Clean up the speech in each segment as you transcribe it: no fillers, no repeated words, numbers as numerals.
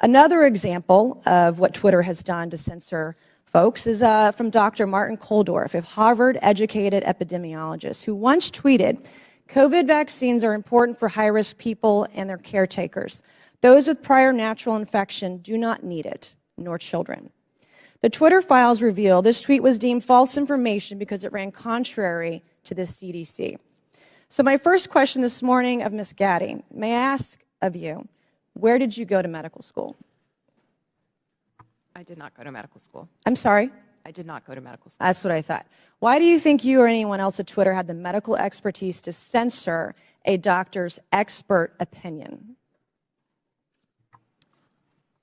Another example of what Twitter has done to censor folks is from Dr. Martin Koldorf, a Harvard-educated epidemiologist, who once tweeted, "COVID vaccines are important for high-risk people and their caretakers. Those with prior natural infection do not need it, nor children." The Twitter files reveal this tweet was deemed false information because it ran contrary to the CDC. So my first question this morning of Ms. Gaddy, may I ask of you, where did you go to medical school? I did not go to medical school. I'm sorry? I did not go to medical school. That's what I thought. Why do you think you or anyone else at Twitter had the medical expertise to censor a doctor's expert opinion?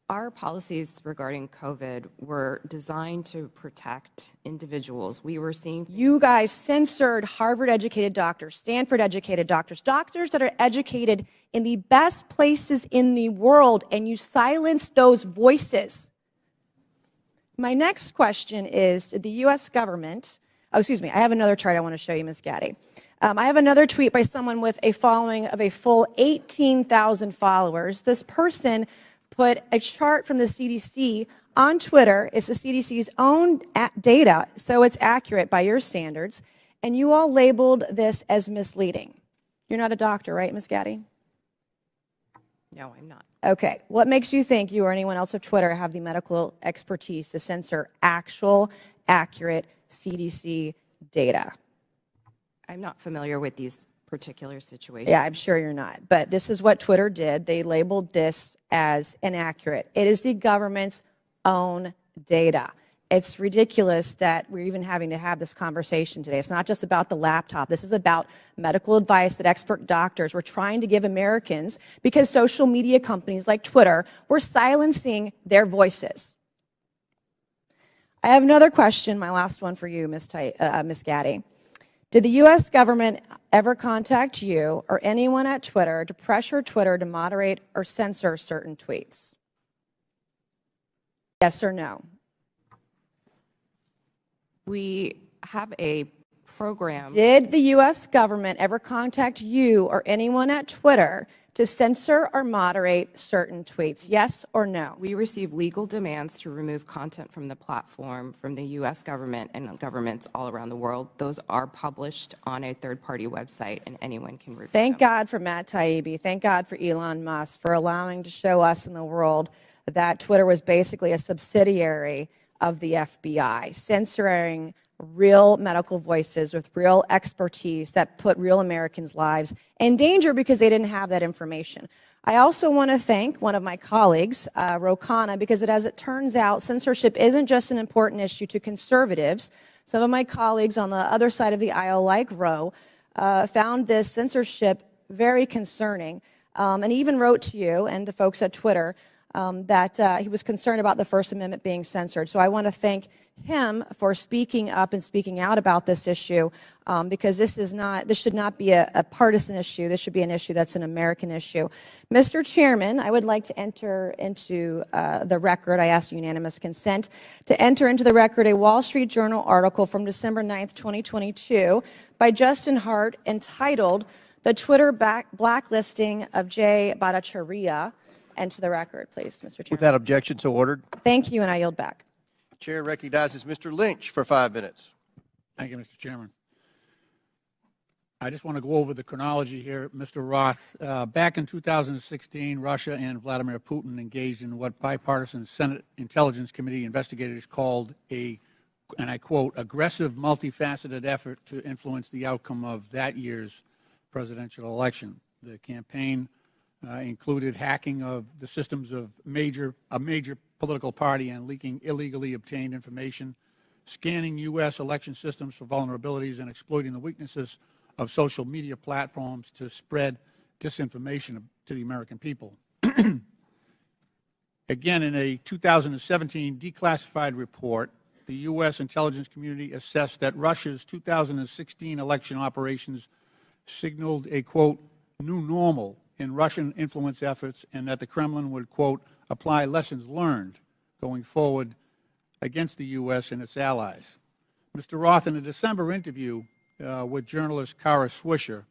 Our policies regarding COVID were designed to protect individuals. We were seeing... You guys censored Harvard-educated doctors, Stanford-educated doctors, doctors that are educated in the best places in the world, and you silenced those voices. My next question is, did the U.S. government... Oh, excuse me, I have another chart I want to show you, Ms. Gaddy. I have another tweet by someone with a following of a full 18,000 followers. This person put a chart from the CDC on Twitter. It's the CDC's own data, so it's accurate by your standards. And you all labeled this as misleading. You're not a doctor, right, Ms. Gaddy? No, I'm not. Okay. What makes you think you or anyone else at Twitter have the medical expertise to censor actual, accurate CDC data? I'm not familiar with these particular situations. Yeah, I'm sure you're not. But this is what Twitter did. They labeled this as inaccurate. It is the government's own data. It's ridiculous that we're even having to have this conversation today. It's not just about the laptop. This is about medical advice that expert doctors were trying to give Americans because social media companies like Twitter were silencing their voices. I have another question, my last one for you, Ms. Gaddy. Did the U.S. government ever contact you or anyone at Twitter to pressure Twitter to moderate or censor certain tweets? Yes or no? We have a program. Did the U.S. government ever contact you or anyone at Twitter to censor or moderate certain tweets? Yes or no? We receive legal demands to remove content from the platform from the U.S. government and governments all around the world. Those are published on a third-party website, and anyone can review Thank them. God for Matt Taibbi. Thank God for Elon Musk for allowing to show us in the world that Twitter was basically a subsidiary of the FBI, censoring real medical voices with real expertise that put real Americans' lives in danger because they didn't have that information. I also want to thank one of my colleagues, Ro Khanna, because as it turns out, censorship isn't just an important issue to conservatives. Some of my colleagues on the other side of the aisle, like Ro, found this censorship very concerning, and even wrote to you and to folks at Twitter that he was concerned about the First Amendment being censored. So I want to thank him for speaking up and speaking out about this issue, because this should not be a partisan issue. This should be an issue that's an American issue. Mr. Chairman, I would like to enter into the record, I ask unanimous consent, to enter into the record a Wall Street Journal article from December 9th, 2022 by Justin Hart entitled "The Twitter Blacklisting of Jay Bhattacharya." Enter the record, please, Mr. Chairman. Without objection, so ordered. Thank you, and I yield back. Chair recognizes Mr. Lynch for 5 minutes. Thank you, Mr. Chairman. I just want to go over the chronology here, Mr. Roth. Back in 2016, Russia and Vladimir Putin engaged in what bipartisan Senate Intelligence Committee investigators called a, and I quote, aggressive, multifaceted effort to influence the outcome of that year's presidential election. The campaign included hacking of the systems of a major political party and leaking illegally obtained information, scanning U.S. election systems for vulnerabilities, and exploiting the weaknesses of social media platforms to spread disinformation to the American people. Again, in a 2017 declassified report, the U.S. intelligence community assessed that Russia's 2016 election operations signaled a, quote, new normal in Russian influence efforts, and that the Kremlin would, quote, apply lessons learned going forward against the U.S. and its allies. Mr. Roth, in a December interview with journalist Kara Swisher,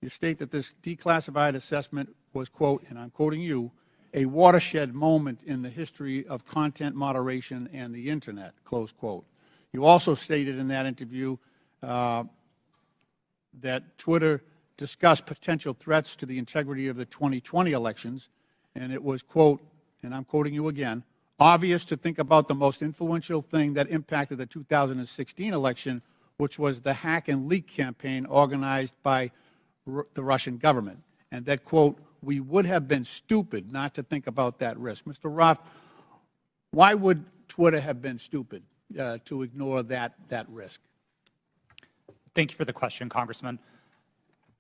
you state that this declassified assessment was, quote, and I'm quoting you, a watershed moment in the history of content moderation and the Internet, close quote. You also stated in that interview that Twitter discussed potential threats to the integrity of the 2020 elections, and it was, quote, and I'm quoting you again, obvious to think about the most influential thing that impacted the 2016 election, which was the hack and leak campaign organized by the Russian government, and that, quote, we would have been stupid not to think about that risk. Mr. Roth, why would Twitter have been stupid to ignore that risk? Thank you for the question, Congressman.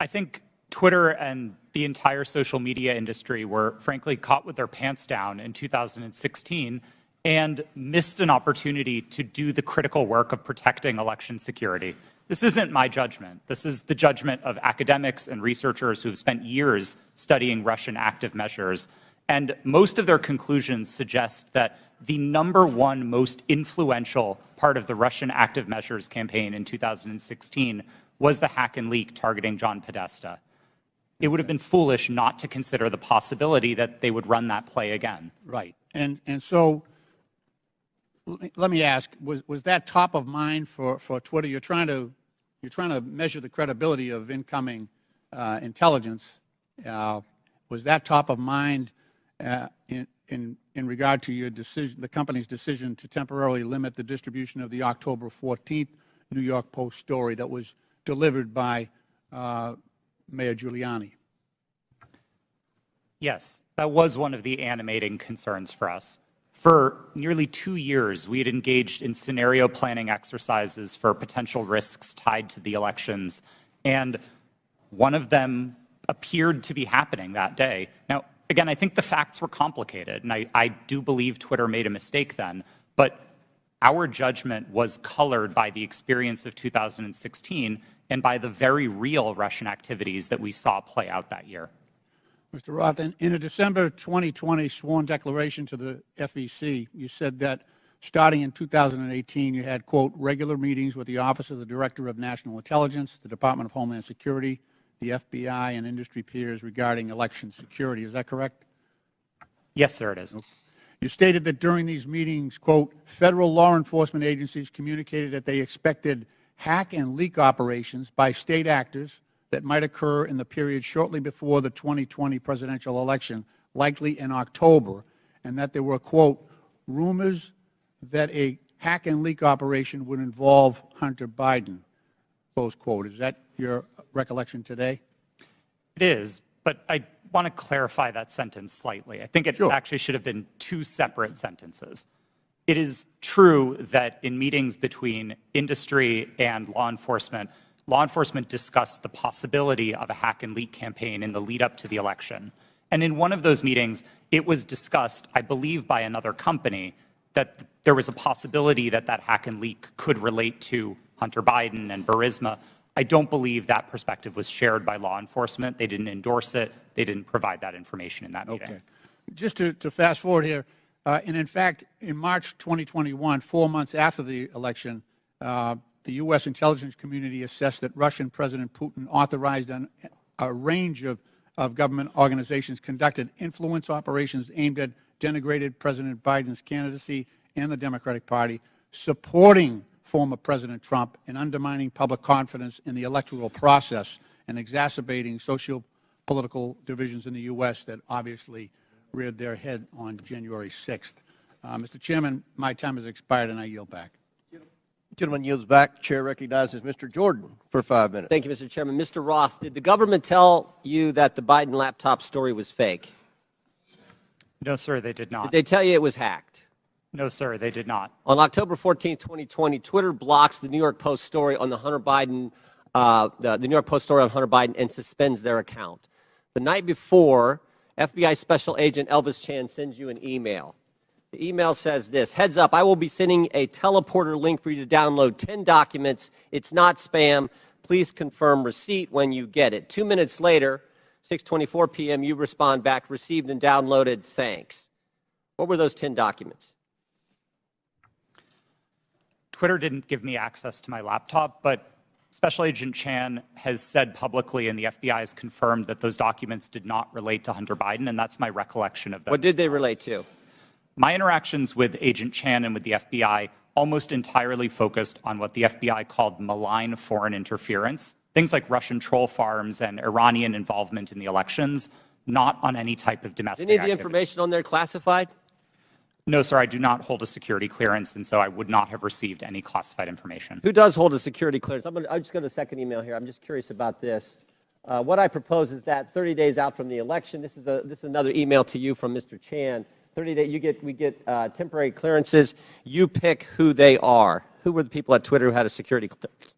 I think Twitter and the entire social media industry were, frankly, caught with their pants down in 2016 and missed an opportunity to do the critical work of protecting election security. This isn't my judgment. This is the judgment of academics and researchers who have spent years studying Russian active measures. And most of their conclusions suggest that the #1 most influential part of the Russian active measures campaign in 2016 was the hack and leak targeting John Podesta. It would have been foolish not to consider the possibility that they would run that play again. Right. And so let me ask, was that top of mind for Twitter? You're trying to measure the credibility of incoming intelligence. Was that top of mind in regard to your decision, the company's decision to temporarily limit the distribution of the October 14th New York Post story that was delivered by Mayor Giuliani? Yes, that was one of the animating concerns for us. For nearly 2 years, we had engaged in scenario planning exercises for potential risks tied to the elections, and one of them appeared to be happening that day. Now, again, I think the facts were complicated, and I do believe Twitter made a mistake then, but our judgment was colored by the experience of 2016 and by the very real Russian activities that we saw play out that year. Mr. Roth, in a December 2020 sworn declaration to the FEC, you said that starting in 2018, you had, quote, regular meetings with the Office of the Director of National Intelligence, the Department of Homeland Security, the FBI, and industry peers regarding election security. Is that correct? Yes, sir, it is. Okay. You stated that during these meetings, quote, federal law enforcement agencies communicated that they expected hack and leak operations by state actors that might occur in the period shortly before the 2020 presidential election, likely in October, and that there were, quote, rumors that a hack and leak operation would involve Hunter Biden, close quote. Is that your recollection today? It is, but I want to clarify that sentence slightly. I think it actually should have been 2 separate sentences. It is true that in meetings between industry and law enforcement discussed the possibility of a hack and leak campaign in the lead up to the election. And in one of those meetings, it was discussed, I believe by another company, that there was a possibility that that hack and leak could relate to Hunter Biden and Burisma. I don't believe that perspective was shared by law enforcement. They didn't endorse it. They didn't provide that information in that meeting. Okay. Just to fast forward here, and in fact, in March 2021, 4 months after the election, the U.S. intelligence community assessed that Russian President Putin authorized a range of government organizations conducted influence operations aimed at denigrating President Biden's candidacy and the Democratic Party, supporting former President Trump, and undermining public confidence in the electoral process and exacerbating socio-political divisions in the U.S. that obviously reared their head on January 6th. Mr. Chairman, my time has expired and I yield back. Gentleman yields back. Chair recognizes Mr. Jordan for 5 minutes. Thank you, Mr. Chairman. Mr. Roth, did the government tell you that the Biden laptop story was fake? No, sir, they did not. Did they tell you it was hacked? No, sir, they did not. On October 14, 2020, Twitter blocks the New York Post story on the Hunter Biden, the New York Post story on Hunter Biden, and suspends their account. The night before, FBI Special Agent Elvis Chan sends you an email. The email says this: heads up, I will be sending a teleporter link for you to download 10 documents. It's not spam. Please confirm receipt when you get it. 2 minutes later, 6:24 p.m., you respond back, received and downloaded, thanks. What were those 10 documents? Twitter didn't give me access to my laptop, but Special Agent Chan has said publicly, and the FBI has confirmed that those documents did not relate to Hunter Biden, and that's my recollection of them. What did they relate to? My interactions with Agent Chan and with the FBI almost entirely focused on what the FBI called malign foreign interference, things like Russian troll farms and Iranian involvement in the elections, not on any type of domestic Any of the activity. information on there classified? No, sir, I do not hold a security clearance, and so I would not have received any classified information. Who does hold a security clearance? I'll just go to the second email here. I'm just curious about this. What I propose is that 30 days out from the election, this is another email to you from Mr. Chan. 30 days, we get temporary clearances. You pick who they are. Who were the people at Twitter who had a security clearance?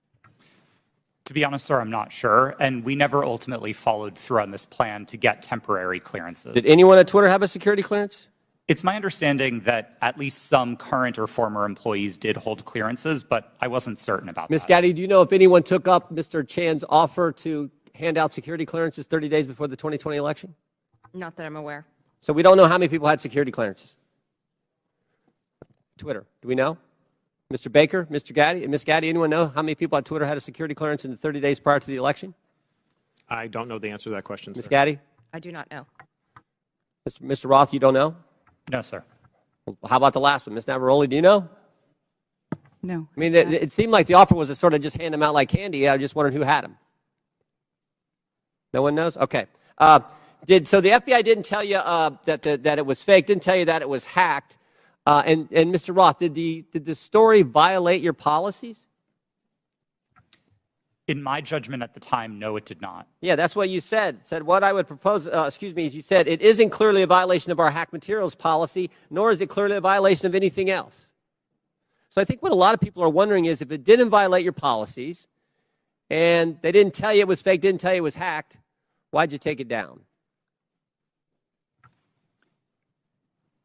To be honest, sir, I'm not sure, and we never ultimately followed through on this plan to get temporary clearances. Did anyone at Twitter have a security clearance? It's my understanding that at least some current or former employees did hold clearances, but I wasn't certain about that. Ms. Gaddy, do you know if anyone took up Mr. Chan's offer to hand out security clearances 30 days before the 2020 election? Not that I'm aware. So we don't know how many people had security clearances. Twitter, do we know? Mr. Baker, Mr. Gaddy, Ms. Gaddy, anyone know how many people at Twitter had a security clearance in the 30 days prior to the election? I don't know the answer to that question, Ms. sir. Gaddy? I do not know. Mr. Roth, you don't know? No, sir. Well, how about the last one? Ms. Navaroli, do you know? No. I mean, it seemed like the offer was to sort of just hand them out like candy. I just wondered who had them. No one knows? Okay. So the FBI didn't tell you that it was fake, didn't tell you that it was hacked. And Mr. Roth, did the story violate your policies? In my judgment at the time, no, it did not. Yeah, that's what you said. Said what I would propose, is you said, it isn't clearly a violation of our hack materials policy, nor is it clearly a violation of anything else. So I think what a lot of people are wondering is if it didn't violate your policies and they didn't tell you it was fake, didn't tell you it was hacked, why'd you take it down?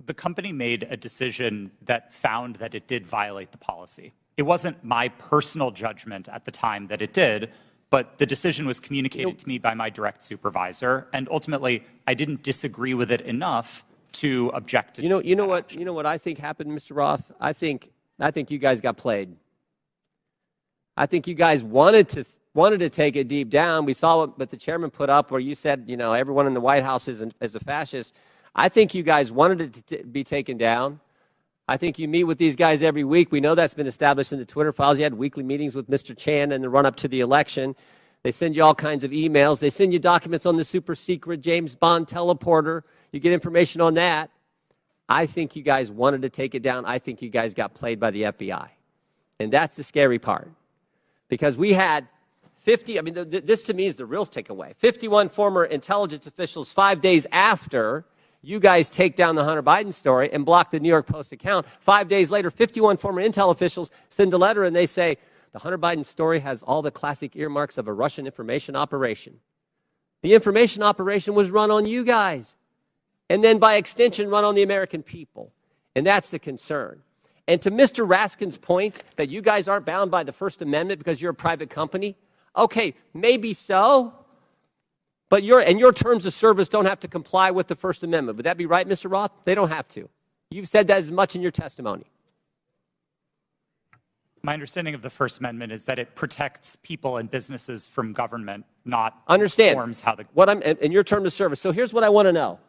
The company made a decision that found that it did violate the policy. It wasn't my personal judgment at the time that it did, but the decision was communicated to me by my direct supervisor, and ultimately I didn't disagree with it enough to object to You know what I think happened, Mr. Roth? I think you guys got played. I think you guys wanted to take it deep down. We saw what the chairman put up where you said, everyone in the White House is a fascist. I think you guys wanted it to be taken down. I think you meet with these guys every week. We know that's been established in the Twitter files. You had weekly meetings with Mr. Chan in the run-up to the election. They send you all kinds of emails. They send you documents on the super secret James Bond teleporter. You get information on that. I think you guys wanted to take it down. I think you guys got played by the FBI. And that's the scary part. Because we had 50, this to me is the real takeaway. 51 former intelligence officials 5 days after you guys take down the Hunter Biden story and block the New York Post account. 5 days later, 51 former intel officials send a letter and they say, the Hunter Biden story has all the classic earmarks of a Russian information operation. The information operation was run on you guys. And then by extension, run on the American people. And that's the concern. And to Mr. Raskin's point that you guys aren't bound by the First Amendment because you're a private company, okay, maybe so. But your terms of service don't have to comply with the First Amendment. Would that be right, Mr. Roth? They don't have to. You've said that as much in your testimony. My understanding of the First Amendment is that it protects people and businesses from government, not Understand informs how the... in your terms of service. So here's what I want to know.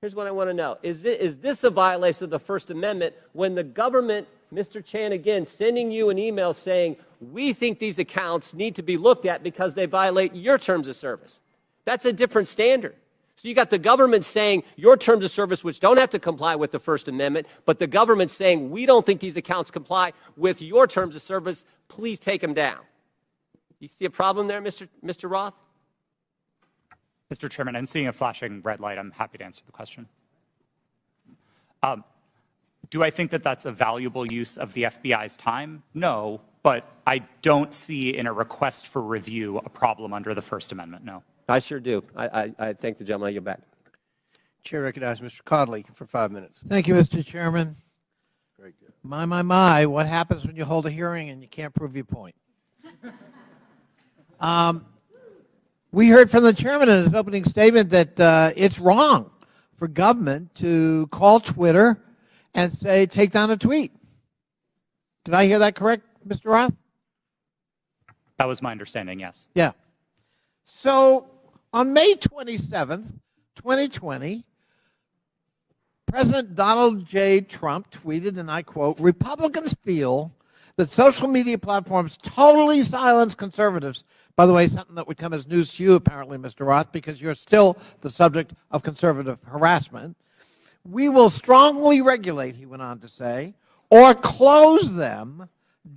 Here's what I want to know. Is this a violation of the First Amendment when the government, Mr. Chan, again, sending you an email saying, we think these accounts need to be looked at because they violate your terms of service? That's a different standard. So you got the government saying your terms of service, which don't have to comply with the First Amendment, but the government saying we don't think these accounts comply with your terms of service, please take them down. You see a problem there, Mr. Roth? Mr. Chairman, I'm seeing a flashing red light. I'm happy to answer the question. Do I think that that's a valuable use of the FBI's time? No, but I don't see in a request for review a problem under the First Amendment, no. I sure do. I thank the gentleman. I yield back. Chair recognizes Mr. Conley for 5 minutes. Thank you, Mr. Chairman. Very good. My, what happens when you hold a hearing and you can't prove your point? We heard from the chairman in his opening statement that it's wrong for government to call Twitter and say, take down a tweet. Did I hear that correct, Mr. Roth? That was my understanding, yes. Yeah. So on May 27th, 2020, President Donald J. Trump tweeted, and I quote, "Republicans feel that social media platforms totally silence conservatives." By the way, something that would come as news to you, apparently, Mr. Roth, because you're still the subject of conservative harassment. "We will strongly regulate," he went on to say, "or close them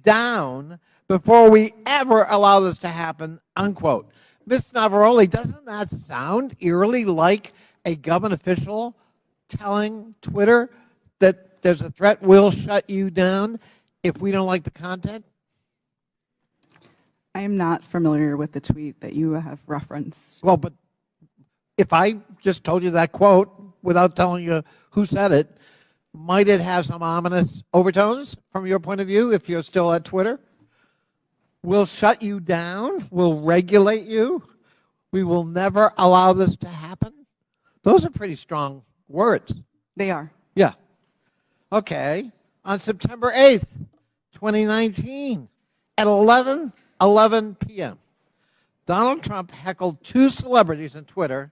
down before we ever allow this to happen," unquote. Ms. Navaroli, doesn't that sound eerily like a government official telling Twitter that there's a threat, we'll shut you down if we don't like the content? I am not familiar with the tweet that you have referenced. Well, but if I just told you that quote without telling you who said it, might it have some ominous overtones from your point of view if you're still at Twitter? We'll shut you down. We'll regulate you. We will never allow this to happen. Those are pretty strong words. They are. Yeah. Okay. On September 8th, 2019, at 11:11 p.m., Donald Trump heckled two celebrities on Twitter,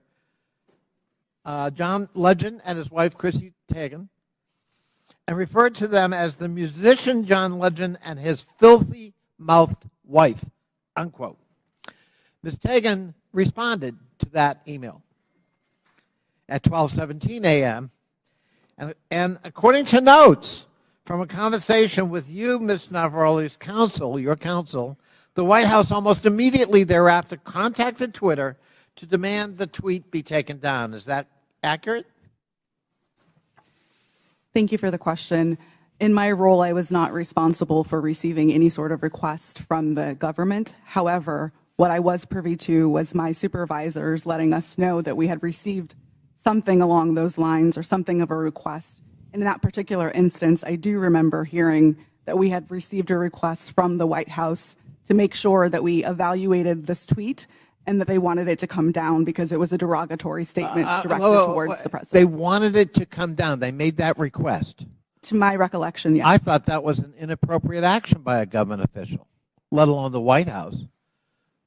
John Legend and his wife, Chrissy Teigen, and referred to them as the musician John Legend and his filthy-mouthed wife, unquote. Ms. Teigen responded to that email at 12:17 a.m., and according to notes from a conversation with you, Ms. Navaroli's counsel, your counsel, the White House almost immediately thereafter contacted Twitter to demand the tweet be taken down. Is that accurate? Thank you for the question. In my role, I was not responsible for receiving any sort of request from the government. However, what I was privy to was my supervisors letting us know that we had received something along those lines or something of a request. And in that particular instance, I do remember hearing that we had received a request from the White House to make sure that we evaluated this tweet and that they wanted it to come down because it was a derogatory statement directed towards the president. They wanted it to come down. They made that request. To my recollection, yes. I thought that was an inappropriate action by a government official, let alone the White House.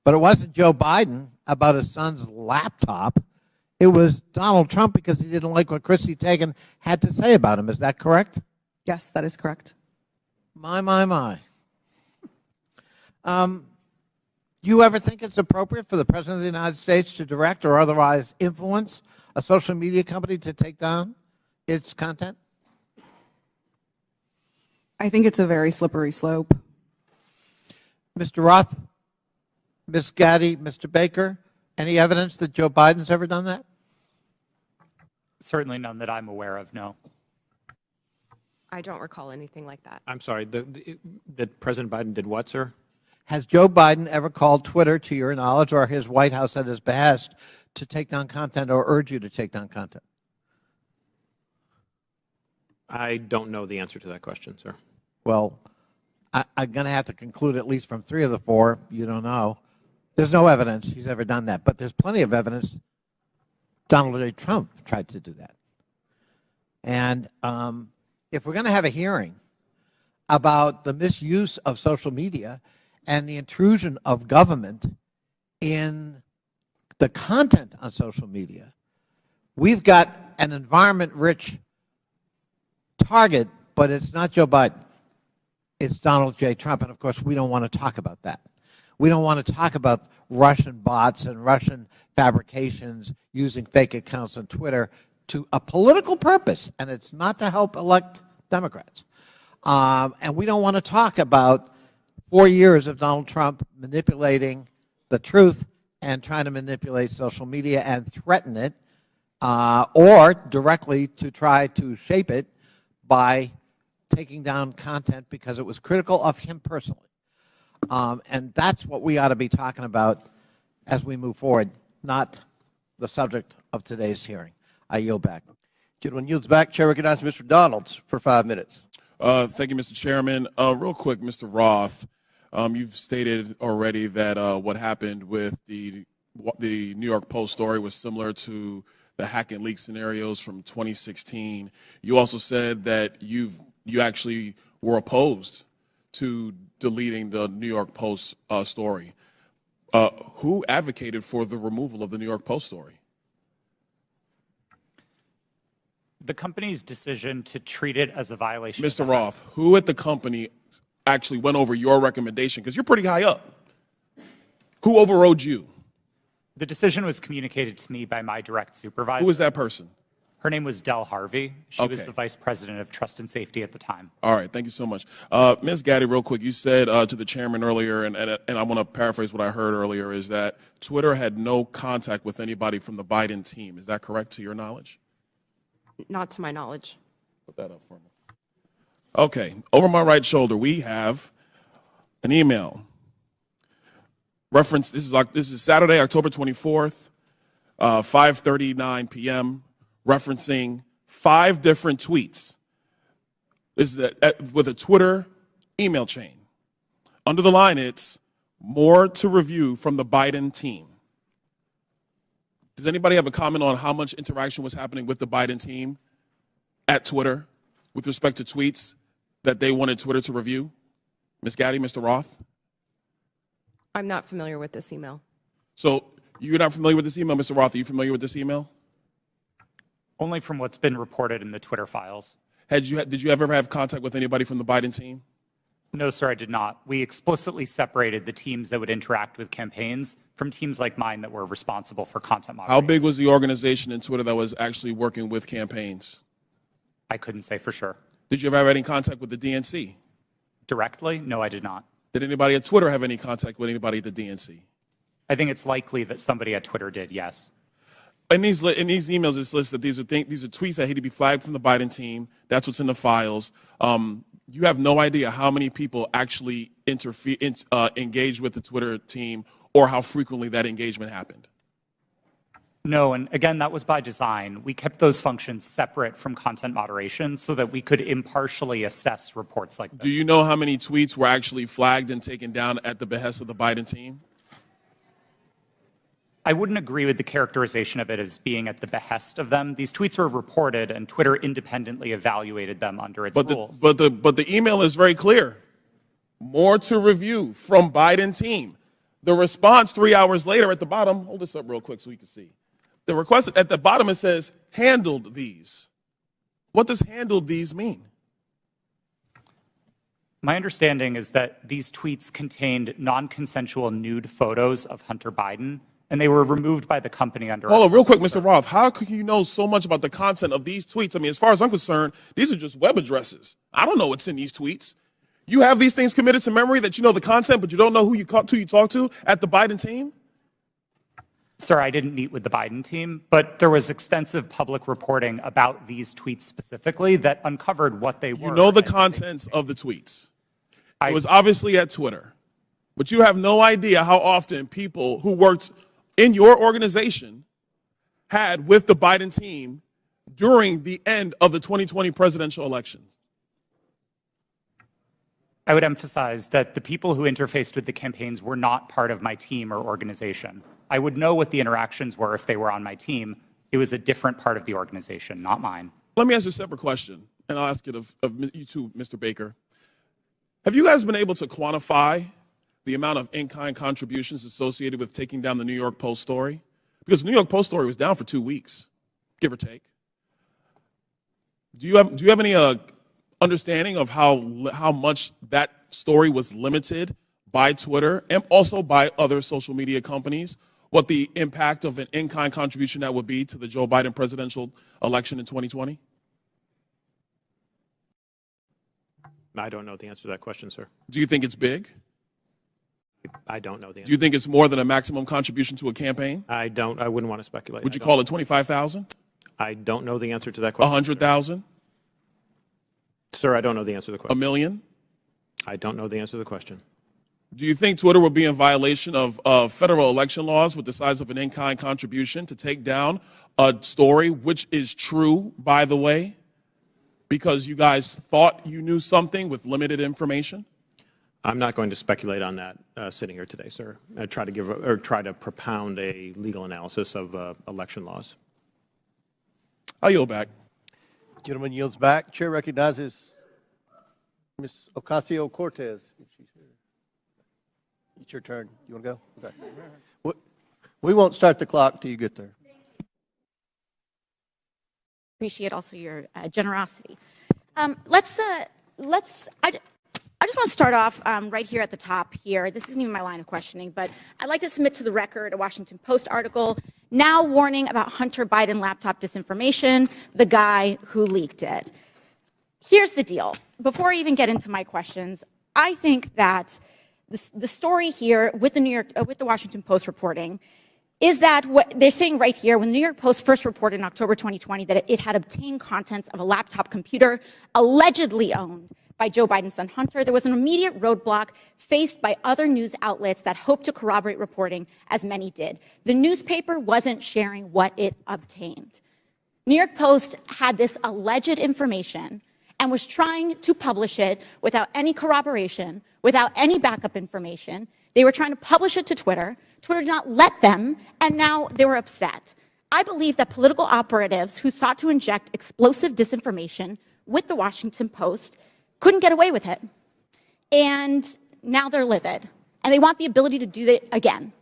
But it wasn't Joe Biden about his son's laptop. It was Donald Trump because he didn't like what Chrissy Teigen had to say about him. Is that correct? Yes, that is correct. My. You ever think it's appropriate for the President of the United States to direct or otherwise influence a social media company to take down its content? I think it's a very slippery slope. Mr. Roth, Ms. Gaddy, Mr. Baker, any evidence that Joe Biden's ever done that? Certainly none that I'm aware of, no. I don't recall anything like that. I'm sorry, that President Biden did what, sir? Has Joe Biden ever called Twitter, to your knowledge, or his White House at his behest, to take down content or urge you to take down content? I don't know the answer to that question, sir. Well, I'm going to have to conclude, at least from 3 of the 4, you don't know. There's no evidence he's ever done that, but there's plenty of evidence Donald J. Trump tried to do that. And if we're going to have a hearing about the misuse of social media and the intrusion of government in the content on social media, we've got an environment-rich target, but it's not Joe Biden. It's Donald J. Trump, and of course, we don't want to talk about that. We don't want to talk about Russian bots and Russian fabrications using fake accounts on Twitter to a political purpose, and it's not to help elect Democrats. And we don't want to talk about 4 years of Donald Trump manipulating the truth and trying to manipulate social media and threaten it, or directly to try to shape it by taking down content because it was critical of him personally. And that's what we ought to be talking about as we move forward, not the subject of today's hearing. I yield back. Gentleman yields back. Chair recognizes Mr. Donalds for 5 minutes. Thank you, Mr. Chairman. Real quick, Mr. Roth, you've stated already that what happened with the New York Post story was similar to the hack and leak scenarios from 2016. You also said that you actually were opposed to deleting the New York Post story. Who advocated for the removal of the New York Post story? The company's decision to treat it as a violation. Mr. Roth, who at the company actually went over your recommendation? Because you're pretty high up. Who overrode you? The decision was communicated to me by my direct supervisor. Who was that person? Her name was Del Harvey. She was Okay. the vice president of trust and safety at the time. All right, thank you so much. Ms. Gaddy, real quick, you said to the chairman earlier, and I want to paraphrase what I heard earlier, is that Twitter had no contact with anybody from the Biden team. Is that correct to your knowledge? Not to my knowledge. Put that up for me. Okay, over my right shoulder, we have an email. Reference, this is Saturday, October 24th, 5:39 p.m., referencing 5 different tweets. This is with a Twitter email chain. Under the line, it's more to review from the Biden team. Does anybody have a comment on how much interaction was happening with the Biden team at Twitter with respect to tweets that they wanted Twitter to review? Ms. Gaddy, Mr. Roth? I'm not familiar with this email. So you're not familiar with this email, Mr. Roth? Are you familiar with this email? Only from what's been reported in the Twitter files. Did you ever have contact with anybody from the Biden team? No, sir, I did not. We explicitly separated the teams that would interact with campaigns from teams like mine that were responsible for content moderation. How big was the organization in Twitter that was actually working with campaigns? I couldn't say for sure. Did you ever have any contact with the DNC? Directly? No, I did not. Did anybody at Twitter have any contact with anybody at the DNC? I think it's likely that somebody at Twitter did, yes. In these emails, it's listed that these are tweets that had to be flagged from the Biden team. That's what's in the files. You have no idea how many people actually engaged with the Twitter team or how frequently that engagement happened. No, and again, that was by design. We kept those functions separate from content moderation so that we could impartially assess reports like this. Do you know how many tweets were actually flagged and taken down at the behest of the Biden team? I wouldn't agree with the characterization of it as being at the behest of them. These tweets were reported, and Twitter independently evaluated them under its rules. But the email is very clear. More to review from Biden team. The response 3 hours later at the bottom, hold this up real quick so we can see. The request at the bottom, it says, handled these. What does handled these mean? My understanding is that these tweets contained non-consensual nude photos of Hunter Biden, and they were removed by the company under. Hold on, real quick, Mr. Roth. How could you know so much about the content of these tweets? I mean, as far as I'm concerned, these are just web addresses. I don't know what's in these tweets. You have these things committed to memory that you know the content, but you don't know who you talk to at the Biden team? Sir, I didn't meet with the Biden team, but there was extensive public reporting about these tweets specifically that uncovered what they were. You know the contents of the tweets. It was obviously at Twitter, but you have no idea how often people who worked in your organization had with the Biden team during the end of the 2020 presidential elections. I would emphasize that the people who interfaced with the campaigns were not part of my team or organization. I would know what the interactions were if they were on my team. It was a different part of the organization, not mine. Let me ask you a separate question, and I'll ask it of you too, Mr. Baker. Have you guys been able to quantify the amount of in-kind contributions associated with taking down the New York Post story? Because the New York Post story was down for 2 weeks, give or take. Do you have any understanding of how much that story was limited by Twitter and also by other social media companies? What the impact of an in-kind contribution that would be to the Joe Biden presidential election in 2020? I don't know the answer to that question, sir. Do you think it's big? I don't know the answer. Do you think it's more than a maximum contribution to a campaign? I wouldn't want to speculate. Would you call it 25,000? I don't know the answer to that question. 100,000? Sir, I don't know the answer to the question. $1 million? I don't know the answer to the question. Do you think Twitter would be in violation of federal election laws with the size of an in-kind contribution to take down a story, which is true, by the way, because you guys thought you knew something with limited information? I'm not going to speculate on that sitting here today, sir. I try to propound a legal analysis of election laws. I'll yield back. Gentleman yields back. Chair recognizes Ms. Ocasio-Cortez, if she's here. It's your turn. You want to go? Okay. We won't start the clock till you get there. Appreciate also your generosity. I just want to start off right here at the top here. This isn't even my line of questioning, but I'd like to submit to the record a Washington Post article now warning about Hunter Biden laptop disinformation, the guy who leaked it. Here's the deal. Before I even get into my questions, I think that the story here with the Washington Post reporting is that what they're saying right here, when the New York Post first reported in October 2020 that it had obtained contents of a laptop computer allegedly owned by Joe Biden's son Hunter, there was an immediate roadblock faced by other news outlets that hoped to corroborate reporting, as many did. The newspaper wasn't sharing what it obtained. New York Post had this alleged information and was trying to publish it without any corroboration, without any backup information. They were trying to publish it to Twitter. Twitter did not let them, and now they were upset. I believe that political operatives who sought to inject explosive disinformation with the Washington Post couldn't get away with it. And now they're livid. And they want the ability to do it again.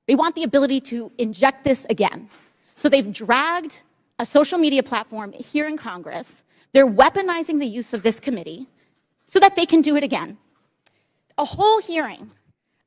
They want the ability to inject this again. So they've dragged a social media platform here in Congress. They're weaponizing the use of this committee so that they can do it again. A whole hearing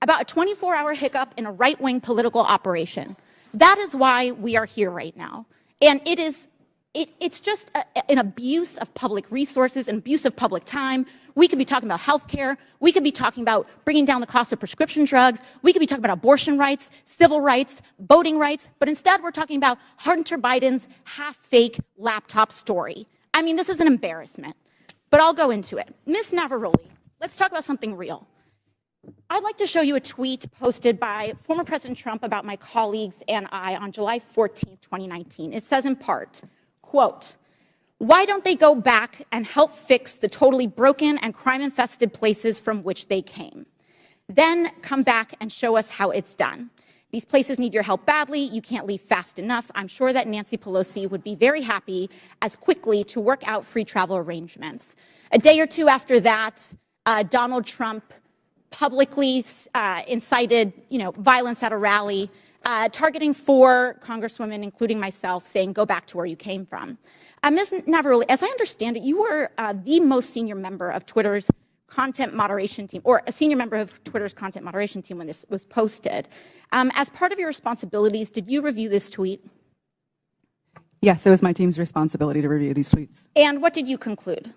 about a 24-hour hiccup in a right-wing political operation. That is why we are here right now. And it's just an abuse of public resources, an abuse of public time. We could be talking about health care. We could be talking about bringing down the cost of prescription drugs. We could be talking about abortion rights, civil rights, voting rights. But instead, we're talking about Hunter Biden's half-fake laptop story. I mean, this is an embarrassment. But I'll go into it. Ms. Navarrete, let's talk about something real. I'd like to show you a tweet posted by former President Trump about my colleagues and I on July 14, 2019. It says in part, quote, "Why don't they go back and help fix the totally broken and crime-infested places from which they came? Then come back and show us how it's done. These places need your help badly. You can't leave fast enough. I'm sure that Nancy Pelosi would be very happy as quickly to work out free travel arrangements." A day or two after that, Donald Trump publicly incited, violence at a rally, targeting 4 congresswomen, including myself, saying, "Go back to where you came from." Ms. Navarrete, as I understand it, you were the most senior member of Twitter's content moderation team, or a senior member of Twitter's content moderation team when this was posted. As part of your responsibilities, did you review this tweet? Yes, it was my team's responsibility to review these tweets. And what did you conclude?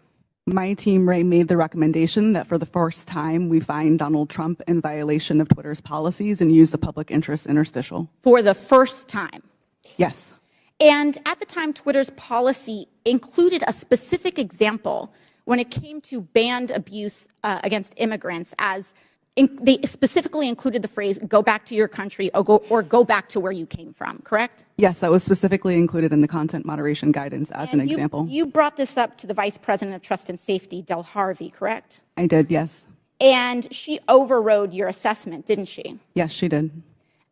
My team, Ray, made the recommendation that for the first time we find Donald Trump in violation of Twitter's policies and use the public interest interstitial. For the first time? Yes. And at the time, Twitter's policy included a specific example when it came to banned abuse against immigrants, as they specifically included the phrase, "Go back to your country," or go back to where you came from, correct? Yes, that was specifically included in the content moderation guidance as an example. You brought this up to the Vice President of Trust and Safety, Del Harvey, correct? I did, yes. And she overrode your assessment, didn't she? Yes, she did.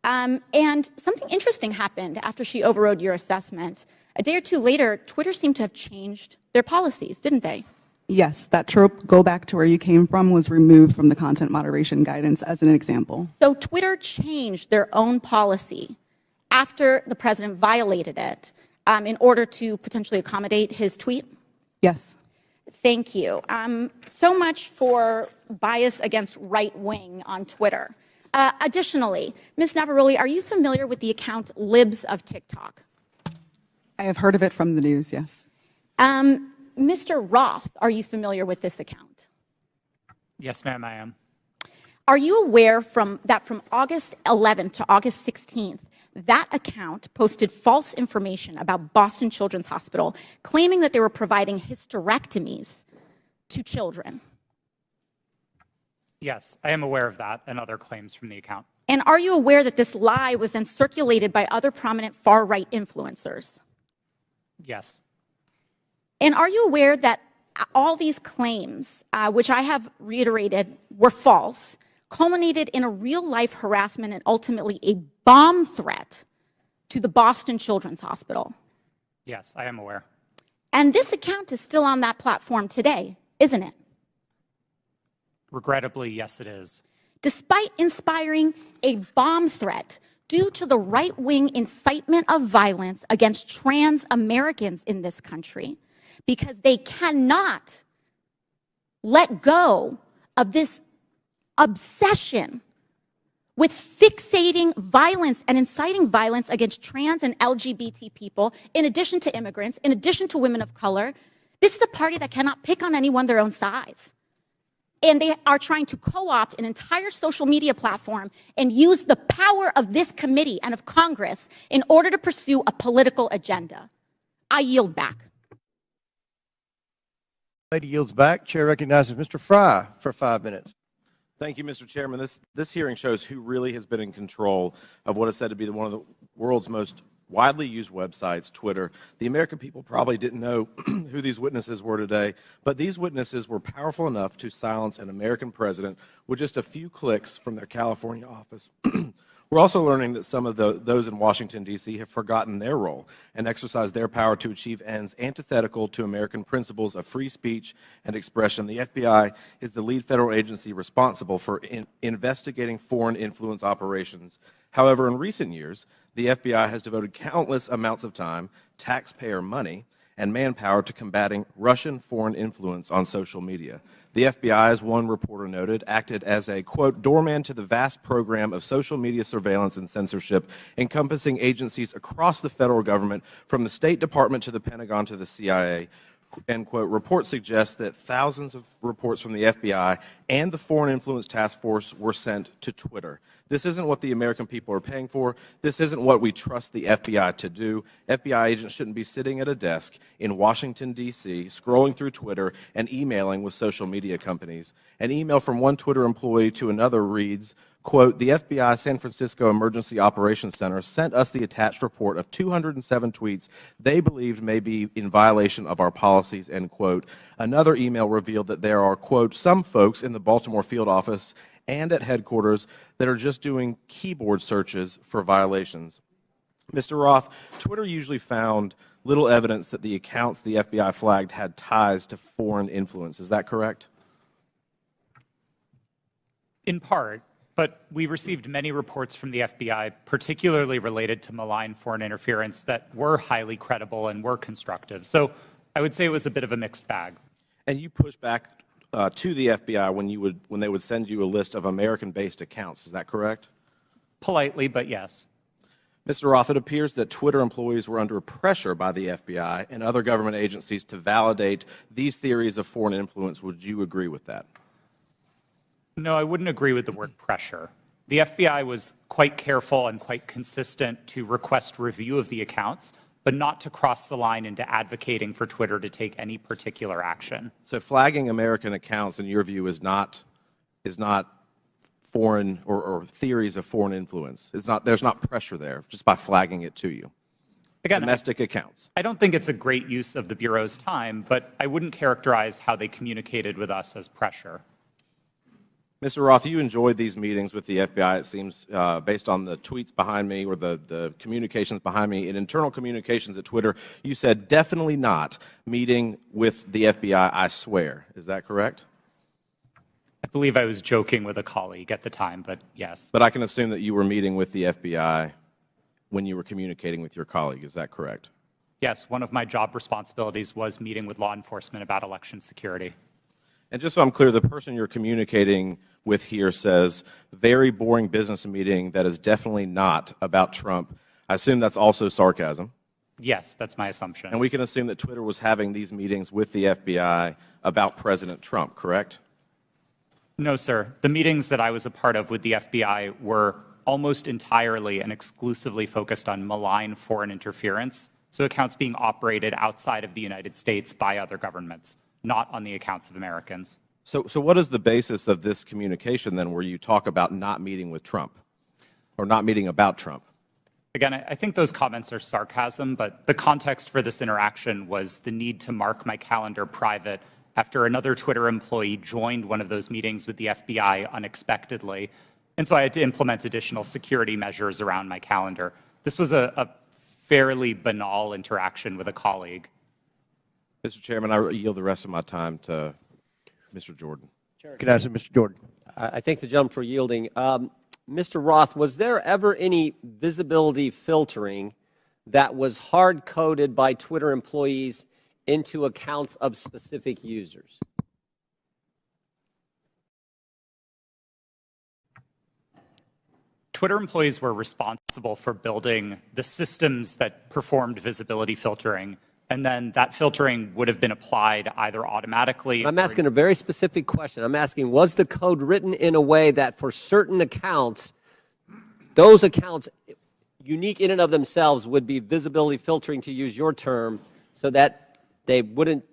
And something interesting happened after she overrode your assessment. A day or two later, Twitter seemed to have changed their policies, didn't they? Yes, that trope, "go back to where you came from," was removed from the content moderation guidance as an example. So Twitter changed their own policy after the president violated it in order to potentially accommodate his tweet? Yes. Thank you. So much for bias against right wing on Twitter. Additionally, Ms. Navarrete, are you familiar with the account Libs of TikTok? I have heard of it from the news, yes. Mr. Roth, are you familiar with this account? Yes, ma'am, I am. Are you aware that from August 11th to August 16th, that account posted false information about Boston Children's Hospital, claiming that they were providing hysterectomies to children? Yes, I am aware of that and other claims from the account. And are you aware that this lie was then circulated by other prominent far-right influencers? Yes. And are you aware that all these claims, which I have reiterated were false, culminated in a real-life harassment and ultimately a bomb threat to the Boston Children's Hospital? Yes, I am aware. And this account is still on that platform today, isn't it? Regrettably, yes, it is. Despite inspiring a bomb threat due to the right-wing incitement of violence against trans Americans in this country, because they cannot let go of this obsession with fixating violence and inciting violence against trans and LGBT people, in addition to immigrants, in addition to women of color. This is a party that cannot pick on anyone their own size. And they are trying to co-opt an entire social media platform and use the power of this committee and of Congress in order to pursue a political agenda. I yield back. Lady yields back. Chair recognizes Mr. Fry for 5 minutes. Thank you, Mr. Chairman. This hearing shows who really has been in control of what is said to be one of the world's most widely used websites, Twitter. The American people probably didn't know who these witnesses were today, but these witnesses were powerful enough to silence an American president with just a few clicks from their California office. We're also learning that some of those in Washington, D.C. have forgotten their role and exercised their power to achieve ends antithetical to American principles of free speech and expression. The FBI is the lead federal agency responsible for investigating foreign influence operations. However, in recent years, the FBI has devoted countless amounts of time, taxpayer money, and manpower to combating Russian foreign influence on social media. The FBI, as one reporter noted, acted as a, quote, doorman to the vast program of social media surveillance and censorship encompassing agencies across the federal government, from the State Department to the Pentagon to the CIA. End quote. Reports suggest that thousands of reports from the FBI and the Foreign Influence Task Force were sent to Twitter. This isn't what the American people are paying for. This isn't what we trust the FBI to do. FBI agents shouldn't be sitting at a desk in Washington, D.C., scrolling through Twitter and emailing with social media companies. An email from one Twitter employee to another reads, quote, the FBI San Francisco Emergency Operations Center sent us the attached report of 207 tweets they believed may be in violation of our policies, end quote. Another email revealed that there are, quote, some folks in the Baltimore field office and at headquarters that are just doing keyboard searches for violations. Mr. Roth, Twitter usually found little evidence that the accounts the FBI flagged had ties to foreign influence. Is that correct? In part, but we received many reports from the FBI, particularly related to malign foreign interference, that were highly credible and were constructive. So I would say it was a bit of a mixed bag. And you pushed back to the FBI when they would send you a list of American-based accounts. Is that correct? Politely, but yes. Mr. Roth, it appears that Twitter employees were under pressure by the FBI and other government agencies to validate these theories of foreign influence. Would you agree with that? No, I wouldn't agree with the word pressure. The FBI was quite careful and quite consistent to request review of the accounts, but not to cross the line into advocating for Twitter to take any particular action. So flagging American accounts, in your view, is not foreign or theories of foreign influence. There's not pressure there just by flagging it to you. Again, domestic accounts. I don't think it's a great use of the Bureau's time, but I wouldn't characterize how they communicated with us as pressure. Mr. Roth, you enjoyed these meetings with the FBI, it seems, based on the tweets behind me or the communications behind me. In internal communications at Twitter, you said, definitely not meeting with the FBI, I swear. Is that correct? I believe I was joking with a colleague at the time, but yes. But I can assume that you were meeting with the FBI when you were communicating with your colleague. Is that correct? Yes, one of my job responsibilities was meeting with law enforcement about election security. And just so I'm clear, the person you're communicating with here says, very boring business meeting that is definitely not about Trump. I assume that's also sarcasm. Yes, that's my assumption. And we can assume that Twitter was having these meetings with the FBI about President Trump, correct? No, sir. The meetings that I was a part of with the FBI were almost entirely and exclusively focused on malign foreign interference, so accounts being operated outside of the United States by other governments, not on the accounts of Americans. So what is the basis of this communication, then, where you talk about not meeting with Trump or not meeting about Trump? Again, I think those comments are sarcasm, but the context for this interaction was the need to mark my calendar private after another Twitter employee joined one of those meetings with the FBI unexpectedly. And so I had to implement additional security measures around my calendar. This was a fairly banal interaction with a colleague. Mr. Chairman, I yield the rest of my time to Mr. Jordan. Recognizing Mr. Jordan. I thank the gentleman for yielding. Mr. Roth, was there ever any visibility filtering that was hard-coded by Twitter employees into accounts of specific users? Twitter employees were responsible for building the systems that performed visibility filtering, and then that filtering would have been applied either automatically. I'm asking a very specific question. I'm asking, was the code written in a way that for certain accounts, those accounts, unique in and of themselves, would be visibility filtering, to use your term, so that they wouldn't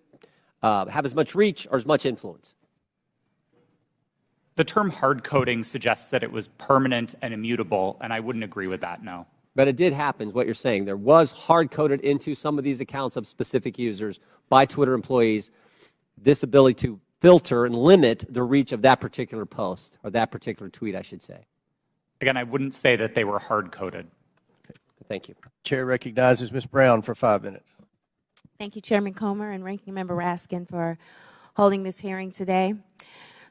have as much reach or as much influence? The term hard coding suggests that it was permanent and immutable, and I wouldn't agree with that, no. But it did happen, is what you're saying. There was hard-coded into some of these accounts of specific users by Twitter employees this ability to filter and limit the reach of that particular post, or that particular tweet, I should say. Again, I wouldn't say that they were hard-coded. Thank you. Chair recognizes Ms. Brown for 5 minutes. Thank you, Chairman Comer and Ranking Member Raskin, for holding this hearing today.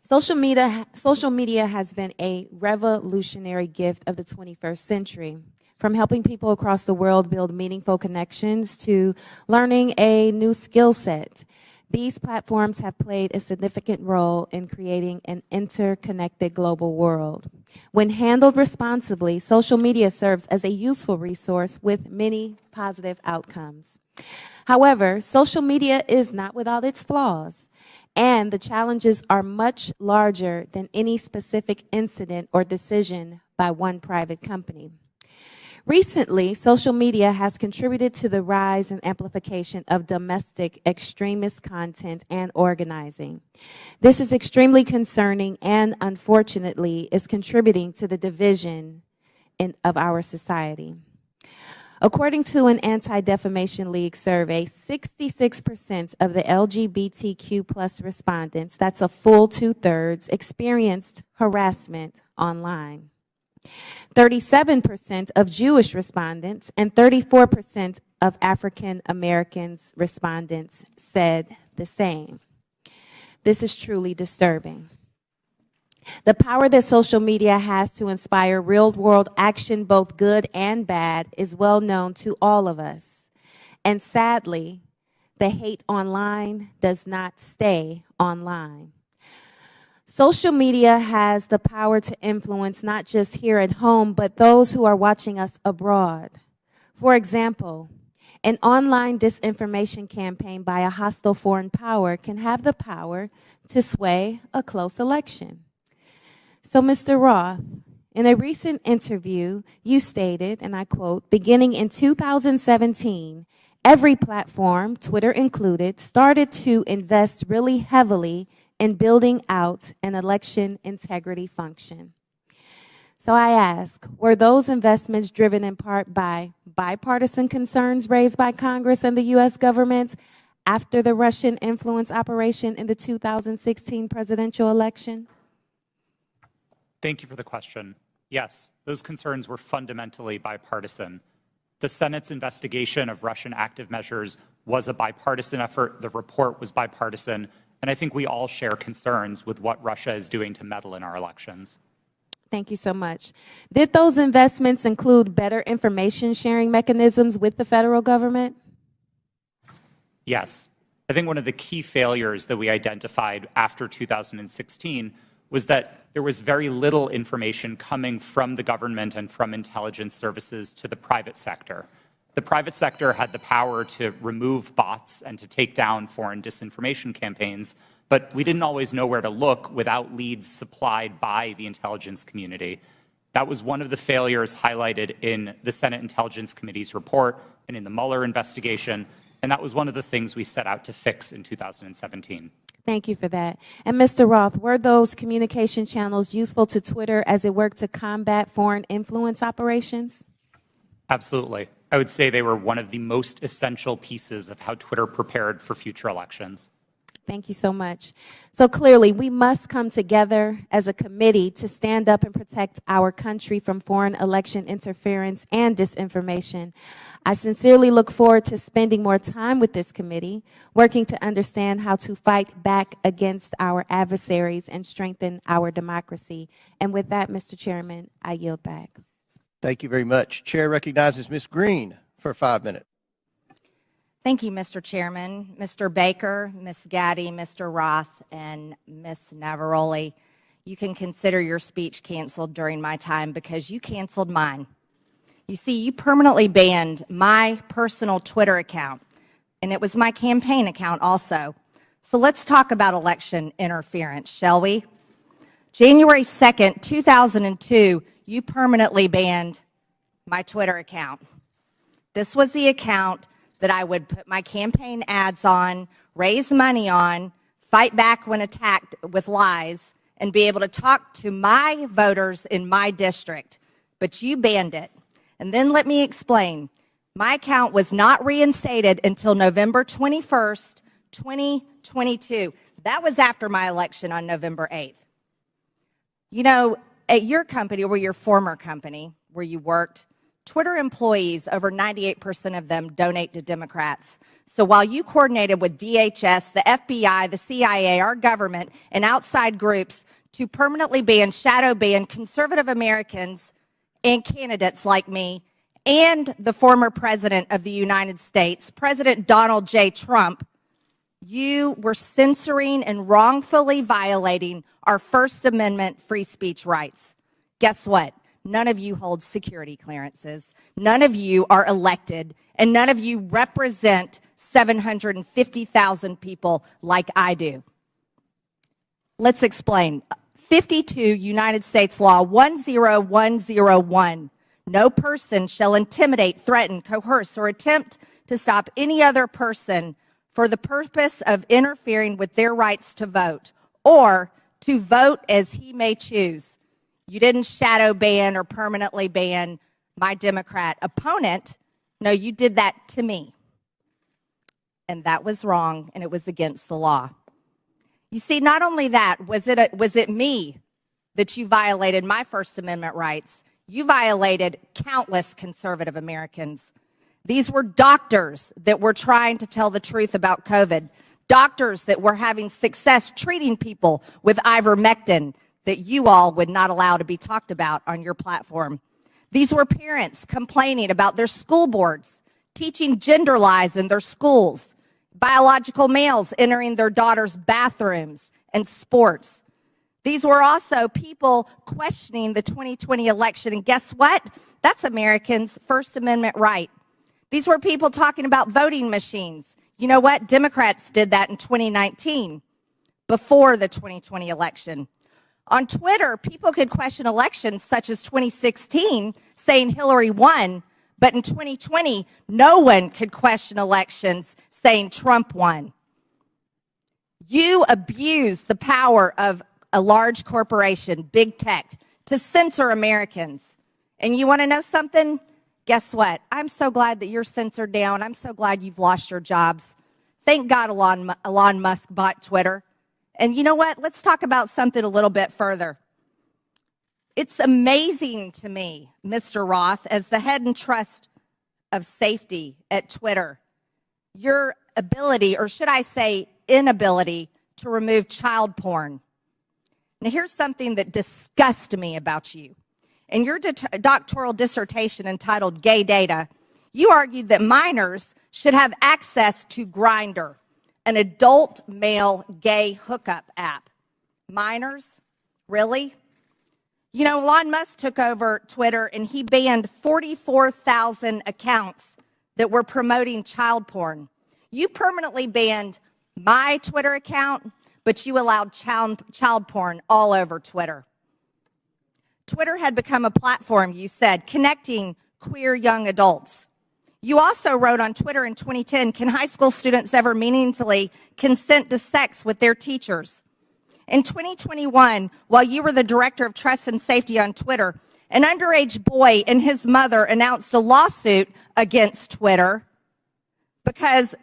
Social media has been a revolutionary gift of the 21st century. From helping people across the world build meaningful connections to learning a new skill set, these platforms have played a significant role in creating an interconnected global world. When handled responsibly, social media serves as a useful resource with many positive outcomes. However, social media is not without its flaws, and the challenges are much larger than any specific incident or decision by one private company. Recently, social media has contributed to the rise and amplification of domestic extremist content and organizing. This is extremely concerning and, unfortunately, is contributing to the division of our society. According to an Anti-Defamation League survey, 66% of the LGBTQ plus respondents, that's a full 2/3, experienced harassment online. 37% of Jewish respondents and 34% of African Americans respondents said the same. This is truly disturbing. The power that social media has to inspire real-world action, both good and bad, is well known to all of us. And sadly, the hate online does not stay online. Social media has the power to influence not just here at home, but those who are watching us abroad. For example, an online disinformation campaign by a hostile foreign power can have the power to sway a close election. So, Mr. Roth, in a recent interview, you stated, and I quote, beginning in 2017, every platform, Twitter included, started to invest really heavily in building out an election integrity function. So I ask, were those investments driven in part by bipartisan concerns raised by Congress and the U.S. government after the Russian influence operation in the 2016 presidential election? Thank you for the question. Yes, those concerns were fundamentally bipartisan. The Senate's investigation of Russian active measures was a bipartisan effort. The report was bipartisan. And I think we all share concerns with what Russia is doing to meddle in our elections. Thank you so much. Did those investments include better information sharing mechanisms with the federal government? Yes. I think one of the key failures that we identified after 2016 was that there was very little information coming from the government and from intelligence services to the private sector. The private sector had the power to remove bots and to take down foreign disinformation campaigns, but we didn't always know where to look without leads supplied by the intelligence community. That was one of the failures highlighted in the Senate Intelligence Committee's report and in the Mueller investigation, and that was one of the things we set out to fix in 2017. Thank you for that. And Mr. Roth, were those communication channels useful to Twitter as it worked to combat foreign influence operations? Absolutely. I would say they were one of the most essential pieces of how Twitter prepared for future elections. Thank you so much. So clearly, we must come together as a committee to stand up and protect our country from foreign election interference and disinformation. I sincerely look forward to spending more time with this committee, working to understand how to fight back against our adversaries and strengthen our democracy. And with that, Mr. Chairman, I yield back. Thank you very much. Chair recognizes Ms. Green for 5 minutes. Thank you, Mr. Chairman. Mr. Baker, Ms. Gaddy, Mr. Roth, and Ms. Navaroli, you can consider your speech canceled during my time because you canceled mine. You see, you permanently banned my personal Twitter account, and it was my campaign account also. So let's talk about election interference, shall we? January 2nd, 2002, you permanently banned my Twitter account. This was the account that I would put my campaign ads on, raise money on, fight back when attacked with lies, and be able to talk to my voters in my district. But you banned it. And then let me explain. My account was not reinstated until November 21st, 2022. That was after my election on November 8th. You know, at your company, or your former company where you worked, Twitter employees, over 98% of them donate to Democrats. So while you coordinated with DHS, the FBI, the CIA, our government, and outside groups to permanently shadow ban conservative Americans and candidates like me and the former president of the United States, President Donald J. Trump, you were censoring and wrongfully violating our First Amendment free speech rights. Guess what? None of you hold security clearances. None of you are elected, and none of you represent 750,000 people like I do. Let's explain. 52 United States Law 10101. No person shall intimidate, threaten, coerce, or attempt to stop any other person for the purpose of interfering with their rights to vote or to vote as he may choose. You didn't shadow ban or permanently ban my Democrat opponent. No, you did that to me. And that was wrong, and it was against the law. You see, not only that, was it me that you violated my First Amendment rights? You violated countless conservative Americans. These were doctors that were trying to tell the truth about COVID, doctors that were having success treating people with ivermectin that you all would not allow to be talked about on your platform. These were parents complaining about their school boards, teaching gender lies in their schools, biological males entering their daughters' bathrooms and sports. These were also people questioning the 2020 election, and guess what? That's Americans' First Amendment right. These were people talking about voting machines. You know what? Democrats did that in 2019, before the 2020 election. On Twitter, people could question elections such as 2016, saying Hillary won, but in 2020, no one could question elections saying Trump won. You abuse the power of a large corporation, big tech, to censor Americans. And you want to know something? Guess what? I'm so glad that you're censored down. I'm so glad you've lost your jobs. Thank God Elon Musk bought Twitter. And you know what? Let's talk about something a little bit further. It's amazing to me, Mr. Roth, as the head and trust of safety at Twitter, your ability, or should I say inability, to remove child porn. Now, here's something that disgusts me about you. In your doctoral dissertation entitled Gay Data, you argued that minors should have access to Grindr, an adult male gay hookup app. Minors? Really? You know, Elon Musk took over Twitter and he banned 44,000 accounts that were promoting child porn. You permanently banned my Twitter account, but you allowed child porn all over Twitter. Twitter had become a platform, you said, connecting queer young adults. You also wrote on Twitter in 2010, can high school students ever meaningfully consent to sex with their teachers? In 2021, while you were the director of trust and safety on Twitter, an underage boy and his mother announced a lawsuit against Twitter because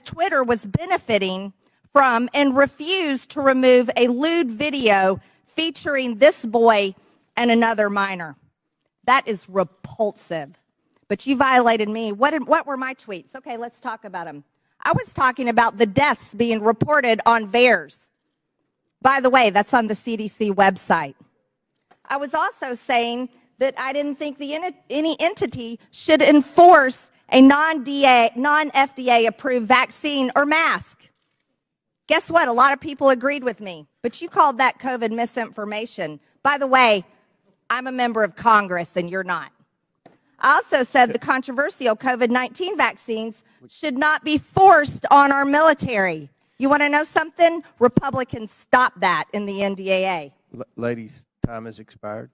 Twitter was benefiting from and refused to remove a lewd video featuring this boy and another minor. That is repulsive. But you violated me. What were my tweets? Okay, let's talk about them. I was talking about the deaths being reported on VAERS. By the way, that's on the CDC website. I was also saying that I didn't think any entity should enforce a non-FDA approved vaccine or mask. Guess what? A lot of people agreed with me, but you called that COVID misinformation. By the way, I'm a member of Congress and you're not. I also said the controversial COVID-19 vaccines should not be forced on our military. You want to know something? Republicans stopped that in the NDAA. Ladies, time has expired.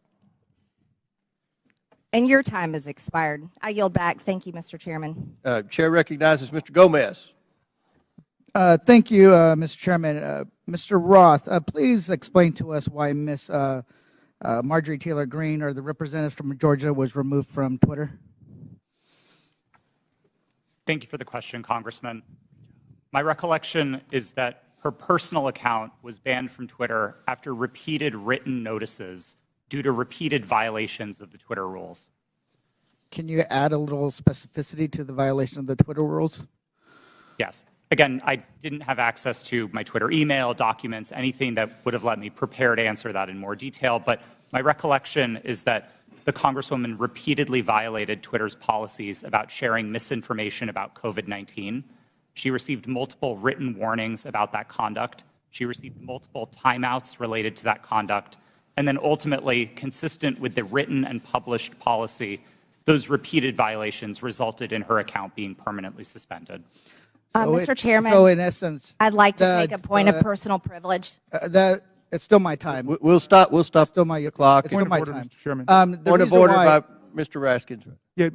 And your time has expired. I yield back. Thank you, Mr. Chairman. Chair recognizes Mr. Gomez. Thank you, Mr. Chairman. Mr. Roth, please explain to us why Ms. Marjorie Taylor Greene, or the representative from Georgia, was removed from Twitter. Thank you for the question, Congressman. My recollection is that her personal account was banned from Twitter after repeated written notices due to repeated violations of the Twitter rules. Can you add a little specificity to the violation of the Twitter rules? Yes. Again, I didn't have access to my Twitter email, documents, anything that would have let me prepare to answer that in more detail, but my recollection is that the Congresswoman repeatedly violated Twitter's policies about sharing misinformation about COVID-19. She received multiple written warnings about that conduct. She received multiple timeouts related to that conduct. And then ultimately, consistent with the written and published policy, those repeated violations resulted in her account being permanently suspended. Mr. Chairman, so in essence, I'd like to make a point of personal privilege. It's still my time. We'll stop. Still my clock. It's still my time. Mr. Chairman. Point of order by Mr. Raskins. Yeah,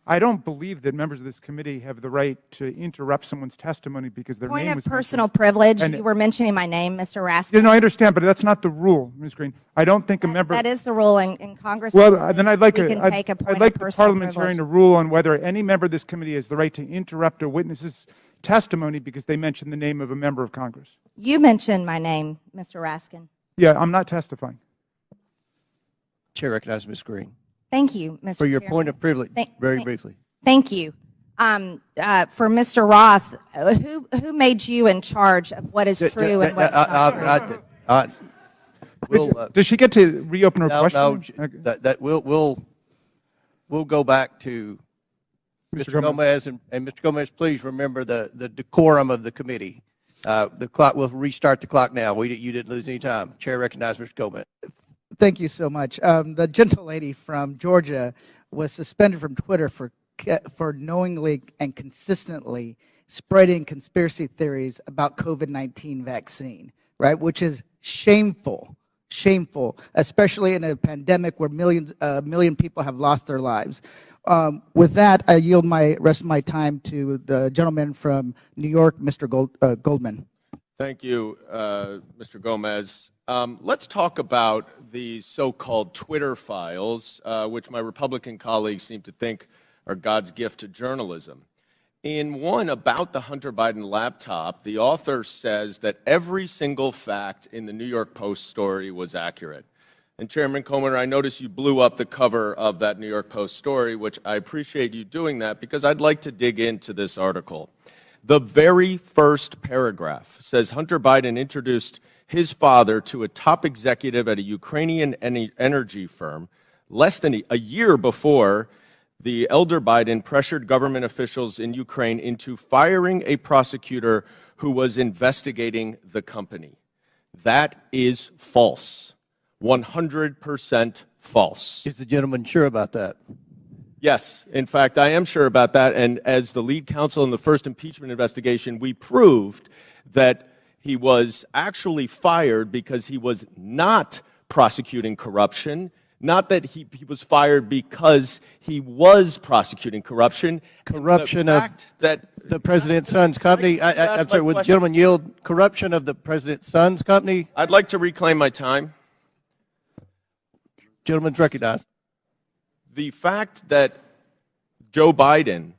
I don't believe that members of this committee have the right to interrupt someone's testimony because their Point name of was personal mentioned. privilege. And you were mentioning my name, Mr. Raskin. You know, I understand, but that's not the rule, Ms. Green. I don't think a member. That is the rule in Congress. Well, then I'd like we can take a point I'd like of the personal parliamentarian privilege. to rule on whether any member of this committee has the right to interrupt a witness's testimony because they mentioned the name of a member of Congress. You mentioned my name, Mr. Raskin. Yeah, I'm not testifying. Chair recognizes Ms. Green. Thank you, Mr. For your Chairman. point of privilege, very briefly. Thank you. For Mr. Roth, who made you in charge of what is true and what's not true? Does she get to reopen her question? No, we'll go back to Mr. Gomez, and Mr. Gomez, please remember the decorum of the committee. The clock. We'll restart the clock now. You didn't lose any time. Chair recognizes Mr. Gomez. Thank you so much. The gentle lady from Georgia was suspended from Twitter for knowingly and consistently spreading conspiracy theories about COVID-19 vaccine, right? Which is shameful, especially in a pandemic where a million people have lost their lives. With that, I yield my rest of my time to the gentleman from New York, Mr. Goldman. Thank you, Mr. Gomez. Let's talk about the so-called Twitter files, which my Republican colleagues seem to think are God's gift to journalism. In one about the Hunter Biden laptop, the author says that every single fact in the New York Post story was accurate. And Chairman Comer, I notice you blew up the cover of that New York Post story, which I appreciate you doing that because I'd like to dig into this article. The very first paragraph says Hunter Biden introduced his father to a top executive at a Ukrainian energy firm less than a year before the elder Biden pressured government officials in Ukraine into firing a prosecutor who was investigating the company. That is false. 100% false. Is the gentleman sure about that? Yes. In fact, I am sure about that. And as the lead counsel in the first impeachment investigation, we proved that he was actually fired because he was not prosecuting corruption, not that he was fired because he was prosecuting corruption. Corruption of the president's son's company. I'm sorry, would the gentleman yield corruption of the president's son's company? I'd like to reclaim my time. Gentleman's recognized. The fact that Joe Biden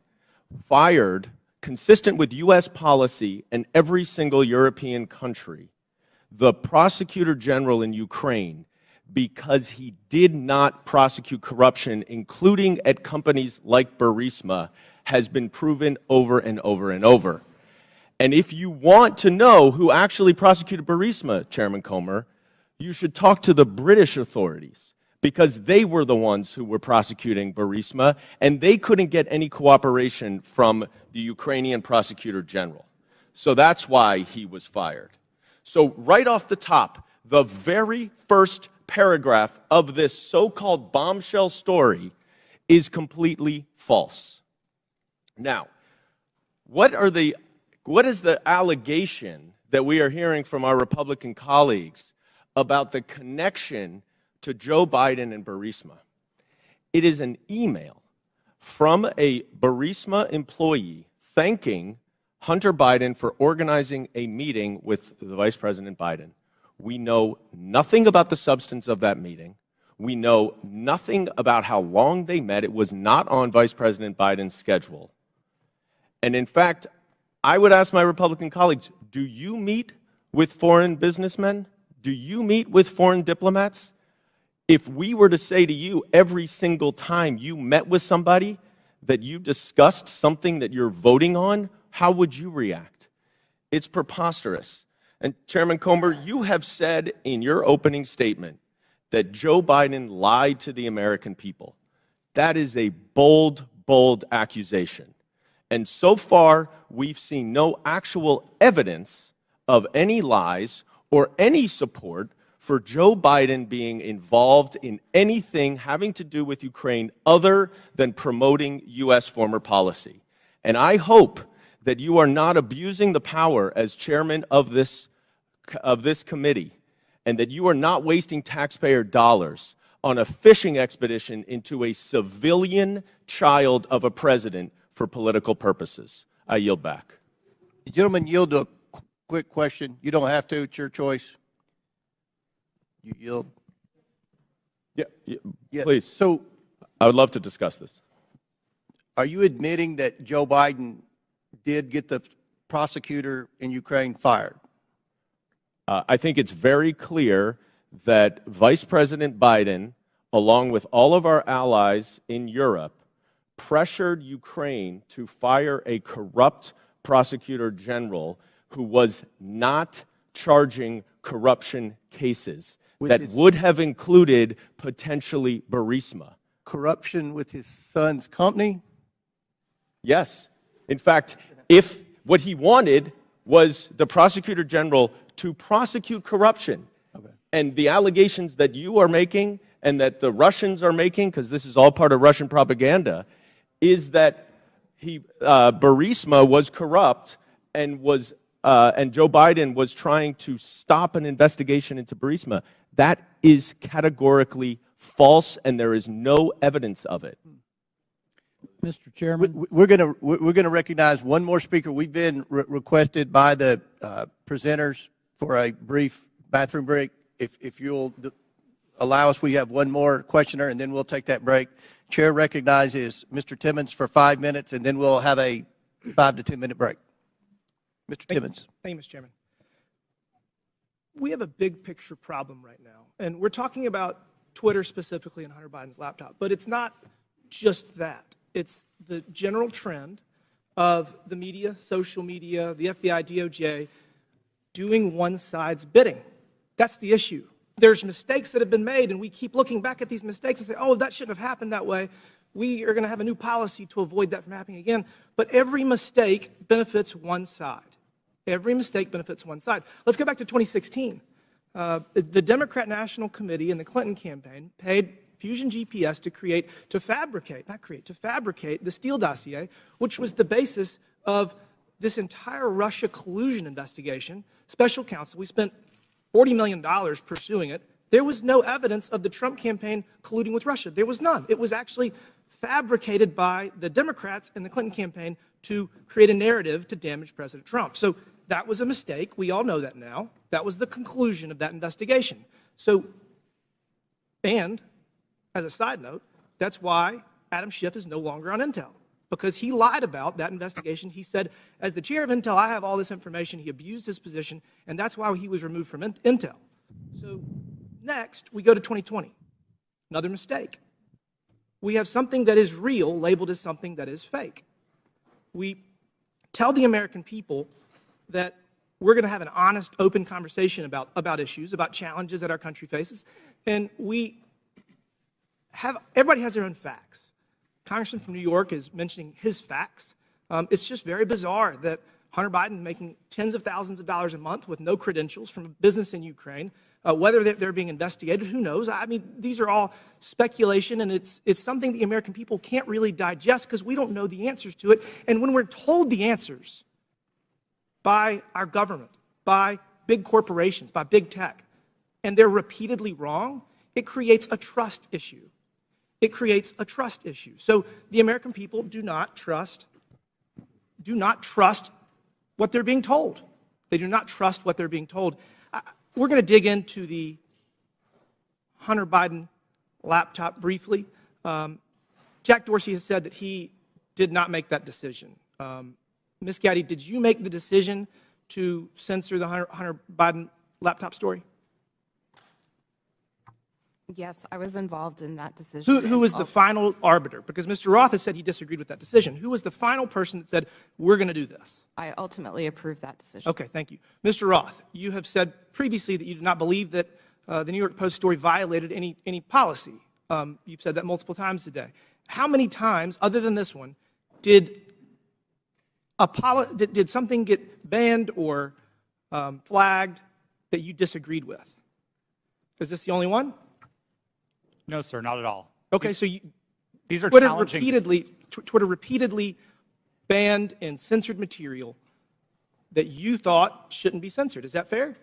fired consistent with U.S. policy and every single European country, the prosecutor general in Ukraine, because he did not prosecute corruption, including at companies like Burisma, has been proven over and over and over. And if you want to know who actually prosecuted Burisma, Chairman Comer, you should talk to the British authorities, because they were the ones who were prosecuting Burisma, and they couldn't get any cooperation from the Ukrainian prosecutor general. So that's why he was fired. So right off the top, the very first paragraph of this so-called bombshell story is completely false. Now, what is the allegation that we are hearing from our Republican colleagues about the connection to Joe Biden and Burisma? It is an email from a Burisma employee thanking Hunter Biden for organizing a meeting with the Vice President Biden. We know nothing about the substance of that meeting. We know nothing about how long they met. It was not on Vice President Biden's schedule. And in fact, I would ask my Republican colleagues, do you meet with foreign businessmen? Do you meet with foreign diplomats? If we were to say to you every single time you met with somebody that you discussed something that you're voting on, how would you react? It's preposterous. And Chairman Comer, you have said in your opening statement that Joe Biden lied to the American people. That is a bold, bold accusation. And so far, we've seen no actual evidence of any lies or any support for Joe Biden being involved in anything having to do with Ukraine other than promoting U.S. foreign policy. And I hope that you are not abusing the power as chairman of this committee, and that you are not wasting taxpayer dollars on a fishing expedition into a civilian child of a president for political purposes. I yield back. The gentleman yield to a quick question. You don't have to. It's your choice. You yield. Yeah, please. So I would love to discuss this. Are you admitting that Joe Biden did get the prosecutor in Ukraine fired? I think it's very clear that Vice President Biden, along with all of our allies in Europe, pressured Ukraine to fire a corrupt prosecutor general who was not charging corruption cases that would have included potentially Burisma. Corruption with his son's company? Yes. In fact, if what he wanted was the prosecutor general to prosecute corruption, and the allegations that you are making and that the Russians are making, because this is all part of Russian propaganda, is that Burisma was corrupt and Joe Biden was trying to stop an investigation into Burisma. That is categorically false, and there is no evidence of it. Mr. Chairman, we're going to recognize one more speaker. We've been requested by the presenters for a brief bathroom break. If you'll allow us, we have one more questioner, and then we'll take that break. Chair recognizes Mr. Timmons for 5 minutes, and then we'll have a 5 to 10 minute break. Mr. Timmons. Thank you, Mr. Chairman. We have a big picture problem right now, and we're talking about Twitter specifically and Hunter Biden's laptop, but it's not just that. It's the general trend of the media, social media, the FBI, DOJ, doing one side's bidding. That's the issue. There's mistakes that have been made, and we keep looking back at these mistakes and say, oh, that shouldn't have happened that way. We are going to have a new policy to avoid that from happening again. But every mistake benefits one side. Every mistake benefits one side. Let's go back to 2016. The Democrat National Committee and the Clinton campaign paid Fusion GPS to fabricate the Steele dossier, which was the basis of this entire Russia collusion investigation. Special counsel, we spent $40 million pursuing it. There was no evidence of the Trump campaign colluding with Russia. There was none. It was actually fabricated by the Democrats and the Clinton campaign to create a narrative to damage President Trump. So that was a mistake. We all know that now. That was the conclusion of that investigation. And as a side note, that's why Adam Schiff is no longer on Intel. because he lied about that investigation. He said, as the chair of Intel, I have all this information. He abused his position, and that's why he was removed from Intel. So next, we go to 2020. Another mistake. We have something that is real labeled as something that is fake. We tell the American people that we're going to have an honest, open conversation about issues, about challenges that our country faces, and everybody has their own facts. Congressman from New York is mentioning his facts. It's just very bizarre that Hunter Biden making tens of thousands of dollars a month with no credentials from a business in Ukraine, whether they're being investigated, who knows? I mean, these are all speculation, and it's something the American people can't really digest because we don't know the answers to it. And when we're told the answers by our government, by big corporations, by big tech, and they're repeatedly wrong, it creates a trust issue. It creates a trust issue. So the American people do not trust what they're being told. They do not trust what they're being told. We're going to dig into the Hunter Biden laptop briefly. Jack Dorsey has said that he did not make that decision. Ms. Gaddy, did you make the decision to censor the Hunter Biden laptop story? Yes, I was involved in that decision. Who was the final arbiter? Because Mr. Roth has said he disagreed with that decision. Who was the final person that said, we're going to do this? I ultimately approved that decision. Okay, thank you. Mr. Roth, you have said previously that you did not believe that the New York Post story violated any policy. You've said that multiple times today. How many times, other than this one, did something get banned or flagged that you disagreed with? Is this the only one? No, sir, not at all. Okay, so these are Twitter challenging. Twitter repeatedly banned and censored material that you thought shouldn't be censored. Is that fair?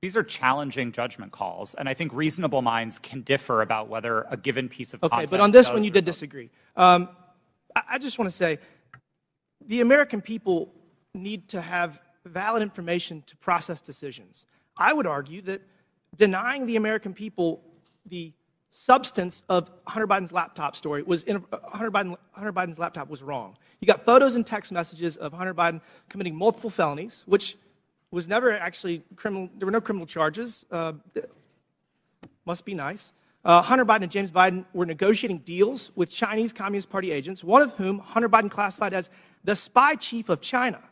These are challenging judgment calls, and I think reasonable minds can differ about whether a given piece of content. Okay, but on this one you did disagree. I just want to say the American people need to have valid information to process decisions. I would argue that denying the American people the substance of Hunter Biden's laptop story was Hunter Biden's laptop was wrong. You got photos and text messages of Hunter Biden committing multiple felonies, which was never actually criminal. There were no criminal charges. Must be nice. Hunter Biden and James Biden were negotiating deals with Chinese Communist Party agents, one of whom Hunter Biden classified as the spy chief of China.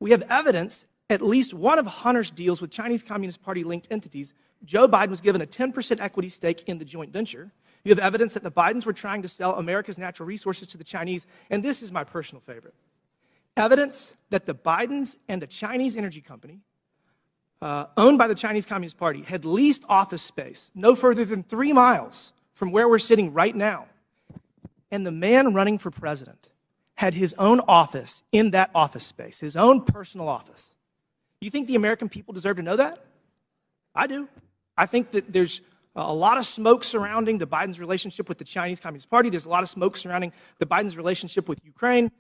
We have evidence at least one of Hunter's deals with Chinese Communist Party linked entities. Joe Biden was given a 10% equity stake in the joint venture. You have evidence that the Bidens were trying to sell America's natural resources to the Chinese, and this is my personal favorite. Evidence that the Bidens and a Chinese energy company owned by the Chinese Communist Party had leased office space no further than 3 miles from where we're sitting right now. And the man running for president had his own office in that office space, his own personal office. You think the American people deserve to know that? I do. I think that there's a lot of smoke surrounding the Biden's relationship with the Chinese Communist Party. There's a lot of smoke surrounding the Biden's relationship with Ukraine.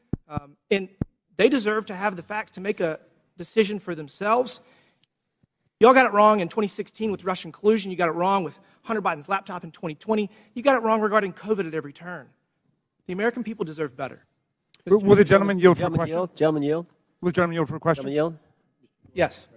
And they deserve to have the facts to make a decision for themselves. Y'all got it wrong in 2016 with Russian collusion. You got it wrong with Hunter Biden's laptop in 2020. You got it wrong regarding COVID at every turn. The American people deserve better. Will the gentleman yield for a question? Gentleman yield. Will the gentleman yield for a question? Gentleman yield. Yes.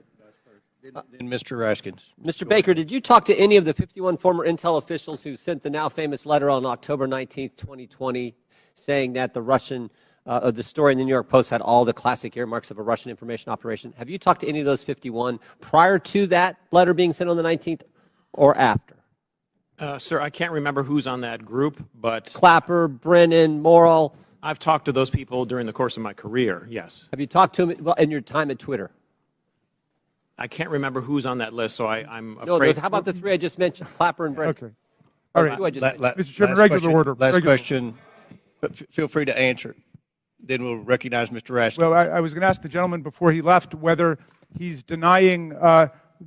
And Mr. Raskins. Mr. Baker, did you talk to any of the 51 former Intel officials who sent the now famous letter on October 19th, 2020, saying that the story in the New York Post had all the classic earmarks of a Russian information operation? Have you talked to any of those 51 prior to that letter being sent on the 19th or after? Sir, I can't remember who's on that group, but Clapper, Brennan, Morrill. I've talked to those people during the course of my career, yes. Have you talked to them in your time at Twitter? I can't remember who's on that list, so I'm afraid. No, how about the 3 I just mentioned, Clapper and Brennan? Okay. All right. Mr. Chairman, regular order. Last question. But feel free to answer. Then we'll recognize Mr. Raskins. Well, I was going to ask the gentleman before he left whether he's denying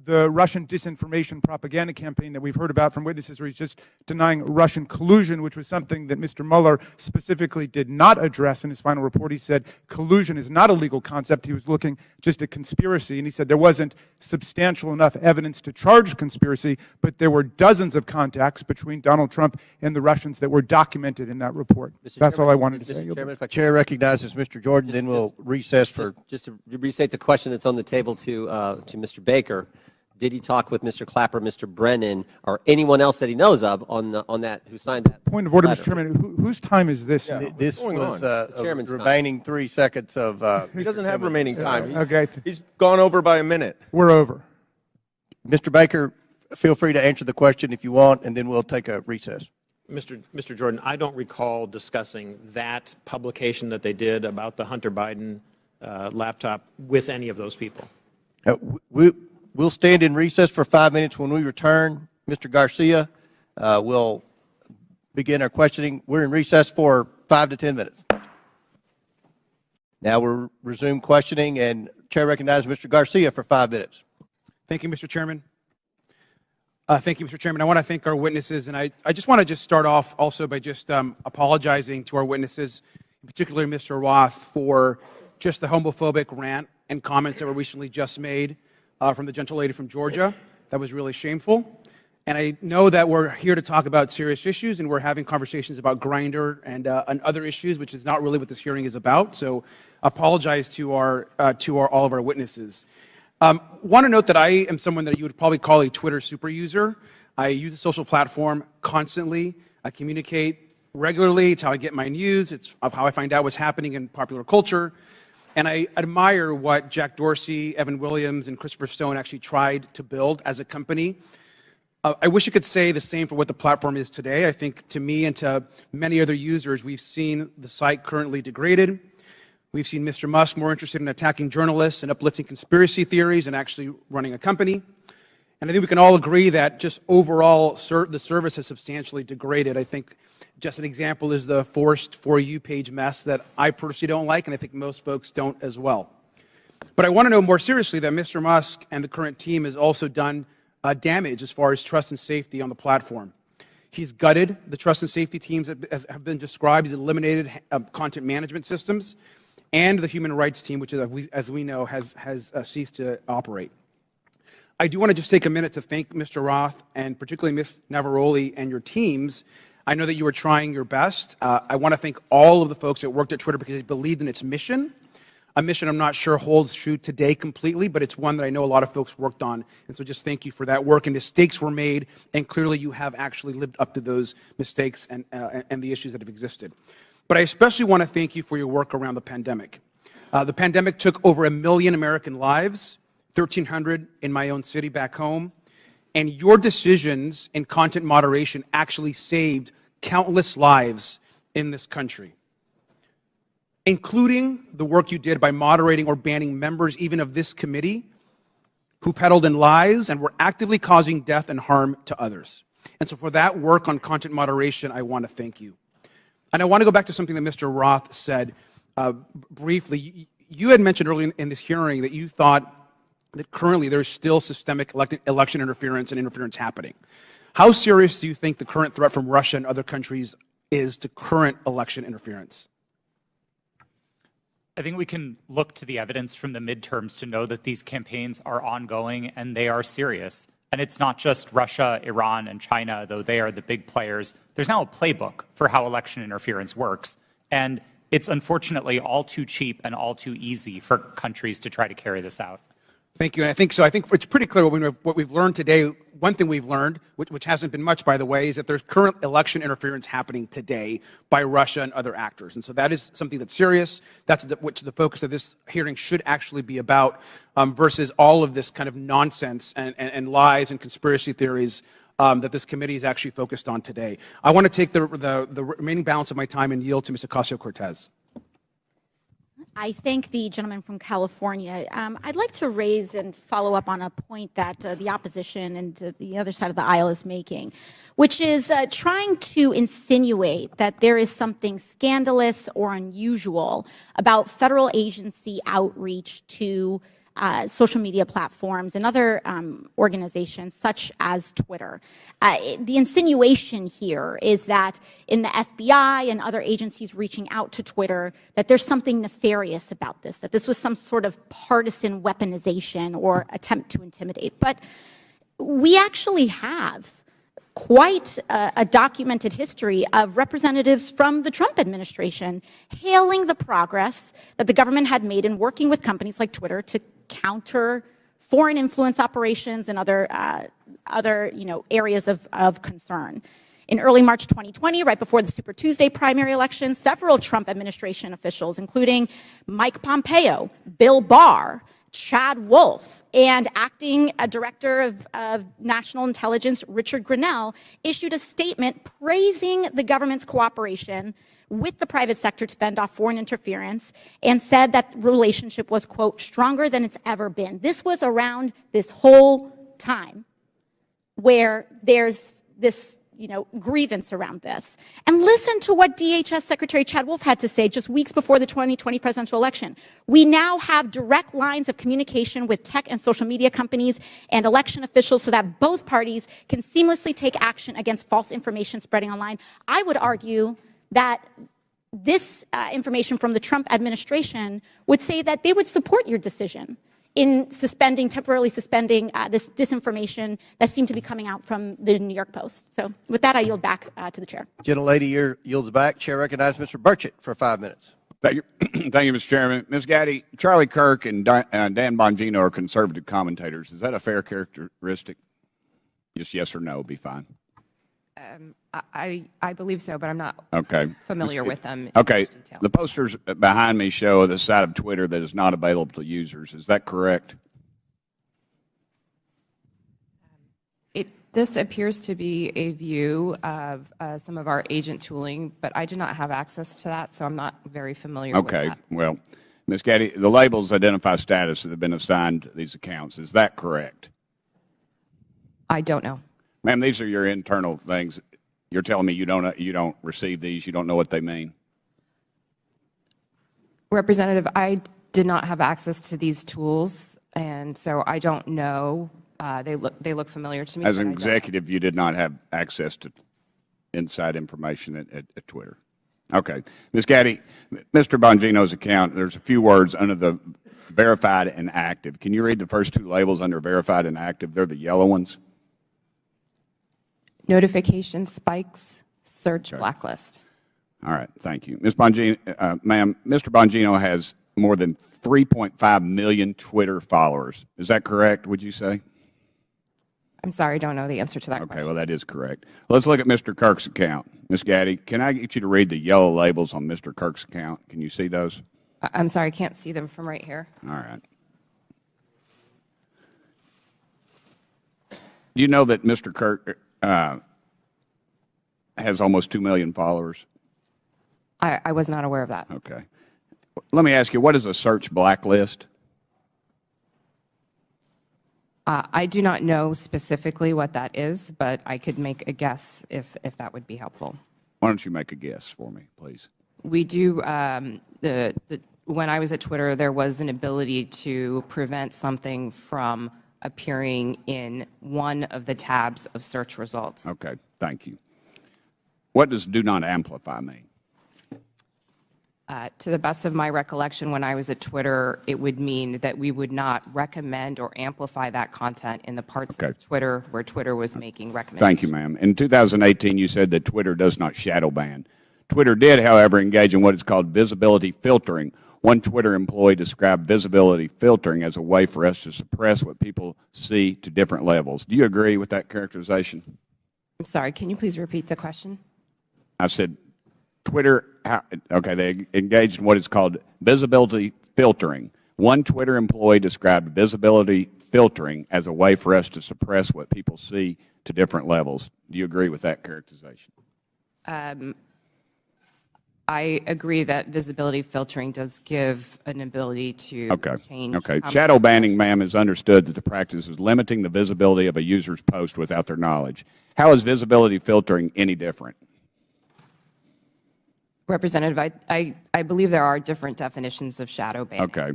the Russian disinformation propaganda campaign that we've heard about from witnesses, where he's just denying Russian collusion, which was something that Mr. Mueller specifically did not address in his final report. He said collusion is not a legal concept. He was looking just at conspiracy, and he said there wasn't substantial enough evidence to charge conspiracy, but there were dozens of contacts between Donald Trump and the Russians that were documented in that report. That's all I wanted to say. Mr. Chairman, if I chair recognizes Mr. Jordan, then we'll recess for. Just to restate the question that's on the table to Mr. Baker. Did he talk with Mr. Clapper, Mr. Brennan, or anyone else that he knows of on that who signed that? Point of order, letter? Mr. Chairman. Whose time is this? Yeah, this was The chairman's time. remaining 3 seconds of. He doesn't have remaining time. Okay. He's gone over by a minute. We're over. Mr. Baker, feel free to answer the question if you want, and then we'll take a recess. Mr. Jordan, I don't recall discussing that publication that they did about the Hunter Biden laptop with any of those people. We'll stand in recess for 5 minutes. When we return, Mr. Garcia will begin our questioning. We're in recess for 5 to 10 minutes. Now we'll resume questioning, and Chair recognizes Mr. Garcia for 5 minutes. Thank you, Mr. Chairman. Thank you, Mr. Chairman. I want to thank our witnesses, and I just want to start off also by just apologizing to our witnesses, particularly Mr. Roth, for just the homophobic rant and comments that were recently just made from the gentle lady from Georgia. That was really shameful. And I know that we're here to talk about serious issues, and we're having conversations about Grindr and other issues, which is not really what this hearing is about. So, apologize to all of our witnesses. Want to note that I am someone that you would probably call a Twitter super user. I use the social platform constantly. I communicate regularly. It's how I get my news. It's how I find out what's happening in popular culture. And I admire what Jack Dorsey, Evan Williams, and Christopher Stone actually tried to build as a company. I wish I could say the same for what the platform is today. I think to me and to many other users, we've seen the site currently degraded. We've seen Mr. Musk more interested in attacking journalists and uplifting conspiracy theories and actually running a company. And I think we can all agree that just overall the service has substantially degraded. I think just an example is the forced For You page mess that I personally don't like, and I think most folks don't as well. But I want to know more seriously that Mr. Musk and the current team has also done damage as far as trust and safety on the platform. He's gutted the trust and safety teams that have been described. He's eliminated content management systems and the human rights team, which, as we know, has ceased to operate. I do want to just take a minute to thank Mr. Roth and particularly Ms. Navaroli and your teams. I know that you were trying your best. I want to thank all of the folks that worked at Twitter because they believed in its mission. A mission I'm not sure holds true today completely, but it's one that I know a lot of folks worked on. And so just thank you for that work. And mistakes were made, and clearly you have actually lived up to those mistakes and the issues that have existed. But I especially want to thank you for your work around the pandemic. The pandemic took over 1 million American lives, 1,300 in my own city back home. And your decisions in content moderation actually saved countless lives in this country, including the work you did by moderating or banning members even of this committee who peddled in lies and were actively causing death and harm to others. And so for that work on content moderation, I want to thank you. And I want to go back to something that Mr. Roth said briefly. You had mentioned earlier in this hearing that you thought that currently there's still systemic election interference and interference happening. How serious do you think the current threat from Russia and other countries is to current election interference? I think we can look to the evidence from the midterms to know that these campaigns are ongoing and they are serious. And it's not just Russia, Iran, and China, though they are the big players. There's now a playbook for how election interference works. And it's unfortunately all too cheap and all too easy for countries to try to carry this out. Thank you. And I think it's pretty clear what we've learned today. One thing we've learned, which hasn't been much, by the way, is that there's current election interference happening today by Russia and other actors. And so that is something that's serious. That's what the focus of this hearing should actually be about, versus all of this kind of nonsense and lies and conspiracy theories that this committee is actually focused on today. I want to take the remaining balance of my time and yield to Ms. Ocasio-Cortez. I thank the gentleman from California. I'd like to raise and follow up on a point that the opposition and the other side of the aisle is making, which is trying to insinuate that there is something scandalous or unusual about federal agency outreach to social media platforms and other organizations such as Twitter. The insinuation here is that in the FBI and other agencies reaching out to Twitter, that there's something nefarious about this, that this was some sort of partisan weaponization or attempt to intimidate. But we actually have quite a documented history of representatives from the Trump administration hailing the progress that the government had made in working with companies like Twitter to counter foreign influence operations and other areas of concern. In early March 2020, right before the Super Tuesday primary election, several Trump administration officials, including Mike Pompeo, Bill Barr, Chad Wolf, and acting director of national intelligence Richard Grenell issued a statement praising the government's cooperation with the private sector to fend off foreign interference and said that relationship was, quote, stronger than it's ever been. This was around this whole time where there's this grievance around this. And listen to what DHS Secretary Chad Wolf had to say just weeks before the 2020 presidential election. We now have direct lines of communication with tech and social media companies and election officials so that both parties can seamlessly take action against false information spreading online. I would argue that this information from the Trump administration would say that they would support your decision in temporarily suspending this disinformation that seemed to be coming out from the New York Post. So with that, I yield back to the chair. Gentlelady yields back. Chair recognizes Mr. Burchett for 5 minutes. Thank you, thank you, Mr. Chairman. Ms. Gaddy, Charlie Kirk and Dan Bongino are conservative commentators. Is that a fair characteristic? Just yes or no would be fine. I believe so, but I'm not familiar with them. Okay. The posters behind me show the side of Twitter that is not available to users. Is that correct? This appears to be a view of some of our agent tooling, but I do not have access to that, so I'm not very familiar with that. Okay. Well, Ms. Gaddy, the labels identify status that have been assigned to these accounts. Is that correct? I don't know. Ma'am, these are your internal things. You're telling me you don't receive these, you don't know what they mean? Representative, I did not have access to these tools, and so I don't know. They look familiar to me. As an executive, you did not have access to inside information at Twitter. Okay. Ms. Gaddy, Mr. Bongino's account, there's a few words under the verified and active. Can you read the first two labels under verified and active? They're the yellow ones. Notification spikes, search blacklist. All right, thank you. Ms. Bongino, ma'am, Mr. Bongino has more than 3.5 million Twitter followers. Is that correct, would you say? I'm sorry, I don't know the answer to that question. Okay, well, that is correct. Let's look at Mr. Kirk's account. Ms. Gaddy, can I get you to read the yellow labels on Mr. Kirk's account? Can you see those? I'm sorry, I can't see them from right here. All right. Do you know that Mr. Kirk has almost 2 million followers? I was not aware of that. Okay. Let me ask you, what is a search blacklist? I do not know specifically what that is, but I could make a guess if that would be helpful. Why don't you make a guess for me, please? We do, when I was at Twitter, there was an ability to prevent something from appearing in one of the tabs of search results. Okay, thank you. What does do not amplify mean? To the best of my recollection, when I was at Twitter, it would mean that we would not recommend or amplify that content in the parts of Twitter where Twitter was making recommendations. Thank you, ma'am. In 2018, you said that Twitter does not shadow ban. Twitter did, however, engage in what is called visibility filtering. One Twitter employee described visibility filtering as a way for us to suppress what people see to different levels. Do you agree with that characterization? I'm sorry, can you please repeat the question? I said Twitter, okay, they engaged in what is called visibility filtering. One Twitter employee described visibility filtering as a way for us to suppress what people see to different levels. Do you agree with that characterization? I agree that visibility filtering does give an ability to change. Okay. Shadow banning, ma'am, is understood that the practice is limiting the visibility of a user's post without their knowledge. How is visibility filtering any different? Representative, I believe there are different definitions of shadow banning. Okay.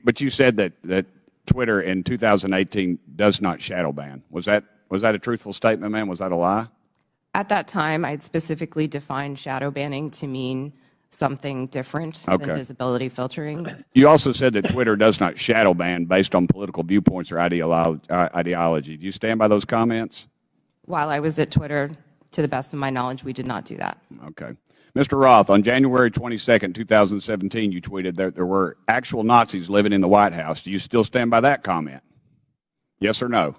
But you said that Twitter in 2018 does not shadow ban. Was that a truthful statement, ma'am? Was that a lie? At that time, I'd specifically defined shadow banning to mean something different than visibility filtering. You also said that Twitter does not shadow ban based on political viewpoints or ideology. Do you stand by those comments? While I was at Twitter, to the best of my knowledge, we did not do that. Okay. Mr. Roth, on January 22nd, 2017, you tweeted that there were actual Nazis living in the White House. Do you still stand by that comment? Yes or no?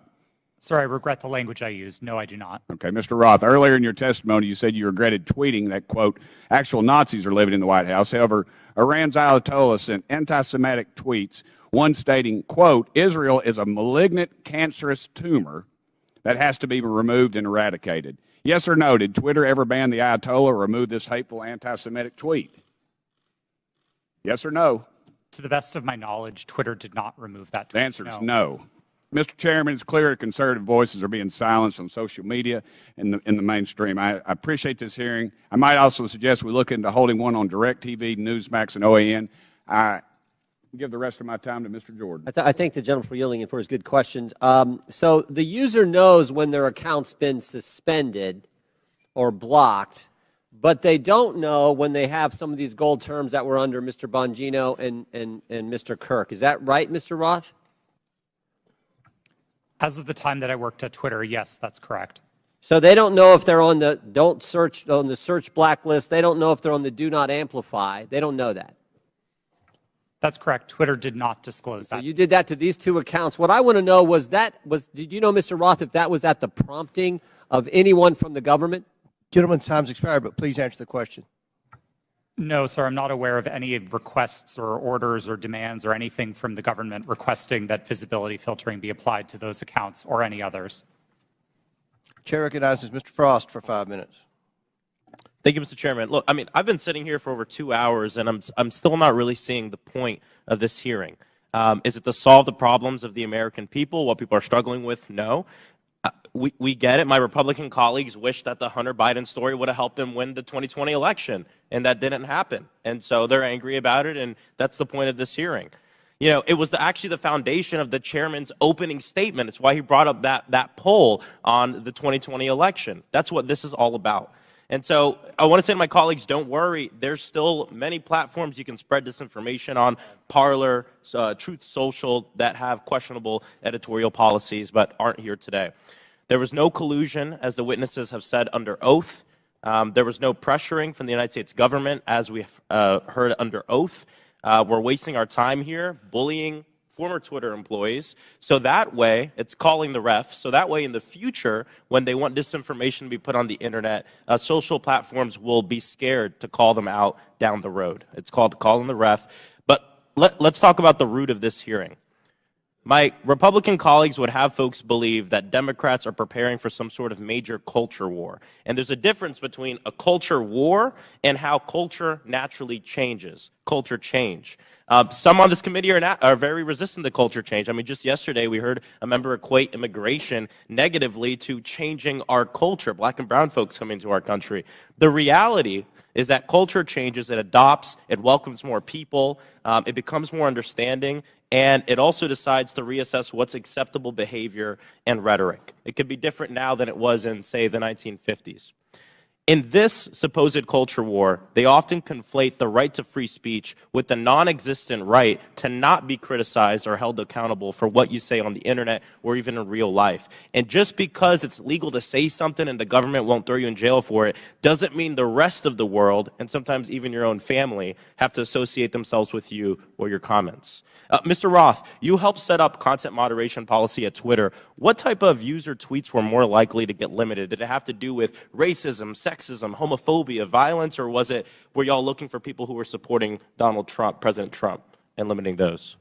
Sir, I regret the language I used. No, I do not. Okay. Mr. Roth, earlier in your testimony, you said you regretted tweeting that, quote, actual Nazis are living in the White House. However, Iran's Ayatollah sent anti-Semitic tweets, one stating, quote, Israel is a malignant, cancerous tumor that has to be removed and eradicated. Yes or no, did Twitter ever ban the Ayatollah or remove this hateful anti-Semitic tweet? Yes or no? To the best of my knowledge, Twitter did not remove that tweet. The answer is no. Mr. Chairman, it's clear that conservative voices are being silenced on social media in the mainstream. I appreciate this hearing. I might also suggest we look into holding one on DirecTV, Newsmax, and OAN. I give the rest of my time to Mr. Jordan. I thank the gentleman for yielding and for his good questions. So the user knows when their account's been suspended or blocked, but they don't know when they have some of these gold terms that were under Mr. Bongino and Mr. Kirk. Is that right, Mr. Roth? As of the time that I worked at Twitter, yes, that's correct. So they don't know if they're on the search blacklist. They don't know if they're on the do not amplify. They don't know that. That's correct. Twitter did not disclose that. So you did that to these two accounts. What I want to know did you know, Mr. Roth, if that was at the prompting of anyone from the government? Gentleman's time's expired, but please answer the question. No, sir, I'm not aware of any requests or orders or demands or anything from the government requesting that visibility filtering be applied to those accounts or any others. Chair recognizes Mr. Frost for 5 minutes. Thank you, Mr. Chairman. Look, I mean, I've been sitting here for over 2 hours, and I'm still not really seeing the point of this hearing. Is it to solve the problems of the American people, what people are struggling with? No. We get it. My Republican colleagues wish that the Hunter Biden story would have helped them win the 2020 election, and that didn't happen. And so they're angry about it, and that's the point of this hearing. You know, it was actually the foundation of the chairman's opening statement. It's why he brought up that poll on the 2020 election. That's what this is all about. And so I want to say to my colleagues, don't worry. There's still many platforms you can spread disinformation on, Parler, Truth Social, that have questionable editorial policies but aren't here today. There was no collusion, as the witnesses have said, under oath. There was no pressuring from the United States government, as we heard under oath. We're wasting our time here bullying former Twitter employees. So that way, it's calling the refs. So that way, in the future, when they want disinformation to be put on the internet, social platforms will be scared to call them out down the road. It's called calling the ref. But let's talk about the root of this hearing. My Republican colleagues would have folks believe that Democrats are preparing for some sort of major culture war. And there's a difference between a culture war and how culture naturally changes, culture change. Some on this committee are very resistant to culture change. I mean, just yesterday we heard a member equate immigration negatively to changing our culture, black and brown folks coming to our country. The reality is that culture changes, it adopts, it welcomes more people, it becomes more understanding, and it also decides to reassess what's acceptable behavior and rhetoric. It could be different now than it was in, say, the 1950s. In this supposed culture war, they often conflate the right to free speech with the non-existent right to not be criticized or held accountable for what you say on the internet or even in real life. And just because it's legal to say something and the government won't throw you in jail for it, doesn't mean the rest of the world, and sometimes even your own family, have to associate themselves with you or your comments. Mr. Roth, you helped set up content moderation policy at Twitter. What type of user tweets were more likely to get limited? Did it have to do with racism, sexism, homophobia, violence, or were y'all looking for people who were supporting Donald Trump, President Trump, and limiting those?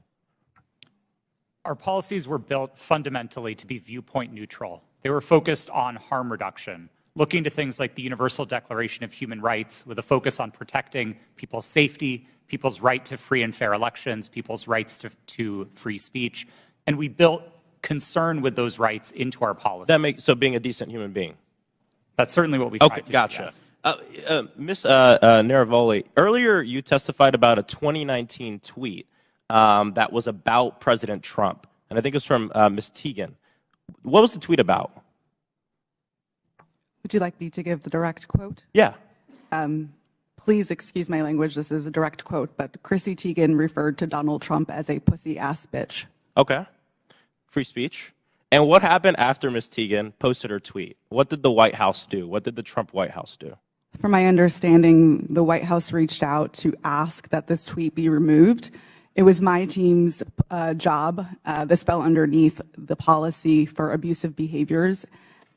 Our policies were built fundamentally to be viewpoint neutral. They were focused on harm reduction, looking to things like the Universal Declaration of Human Rights with a focus on protecting people's safety, people's right to free and fair elections, people's rights to free speech. And we built concern with those rights into our policy. So being a decent human being. That's certainly what we tried to do. Gotcha. Yes. Ms. Naravoli, earlier you testified about a 2019 tweet that was about President Trump. and I think it's from Ms. Teagan. What was the tweet about? Would you like me to give the direct quote? Yeah. Please excuse my language. This is a direct quote, but Chrissy Teigen referred to Donald Trump as a pussy-ass bitch. Okay. Free speech. And what happened after Ms. Teagan posted her tweet? What did the White House do? What did the Trump White House do? From my understanding, the White House reached out to ask that this tweet be removed. It was my team's job. This fell underneath the policy for abusive behaviors,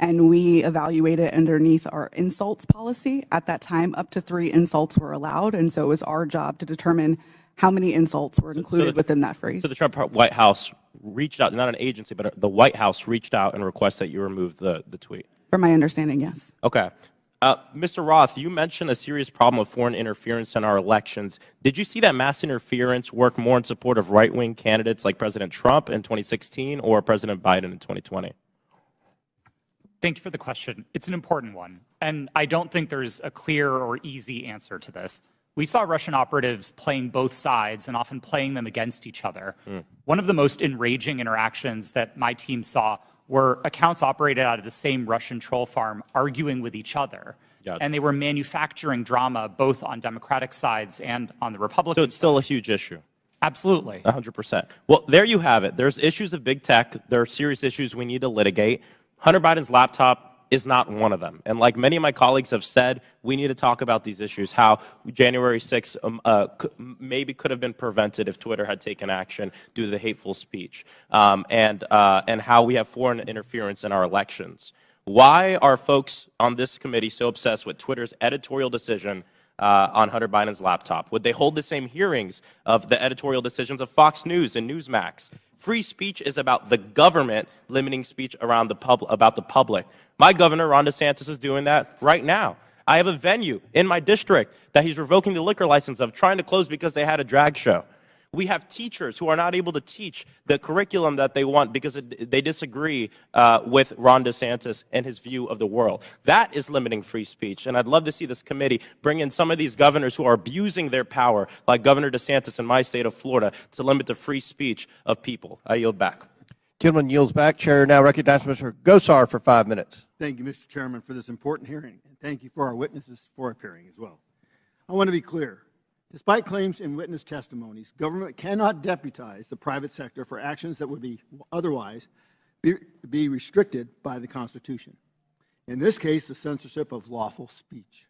and we evaluated underneath our insults policy. At that time, up to 3 insults were allowed, and so it was our job to determine how many insults were included within that phrase. So the Trump White House reached out, not an agency, but the White House reached out and requested that you remove the tweet? From my understanding, yes. Okay. Mr. Roth, you mentioned a serious problem of foreign interference in our elections. Did you see that mass interference work more in support of right-wing candidates like President Trump in 2016 or President Biden in 2020? Thank you for the question. It's an important one, and I don't think there's a clear or easy answer to this. We saw Russian operatives playing both sides and often playing them against each other. One of the most enraging interactions that my team saw were accounts operated out of the same Russian troll farm arguing with each other. And they were manufacturing drama both on Democratic sides and on the Republican side. So it's still a huge issue? Absolutely. 100%. Well, there you have it. There's issues of big tech. There are serious issues we need to litigate. Hunter Biden's laptop is not one of them. And like many of my colleagues have said, we need to talk about these issues, how January 6th maybe could have been prevented if Twitter had taken action due to the hateful speech, and how we have foreign interference in our elections. Why are folks on this committee so obsessed with Twitter's editorial decision on Hunter Biden's laptop? Would they hold the same hearings of the editorial decisions of Fox News and Newsmax? Free speech is about the government limiting speech around about the public. My governor, Ron DeSantis, is doing that right now. I have a venue in my district that he's revoking the liquor license of, trying to close because they had a drag show. We have teachers who are not able to teach the curriculum that they want because they disagree with Ron DeSantis and his view of the world. That is limiting free speech. And I'd love to see this committee bring in some of these governors who are abusing their power, like Governor DeSantis in my state of Florida, to limit the free speech of people. I yield back. Gentleman yields back. Chair now recognizes Mr. Gosar for 5 minutes. Thank you, Mr. Chairman, for this important hearing. And thank you for our witnesses for appearing as well. I want to be clear. Despite claims in witness testimonies, government cannot deputize the private sector for actions that would be otherwise be restricted by the Constitution. In this case, the censorship of lawful speech.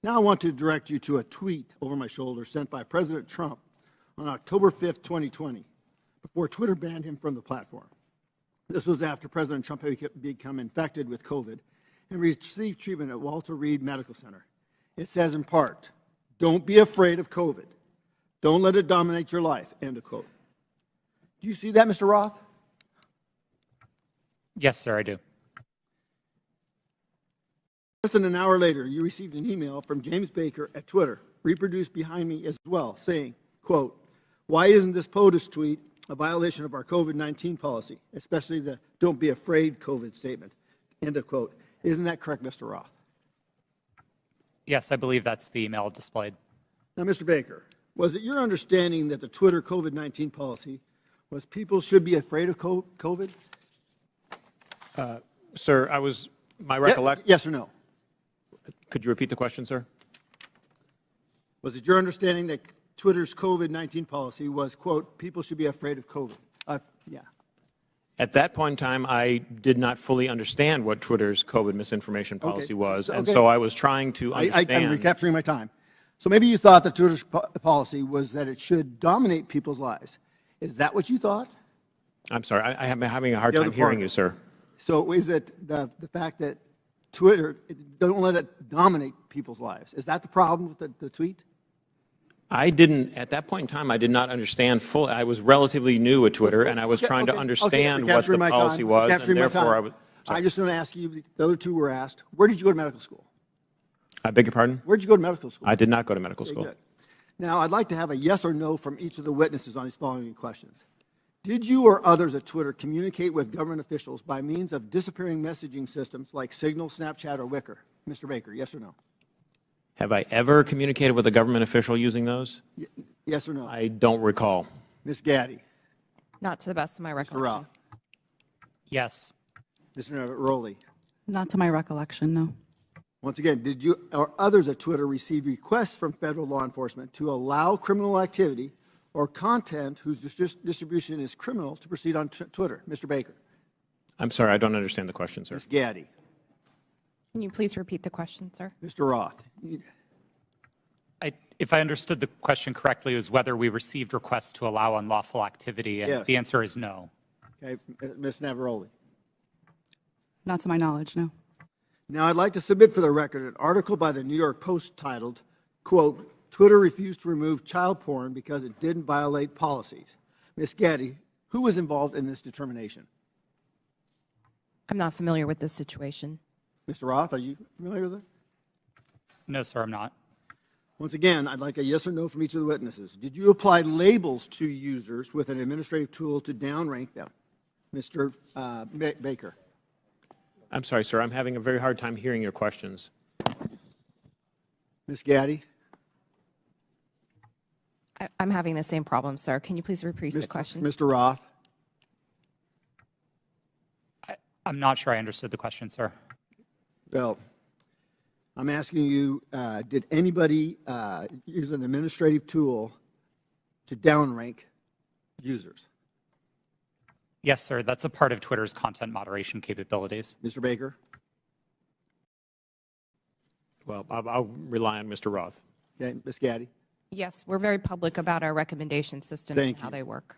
Now I want to direct you to a tweet over my shoulder sent by President Trump on October 5th, 2020, before Twitter banned him from the platform. This was after President Trump had become infected with COVID and received treatment at Walter Reed Medical Center. It says in part, "Don't be afraid of COVID. Don't let it dominate your life," end of quote. Do you see that, Mr. Roth? Yes, sir, I do. Less than an hour later, you received an email from James Baker at Twitter, reproduced behind me as well, saying, quote, "Why isn't this POTUS tweet a violation of our COVID-19 policy, especially the don't be afraid COVID statement," end of quote. Isn't that correct, Mr. Roth? Yes, I believe that's the email displayed. Now, Mr. Baker, was it your understanding that the Twitter COVID-19 policy was people should be afraid of COVID? Sir, my recollection. Yes or no? Could you repeat the question, sir? Was it your understanding that Twitter's COVID-19 policy was, quote, people should be afraid of COVID? Yeah. At that point in time, I did not fully understand what Twitter's COVID misinformation policy was, and so I was trying to understand. I'm recapturing my time. So maybe you thought that Twitter's policy was that it should dominate people's lives. Is that what you thought? I'm sorry, I'm having a hard time hearing you, sir. So is it the fact that Twitter, don't let it dominate people's lives? Is that the problem with the tweet? I didn't, at that point in time, I did not understand fully. I was relatively new at Twitter, and I was trying to understand what the policy was, and therefore I was. I just want to ask you, the other two were asked, where did you go to medical school? I beg your pardon? Where did you go to medical school? I did not go to medical school. Good. Now, I'd like to have a yes or no from each of the witnesses on these following questions. Did you or others at Twitter communicate with government officials by means of disappearing messaging systems like Signal, Snapchat, or Wicker? Mr. Baker, yes or no? Have I ever communicated with a government official using those? Yes or no? I don't recall. Ms. Gaddy? Not to the best of my Mr. recollection. Roth? Yes. Mr. Rowley? Not to my recollection, no. Once again, did you or others at Twitter receive requests from federal law enforcement to allow criminal activity or content whose distribution is criminal to proceed on Twitter? Mr. Baker? I'm sorry, I don't understand the question, sir. Ms. Gaddy? Can you please repeat the question, sir? Mr. Roth? If I understood the question correctly, it was whether we received requests to allow unlawful activity, and Yes. the answer is no. Okay, Ms. Navaroli? Not to my knowledge, no. Now, I'd like to submit for the record an article by the New York Post titled, quote, Twitter refused to remove child porn because it didn't violate policies. Ms. Gaddy, who was involved in this determination? I'm not familiar with this situation. Mr. Roth, are you familiar with it? No, sir, I'm not. Once again, I'd like a yes or no from each of the witnesses. Did you apply labels to users with an administrative tool to downrank them? Mr. Baker? I'm sorry, sir. I'm having a very hard time hearing your questions. Ms. Gaddy? I'm having the same problem, sir. Can you please repeat the question? Mr. Roth? I'm not sure I understood the question, sir. Well, I'm asking you, did anybody use an administrative tool to downrank users? Yes, sir. That's a part of Twitter's content moderation capabilities. Mr. Baker? Well, I'll rely on Mr. Roth. Okay, Ms. Gaddy? Yes, we're very public about our recommendation systems Thank and how you. they work.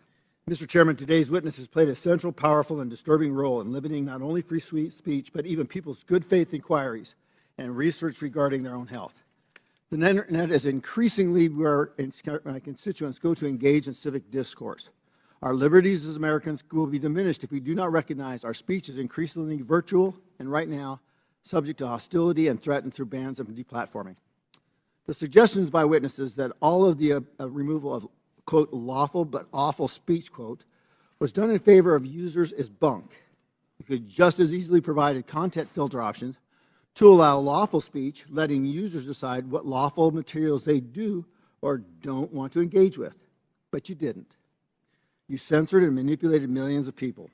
Mr. Chairman, today's witnesses played a central, powerful, and disturbing role in limiting not only free speech, but even people's good faith inquiries and research regarding their own health. The internet is increasingly where my constituents go to engage in civic discourse. Our liberties as Americans will be diminished if we do not recognize our speech is increasingly virtual and right now subject to hostility and threatened through bans and deplatforming. The suggestions by witnesses that all of the removal of, quote, lawful but awful speech, quote, was done in favor of users is bunk. You could just as easily provide content filter options to allow lawful speech, letting users decide what lawful materials they do or don't want to engage with. But you didn't. You censored and manipulated millions of people.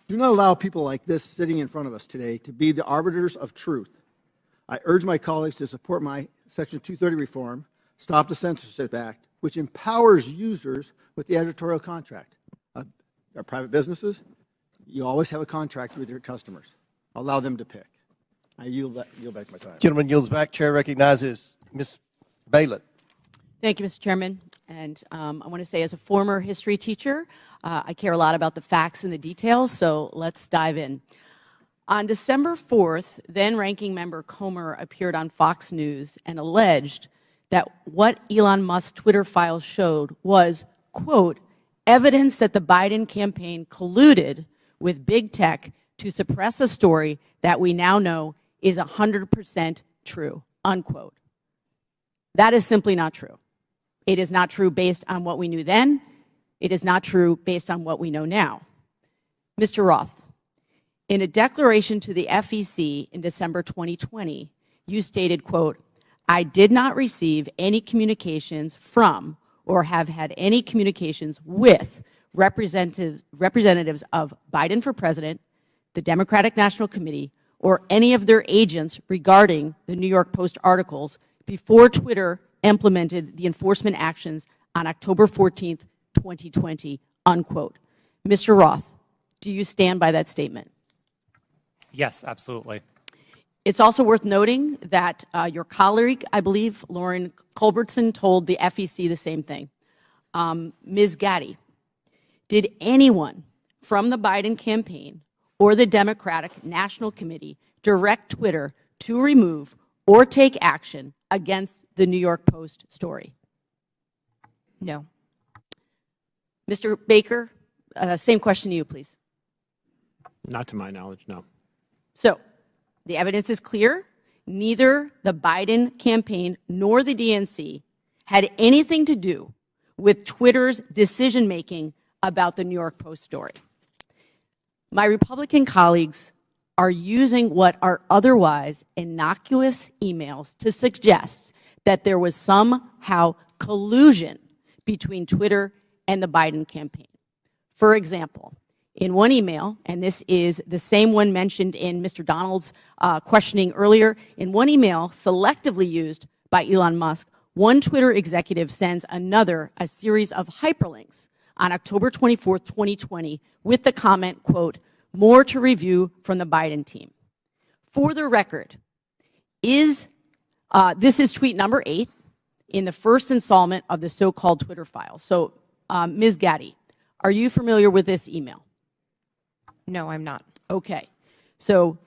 Do not allow people like this sitting in front of us today to be the arbiters of truth. I urge my colleagues to support my Section 230 reform, Stop the Censorship Act, which empowers users with the editorial contract. Our private businesses, you always have a contract with your customers. Allow them to pick. I yield back my time. Gentleman yields back. Chair recognizes Ms. Baylett. Thank you, Mr. Chairman. And I want to say, as a former history teacher, I care a lot about the facts and the details, so let's dive in. On December 4th, then-ranking member Comer appeared on Fox News and alleged that what Elon Musk's Twitter files showed was, quote, evidence that the Biden campaign colluded with big tech to suppress a story that we now know is 100% true, unquote. That is simply not true. It is not true based on what we knew then. It is not true based on what we know now. Mr. Roth, in a declaration to the FEC in December 2020, you stated, quote, I did not receive any communications from or have had any communications with representatives of Biden for President, the Democratic National Committee, or any of their agents regarding the New York Post articles before Twitter implemented the enforcement actions on October 14th, 2020, unquote. Mr. Roth, do you stand by that statement? Yes, absolutely. It's also worth noting that your colleague, I believe, Lauren Culbertson, told the FEC the same thing. Ms. Gaddy, did anyone from the Biden campaign or the Democratic National Committee direct Twitter to remove or take action against the New York Post story? No. Mr. Baker, same question to you, please. Not to my knowledge, no. So, the evidence is clear. Neither the Biden campaign nor the DNC had anything to do with Twitter's decision-making about the New York Post story. My Republican colleagues are using what are otherwise innocuous emails to suggest that there was somehow collusion between Twitter and the Biden campaign. For example, in one email, and this is the same one mentioned in Mr. Donald's questioning earlier, in one email selectively used by Elon Musk, one Twitter executive sends another a series of hyperlinks on October 24th, 2020, with the comment, quote, "More to review from the Biden team." For the record, this is tweet number 8 in the first installment of the so-called Twitter files. So, Ms. Gaddy, are you familiar with this email? No, I'm not. Okay. So,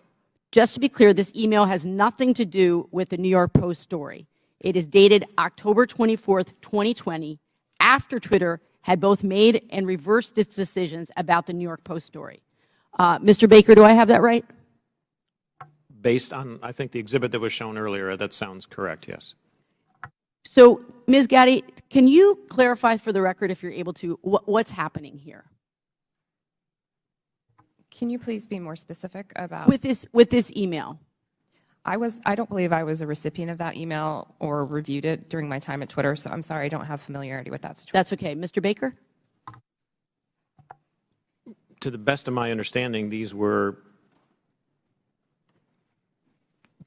just to be clear, this email has nothing to do with the New York Post story. It is dated October 24th, 2020, after Twitter had both made and reversed its decisions about the New York Post story. Mr. Baker, do I have that right? Based on, I think, the exhibit that was shown earlier, that sounds correct, yes. So, Ms. Gaddy, can you clarify for the record, if you're able to, what's happening here? Can you please be more specific about With this email? I don't believe I was a recipient of that email or reviewed it during my time at Twitter, so I'm sorry I don't have familiarity with that situation. That's okay. Mr. Baker? To the best of my understanding, these were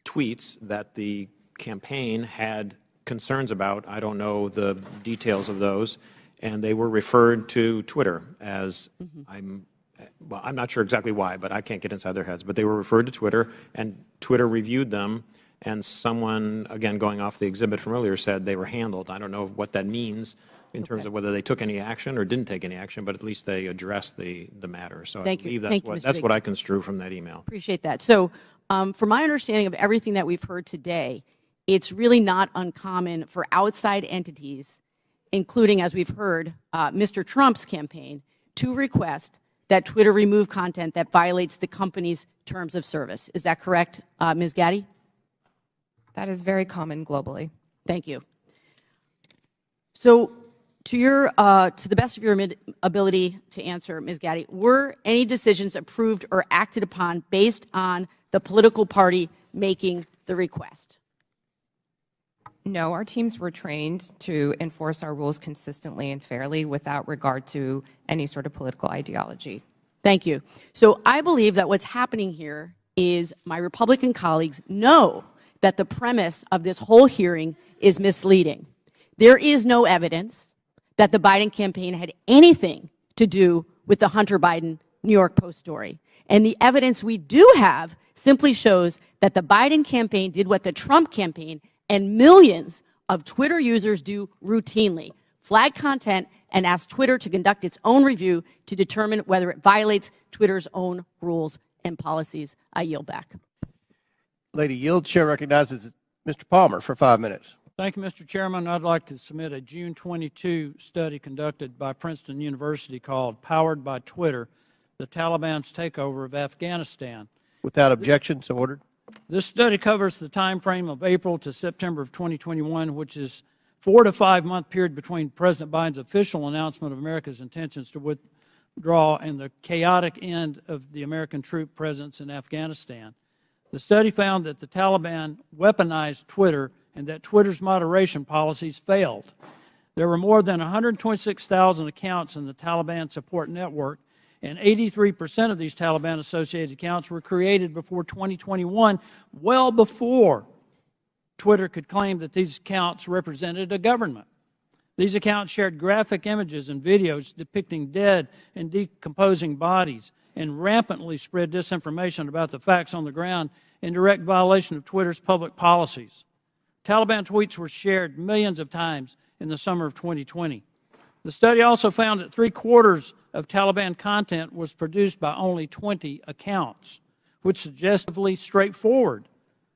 tweets that the campaign had concerns about. I don't know the details of those, and they were referred to Twitter as, well, I'm not sure exactly why, but I can't get inside their heads, but they were referred to Twitter, and Twitter reviewed them, and someone, again, going off the exhibit from earlier, said they were handled. I don't know what that means in terms of whether they took any action or didn't take any action, but at least they addressed the matter. So I believe that's what I construe from that email. Appreciate that. So, from my understanding of everything that we've heard today, it's really not uncommon for outside entities, including, as we've heard, Mr. Trump's campaign, to request that Twitter remove content that violates the company's terms of service. Is that correct, Ms. Gaddy? That is very common globally. Thank you. So, to the best of your ability to answer, Ms. Gaddy, were any decisions approved or acted upon based on the political party making the request? No, our teams were trained to enforce our rules consistently and fairly without regard to any sort of political ideology. Thank you. So I believe that what's happening here is my Republican colleagues know that the premise of this whole hearing is misleading. There is no evidence that the Biden campaign had anything to do with the Hunter Biden New York Post story. And the evidence we do have simply shows that the Biden campaign did what the Trump campaign and millions of Twitter users do routinely: flag content and ask Twitter to conduct its own review to determine whether it violates Twitter's own rules and policies. I yield back. Lady Yield, Chair recognizes Mr. Palmer for 5 minutes. Thank you, Mr. Chairman. I'd like to submit a June 22 study conducted by Princeton University called "Powered by Twitter: The Taliban's Takeover of Afghanistan." Without objection, so ordered. This study covers the time frame of April to September of 2021, which is 4 to 5 month period between President Biden's official announcement of America's intentions to withdraw and the chaotic end of the American troop presence in Afghanistan. The study found that the Taliban weaponized Twitter and that Twitter's moderation policies failed. There were more than 126,000 accounts in the Taliban support network, and 83% of these Taliban-associated accounts were created before 2021, well before Twitter could claim that these accounts represented a government. These accounts shared graphic images and videos depicting dead and decomposing bodies and rampantly spread disinformation about the facts on the ground in direct violation of Twitter's public policies. Taliban tweets were shared millions of times in the summer of 2020. The study also found that 3/4 of Taliban content was produced by only 20 accounts, which is suggestively straightforward.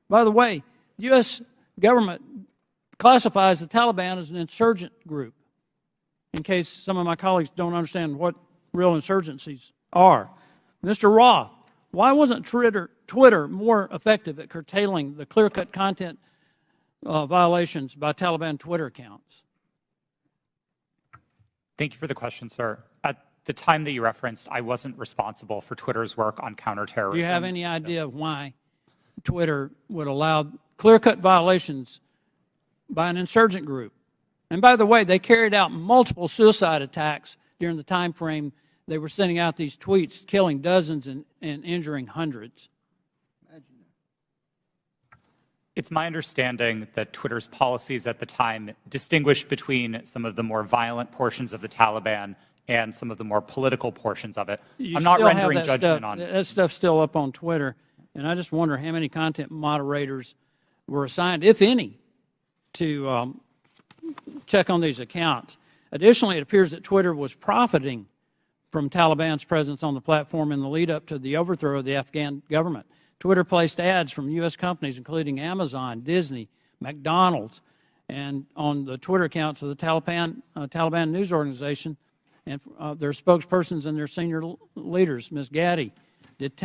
By the way, the U.S. government classifies the Taliban as an insurgent group, in case some of my colleagues don't understand what real insurgencies are. Mr. Roth, why wasn't Twitter more effective at curtailing the clear-cut content violations by Taliban Twitter accounts? Thank you for the question, sir. At the time that you referenced, I wasn't responsible for Twitter's work on counterterrorism. Do you have any idea of why Twitter would allow clear-cut violations by an insurgent group? And by the way, they carried out multiple suicide attacks during the time frame they were sending out these tweets, killing dozens and injuring hundreds. It's my understanding that Twitter's policies at the time distinguished between some of the more violent portions of the Taliban and some of the more political portions of it. I'm not rendering judgment on it. That stuff's still up on Twitter, and I just wonder how many content moderators were assigned, if any, to check on these accounts. Additionally, it appears that Twitter was profiting from Taliban's presence on the platform in the lead up to the overthrow of the Afghan government. Twitter placed ads from U.S. companies, including Amazon, Disney, McDonald's, and on the Twitter accounts of the Taliban news organization and their spokespersons and their senior leaders, Ms. Gaddy. Did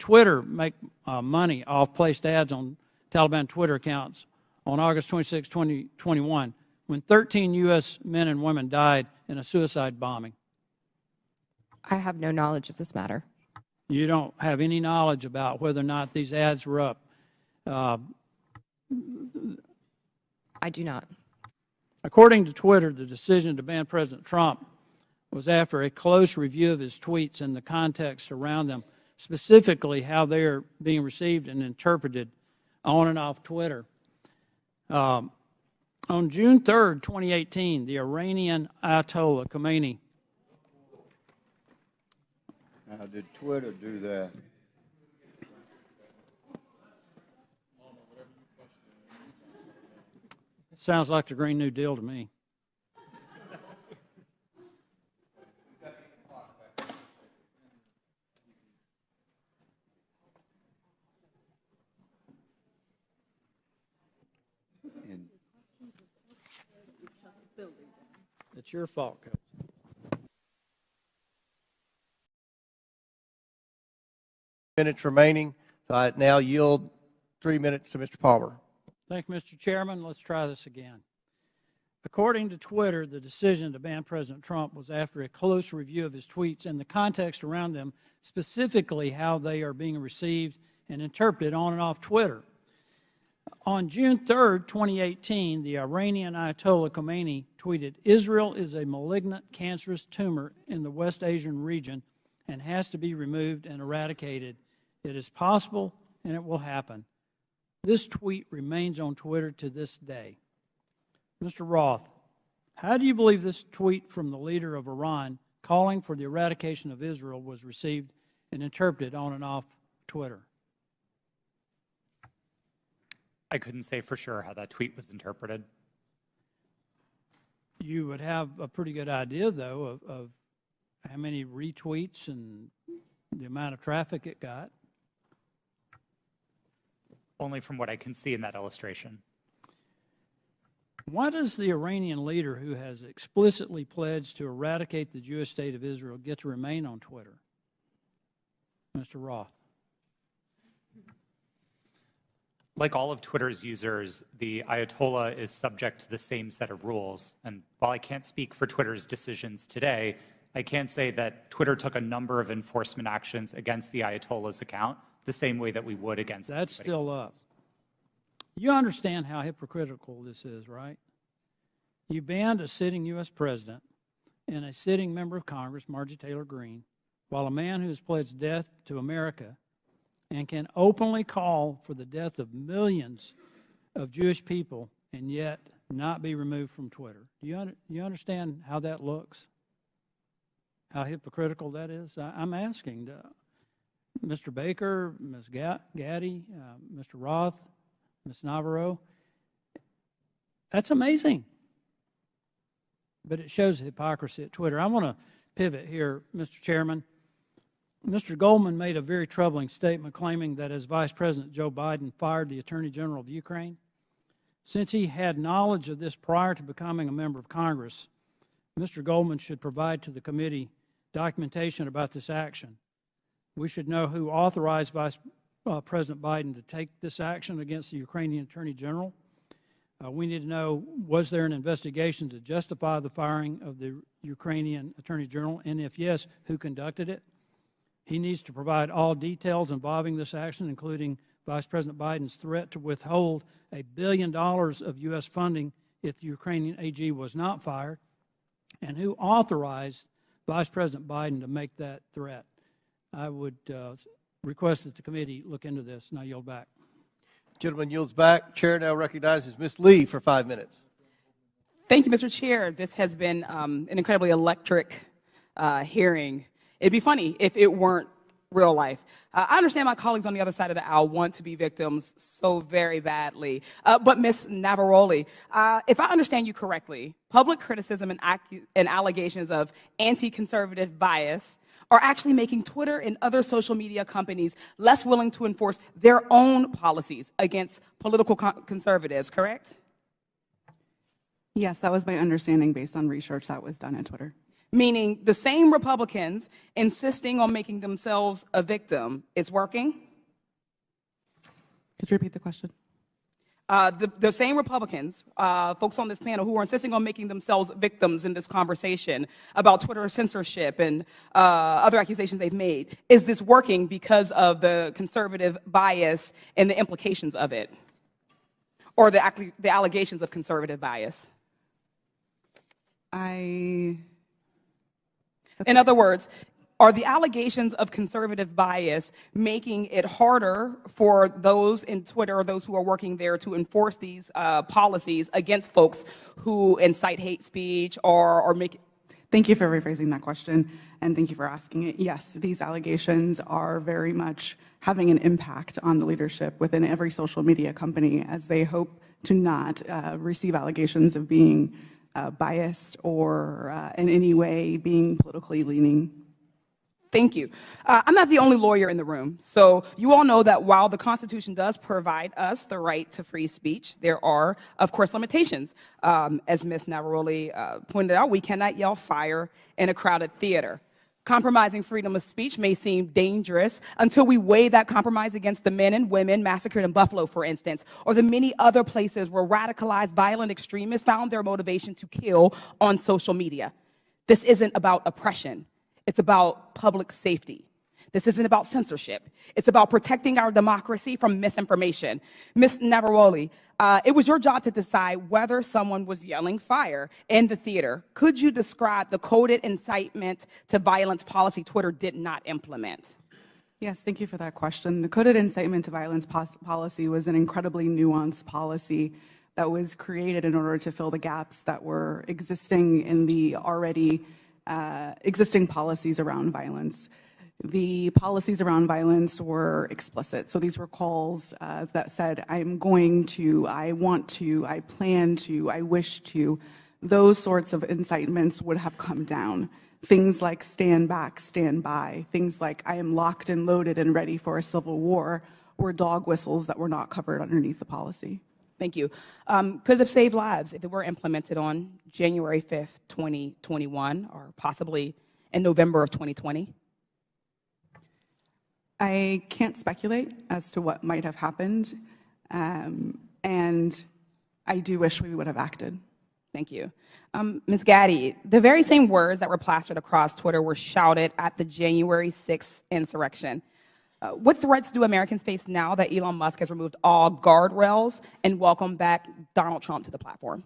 Twitter make money off placed ads on Taliban Twitter accounts on August 26, 2021, when 13 U.S. men and women died in a suicide bombing? I have no knowledge of this matter. You don't have any knowledge about whether or not these ads were up? I do not. According to Twitter, the decision to ban President Trump was after a close review of his tweets and the context around them, specifically how they are being received and interpreted on and off Twitter. On June 3rd, 2018, the Iranian Ayatollah Khomeini. Now, did Twitter do that? Sounds like the Green New Deal to me. It's your fault, Coach. Minutes remaining, so I now yield 3 minutes to Mr. Palmer. Thank you, Mr. Chairman. Let's try this again. According to Twitter, the decision to ban President Trump was after a close review of his tweets and the context around them, specifically how they are being received and interpreted on and off Twitter. On June 3rd, 2018, the Iranian Ayatollah Khomeini tweeted, "Israel is a malignant, cancerous tumor in the West Asian region and has to be removed and eradicated. It is possible and it will happen." This tweet remains on Twitter to this day. Mr. Roth, how do you believe this tweet from the leader of Iran calling for the eradication of Israel was received and interpreted on and off Twitter? I couldn't say for sure how that tweet was interpreted. You would have a pretty good idea, though, of how many retweets and the amount of traffic it got. Only from what I can see in that illustration. Why does the Iranian leader who has explicitly pledged to eradicate the Jewish state of Israel get to remain on Twitter? Mr. Roth. Like all of Twitter's users, the Ayatollah is subject to the same set of rules. And while I can't speak for Twitter's decisions today, I can say that Twitter took a number of enforcement actions against the Ayatollah's account, the same way that we would against. That's still up. You understand how hypocritical this is, right? You banned a sitting U.S. president and a sitting member of Congress, Marjorie Taylor Greene, while a man who has pledged death to America and can openly call for the death of millions of Jewish people and yet not be removed from Twitter. Do you understand how that looks? How hypocritical that is? I'm asking Mr. Baker, Ms. Gaddy, Mr. Roth, Ms. Navarro. That's amazing. But it shows hypocrisy at Twitter. I want to pivot here, Mr. Chairman. Mr. Goldman made a very troubling statement claiming that as Vice President Joe Biden fired the Attorney General of Ukraine, since he had knowledge of this prior to becoming a member of Congress, Mr. Goldman should provide to the committee documentation about this action. We should know who authorized Vice President Biden to take this action against the Ukrainian Attorney General. We need to know, was there an investigation to justify the firing of the Ukrainian Attorney General, and if yes, who conducted it? He needs to provide all details involving this action, including Vice President Biden's threat to withhold $1 billion of U.S. funding if the Ukrainian AG was not fired, and who authorized Vice President Biden to make that threat. I would request that the committee look into this, and I yield back. Gentleman yields back. Chair now recognizes Ms. Lee for 5 minutes. Thank you, Mr. Chair. This has been an incredibly electric hearing. It'd be funny if it weren't real life. I understand my colleagues on the other side of the aisle want to be victims so very badly. But Ms. Navaroli, if I understand you correctly, public criticism and allegations of anti-conservative bias are actually making Twitter and other social media companies less willing to enforce their own policies against political conservatives, correct? Yes, that was my understanding based on research that was done at Twitter. Meaning the same Republicans insisting on making themselves a victim is working? Could you repeat the question? The same Republicans, folks on this panel, who are insisting on making themselves victims in this conversation about Twitter censorship and other accusations they've made, is this working because of the conservative bias and the implications of it? Or the allegations of conservative bias? In other words, are the allegations of conservative bias making it harder for those in Twitter or those who are working there to enforce these policies against folks who incite hate speech or make it? Thank you for rephrasing that question, and thank you for asking it. Yes, these allegations are very much having an impact on the leadership within every social media company, as they hope to not receive allegations of being biased or in any way being politically leaning. Thank you. I'm not the only lawyer in the room, so you all know that while the Constitution does provide us the right to free speech, there are, of course, limitations. As Ms. Navaroli pointed out, we cannot yell fire in a crowded theater. Compromising freedom of speech may seem dangerous until we weigh that compromise against the men and women massacred in Buffalo, for instance, or the many other places where radicalized violent extremists found their motivation to kill on social media. This isn't about oppression. It's about public safety. This isn't about censorship. It's about protecting our democracy from misinformation. Ms. Navaroli, it was your job to decide whether someone was yelling fire in the theater. Could you describe the coded incitement to violence policy Twitter did not implement? Yes, thank you for that question. The coded incitement to violence policy was an incredibly nuanced policy that was created in order to fill the gaps that were existing in the already existing policies around violence. The policies around violence were explicit. So these were calls that said, I'm going to, I want to, I plan to, I wish to. Those sorts of incitements would have come down. Things like stand back, stand by. Things like I am locked and loaded and ready for a civil war were dog whistles that were not covered underneath the policy. Thank you. Could it have saved lives if it were implemented on January 5th, 2021, or possibly in November of 2020? I can't speculate as to what might have happened, and I do wish we would have acted. Thank you. Ms. Gaddy, the very same words that were plastered across Twitter were shouted at the January 6th insurrection. What threats do Americans face now that Elon Musk has removed all guardrails and welcomed back Donald Trump to the platform?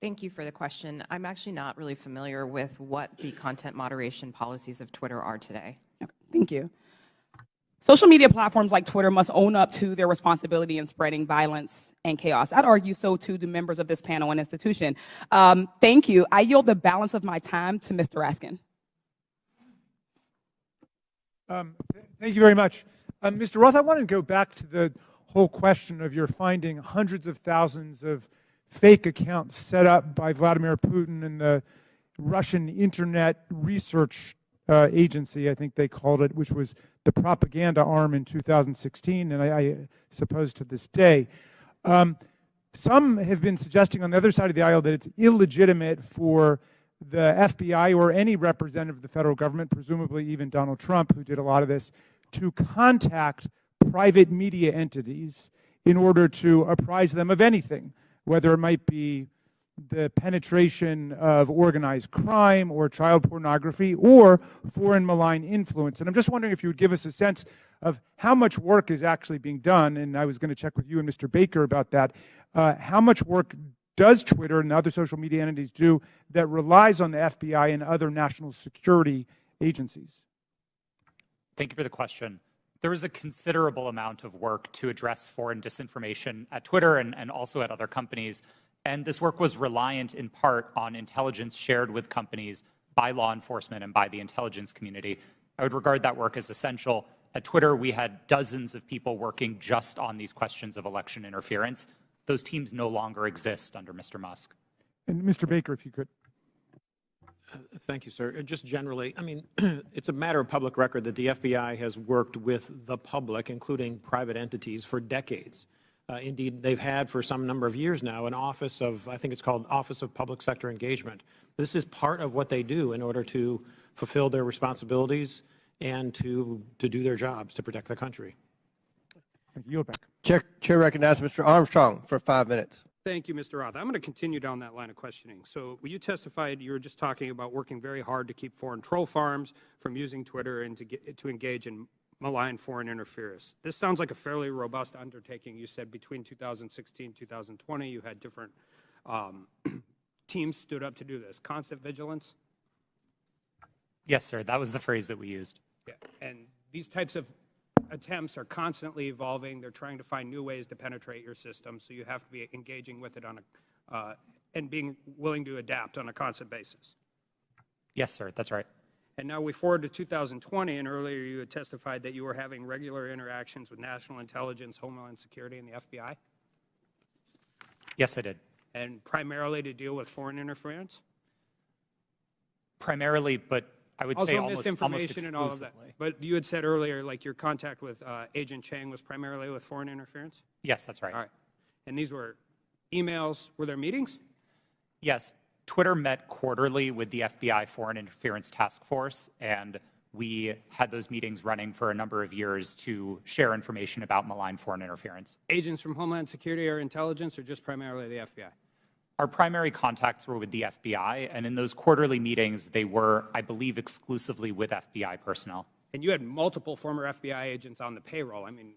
Thank you for the question. I'm actually not really familiar with what the content moderation policies of Twitter are today. Okay, thank you. Social media platforms like Twitter must own up to their responsibility in spreading violence and chaos. I'd argue so too do members of this panel and institution. Thank you. I yield the balance of my time to Mr. Raskin. Thank you very much. Mr. Roth, I want to go back to the whole question of your finding hundreds of thousands of fake accounts set up by Vladimir Putin and the Russian Internet Research Agency, I think they called it, which was the propaganda arm in 2016, and I suppose to this day. Some have been suggesting on the other side of the aisle that it's illegitimate for the FBI or any representative of the federal government, presumably even Donald Trump, who did a lot of this, to contact private media entities in order to apprise them of anything, whether it might be the penetration of organized crime or child pornography or foreign malign influence. And I'm just wondering if you would give us a sense of how much work is actually being done, and I was going to check with you and Mr. Baker about that. How much work does Twitter and other social media entities do that relies on the FBI and other national security agencies? Thank you for the question. There is a considerable amount of work to address foreign disinformation at Twitter and also at other companies. And this work was reliant in part on intelligence shared with companies by law enforcement and by the intelligence community. I would regard that work as essential. At Twitter, we had dozens of people working just on these questions of election interference. Those teams no longer exist under Mr. Musk. And Mr. Baker, if you could. Thank you, sir. Just generally, I mean, it's a matter of public record that the FBI has worked with the public, including private entities, for decades. Indeed, they've had for some number of years now an office of, I think it's called Office of Public Sector Engagement. This is part of what they do in order to fulfill their responsibilities and to do their jobs to protect the country. Thank you. Back. Chair recognizes Mr. Armstrong for 5 minutes. Thank you, Mr. Roth. I'm going to continue down that line of questioning. So when you testified, you were just talking about working very hard to keep foreign troll farms from using Twitter and to engage in malign foreign interference. This sounds like a fairly robust undertaking. You said between 2016 and 2020, you had different teams stood up to do this. Constant vigilance? Yes, sir. That was the phrase that we used. Yeah. And these types of attempts are constantly evolving. They're trying to find new ways to penetrate your system, so you have to be engaging with it on a, and being willing to adapt on a constant basis. Yes, sir. That's right. And now we forward to 2020, and earlier you had testified that you were having regular interactions with national intelligence, Homeland Security, and the FBI? Yes, I did. And primarily to deal with foreign interference? Primarily, but I would say almost misinformation and all of that. exclusively. But you had said earlier, like your contact with Agent Chang was primarily with foreign interference? Yes, that's right. All right. And these were emails. Were there meetings? Yes. Twitter met quarterly with the FBI Foreign Interference Task Force, and we had those meetings running for a number of years to share information about malign foreign interference. Agents from Homeland Security or intelligence, or just primarily the FBI? Our primary contacts were with the FBI, and in those quarterly meetings, they were, I believe, exclusively with FBI personnel. And you had multiple former FBI agents on the payroll. I mean,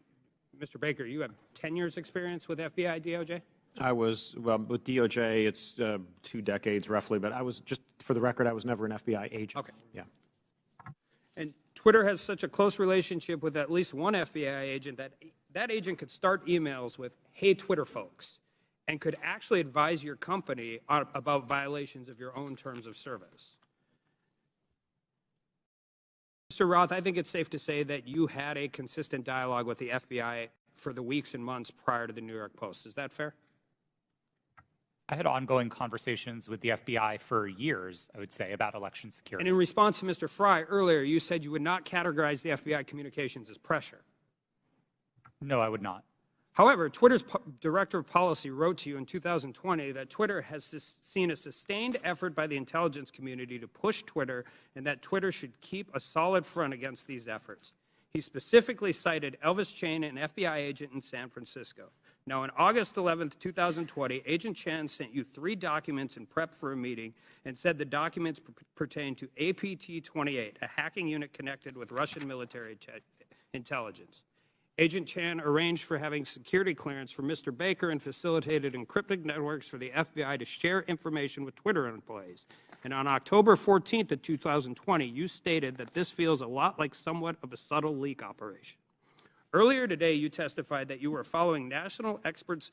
Mr. Baker, you have 10 years experience with FBI, DOJ? I was, well, with DOJ, it's 2 decades roughly, but I was, just for the record, I was never an FBI agent. Okay. Yeah. And Twitter has such a close relationship with at least one FBI agent that that agent could start emails with, "Hey, Twitter folks," and could actually advise your company about violations of your own terms of service. Mr. Roth, I think it's safe to say that you had a consistent dialogue with the FBI for the weeks and months prior to the New York Post. Is that fair? I had ongoing conversations with the FBI for years, I would say, about election security. And in response to Mr. Fry earlier, you said you would not categorize the FBI communications as pressure. No, I would not. However, Twitter's director of policy wrote to you in 2020 that Twitter has seen a sustained effort by the intelligence community to push Twitter and that Twitter should keep a solid front against these efforts. He specifically cited Elvis Chan, an FBI agent in San Francisco. Now, on August 11th, 2020, Agent Chan sent you 3 documents in prep for a meeting and said the documents pertain to APT-28, a hacking unit connected with Russian military intelligence. Agent Chan arranged for having security clearance for Mr. Baker and facilitated encrypted networks for the FBI to share information with Twitter employees. And on October 14th of 2020, you stated that this feels a lot like somewhat of a subtle leak operation. Earlier today, you testified that you were following national experts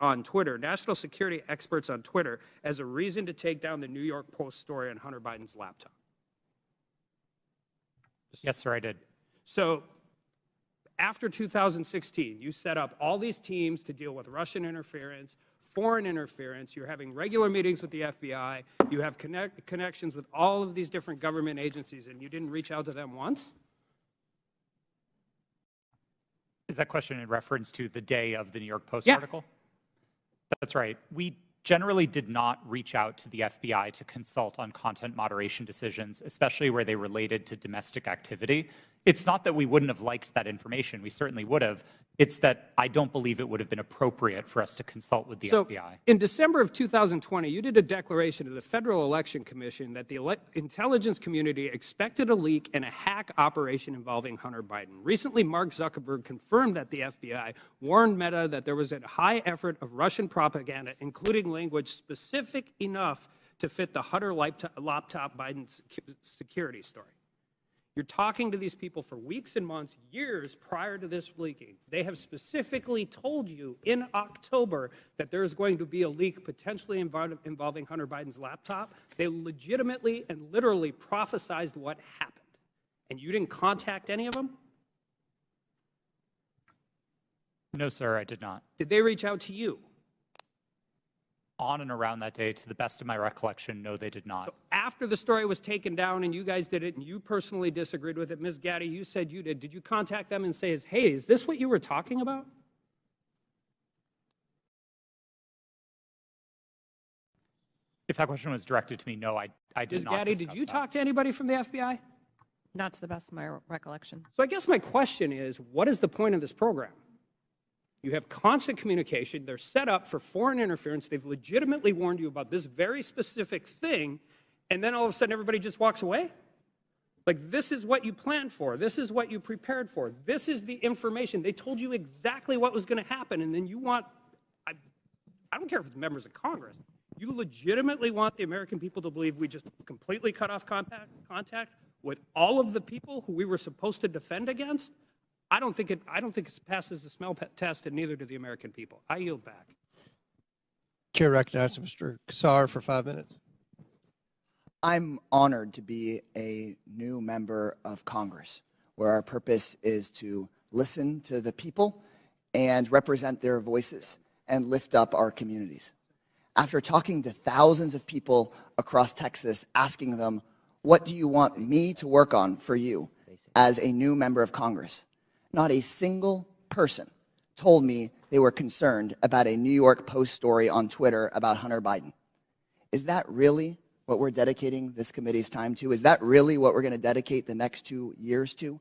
on Twitter, national security experts on Twitter, as a reason to take down the New York Post story on Hunter Biden's laptop. Yes, sir, I did. So after 2016, you set up all these teams to deal with Russian interference, foreign interference. You're having regular meetings with the FBI. You have connections with all of these different government agencies, and you didn't reach out to them once? Is that question in reference to the day of the New York Post Yeah. article? That's right. We generally did not reach out to the FBI to consult on content moderation decisions, especially where they related to domestic activity. It's not that we wouldn't have liked that information. We certainly would have. It's that I don't believe it would have been appropriate for us to consult with the FBI. In December of 2020, you did a declaration to the Federal Election Commission that the intelligence community expected a leak and a hack operation involving Hunter Biden. Recently, Mark Zuckerberg confirmed that the FBI warned Meta that there was a high effort of Russian propaganda, including language specific enough to fit the Hunter laptop Biden security story. You're talking to these people for weeks and months, years prior to this leaking. They have specifically told you in October that there's going to be a leak potentially involving Hunter Biden's laptop. They legitimately and literally prophesized what happened. And you didn't contact any of them? No, sir, I did not. Did they reach out to you? On and around that day, to the best of my recollection, no, they did not. So after the story was taken down and you guys did it and you personally disagreed with it, Ms. Gaddy, you said you did. Did you contact them and say, hey, is this what you were talking about? If that question was directed to me, no, I did Ms. not. Gaddy, did you talk to anybody from the FBI? Not to the best of my recollection. So I guess my question is, what is the point of this program? You have constant communication. They're set up for foreign interference. They've legitimately warned you about this very specific thing, and then all of a sudden everybody just walks away? Like, this is what you planned for. This is what you prepared for. This is the information. They told you exactly what was going to happen, and then you want, I don't care if it's members of Congress, you legitimately want the American people to believe we just completely cut off contact with all of the people who we were supposed to defend against? I don't think it passes the smell test, and neither do the American people. I yield back. Chair recognizes Mr. Kassar for 5 minutes. I'm honored to be a new member of Congress, where our purpose is to listen to the people and represent their voices and lift up our communities. After talking to thousands of people across Texas, asking them, what do you want me to work on for you as a new member of Congress? Not a single person told me they were concerned about a New York Post story on Twitter about Hunter Biden. Is that really what we're dedicating this committee's time to? Is that really what we're going to dedicate the next 2 years to?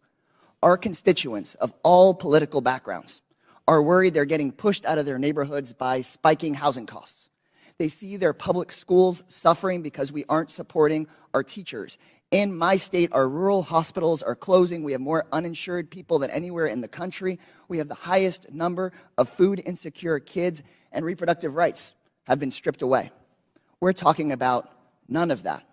Our constituents of all political backgrounds are worried they're getting pushed out of their neighborhoods by spiking housing costs. They see their public schools suffering because we aren't supporting our teachers. In my state, our rural hospitals are closing. We have more uninsured people than anywhere in the country. We have the highest number of food insecure kids, and reproductive rights have been stripped away. We're talking about none of that.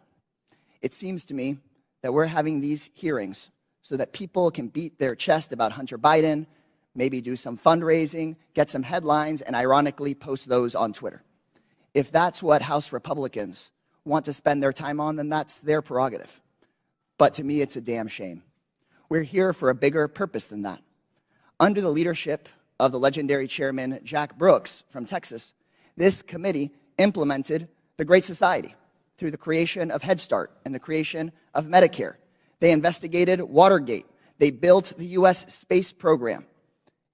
It seems to me that we're having these hearings so that people can beat their chest about Hunter Biden, maybe do some fundraising, get some headlines, and ironically post those on Twitter. If that's what House Republicans want to spend their time on, then that's their prerogative. But to me, it's a damn shame. We're here for a bigger purpose than that. Under the leadership of the legendary chairman, Jack Brooks from Texas, this committee implemented the Great Society through the creation of Head Start and the creation of Medicare. They investigated Watergate. They built the U.S. space program.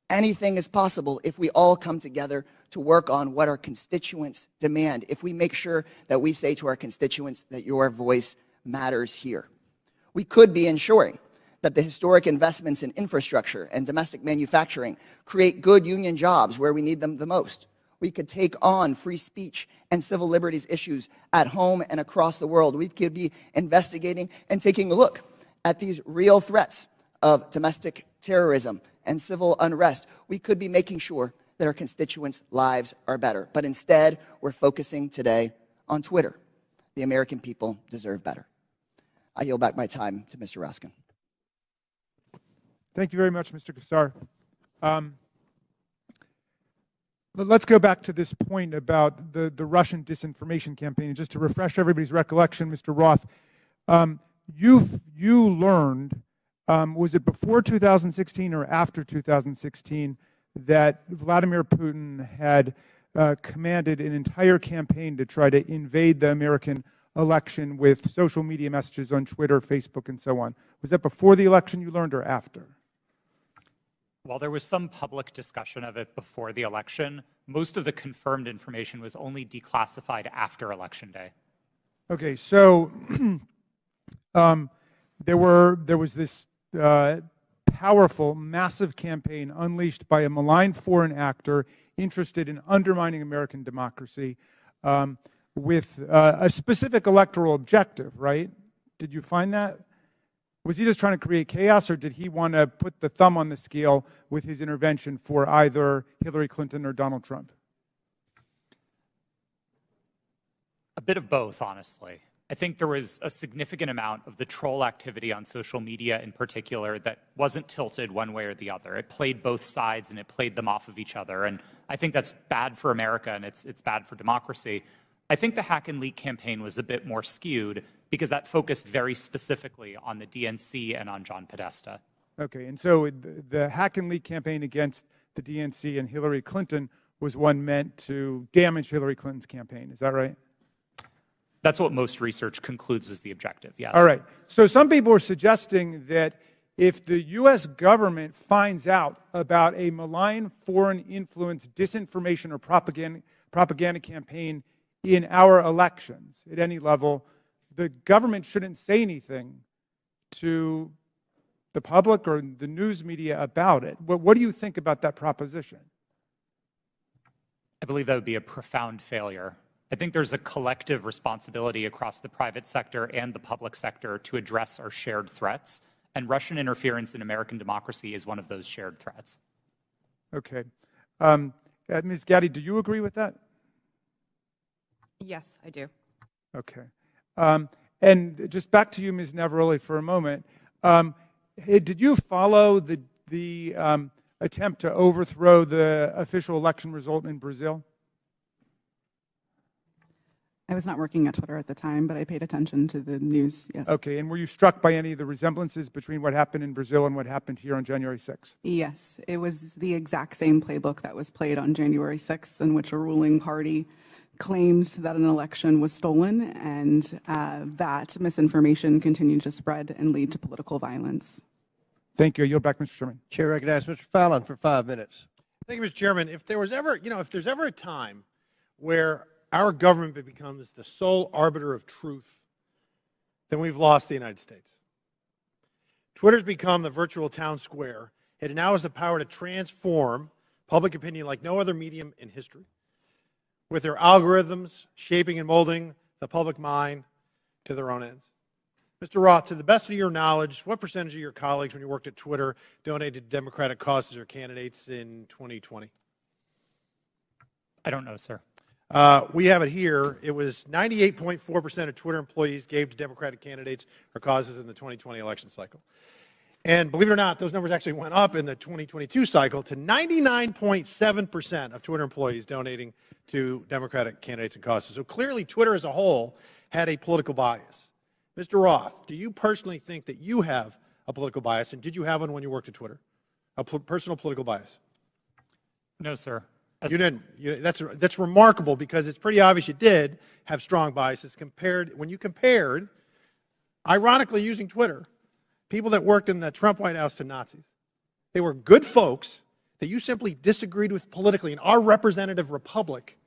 Anything is possible if we all come together to work on what our constituents demand, if we make sure that we say to our constituents that your voice matters here. We could be ensuring that the historic investments in infrastructure and domestic manufacturing create good union jobs where we need them the most. We could take on free speech and civil liberties issues at home and across the world. We could be investigating and taking a look at these real threats of domestic terrorism and civil unrest. We could be making sure that our constituents' lives are better. But instead, we're focusing today on Twitter. The American people deserve better. I yield back my time to Mr. Raskin. Thank you very much, Mr. Kassar. Let's go back to this point about the Russian disinformation campaign. And just to refresh everybody's recollection, Mr. Roth, you learned, was it before 2016 or after 2016, that Vladimir Putin had commanded an entire campaign to try to invade the American election with social media messages on Twitter, Facebook, and so on? Was that before the election you learned or after? While there was some public discussion of it before the election, most of the confirmed information was only declassified after Election Day. Okay, so there was this powerful, massive campaign unleashed by a malign foreign actor interested in undermining American democracy with a specific electoral objective, right? Did you find that? Was he just trying to create chaos, or did he want to put the thumb on the scale with his intervention for either Hillary Clinton or Donald Trump? A bit of both, honestly. I think there was a significant amount of the troll activity on social media in particular that wasn't tilted one way or the other. It played both sides and it played them off of each other. And I think that's bad for America and it's bad for democracy. I think the hack and leak campaign was a bit more skewed because that focused very specifically on the DNC and on John Podesta. Okay, and so the hack and leak campaign against the DNC and Hillary Clinton was one meant to damage Hillary Clinton's campaign. Is that right? That's what most research concludes was the objective, yes. All right. So some people are suggesting that if the U.S. government finds out about a malign foreign influence disinformation or propaganda campaign in our elections at any level, the government shouldn't say anything to the public or the news media about it. What do you think about that proposition? I believe that would be a profound failure. I think there's a collective responsibility across the private sector and the public sector to address our shared threats, and Russian interference in American democracy is one of those shared threats. Okay. Ms. Gaddy, do you agree with that? Yes, I do. Okay. And just back to you, Ms. Navaroli, for a moment. Did you follow the attempt to overthrow the official election result in Brazil? I was not working at Twitter at the time, but I paid attention to the news, yes. Okay, and were you struck by any of the resemblances between what happened in Brazil and what happened here on January 6th? Yes, it was the exact same playbook that was played on January 6th, in which a ruling party claimed that an election was stolen, and that misinformation continued to spread and lead to political violence. Thank you. I yield back, Mr. Chairman. Chair recognizes Mr. Fallon for 5 minutes. Thank you, Mr. Chairman. If there's ever a time where our government becomes the sole arbiter of truth, then we've lost the United States. Twitter's become the virtual town square. It now has the power to transform public opinion like no other medium in history, with their algorithms shaping and molding the public mind to their own ends. Mr. Roth, to the best of your knowledge, what percentage of your colleagues when you worked at Twitter donated to Democratic causes or candidates in 2020? I don't know, sir. We have it here. It was 98.4% of Twitter employees gave to Democratic candidates or causes in the 2020 election cycle. And believe it or not, those numbers actually went up in the 2022 cycle to 99.7% of Twitter employees donating to Democratic candidates and causes. So clearly, Twitter as a whole had a political bias. Mr. Roth, do you personally think that you have a political bias, and did you have one when you worked at Twitter? A personal political bias? No, sir. You didn't. That's remarkable because it's pretty obvious you did have strong biases when you compared, ironically using Twitter, people that worked in the Trump White House to Nazis. They were good folks that you simply disagreed with politically in our representative republic,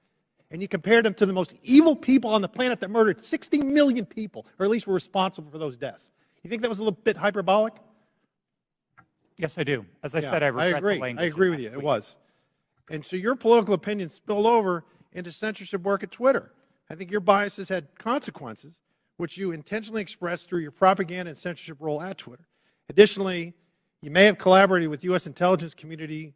and you compared them to the most evil people on the planet that murdered 60 million people, or at least were responsible for those deaths. You think that was a little bit hyperbolic? Yes, I do. As I said, I regret the language. I agree with you. It was. And so your political opinion spilled over into censorship work at Twitter. I think your biases had consequences, which you intentionally expressed through your propaganda and censorship role at Twitter. Additionally, you may have collaborated with U.S. intelligence community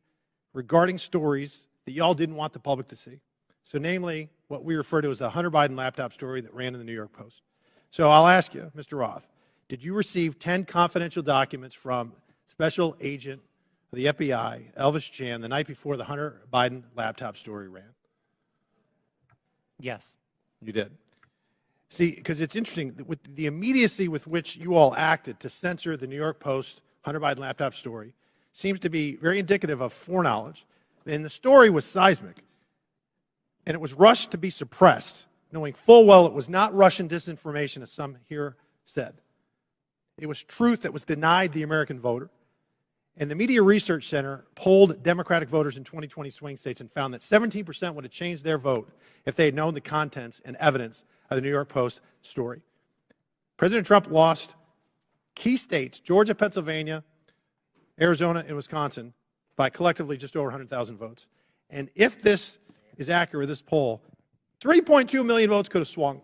regarding stories that y'all didn't want the public to see. So namely, what we refer to as the Hunter Biden laptop story that ran in the New York Post. So I'll ask you, Mr. Roth, did you receive 10 confidential documents from Special Agent of the FBI, Elvis Chan, the night before the Hunter Biden laptop story ran? Yes. You did. See, because it's interesting, with the immediacy with which you all acted to censor the New York Post Hunter Biden laptop story seems to be very indicative of foreknowledge. And the story was seismic, and it was rushed to be suppressed, knowing full well it was not Russian disinformation, as some here said. It was truth that was denied the American voter. And the Media Research Center polled Democratic voters in 2020 swing states and found that 17% would have changed their vote if they had known the contents and evidence of the New York Post story. President Trump lost key states, Georgia, Pennsylvania, Arizona, and Wisconsin, by collectively just over 100,000 votes. And if this is accurate, this poll, 3.2 million votes could have swung.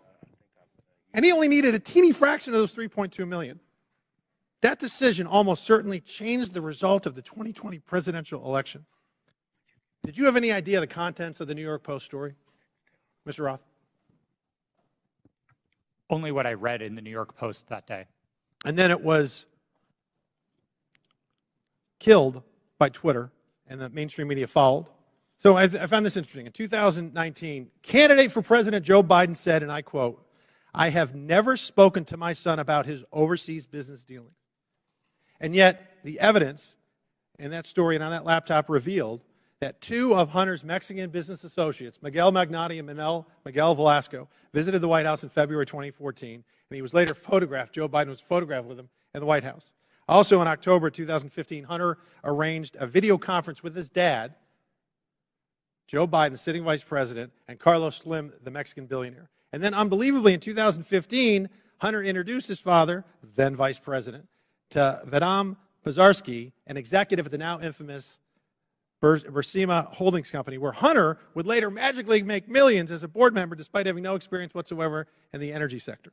And he only needed a teeny fraction of those 3.2 million. That decision almost certainly changed the result of the 2020 presidential election. Did you have any idea the contents of the New York Post story, Mr. Roth? Only what I read in the New York Post that day. And then it was killed by Twitter, and the mainstream media followed. So I found this interesting. In 2019, candidate for President Joe Biden said, and I quote, "I have never spoken to my son about his overseas business dealings." And yet, the evidence in that story and on that laptop revealed that two of Hunter's Mexican business associates, Miguel Magnotti and Miguel Velasco, visited the White House in February 2014, and he was later photographed. Joe Biden was photographed with him in the White House. Also in October 2015, Hunter arranged a video conference with his dad, Joe Biden, the sitting vice president, and Carlos Slim, the Mexican billionaire. And then unbelievably in 2015, Hunter introduced his father, then vice president, to Vedam Pazarski, an executive at the now infamous Bursima Holdings Company, where Hunter would later magically make millions as a board member despite having no experience whatsoever in the energy sector.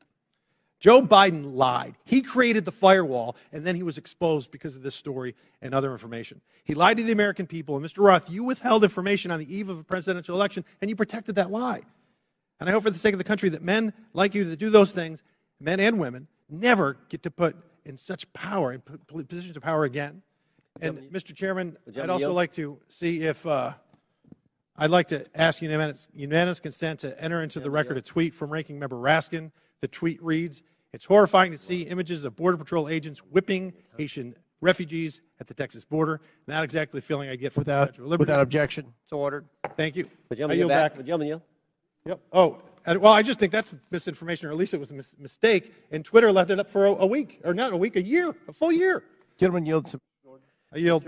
Joe Biden lied. He created the firewall, and then he was exposed because of this story and other information. He lied to the American people, and Mr. Roth, you withheld information on the eve of a presidential election, and you protected that lie. And I hope for the sake of the country that men like you that do those things, men and women, never get to put in such power, in positions of power again. And Mr. Chairman, I'd also like to see if, I'd like to ask unanimous consent to enter into the record a tweet from Ranking Member Raskin. The tweet reads, "It's horrifying to see images of Border Patrol agents whipping Haitian refugees at the Texas border. Not exactly the feeling I get from the Statue of Liberty." Without objection, it's ordered. Thank you. I yield back. Yield. Yep. Oh, well, I just think that's misinformation, or at least it was a mistake, and Twitter left it up for a week, or not a week, a year, a full year. Gentleman yields. I yield.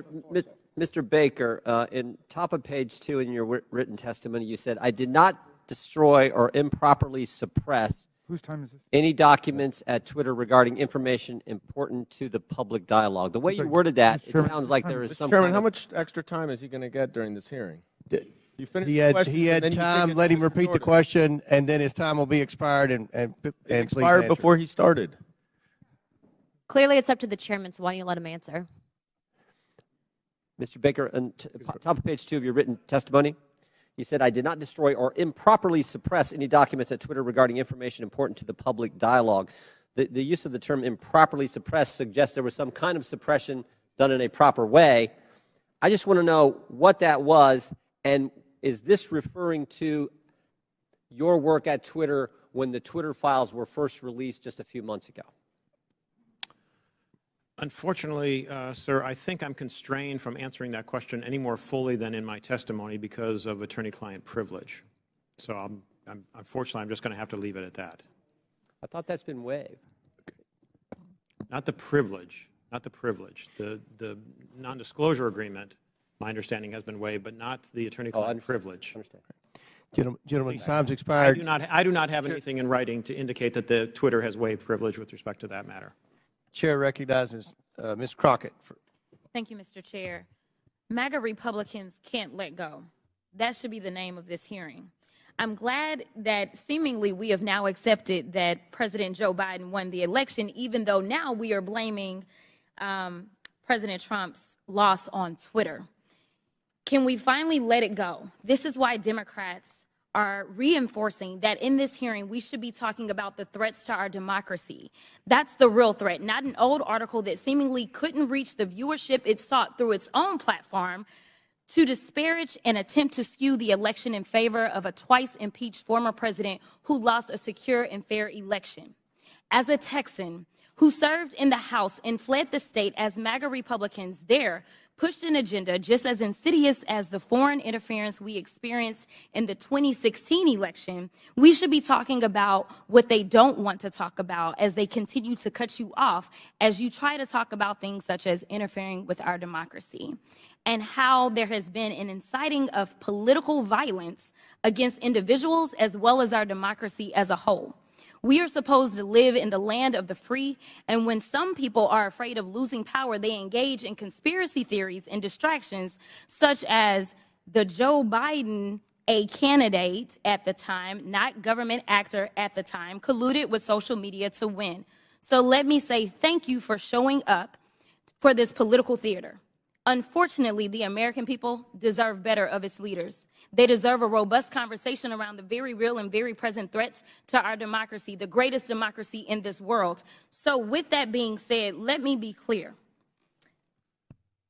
Mr. Baker, in top of page 2 in your written testimony, you said, "I did not destroy or improperly suppress Whose time is this? any documents at Twitter regarding information important to the public dialogue." The way you worded that, it sounds like there is some. Mr. Chairman, how much extra time is he going to get during this hearing? You finished He the had, question, he and had then you time. take it Let to him repeat the order. question, and then his time will be expired. And It please expired answer. before he started. Clearly, it's up to the chairman, so why don't you let him answer? Mr. Baker, on top of page 2 of your written testimony, you said, "I did not destroy or improperly suppress any documents at Twitter regarding information important to the public dialogue." The use of the term improperly suppressed suggests there was some kind of suppression done in a proper way. I just want to know what that was, and is this referring to your work at Twitter when the Twitter files were first released just a few months ago? Unfortunately, sir, I think I'm constrained from answering that question any more fully than in my testimony because of attorney-client privilege. So unfortunately, I'm just going to have to leave it at that. I thought that's been waived. Not the privilege, not the privilege. The non-disclosure agreement, my understanding, has been waived, but not the attorney-client privilege. Gentlemen, time's expired. I do not have anything in writing to indicate that the Twitter has waived privilege with respect to that matter. Chair recognizes Ms. Crockett. Thank you, Mr. Chair. MAGA Republicans can't let go. That should be the name of this hearing. I'm glad that seemingly we have now accepted that President Joe Biden won the election, even though now we are blaming President Trump's loss on Twitter. Can we finally let it go? This is why Democrats are reinforcing that in this hearing we should be talking about the threats to our democracy. That's the real threat, not an old article that seemingly couldn't reach the viewership it sought through its own platform to disparage and attempt to skew the election in favor of a twice impeached former president who lost a secure and fair election. As a Texan who served in the House and fled the state as MAGA Republicans there pushed an agenda just as insidious as the foreign interference we experienced in the 2016 election, we should be talking about what they don't want to talk about as they continue to cut you off as you try to talk about things such as interfering with our democracy, and how there has been an inciting of political violence against individuals as well as our democracy as a whole. We are supposed to live in the land of the free, and when some people are afraid of losing power, they engage in conspiracy theories and distractions, such as the Joe Biden, a candidate at the time, not government actor at the time, colluded with social media to win. So let me say thank you for showing up for this political theater. Unfortunately, the American people deserve better of its leaders. They deserve a robust conversation around the very real and very present threats to our democracy, the greatest democracy in this world. So with that being said, let me be clear.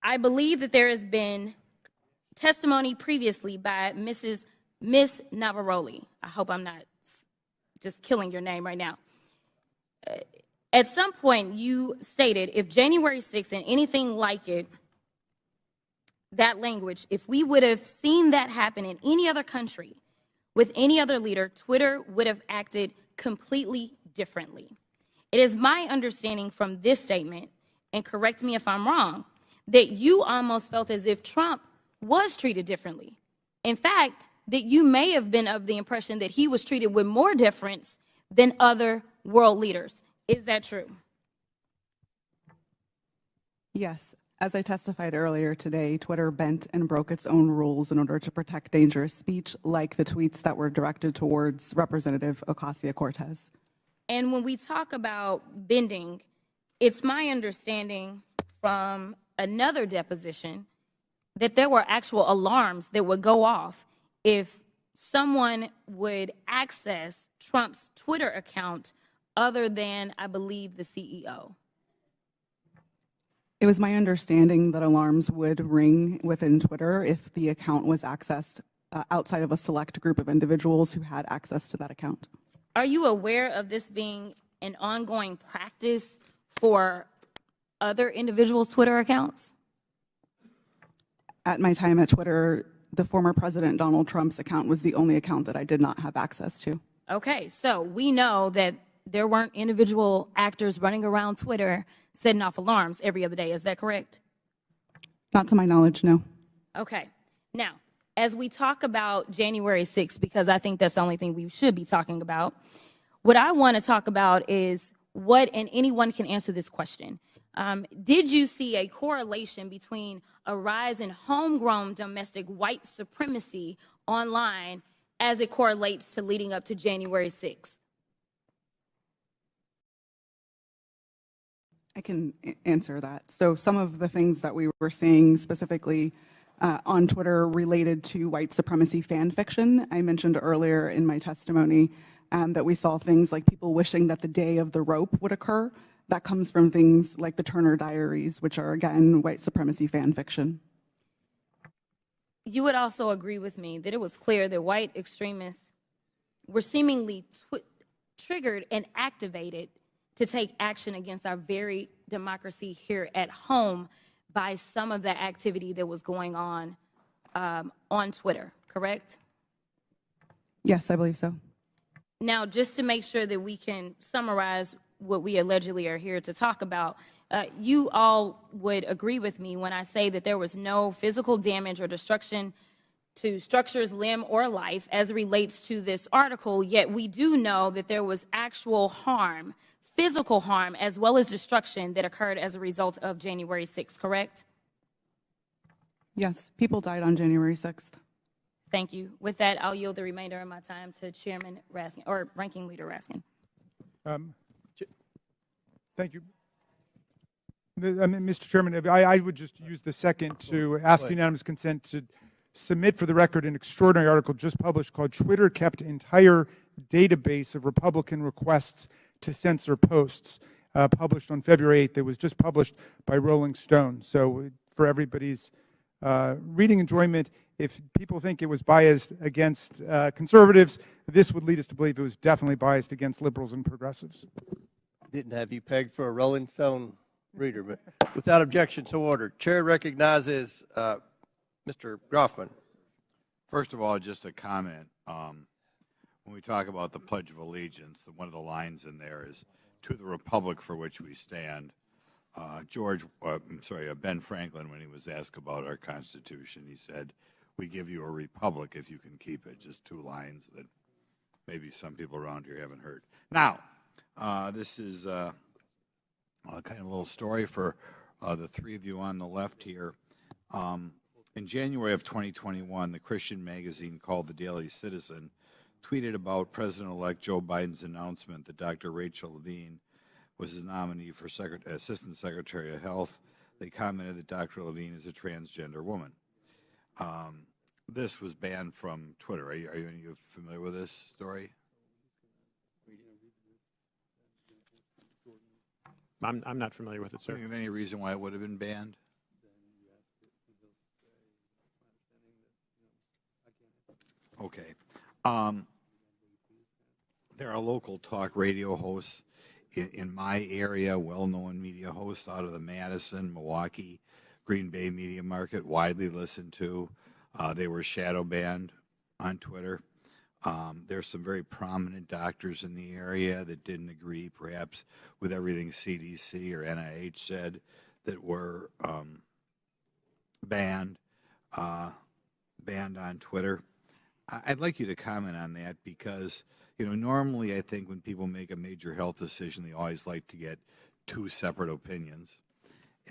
I believe that there has been testimony previously by Miss Navaroli. I hope I'm not just killing your name right now. At some point, you stated if January 6th and anything like it, that language, if we would have seen that happen in any other country with any other leader, Twitter would have acted completely differently. It is my understanding from this statement, and correct me if I'm wrong, that you almost felt as if Trump was treated differently. In fact, that you may have been of the impression that he was treated with more deference than other world leaders. Is that true? Yes. As I testified earlier today, Twitter bent and broke its own rules in order to protect dangerous speech, like the tweets that were directed towards Representative Ocasio-Cortez. And when we talk about bending, it's my understanding from another deposition that there were actual alarms that would go off if someone would access Trump's Twitter account other than, I believe, the CEO. It was my understanding that alarms would ring within Twitter if the account was accessed outside of a select group of individuals who had access to that account. Are you aware of this being an ongoing practice for other individuals' Twitter accounts? At my time at Twitter, the former President Donald Trump's account was the only account that I did not have access to. Okay, so we know that there weren't individual actors running around Twitter setting off alarms every other day. Is that correct? Not to my knowledge, no. Okay. Now, as we talk about January 6th, because I think that's the only thing we should be talking about, what I want to talk about is what, and anyone can answer this question. Did you see a correlation between a rise in homegrown domestic white supremacy online as it correlates to leading up to January 6th? I can answer that. So some of the things that we were seeing specifically on Twitter related to white supremacy fan fiction. I mentioned earlier in my testimony that we saw things like people wishing that the day of the rope would occur. That comes from things like the Turner Diaries, which are, again, white supremacy fan fiction. You would also agree with me that it was clear that white extremists were seemingly triggered and activated to take action against our very democracy here at home by some of the activity that was going on Twitter, correct? Yes, I believe so. Now, just to make sure that we can summarize what we allegedly are here to talk about, you all would agree with me when I say that there was no physical damage or destruction to structures, limb, or life as it relates to this article, yet we do know that there was actual harm, physical harm, as well as destruction that occurred as a result of January 6th, correct? Yes, people died on January 6th. Thank you. With that, I'll yield the remainder of my time to Chairman Raskin, or Ranking Leader Raskin. Thank you. Mr. Chairman, I would just use the second to ask unanimous consent to submit for the record an extraordinary article just published called "Twitter Kept Entire Database of Republican Requests to Censor Posts," published on February 8th. It was just published by Rolling Stone. So for everybody's reading enjoyment, if people think it was biased against conservatives, this would lead us to believe it was definitely biased against liberals and progressives. Didn't have you pegged for a Rolling Stone reader, but without objection, so ordered. Chair recognizes Mr. Groffman. First of all, just a comment. When we talk about the Pledge of Allegiance, one of the lines in there is, "To the Republic for which we stand." Ben Franklin, when he was asked about our Constitution, he said, "We give you a republic if you can keep it." Just two lines that maybe some people around here haven't heard. Now, this is kind of a little story for the three of you on the left here. In January of 2021, the Christian magazine called The Daily Citizen tweeted about President-elect Joe Biden's announcement that Dr. Rachel Levine was his nominee for Assistant Secretary of Health. They commented that Dr. Levine is a transgender woman. This was banned from Twitter. Are you familiar with this story? I'm not familiar with it, sir. Do you have any reason why it would have been banned? Okay. There are local talk radio hosts in my area, well-known media hosts out of the Madison, Milwaukee, Green Bay media market, widely listened to. They were shadow banned on Twitter. There's some very prominent doctors in the area that didn't agree, perhaps, with everything CDC or NIH said, that were banned on Twitter. I'd like you to comment on that because, normally I think when people make a major health decision, they always like to get two separate opinions.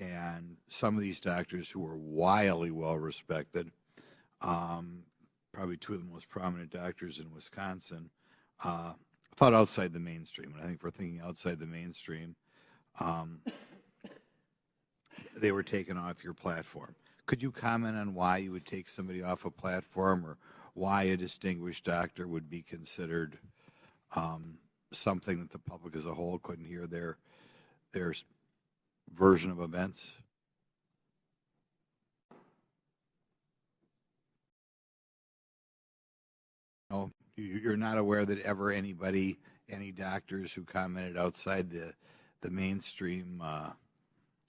And some of these doctors who are wildly well-respected, probably two of the most prominent doctors in Wisconsin, thought outside the mainstream. And I think for thinking outside the mainstream, they were taken off your platform. Could you comment on why you would take somebody off a platform, or why a distinguished doctor would be considered something that the public as a whole couldn't hear their version of events? No, you're not aware that ever any doctors who commented outside the mainstream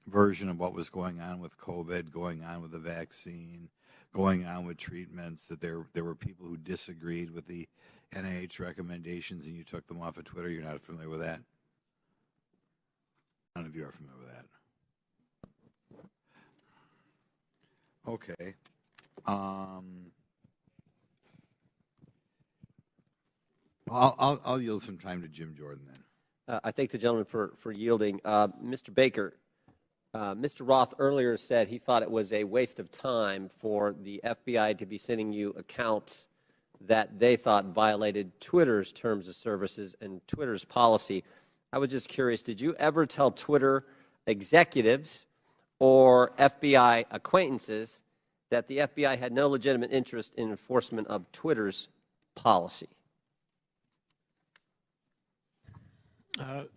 version of what was going on with COVID, going on with the vaccine, going on with treatments, that there were people who disagreed with the NIH recommendations and you took them off of Twitter? You're not familiar with that? None of you are familiar with that. Okay. I'll yield some time to Jim Jordan then. I thank the gentleman for yielding. Mr. Baker, Mr. Roth earlier said he thought it was a waste of time for the FBI to be sending you accounts that they thought violated Twitter's terms of services and Twitter's policy. I was just curious, did you ever tell Twitter executives or FBI acquaintances that the FBI had no legitimate interest in enforcement of Twitter's policy?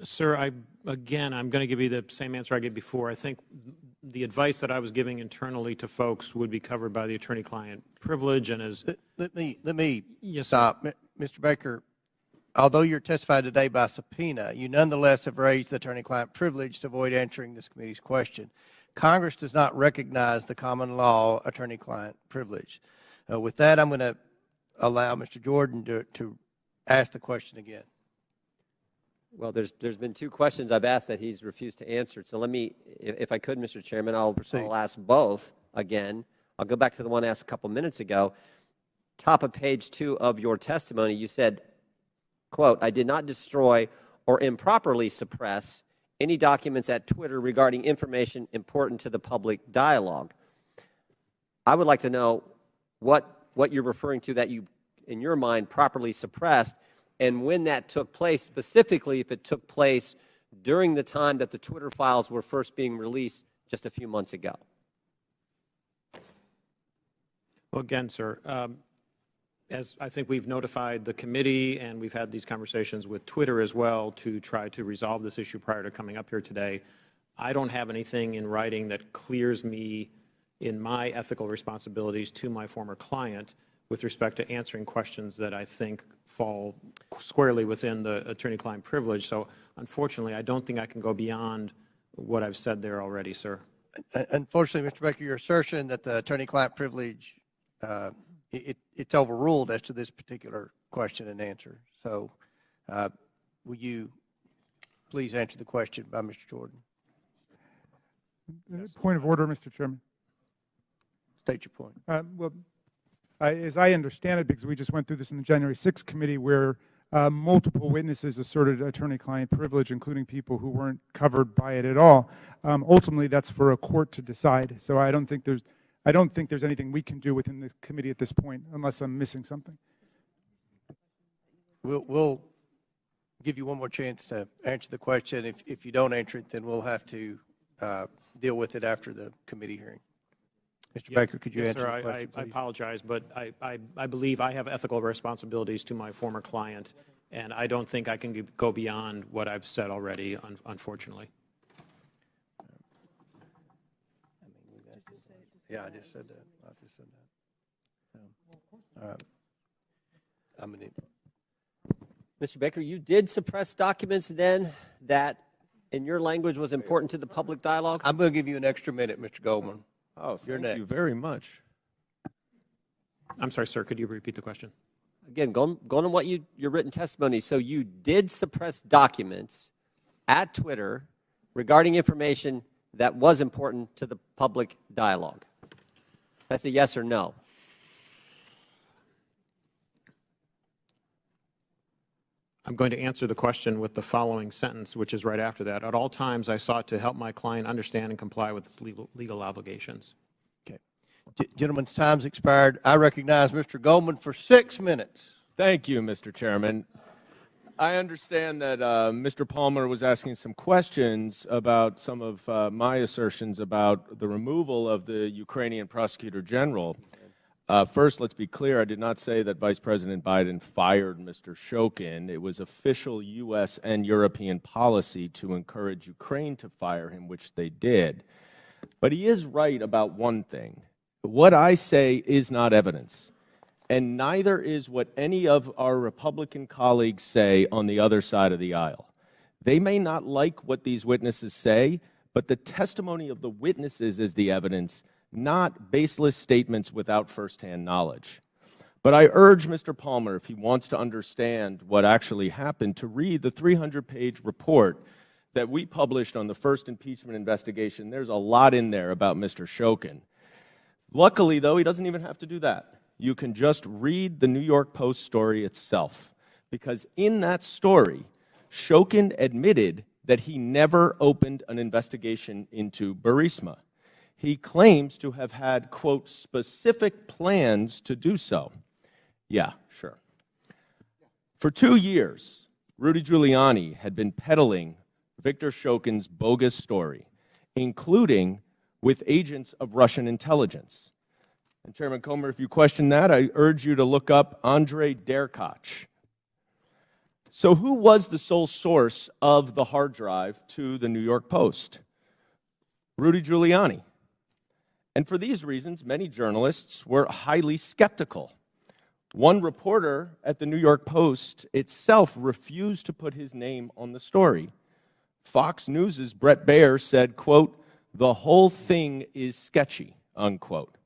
Sir, I'm going to give you the same answer I gave before. I think the advice that I was giving internally to folks would be covered by the attorney-client privilege. And as let me yes, stop, Mr. Baker. Although you're testified today by subpoena, you nonetheless have raised the attorney-client privilege to avoid answering this committee's question. Congress does not recognize the common law attorney-client privilege. With that, I'm going to allow Mr. Jordan to ask the question again. Well, there's been two questions I've asked that he's refused to answer. So let me, if I could, Mr. Chairman, I'll ask both again. I'll go back to the one asked a couple minutes ago. Top of page 2 of your testimony, you said, quote, "I did not destroy or improperly suppress any documents at Twitter regarding information important to the public dialogue." I would like to know what you're referring to that you, in your mind, properly suppressed, and when that took place, specifically if it took place during the time that the Twitter files were first being released just a few months ago. Well, again, sir, as I think we've notified the committee and we've had these conversations with Twitter as well to try to resolve this issue prior to coming up here today, I don't have anything in writing that clears me in my ethical responsibilities to my former client with respect to answering questions that I think fall squarely within the attorney-client privilege. So, unfortunately, I don't think I can go beyond what I've said there already, sir. Unfortunately, Mr. Baker, your assertion that the attorney-client privilege, it's overruled as to this particular question and answer. So, will you please answer the question by Mr. Jordan? Point of order, Mr. Chairman. State your point. Well, as I understand it, because we just went through this in the January 6th committee, where multiple witnesses asserted attorney-client privilege, including people who weren't covered by it at all. Ultimately, that's for a court to decide. So I don't think there's anything we can do within the committee at this point, unless I'm missing something. We'll give you one more chance to answer the question. If you don't answer it, then we'll have to deal with it after the committee hearing. Mr. Baker, could you answer the question, I please? apologize, but I believe I have ethical responsibilities to my former client, and I don't think I can go beyond what I've said already, unfortunately. Yeah, I just said that. All right. Mr. Baker, you did suppress documents then that, in your language, was important to the public dialogue? I'm going to give you an extra minute, Mr. Goldman. Oh, You're thank next. you very much. I'm sorry, sir. Could you repeat the question? Again, going on what your written testimony. So you did suppress documents at Twitter regarding information that was important to the public dialogue. That's a yes or no. I'm going to answer the question with the following sentence, which is right after that. At all times, I sought to help my client understand and comply with its legal obligations. Okay. Gentlemen's time's expired. I recognize Mr. Goldman for 6 minutes. Thank you, Mr. Chairman. I understand that Mr. Palmer was asking some questions about some of my assertions about the removal of the Ukrainian prosecutor general. First, let's be clear, I did not say that Vice President Biden fired Mr. Shokin. It was official U.S. and European policy to encourage Ukraine to fire him, which they did. But he is right about one thing. What I say is not evidence, and neither is what any of our Republican colleagues say on the other side of the aisle. They may not like what these witnesses say, but the testimony of the witnesses is the evidence, not baseless statements without firsthand knowledge. But I urge Mr. Palmer, if he wants to understand what actually happened, to read the 300-page report that we published on the first impeachment investigation. There's a lot in there about Mr. Shokin. Luckily, though, he doesn't even have to do that. You can just read the New York Post story itself, because in that story, Shokin admitted that he never opened an investigation into Burisma. He claims to have had, quote, specific plans to do so. Yeah, sure. For 2 years, Rudy Giuliani had been peddling Viktor Shokin's bogus story, including with agents of Russian intelligence. And Chairman Comer, if you question that, I urge you to look up Andrei Derkach. So who was the sole source of the hard drive to the New York Post? Rudy Giuliani. And for these reasons, many journalists were highly skeptical. One reporter at the New York Post itself refused to put his name on the story. Fox News' Brett Baer said, quote, "The whole thing is sketchy," unquote.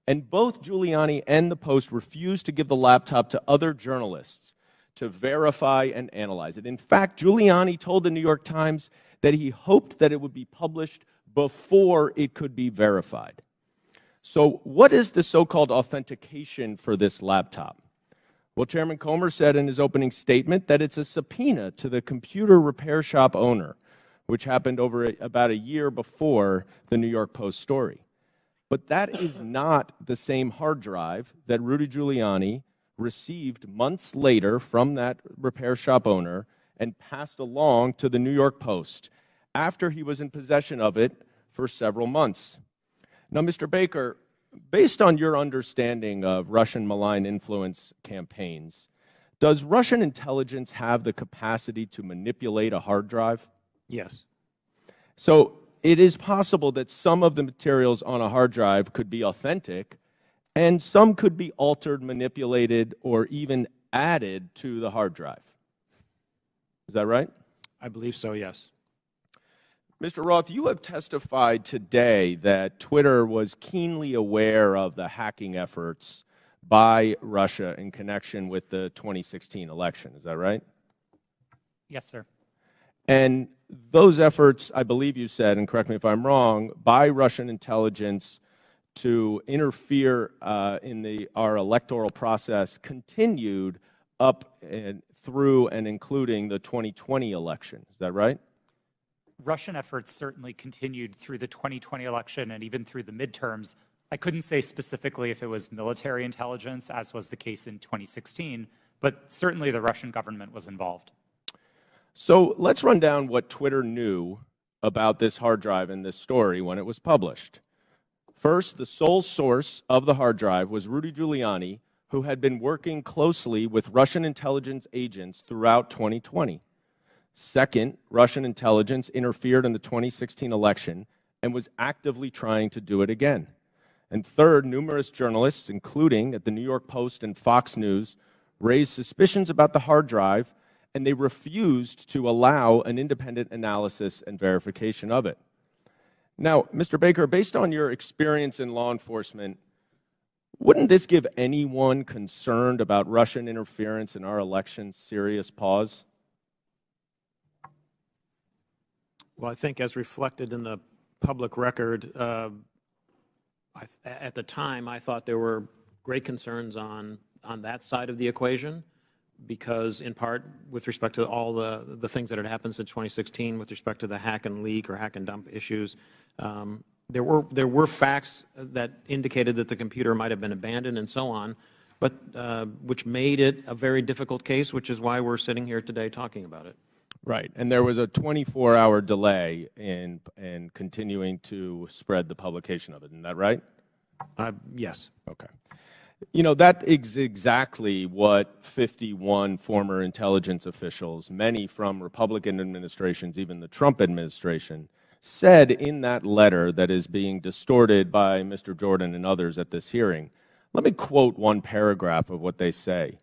And both Giuliani and the Post refused to give the laptop to other journalists to verify and analyze it. In fact, Giuliani told the New York Times that he hoped that it would be published before it could be verified. So what is the so-called authentication for this laptop? Well, Chairman Comer said in his opening statement that it's a subpoena to the computer repair shop owner, which happened over about a year before the New York Post story. But that is not the same hard drive that Rudy Giuliani received months later from that repair shop owner and passed along to the New York Post after he was in possession of it for several months. Now, Mr. Baker, based on your understanding of Russian malign influence campaigns, does Russian intelligence have the capacity to manipulate a hard drive? Yes. So it is possible that some of the materials on a hard drive could be authentic, and some could be altered, manipulated, or even added to the hard drive. Is that right? I believe so, yes. Mr. Roth, you have testified today that Twitter was keenly aware of the hacking efforts by Russia in connection with the 2016 election. Is that right? Yes, sir. And those efforts, I believe you said, and correct me if I'm wrong, by Russian intelligence to interfere in our electoral process continued up through and including the 2020 election. Is that right? Russian efforts certainly continued through the 2020 election and even through the midterms. I couldn't say specifically if it was military intelligence, as was the case in 2016, but certainly the Russian government was involved. So let's run down what Twitter knew about this hard drive and this story when it was published. First, the sole source of the hard drive was Rudy Giuliani, who had been working closely with Russian intelligence agents throughout 2020. Second, Russian intelligence interfered in the 2016 election and was actively trying to do it again. And third, numerous journalists, including at the New York Post and Fox News, raised suspicions about the hard drive, and they refused to allow an independent analysis and verification of it. Now, Mr. Baker, based on your experience in law enforcement, wouldn't this give anyone concerned about Russian interference in our elections serious pause? Well, I think as reflected in the public record, at the time I thought there were great concerns on that side of the equation, because in part with respect to all the things that had happened since 2016 with respect to the hack and leak or hack and dump issues, there were facts that indicated that the computer might have been abandoned and so on, but which made it a very difficult case, which is why we're sitting here today talking about it. Right, and there was a 24-hour delay in continuing to spread the publication of it. Isn't that right? Yes. Okay. You know, that is exactly what 51 former intelligence officials, many from Republican administrations, even the Trump administration, said in that letter that is being distorted by Mr. Jordan and others at this hearing. Let me quote one paragraph of what they say.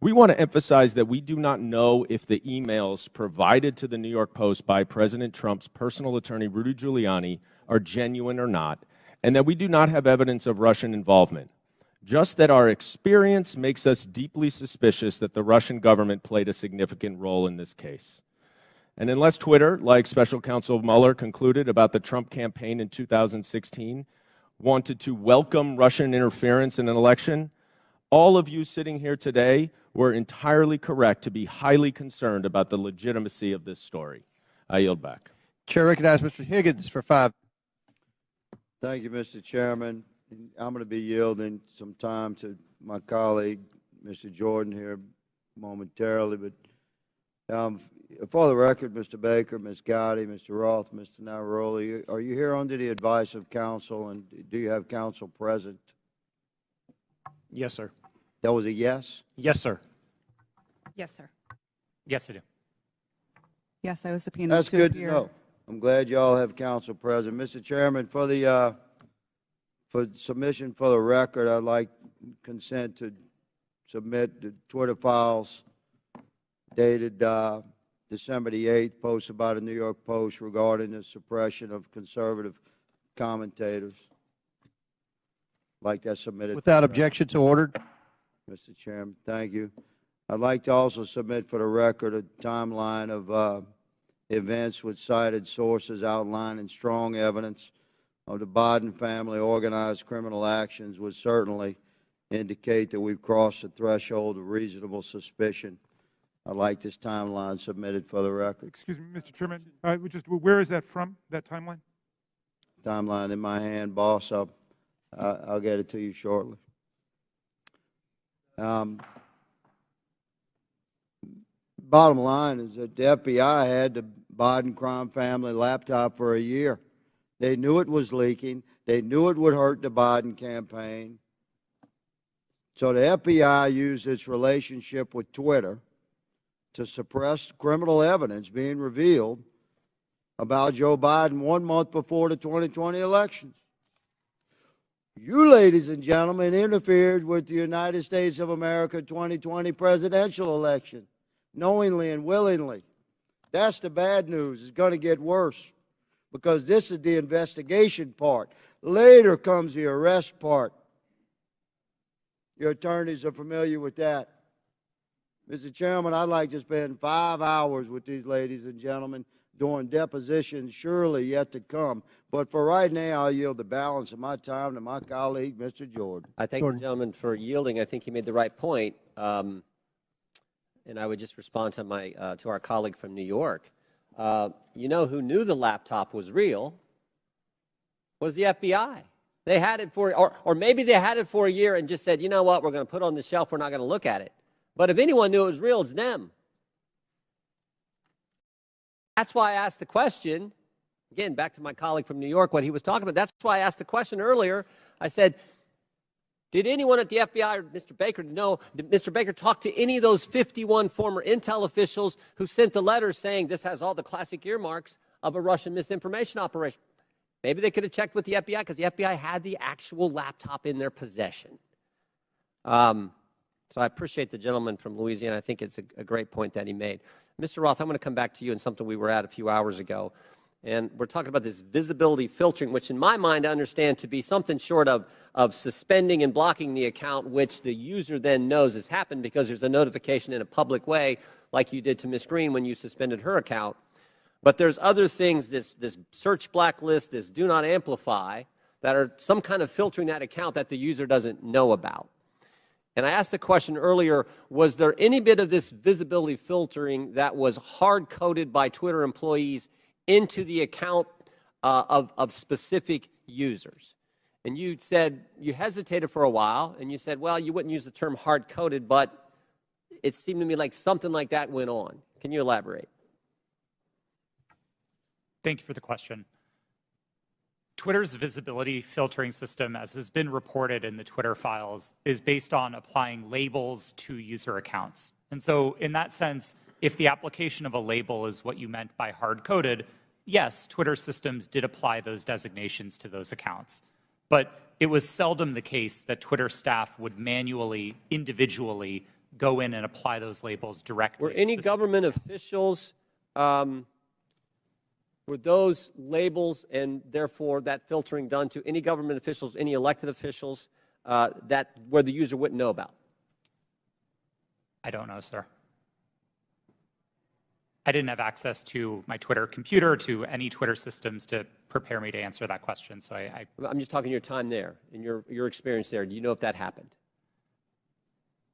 We want to emphasize that we do not know if the emails provided to the New York Post by President Trump's personal attorney, Rudy Giuliani, are genuine or not, and that we do not have evidence of Russian involvement. Just that our experience makes us deeply suspicious that the Russian government played a significant role in this case. And unless Twitter, like Special Counsel Mueller concluded about the Trump campaign in 2016, wanted to welcome Russian interference in an election, all of you sitting here today were entirely correct to be highly concerned about the legitimacy of this story. I yield back. Chair recognizes Mr. Higgins for 5. Thank you, Mr. Chairman. I'm going to be yielding some time to my colleague, Mr. Jordan, here momentarily. But for the record, Mr. Baker, Ms. Gotti, Mr. Roth, Mr. Navaroli, are you here under the advice of counsel, and do you have counsel present? Yes, sir. That was a yes? Yes, sir. Yes, sir. Yes, I do. Yes, I was subpoenaed That's to good appear. to know. I'm glad you all have counsel present. Mr. Chairman, for submission for the record, I'd like consent to submit the Twitter files dated December the 8th, posted by the New York Post regarding the suppression of conservative commentators. Like that submitted. Without objection, so ordered. Mr. Chairman, thank you. I'd like to also submit for the record a timeline of events with cited sources outlining strong evidence of the Biden family organized criminal actions would certainly indicate that we've crossed the threshold of reasonable suspicion. I'd like this timeline submitted for the record. Excuse me, Mr. Chairman. Where is that from, that timeline? Timeline in my hand, boss. I'll get it to you shortly. Bottom line is that the FBI had the Biden crime family laptop for a year. They knew it was leaking. They knew it would hurt the Biden campaign. So the FBI used its relationship with Twitter to suppress criminal evidence being revealed about Joe Biden 1 month before the 2020 elections. You, ladies and gentlemen, interfered with the United States of America 2020 presidential election, knowingly and willingly. That's the bad news. It's going to get worse, because this is the investigation part. Later comes the arrest part. Your attorneys are familiar with that. Mr. Chairman, I'd like to spend 5 hours with these ladies and gentlemen during depositions surely yet to come. But for right now, I'll yield the balance of my time to my colleague, Mr. Jordan. I thank the gentleman for yielding. I think he made the right point. And and I would just respond to to our colleague from New York. You know who knew the laptop was real was the FBI. They had it for, or maybe they had it for a year and just said, you know what, we're going to put it on the shelf, we're not going to look at it. But if anyone knew it was real, it's them. That's why I asked the question, again, back to my colleague from New York, what he was talking about. That's why I asked the question earlier. I said, did anyone at the FBI or Mr. Baker know, did Mr. Baker talk to any of those 51 former intel officials who sent the letter saying this has all the classic earmarks of a Russian misinformation operation? Maybe they could have checked with the FBI because the FBI had the actual laptop in their possession. So I appreciate the gentleman from Louisiana. I think it's a great point that he made. Mr. Roth, I'm going to come back to you on something we were at a few hours ago. And we're talking about this visibility filtering, which in my mind I understand to be something short of suspending and blocking the account, which the user then knows has happened because there's a notification in a public way, like you did to Ms. Green when you suspended her account. But there's other things, this search blacklist, this do not amplify, that are some kind of filtering that account that the user doesn't know about. And I asked the question earlier, was there any bit of this visibility filtering that was hard-coded by Twitter employees into the account of specific users? And you said, you hesitated for a while, and you said, well, you wouldn't use the term hard-coded, but it seemed to me like something like that went on. Can you elaborate? Thank you for the question. Twitter's visibility filtering system, as has been reported in the Twitter files, is based on applying labels to user accounts. And so in that sense, if the application of a label is what you meant by hard-coded, yes, Twitter systems did apply those designations to those accounts. But it was seldom the case that Twitter staff would manually, individually go in and apply those labels directly. Were any government officials, were those labels and therefore that filtering done to any government officials, any elected officials where the user wouldn't know about? I don't know, sir. I didn't have access to my Twitter computer, to any Twitter systems to prepare me to answer that question. So I'm just talking your time there and your experience there. Do you know if that happened?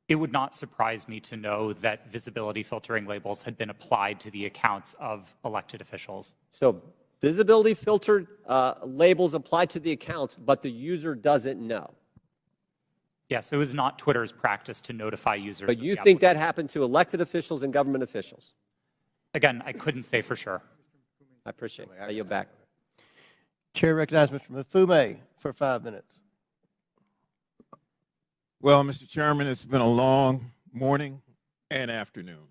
It would not surprise me to know that visibility filtering labels had been applied to the accounts of elected officials. So visibility filtered labels applied to the accounts, but the user doesn't know. Yes, it was not Twitter's practice to notify users. But you think that happened to elected officials and government officials? Again, I couldn't say for sure. I appreciate it. I yield back. Chair recognizes Mr. Mafumé for 5 minutes. Well, Mr. Chairman, it's been a long morning and afternoon.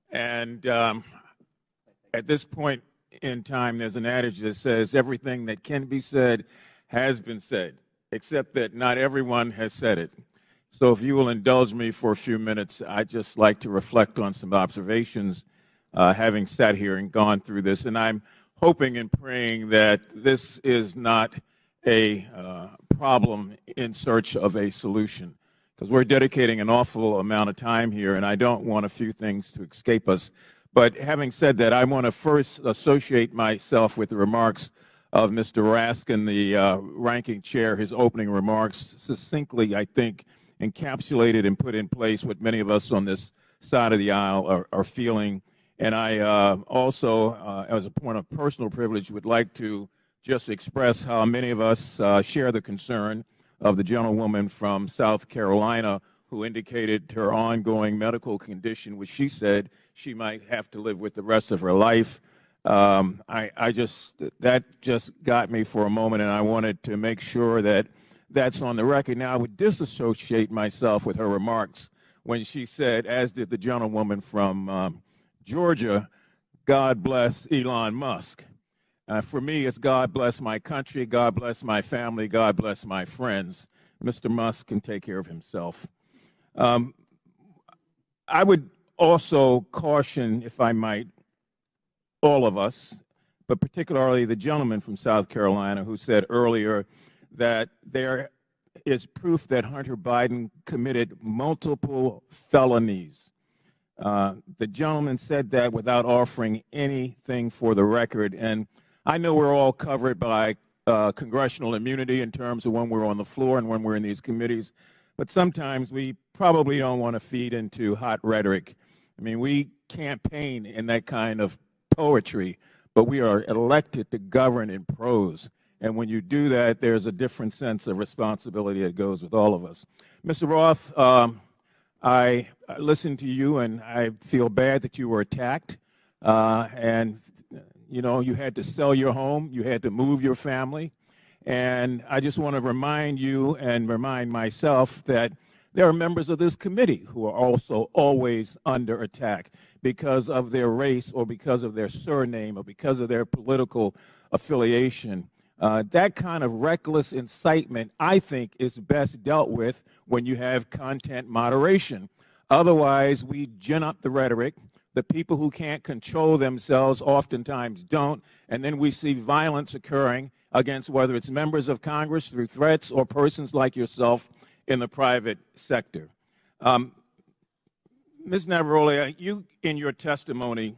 And at this point in time, there's an adage that says everything that can be said has been said, except that not everyone has said it. So if you will indulge me for a few minutes, I'd just like to reflect on some observations having sat here and gone through this. And I'm hoping and praying that this is not a problem in search of a solution, because we're dedicating an awful amount of time here, and I don't want a few things to escape us. But having said that, I want to first associate myself with the remarks of Mr. Raskin, the ranking chair. His opening remarks succinctly, I think, encapsulated and put in place what many of us on this side of the aisle are feeling. And I also, as a point of personal privilege, would like to just express how many of us share the concern of the gentlewoman from South Carolina who indicated her ongoing medical condition, which she said she might have to live with the rest of her life. That just got me for a moment, and I wanted to make sure that that's on the record. Now, I would disassociate myself with her remarks when she said, as did the gentlewoman from Georgia, God bless Elon Musk. For me, it's God bless my country, God bless my family, God bless my friends. Mr. Musk can take care of himself. I would also caution, if I might, all of us, but particularly the gentleman from South Carolina who said earlier that there is proof that Hunter Biden committed multiple felonies. The gentleman said that without offering anything for the record. And I know we're all covered by congressional immunity in terms of when we're on the floor and when we're in these committees, but sometimes we probably don't want to feed into hot rhetoric. I mean, we campaign in that kind of poetry, but we are elected to govern in prose. And when you do that, there's a different sense of responsibility that goes with all of us. Mr. Roth, I listened to you, and I feel bad that you were attacked. And, you know, you had to sell your home. You had to move your family. And I just want to remind you and remind myself that there are members of this committee who are also always under attack because of their race or because of their surname or because of their political affiliation. That kind of reckless incitement, I think, is best dealt with when you have content moderation. Otherwise, we gin up the rhetoric. The people who can't control themselves oftentimes don't, and then we see violence occurring against whether it's members of Congress through threats or persons like yourself in the private sector. Ms. Navaroli, you in your testimony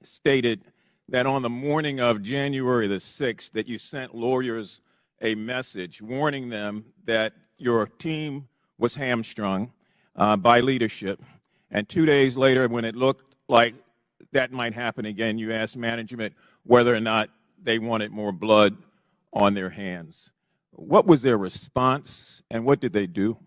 stated that on the morning of January the 6th that you sent lawyers a message warning them that your team was hamstrung by leadership. And 2 days later, when it looked like that might happen again, you asked management whether or not they wanted more blood on their hands. What was their response, and what did they do?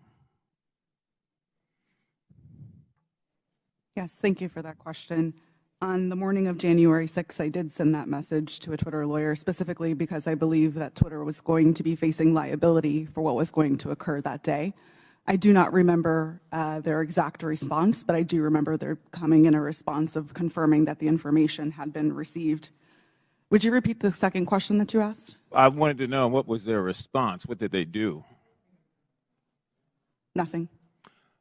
Yes, thank you for that question. On the morning of January 6th, I did send that message to a Twitter lawyer, specifically because I believe that Twitter was going to be facing liability for what was going to occur that day. I do not remember their exact response, but I do remember there coming in a response of confirming that the information had been received. Would you repeat the second question that you asked? I wanted to know what was their response. What did they do? Nothing.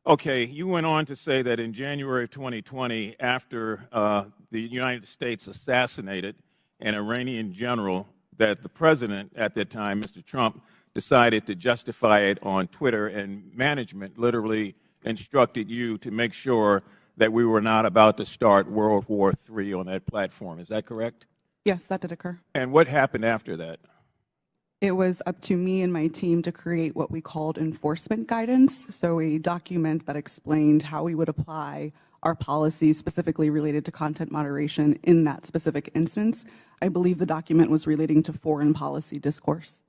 Okay, you went on to say that in January of 2020, after the United States assassinated an Iranian general, that the president at that time, Mr. Trump, decided to justify it on Twitter, and management literally instructed you to make sure that we were not about to start World War III on that platform. Is that correct? Yes, that did occur. And what happened after that? It was up to me and my team to create what we called enforcement guidance, so a document that explained how we would apply our policies specifically related to content moderation in that specific instance. I believe the document was relating to foreign policy discourse.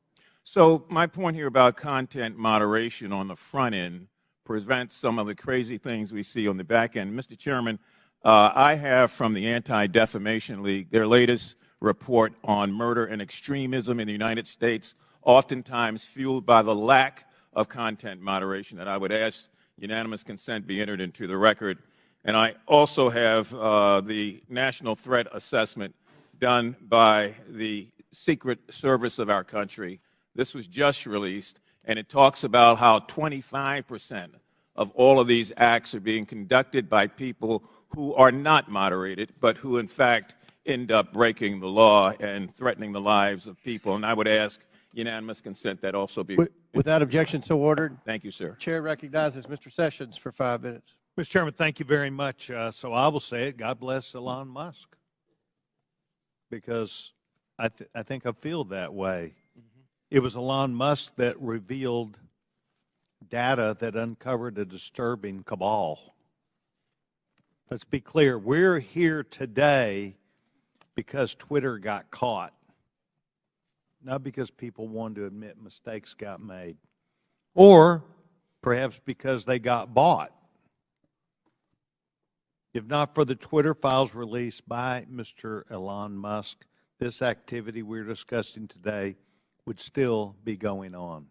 So my point here about content moderation on the front end prevents some of the crazy things we see on the back end. Mr. Chairman, I have from the Anti-Defamation League their latest report on murder and extremism in the United States, oftentimes fueled by the lack of content moderation, that I would ask unanimous consent be entered into the record. And I also have the National Threat Assessment done by the Secret Service of our country. This was just released, and it talks about how 25% of all of these acts are being conducted by people who are not moderated, but who in fact end up breaking the law and threatening the lives of people. And I would ask unanimous consent that also be. Without objection, so ordered. Thank you, sir. Chair recognizes Mr. Sessions for 5 minutes. Mr. Chairman, thank you very much. So I will say it, God bless Elon Musk, because I think I feel that way. It was Elon Musk that revealed data that uncovered a disturbing cabal. Let's be clear, we're here today because Twitter got caught, not because people wanted to admit mistakes got made, or perhaps because they got bought. If not for the Twitter files released by Mr. Elon Musk, this activity we're discussing today would still be going on.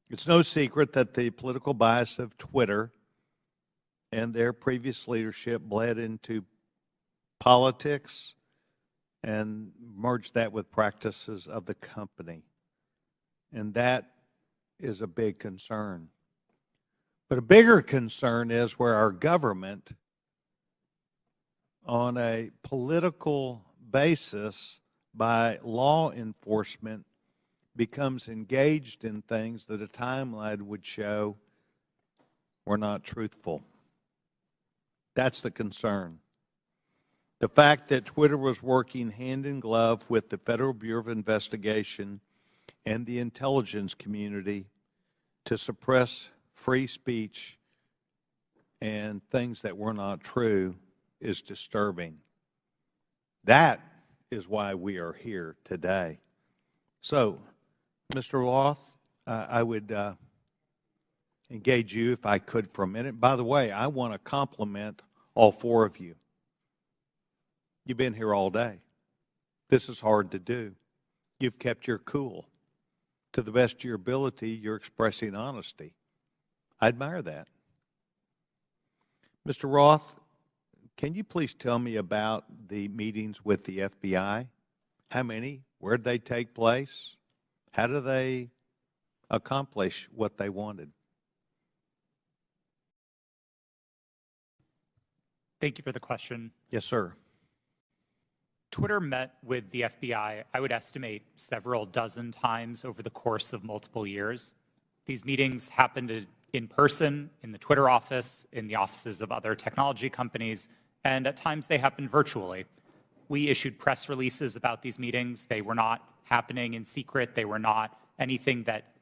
It's no secret that the political bias of Twitter and their previous leadership bled into politics and merged that with practices of the company. And that is a big concern. But a bigger concern is where our government, on a political basis, by law enforcement, becomes engaged in things that a timeline would show were not truthful. That's the concern. The fact that Twitter was working hand in glove with the Federal Bureau of Investigation and the intelligence community to suppress free speech and things that were not true is disturbing. That is why we are here today. So, Mr. Roth, I would engage you if I could for a minute. By the way, I want to compliment all four of you. You've been here all day. This is hard to do. You've kept your cool. To the best of your ability, you're expressing honesty. I admire that. Mr. Roth, can you please tell me about the meetings with the FBI? How many? Where did they take place? How do they accomplish what they wanted? Thank you for the question. Yes, sir. Twitter met with the FBI, I would estimate, several dozen times over the course of multiple years. These meetings happened in person, in the Twitter office, in the offices of other technology companies, and at times they happened virtually. We issued press releases about these meetings. They were not happening in secret. They were not anything that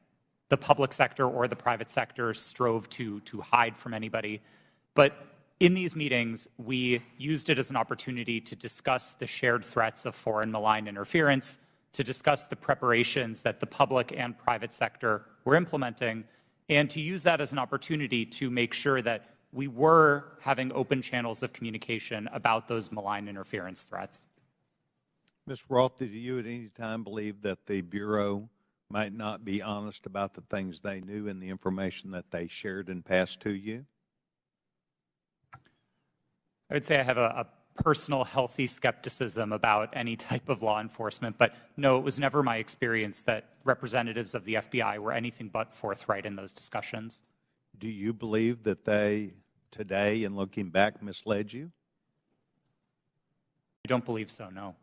the public sector or the private sector strove to hide from anybody. But in these meetings, we used it as an opportunity to discuss the shared threats of foreign malign interference, to discuss the preparations that the public and private sector were implementing, and to use that as an opportunity to make sure that we were having open channels of communication about those malign interference threats. Mr. Roth, did you at any time believe that the Bureau might not be honest about the things they knew and the information that they shared and passed to you? I would say I have a personal healthy skepticism about any type of law enforcement, but no, it was never my experience that representatives of the FBI were anything but forthright in those discussions. Do you believe that they, today, in looking back, misled you? I don't believe so, no.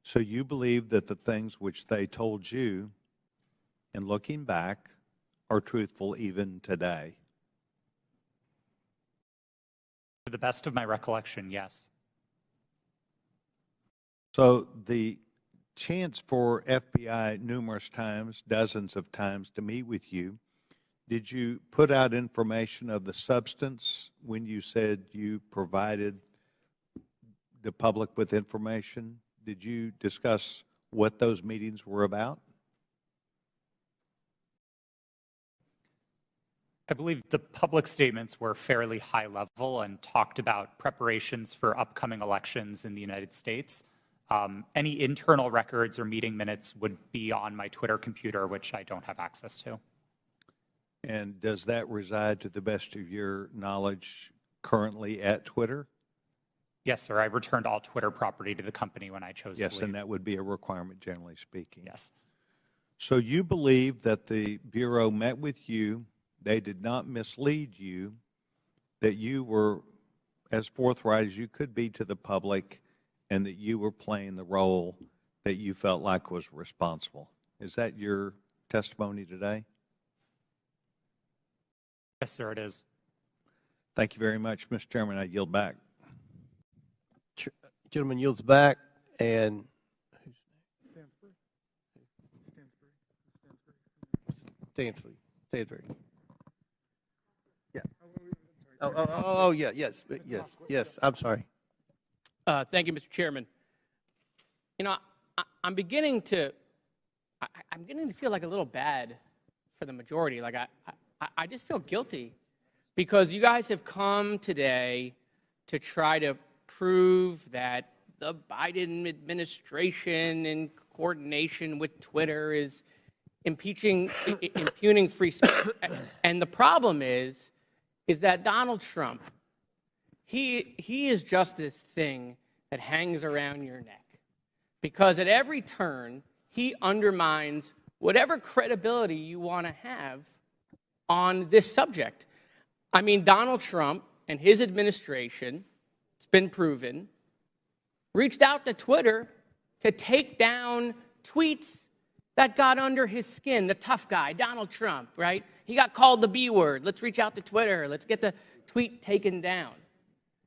So you believe that the things which they told you, in looking back, are truthful even today? To the best of my recollection, yes. So the chance for FBI numerous times, dozens of times, to meet with you, did you put out information of the substance when you said you provided the public with information? Did you discuss what those meetings were about? I believe the public statements were fairly high level and talked about preparations for upcoming elections in the United States. Any internal records or meeting minutes would be on my Twitter computer, which I don't have access to. And does that reside, to the best of your knowledge, currently at Twitter? Yes, sir. I returned all Twitter property to the company when I chose to leave. Yes, and that would be a requirement, generally speaking. Yes. So you believe that the Bureau met with you, they did not mislead you, that you were as forthright as you could be to the public, and that you were playing the role that you felt like was responsible. Is that your testimony today? Yes, sir, it is. Thank you very much, Mr. Chairman. I yield back. Gentleman yields back, and Stansbury. Yeah. Oh, yeah, yes. I'm sorry. Thank you, Mr. Chairman. You know, I'm beginning to feel like a little bad for the majority. Like I just feel guilty because you guys have come today to try to prove that the Biden administration in coordination with Twitter is impugning free speech. And the problem is that Donald Trump, he is just this thing that hangs around your neck. Because at every turn, he undermines whatever credibility you want to have on this subject. I mean, Donald Trump and his administration, it's been proven, reached out to Twitter to take down tweets that got under his skin. The tough guy, Donald Trump, right? He got called the B word. Let's reach out to Twitter. Let's get the tweet taken down.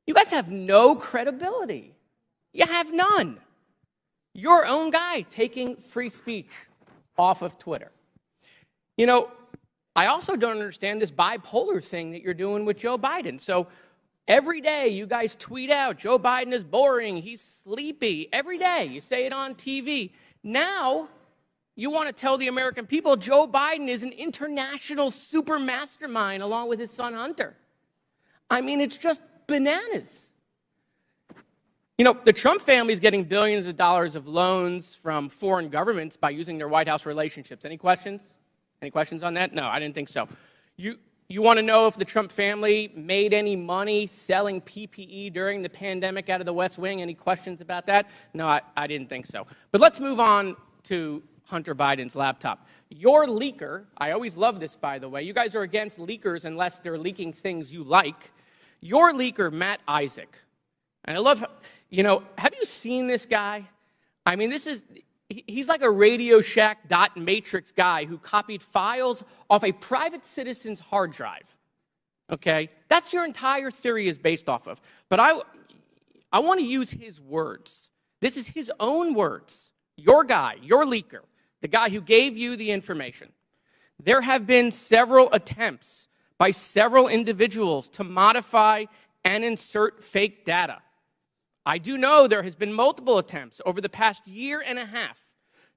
You guys have no credibility. You have none. Your own guy taking free speech off of Twitter. You know, I also don't understand this bipolar thing that you're doing with Joe Biden. So Every day you guys tweet out, Joe Biden is boring, he's sleepy. Every day you say it on TV. Now you want to tell the American people Joe Biden is an international super mastermind along with his son Hunter. I mean, it's just bananas. You know, the Trump family is getting billions of dollars of loans from foreign governments by using their White House relationships. Any questions? Any questions on that? No, I didn't think so. You want to know if the Trump family made any money selling PPE during the pandemic out of the West Wing? Any questions about that? No, I didn't think so. But let's move on to Hunter Biden's laptop. Your leaker, I always love this, by the way. You guys are against leakers unless they're leaking things you like. Your leaker, Matt Isaac, and I love, you know, have you seen this guy? I mean, he's like a Radio Shack .matrix guy who copied files off a private citizen's hard drive. Okay? That's your entire theory is based off of. But I want to use his words. This is his own words. Your guy, your leaker, the guy who gave you the information. There have been several attempts by several individuals to modify and insert fake data. I do know there has been multiple attempts over the past year and a half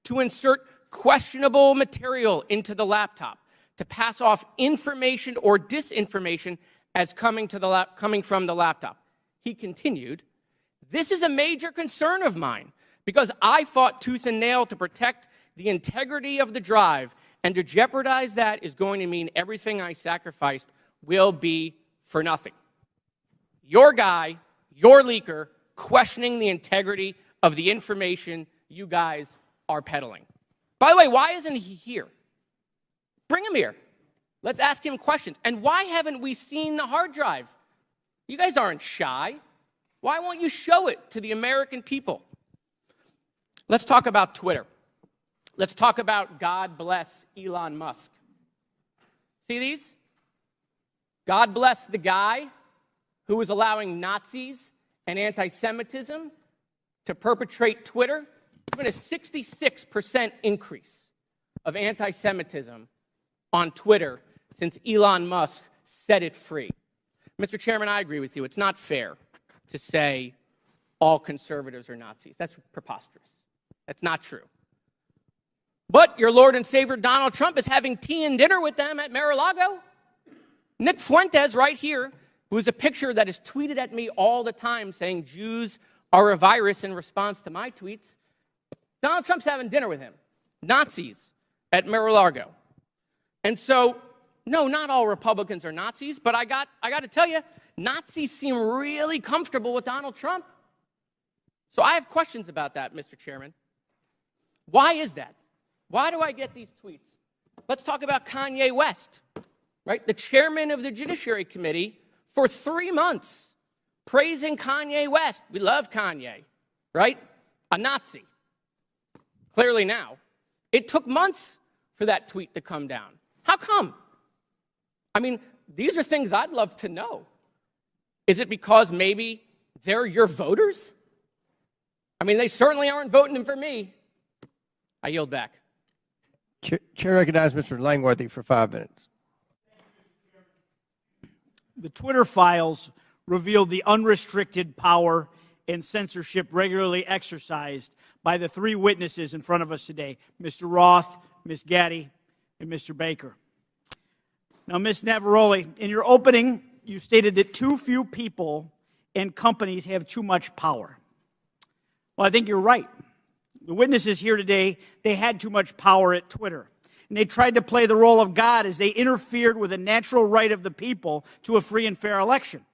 to insert questionable material into the laptop, to pass off information or disinformation as coming from the laptop. He continued, "This is a major concern of mine because I fought tooth and nail to protect the integrity of the drive, and to jeopardize that is going to mean everything I sacrificed will be for nothing." Your guy, your leaker, questioning the integrity of the information you guys are peddling. By the way, why isn't he here? Bring him here. Let's ask him questions. And why haven't we seen the hard drive? You guys aren't shy. Why won't you show it to the American people? Let's talk about Twitter. Let's talk about God bless Elon Musk. See these? God bless the guy who is allowing Nazis and anti-Semitism to perpetrate Twitter. There's been a 66% increase of anti-Semitism on Twitter since Elon Musk set it free. Mr. Chairman, I agree with you. It's not fair to say all conservatives are Nazis. That's preposterous. That's not true. But your Lord and Savior Donald Trump is having tea and dinner with them at Mar-a-Lago. Nick Fuentes right here, who is a picture that is tweeted at me all the time saying Jews are a virus in response to my tweets. Donald Trump's having dinner with him. Nazis at Mar-a-Lago. And so, no, not all Republicans are Nazis, but I got to tell you, Nazis seem really comfortable with Donald Trump. So I have questions about that, Mr. Chairman. Why is that? Why do I get these tweets? Let's talk about Kanye West, right? The chairman of the Judiciary Committee for 3 months praising Kanye West. We love Kanye, right? A Nazi. Clearly now. It took months for that tweet to come down. How come? I mean, these are things I'd love to know. Is it because maybe they're your voters? I mean, they certainly aren't voting for me. I yield back. Chair recognizes Mr. Langworthy for 5 minutes. The Twitter files revealed the unrestricted power and censorship regularly exercised by the three witnesses in front of us today, Mr. Roth, Ms. Gaddy, and Mr. Baker. Now, Ms. Navaroli, in your opening, you stated that too few people and companies have too much power. Well, I think you're right. The witnesses here today, they had too much power at Twitter. And they tried to play the role of God as they interfered with the natural right of the people to a free and fair election.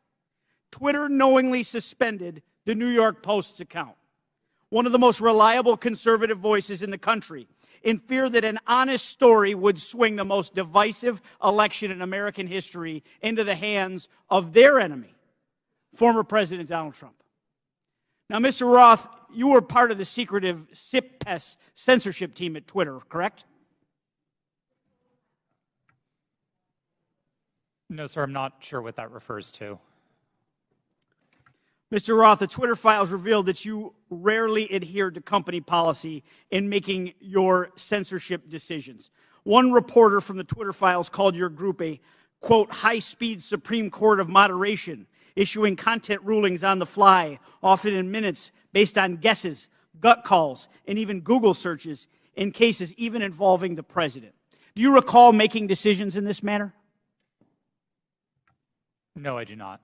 Twitter knowingly suspended the New York Post's account, one of the most reliable conservative voices in the country, in fear that an honest story would swing the most divisive election in American history into the hands of their enemy, former President Donald Trump. Now, Mr. Roth, you were part of the secretive SIP-PES censorship team at Twitter, correct? No, sir, I'm not sure what that refers to. Mr. Roth, the Twitter files revealed that you rarely adhered to company policy in making your censorship decisions. One reporter from the Twitter files called your group a, quote, high-speed Supreme Court of moderation issuing content rulings on the fly, often in minutes, based on guesses, gut calls, and even Google searches in cases even involving the president. Do you recall making decisions in this manner? No, I do not.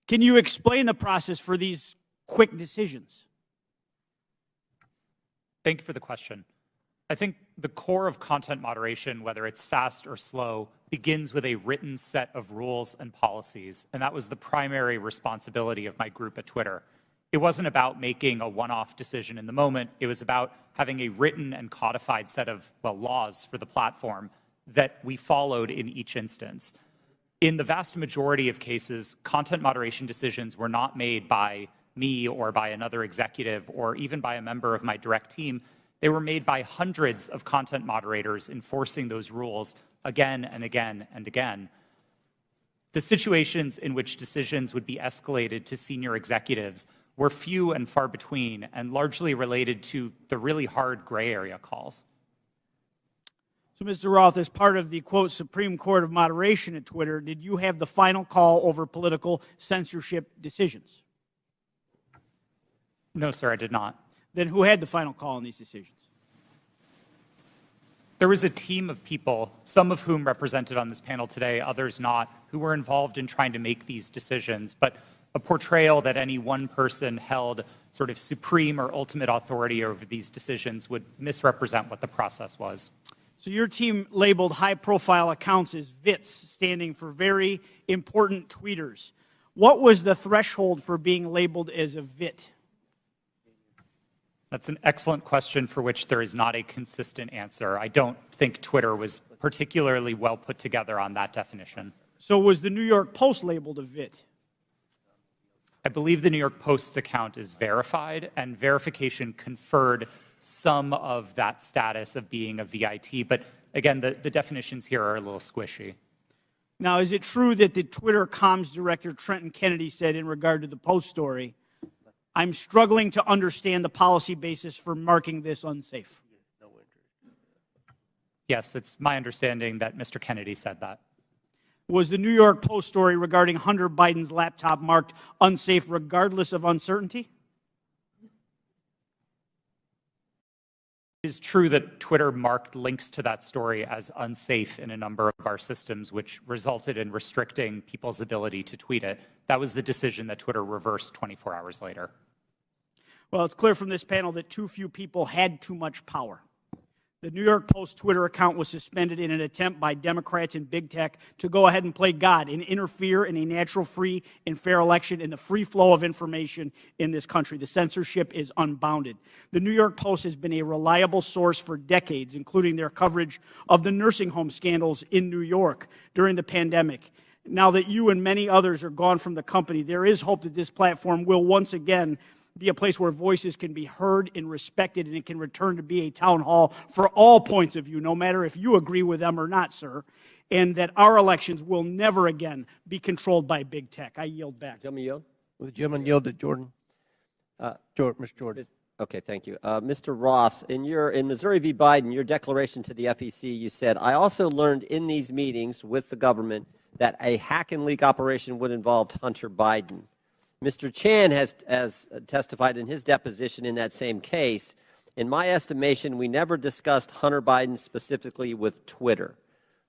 Can you explain the process for these quick decisions? Thank you for the question. I think the core of content moderation, whether it's fast or slow, begins with a written set of rules and policies, and that was the primary responsibility of my group at Twitter. It wasn't about making a one-off decision in the moment. It was about having a written and codified set of, well, laws for the platform that we followed in each instance. In the vast majority of cases, content moderation decisions were not made by me or by another executive or even by a member of my direct team. They were made by hundreds of content moderators enforcing those rules again and again and again. The situations in which decisions would be escalated to senior executives were few and far between and largely related to the really hard gray area calls. So, Mr. Roth, as part of the, quote, Supreme Court of Moderation at Twitter, did you have the final call over political censorship decisions? No, sir, I did not. Then who had the final call on these decisions? There was a team of people, some of whom represented on this panel today, others not, who were involved in trying to make these decisions. But a portrayal that any one person held sort of supreme or ultimate authority over these decisions would misrepresent what the process was. So your team labeled high-profile accounts as VITs, standing for very important tweeters. What was the threshold for being labeled as a VIT? That's an excellent question for which there is not a consistent answer. I don't think Twitter was particularly well put together on that definition. So was the New York Post labeled a VIT? I believe the New York Post's account is verified, and verification conferred some of that status of being a VIT. But again, the definitions here are a little squishy. Now, is it true that the Twitter comms director, Trenton Kennedy, said in regard to the Post story, I'm struggling to understand the policy basis for marking this unsafe? Yes, it's my understanding that Mr. Kennedy said that. Was the New York Post story regarding Hunter Biden's laptop marked unsafe regardless of uncertainty? It is true that Twitter marked links to that story as unsafe in a number of our systems, which resulted in restricting people's ability to tweet it. That was the decision that Twitter reversed 24 hours later. Well, it's clear from this panel that too few people had too much power. The New York Post Twitter account was suspended in an attempt by Democrats and big tech to go ahead and play God and interfere in a natural, free, and fair election and the free flow of information in this country. The censorship is unbounded. The New York Post has been a reliable source for decades, including their coverage of the nursing home scandals in New York during the pandemic. Now that you and many others are gone from the company, there is hope that this platform will once again be a place where voices can be heard and respected, and it can return to be a town hall for all points of view, no matter if you agree with them or not, sir, and that our elections will never again be controlled by big tech. I yield back. Gentleman yield? Will the gentleman yield to Jordan? Mr. Jordan. Okay, thank you. Mr. Roth, in Missouri v. Biden, your declaration to the FEC, you said, I also learned in these meetings with the government that a hack and leak operation would involve Hunter Biden. Mr. Chan has testified in his deposition in that same case. In my estimation, we never discussed Hunter Biden specifically with Twitter.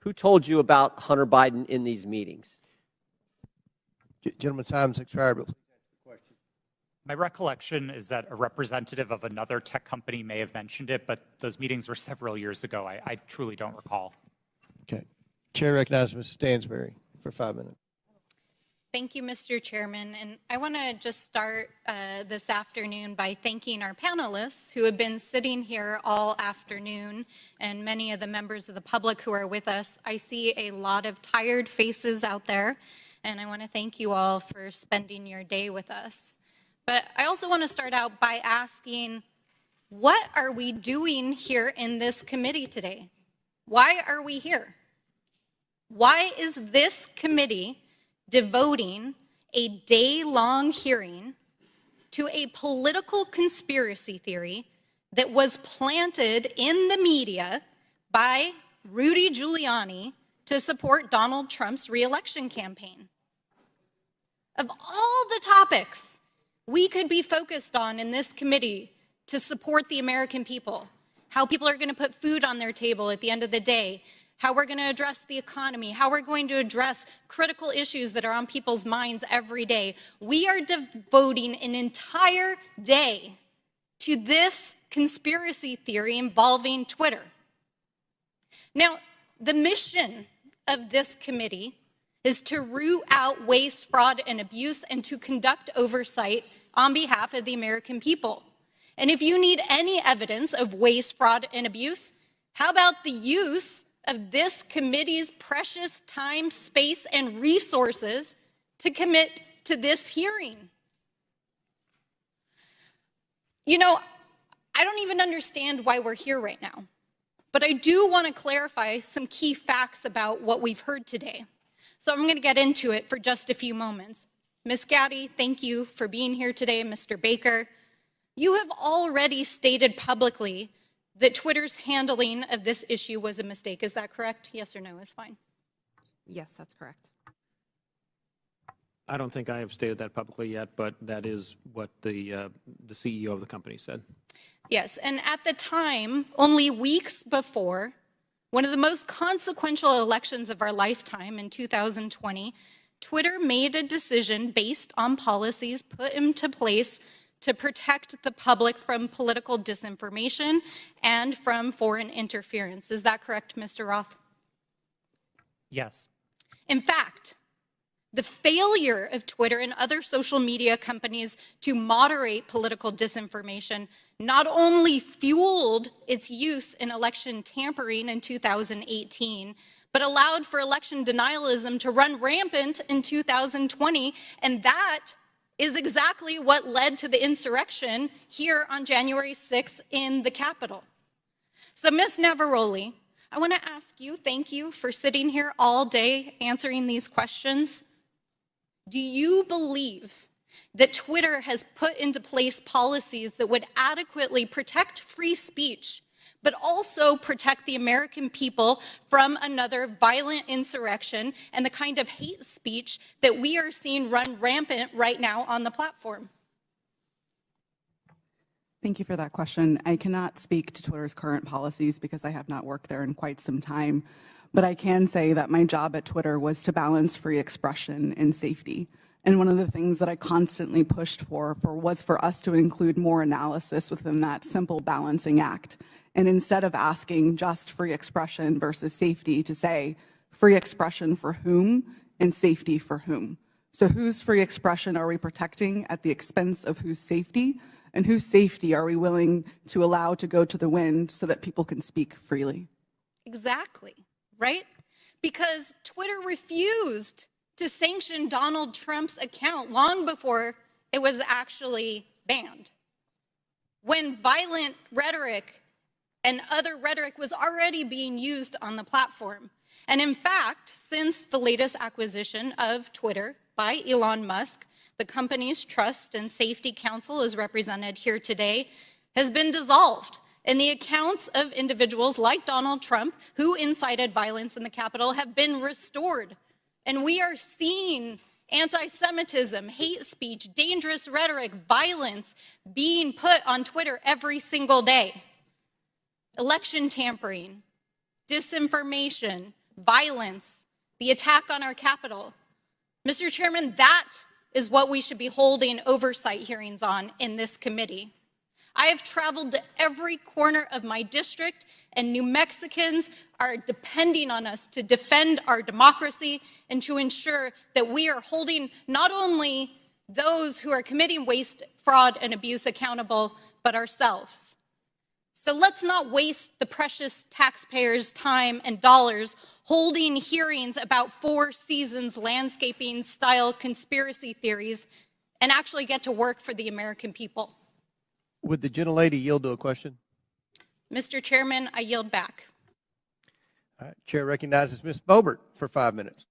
Who told you about Hunter Biden in these meetings? Gentleman's time has expired. My recollection is that a representative of another tech company may have mentioned it, but those meetings were several years ago. I truly don't recall. Okay. Chair recognizes Ms. Stansberry for 5 minutes. Thank you, Mr. Chairman. And I want to just start this afternoon by thanking our panelists who have been sitting here all afternoon and many of the members of the public who are with us. I see a lot of tired faces out there, and I want to thank you all for spending your day with us. But I also want to start out by asking, what are we doing here in this committee today? Why are we here? Why is this committee devoting a day-long hearing to a political conspiracy theory that was planted in the media by Rudy Giuliani to support Donald Trump's reelection campaign? Of all the topics we could be focused on in this committee to support the American people, how people are going to put food on their table at the end of the day, how we're going to address the economy, how we're going to address critical issues that are on people's minds every day. We are devoting an entire day to this conspiracy theory involving Twitter. Now, the mission of this committee is to root out waste, fraud, and abuse and to conduct oversight on behalf of the American people. And if you need any evidence of waste, fraud, and abuse, how about the use of this committee's precious time, space, and resources to commit to this hearing? You know, I don't even understand why we're here right now, but I do want to clarify some key facts about what we've heard today. So I'm going to get into it for just a few moments. Ms. Gaddy, thank you for being here today. Mr. Baker, you have already stated publicly that Twitter's handling of this issue was a mistake. Is that correct? Yes or no is fine. Yes, that's correct. I don't think I have stated that publicly yet, but that is what the CEO of the company said. Yes, and at the time, only weeks before, one of the most consequential elections of our lifetime in 2020, Twitter made a decision based on policies put into place to protect the public from political disinformation and from foreign interference. Is that correct, Mr. Roth? Yes. In fact, the failure of Twitter and other social media companies to moderate political disinformation not only fueled its use in election tampering in 2018, but allowed for election denialism to run rampant in 2020, and that is exactly what led to the insurrection here on January 6th in the Capitol. So, Ms. Navaroli, I want to ask you, thank you for sitting here all day answering these questions. Do you believe that Twitter has put into place policies that would adequately protect free speech, but also protect the American people from another violent insurrection and the kind of hate speech that we are seeing run rampant right now on the platform? Thank you for that question. I cannot speak to Twitter's current policies because I have not worked there in quite some time, but I can say that my job at Twitter was to balance free expression and safety. And one of the things that I constantly pushed for was for us to include more analysis within that simple balancing act. And instead of asking just free expression versus safety, to say free expression for whom and safety for whom. So whose free expression are we protecting at the expense of whose safety? And whose safety are we willing to allow to go to the wind so that people can speak freely? Exactly, right? Because Twitter refused to sanction Donald Trump's account long before it was actually banned, when violent rhetoric and other rhetoric was already being used on the platform. And in fact, since the latest acquisition of Twitter by Elon Musk, the company's Trust and Safety Council, as represented here today, has been dissolved. And the accounts of individuals like Donald Trump who incited violence in the Capitol have been restored. And we are seeing anti-Semitism, hate speech, dangerous rhetoric, violence being put on Twitter every single day. Election tampering, disinformation, violence, the attack on our Capitol. Mr. Chairman, that is what we should be holding oversight hearings on in this committee. I have traveled to every corner of my district, and New Mexicans are depending on us to defend our democracy and to ensure that we are holding not only those who are committing waste, fraud, and abuse accountable, but ourselves. So let's not waste the precious taxpayers' time and dollars holding hearings about Four Seasons landscaping style conspiracy theories and actually get to work for the American people. Would the gentlelady yield to a question? Mr. Chairman, I yield back. All right. Chair recognizes Ms. Boebert for 5 minutes.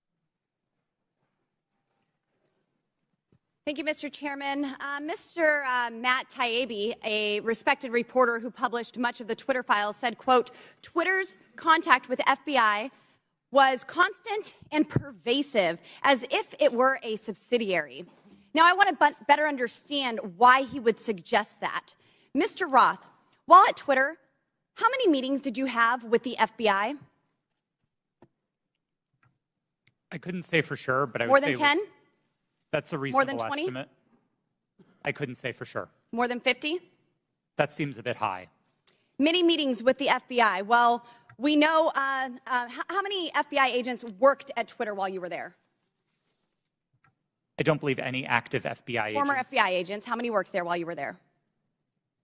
Thank you, Mr. Chairman. Mr. Matt Taibbi, a respected reporter who published much of the Twitter files, said, quote, Twitter's contact with FBI was constant and pervasive, as if it were a subsidiary. Now, I want to better understand why he would suggest that. Mr. Roth, while at Twitter, how many meetings did you have with the FBI? I couldn't say for sure, but I More would than say 10? That's a More reasonable than 20? estimate. I couldn't say for sure. More than 50? That seems a bit high. Many meetings with the FBI. Well, we know how many FBI agents worked at Twitter while you were there? I don't believe any active FBI agents. Former FBI agents. How many worked there while you were there?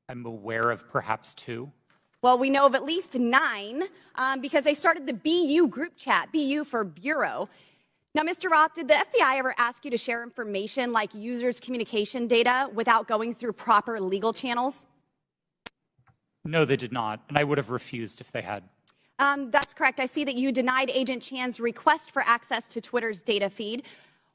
I'm aware of perhaps 2. Well, we know of at least 9 because they started the BU group chat, BU for Bureau. Now, Mr. Roth, did the FBI ever ask you to share information like users' communication data without going through proper legal channels? No, they did not, and I would have refused if they had. That's correct. I see that you denied Agent Chan's request for access to Twitter's data feed.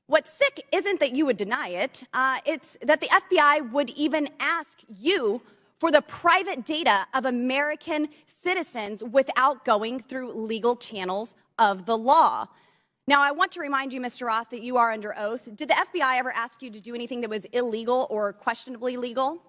What's sick isn't that you would deny it, it's that the FBI would even ask you for the private data of American citizens without going through legal channels of the law. Now, I want to remind you, Mr. Roth, that you are under oath. Did the FBI ever ask you to do anything that was illegal or questionably legal?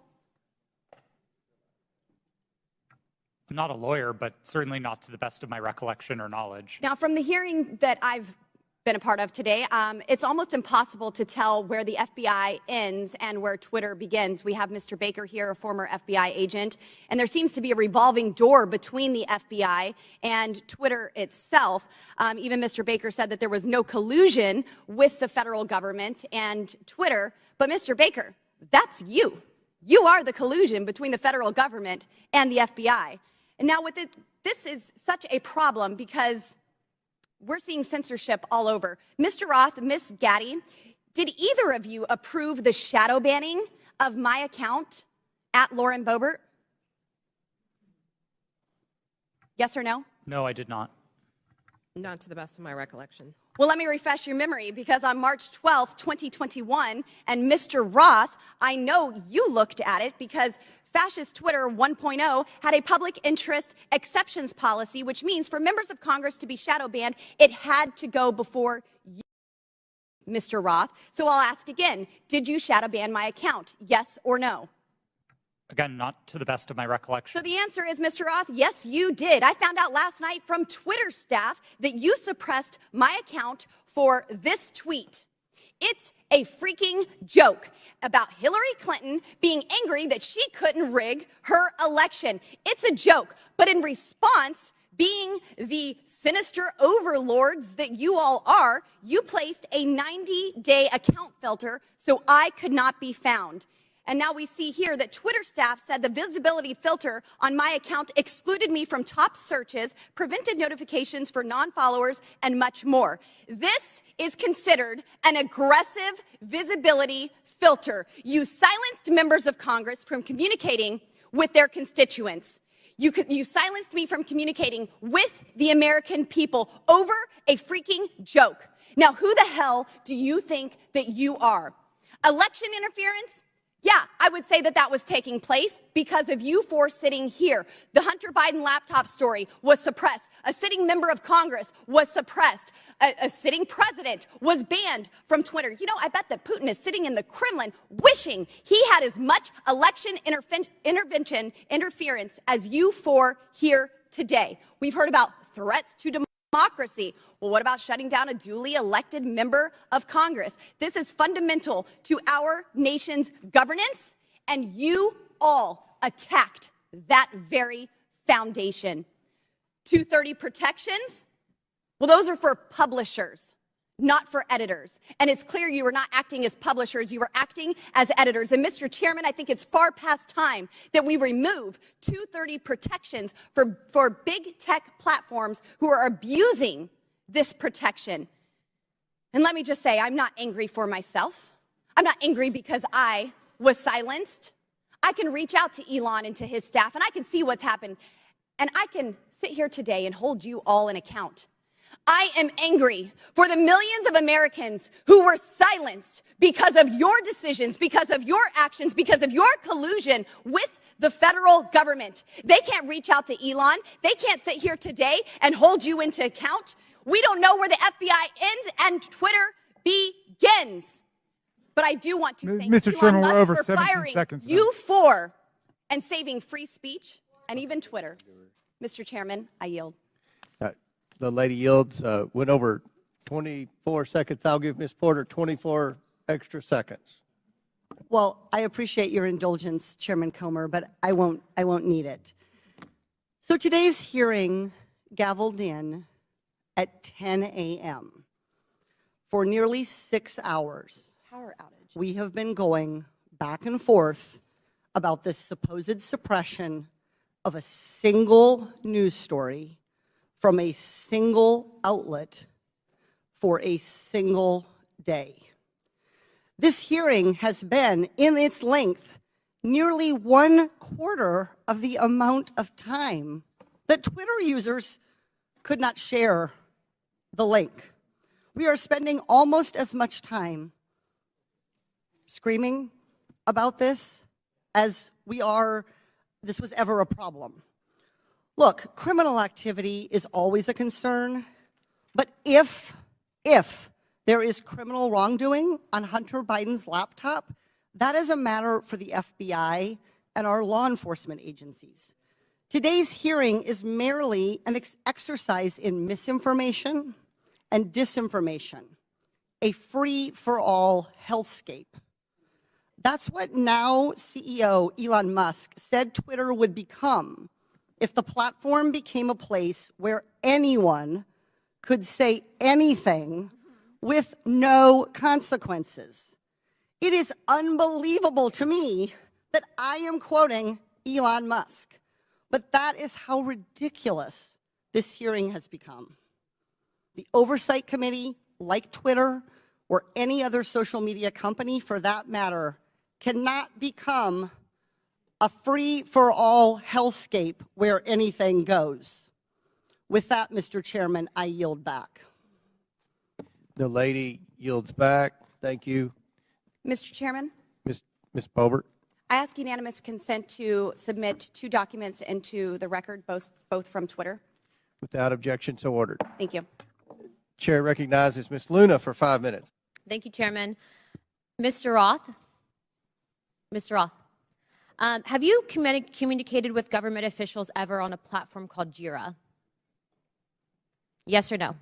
I'm not a lawyer, but certainly not to the best of my recollection or knowledge. Now, from the hearing that I've been a part of today, it's almost impossible to tell where the FBI ends and where Twitter begins. We have Mr. Baker here, a former FBI agent, and there seems to be a revolving door between the FBI and Twitter itself. Even Mr. Baker said that there was no collusion with the federal government and Twitter. But Mr. Baker, that's you. You are the collusion between the federal government and the FBI. And now this is such a problem because we're seeing censorship all over. Mr. Roth, Ms. Gaddy, did either of you approve the shadow banning of my account at Lauren Boebert? Yes or no? No, I did not. Not to the best of my recollection. Well, let me refresh your memory, because on March 12th, 2021, and Mr. Roth, I know you looked at it because Fascist Twitter 1.0 had a public interest exceptions policy, which means for members of Congress to be shadow banned, it had to go before you, Mr. Roth. So I'll ask again, did you shadow ban my account? Yes or no? Again, not to the best of my recollection. So the answer is, Mr. Roth, yes, you did. I found out last night from Twitter staff that you suppressed my account for this tweet. It's a freaking joke about Hillary Clinton being angry that she couldn't rig her election. It's a joke. But in response, being the sinister overlords that you all are, you placed a 90-day account filter so I could not be found. And now we see here that Twitter staff said the visibility filter on my account excluded me from top searches, prevented notifications for non-followers, and much more. This is considered an aggressive visibility filter. You silenced members of Congress from communicating with their constituents. You silenced me from communicating with the American people over a freaking joke. Now, who the hell do you think that you are? Election interference? Yeah, I would say that that was taking place because of you four sitting here. The Hunter Biden laptop story was suppressed. A sitting member of Congress was suppressed. A sitting president was banned from Twitter. You know, I bet that Putin is sitting in the Kremlin wishing he had as much election interference as you four here today. We've heard about threats to democracy. Well, what about shutting down a duly elected member of Congress? This is fundamental to our nation's governance, and you all attacked that very foundation. 230 protections? Well, those are for publishers, not for editors. And it's clear you were not acting as publishers, you were acting as editors. And Mr. Chairman, I think it's far past time that we remove 230 protections for big tech platforms who are abusing this protection. And let me just say, I'm not angry for myself. I'm not angry because I was silenced. I can reach out to Elon and to his staff, and I can see what's happened. And I can sit here today and hold you all in account. I am angry for the millions of Americans who were silenced because of your decisions, because of your actions, because of your collusion with the federal government. They can't reach out to Elon. They can't sit here today and hold you into account. We don't know where the FBI ends and Twitter begins. But I do want to thank Mr. Elon Chairman, we're Musk over for 17 firing seconds now. you four and saving free speech and even Twitter. Mr. Chairman, I yield. The lady yields. Went over 24 seconds. I'll give Ms. Porter 24 extra seconds. Well, I appreciate your indulgence, Chairman Comer, but I won't need it. So today's hearing gavelled in at 10 a.m. For nearly 6 hours. Power outage. We have been going back and forth about this supposed suppression of a single news story from a single outlet for a single day. This hearing has been, in its length, nearly 1/4 of the amount of time that Twitter users could not share the link. We are spending almost as much time screaming about this as this was ever a problem. Look, criminal activity is always a concern, but if there is criminal wrongdoing on Hunter Biden's laptop, that is a matter for the FBI and our law enforcement agencies. Today's hearing is merely an exercise in misinformation and disinformation, a free-for-all hellscape. That's what now CEO Elon Musk said Twitter would become if the platform became a place where anyone could say anything with no consequences. It is unbelievable to me that I am quoting Elon Musk, but that is how ridiculous this hearing has become. The Oversight Committee, like Twitter or any other social media company for that matter, cannot become a free-for-all hellscape where anything goes. With that, Mr. Chairman, I yield back. The lady yields back. Thank you. Mr. Chairman, Ms. Boebert. I ask unanimous consent to submit 2 documents into the record, both from Twitter. Without objection, so ordered. Thank you. Chair recognizes Ms. Luna for 5 minutes. Thank you, Chairman. Mr. Roth? Mr. Roth, have you communicated with government officials ever on a platform called Jira? Yes or no?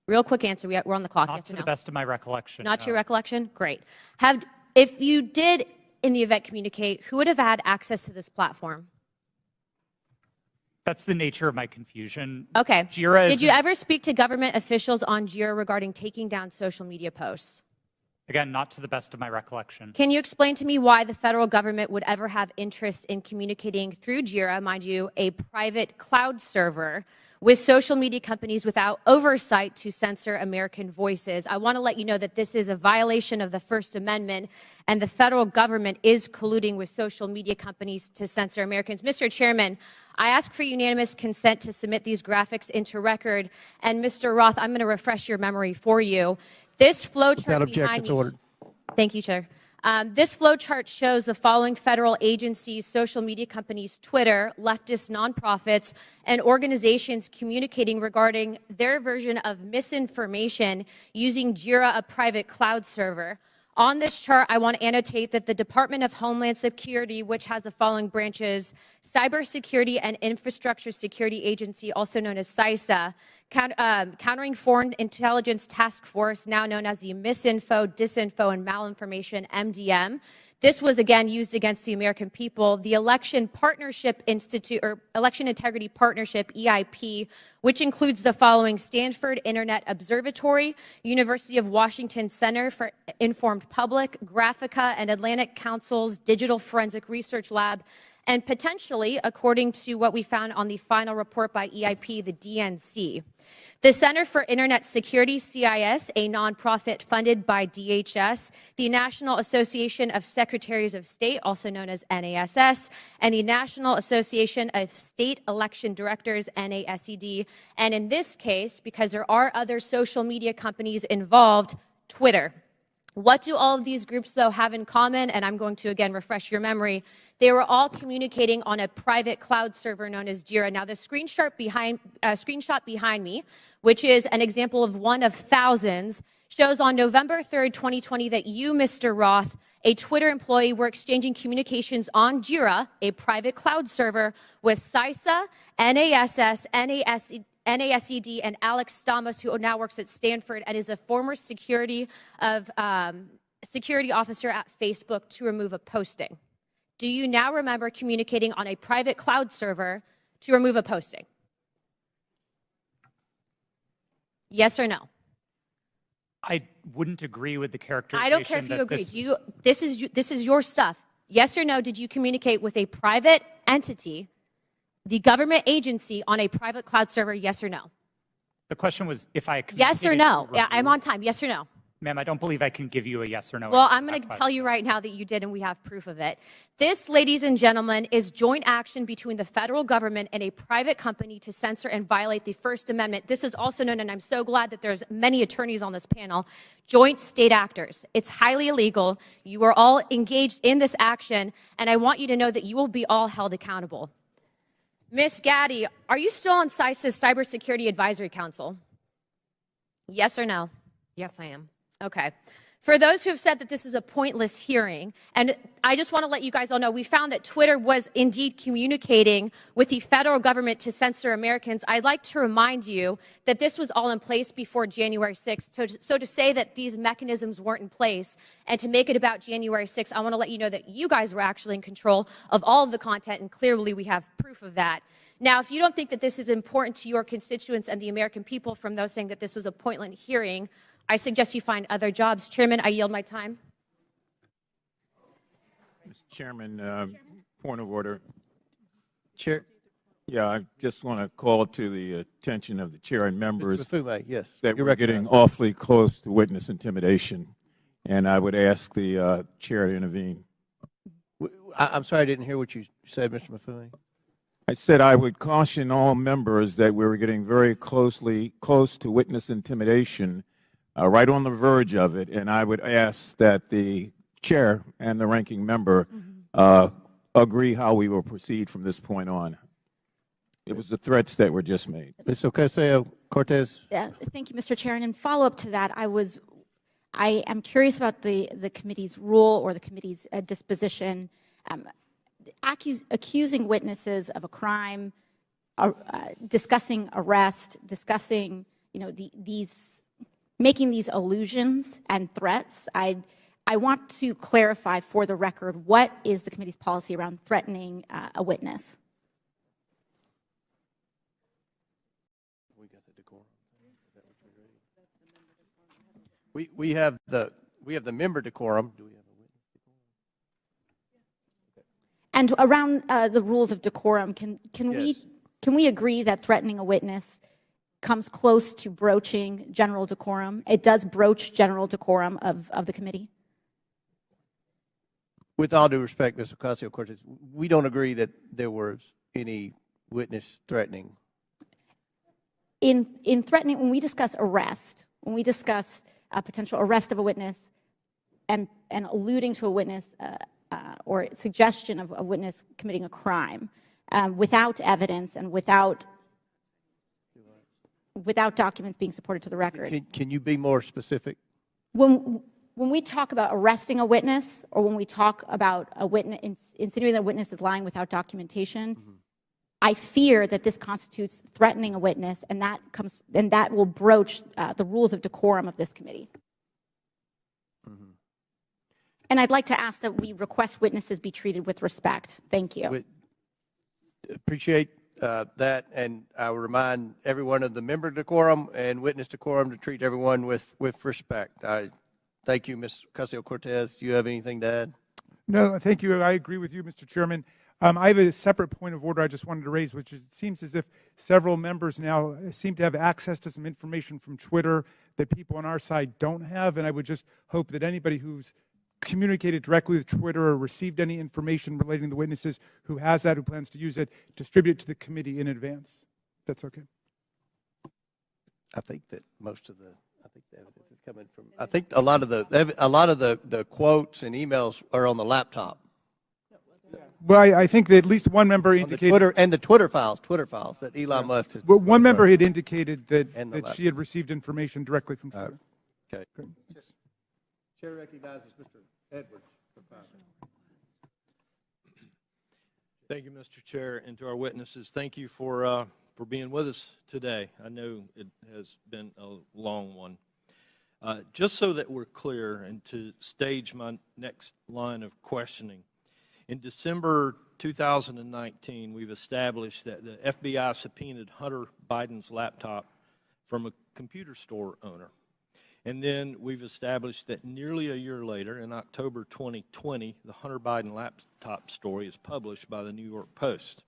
Real quick answer. We're on the clock. Not yes to or the no? best of my recollection. Not no. to your recollection? Great. If you did, in the event, communicate, who would have had access to this platform? That's the nature of my confusion. Okay. Jira is, did you ever speak to government officials on Jira regarding taking down social media posts? again, not to the best of my recollection. Can you explain to me why the federal government would ever have interest in communicating through Jira, mind you, a private cloud server, with social media companies without oversight to censor American voices? I want to let you know that this is a violation of the First Amendment, and the federal government is colluding with social media companies to censor Americans. Mr. Chairman, I ask for unanimous consent to submit these graphics into record. And Mr. Roth, I'm going to refresh your memory for you. This flow chart behind me. Ordered. Thank you, Chair. This flow chart shows the following federal agencies, social media companies, Twitter, leftist nonprofits, and organizations communicating regarding their version of misinformation using Jira, a private cloud server. On this chart, I want to annotate that the Department of Homeland Security, which has the following branches: Cybersecurity and Infrastructure Security Agency, also known as CISA, Countering Foreign Intelligence Task Force, now known as the Misinfo, Disinfo, and Malinformation, MDM. This was again used against the American people. The Election Partnership Institute, or Election Integrity Partnership, EIP, which includes the following: Stanford Internet Observatory, University of Washington Center for Informed Public, Graphica, and Atlantic Council's Digital Forensic Research Lab, and potentially, according to what we found on the final report by EIP, the DNC. The Center for Internet Security, CIS, a nonprofit funded by DHS, the National Association of Secretaries of State, also known as NASS, and the National Association of State Election Directors, NASED, and in this case, because there are other social media companies involved, Twitter. What do all of these groups, though, have in common? And I'm going to, again, refresh your memory. They were all communicating on a private cloud server known as Jira. Now, the screenshot behind me, which is an example of one of thousands, shows on November 3rd, 2020, that you, Mr. Roth, a Twitter employee, were exchanging communications on Jira, a private cloud server, with CISA, NASS, NASED, and Alex Stamos, who now works at Stanford and is a former security officer at Facebook, to remove a posting. Do you now remember communicating on a private cloud server to remove a posting? Yes or no? I wouldn't agree with the characterization. I don't care if you agree. This is your stuff. Yes or no, did you communicate with a private entity, the government agency, on a private cloud server? Yes or no? The question was if I Yes or no? Yeah, I'm on time. Yes or no? Ma'am, I don't believe I can give you a yes or no. Well, I'm going to tell you right now that you did, and we have proof of it. This, ladies and gentlemen, is joint action between the federal government and a private company to censor and violate the First Amendment. This is also known, and I'm so glad that there's many attorneys on this panel, joint state actors. It's highly illegal. You are all engaged in this action, and I want you to know that you will be all held accountable. Ms. Gaddy, are you still on CISA's Cybersecurity Advisory Council? Yes or no? Yes, I am. Okay. For those who have said that this is a pointless hearing, and I just want to let you guys all know, we found that Twitter was indeed communicating with the federal government to censor Americans. I'd like to remind you that this was all in place before January 6th. So to say that these mechanisms weren't in place and to make it about January 6th, I want to let you know that you guys were actually in control of all of the content, and clearly we have proof of that. Now, if you don't think that this is important to your constituents and the American people from those saying that this was a pointless hearing, I suggest you find other jobs. Chairman, I yield my time. Mr. Chairman, point of order. Chair. Yeah, I just want to call to the attention of the chair and members Mr. Mafume, yes, that you're we're getting awfully close to witness intimidation, and I would ask the chair to intervene. I'm sorry, I didn't hear what you said, Mr. Mafume. I said I would caution all members that we were getting very close to witness intimidation, right on the verge of it, and I would ask that the chair and the ranking member agree how we will proceed from this point on. It was the threats that were just made. Ms. Ocasio-Cortez. Thank you, Mr. Chair. And in follow-up to that, I am curious about the committee's rule or the committee's disposition, accusing witnesses of a crime, discussing arrest, discussing making these allusions and threats. I want to clarify for the record, what is the committee's policy around threatening a witness? We have the member decorum. Do we have a witness decorum? And around the rules of decorum, can we agree that threatening a witness comes close to broaching general decorum? It does broach general decorum of the committee? With all due respect, Ms. Ocasio-Cortez, we don't agree that there was any witness threatening. In threatening, when we discuss arrest, when we discuss a potential arrest of a witness and alluding to a witness or suggestion of a witness committing a crime without evidence and without documents being supported to the record. Can you be more specific? When we talk about arresting a witness, or when we talk about a witness, insinuating that a witness is lying without documentation, I fear that this constitutes threatening a witness, and that will broach the rules of decorum of this committee. And I'd like to ask that we request witnesses be treated with respect. Thank you. Appreciate that, and I will remind everyone of the member decorum and witness decorum to treat everyone with respect. Thank you, Ms. Ocasio-Cortez. Do you have anything to add? No, thank you. I agree with you, Mr. Chairman. I have a separate point of order I just wanted to raise, which is it seems as if several members now seem to have access to some information from Twitter that people on our side don't have, and I would just hope that anybody who's communicated directly with Twitter or received any information relating to the witnesses who has that, who plans to use it, distribute it to the committee in advance. That's okay. I think that most of the think the evidence is coming from. I think a lot of the quotes and emails are on the laptop. Well, I think that at least one member indicated The Twitter files that Elon Musk has. Well, one member had indicated that laptop. she had received information directly from Twitter. Okay. Chair recognizes Mr. Edwards. Thank you, Mr. Chair, and to our witnesses, thank you for being with us today. I know it has been a long one. Just so that we're clear, and to stage my next line of questioning, in December 2019, we've established that the FBI subpoenaed Hunter Biden's laptop from a computer store owner. And then we've established that nearly a year later, in October 2020, the Hunter Biden laptop story is published by the New York Post.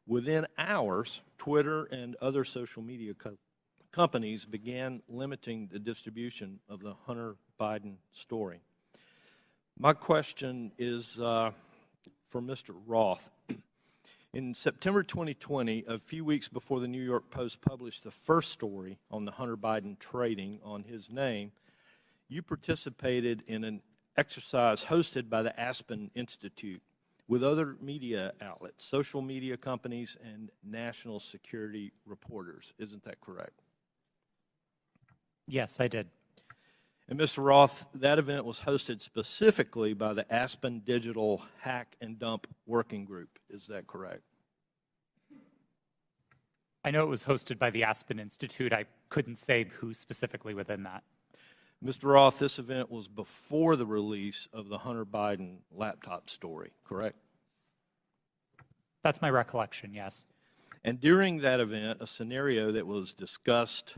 Within hours, Twitter and other social media companies began limiting the distribution of the Hunter Biden story. My question is for Mr. Roth. In September 2020, a few weeks before the New York Post published the first story on the Hunter Biden trading on his name, you participated in an exercise hosted by the Aspen Institute with other media outlets, social media companies, and national security reporters. Isn't that correct? Yes, I did. And Mr. Roth, that event was hosted specifically by the Aspen Digital Hack and Dump Working Group. Is that correct? I know it was hosted by the Aspen Institute. I couldn't say who specifically within that. Mr. Roth, this event was before the release of the Hunter Biden laptop story, correct? That's my recollection, yes. And during that event, a scenario that was discussed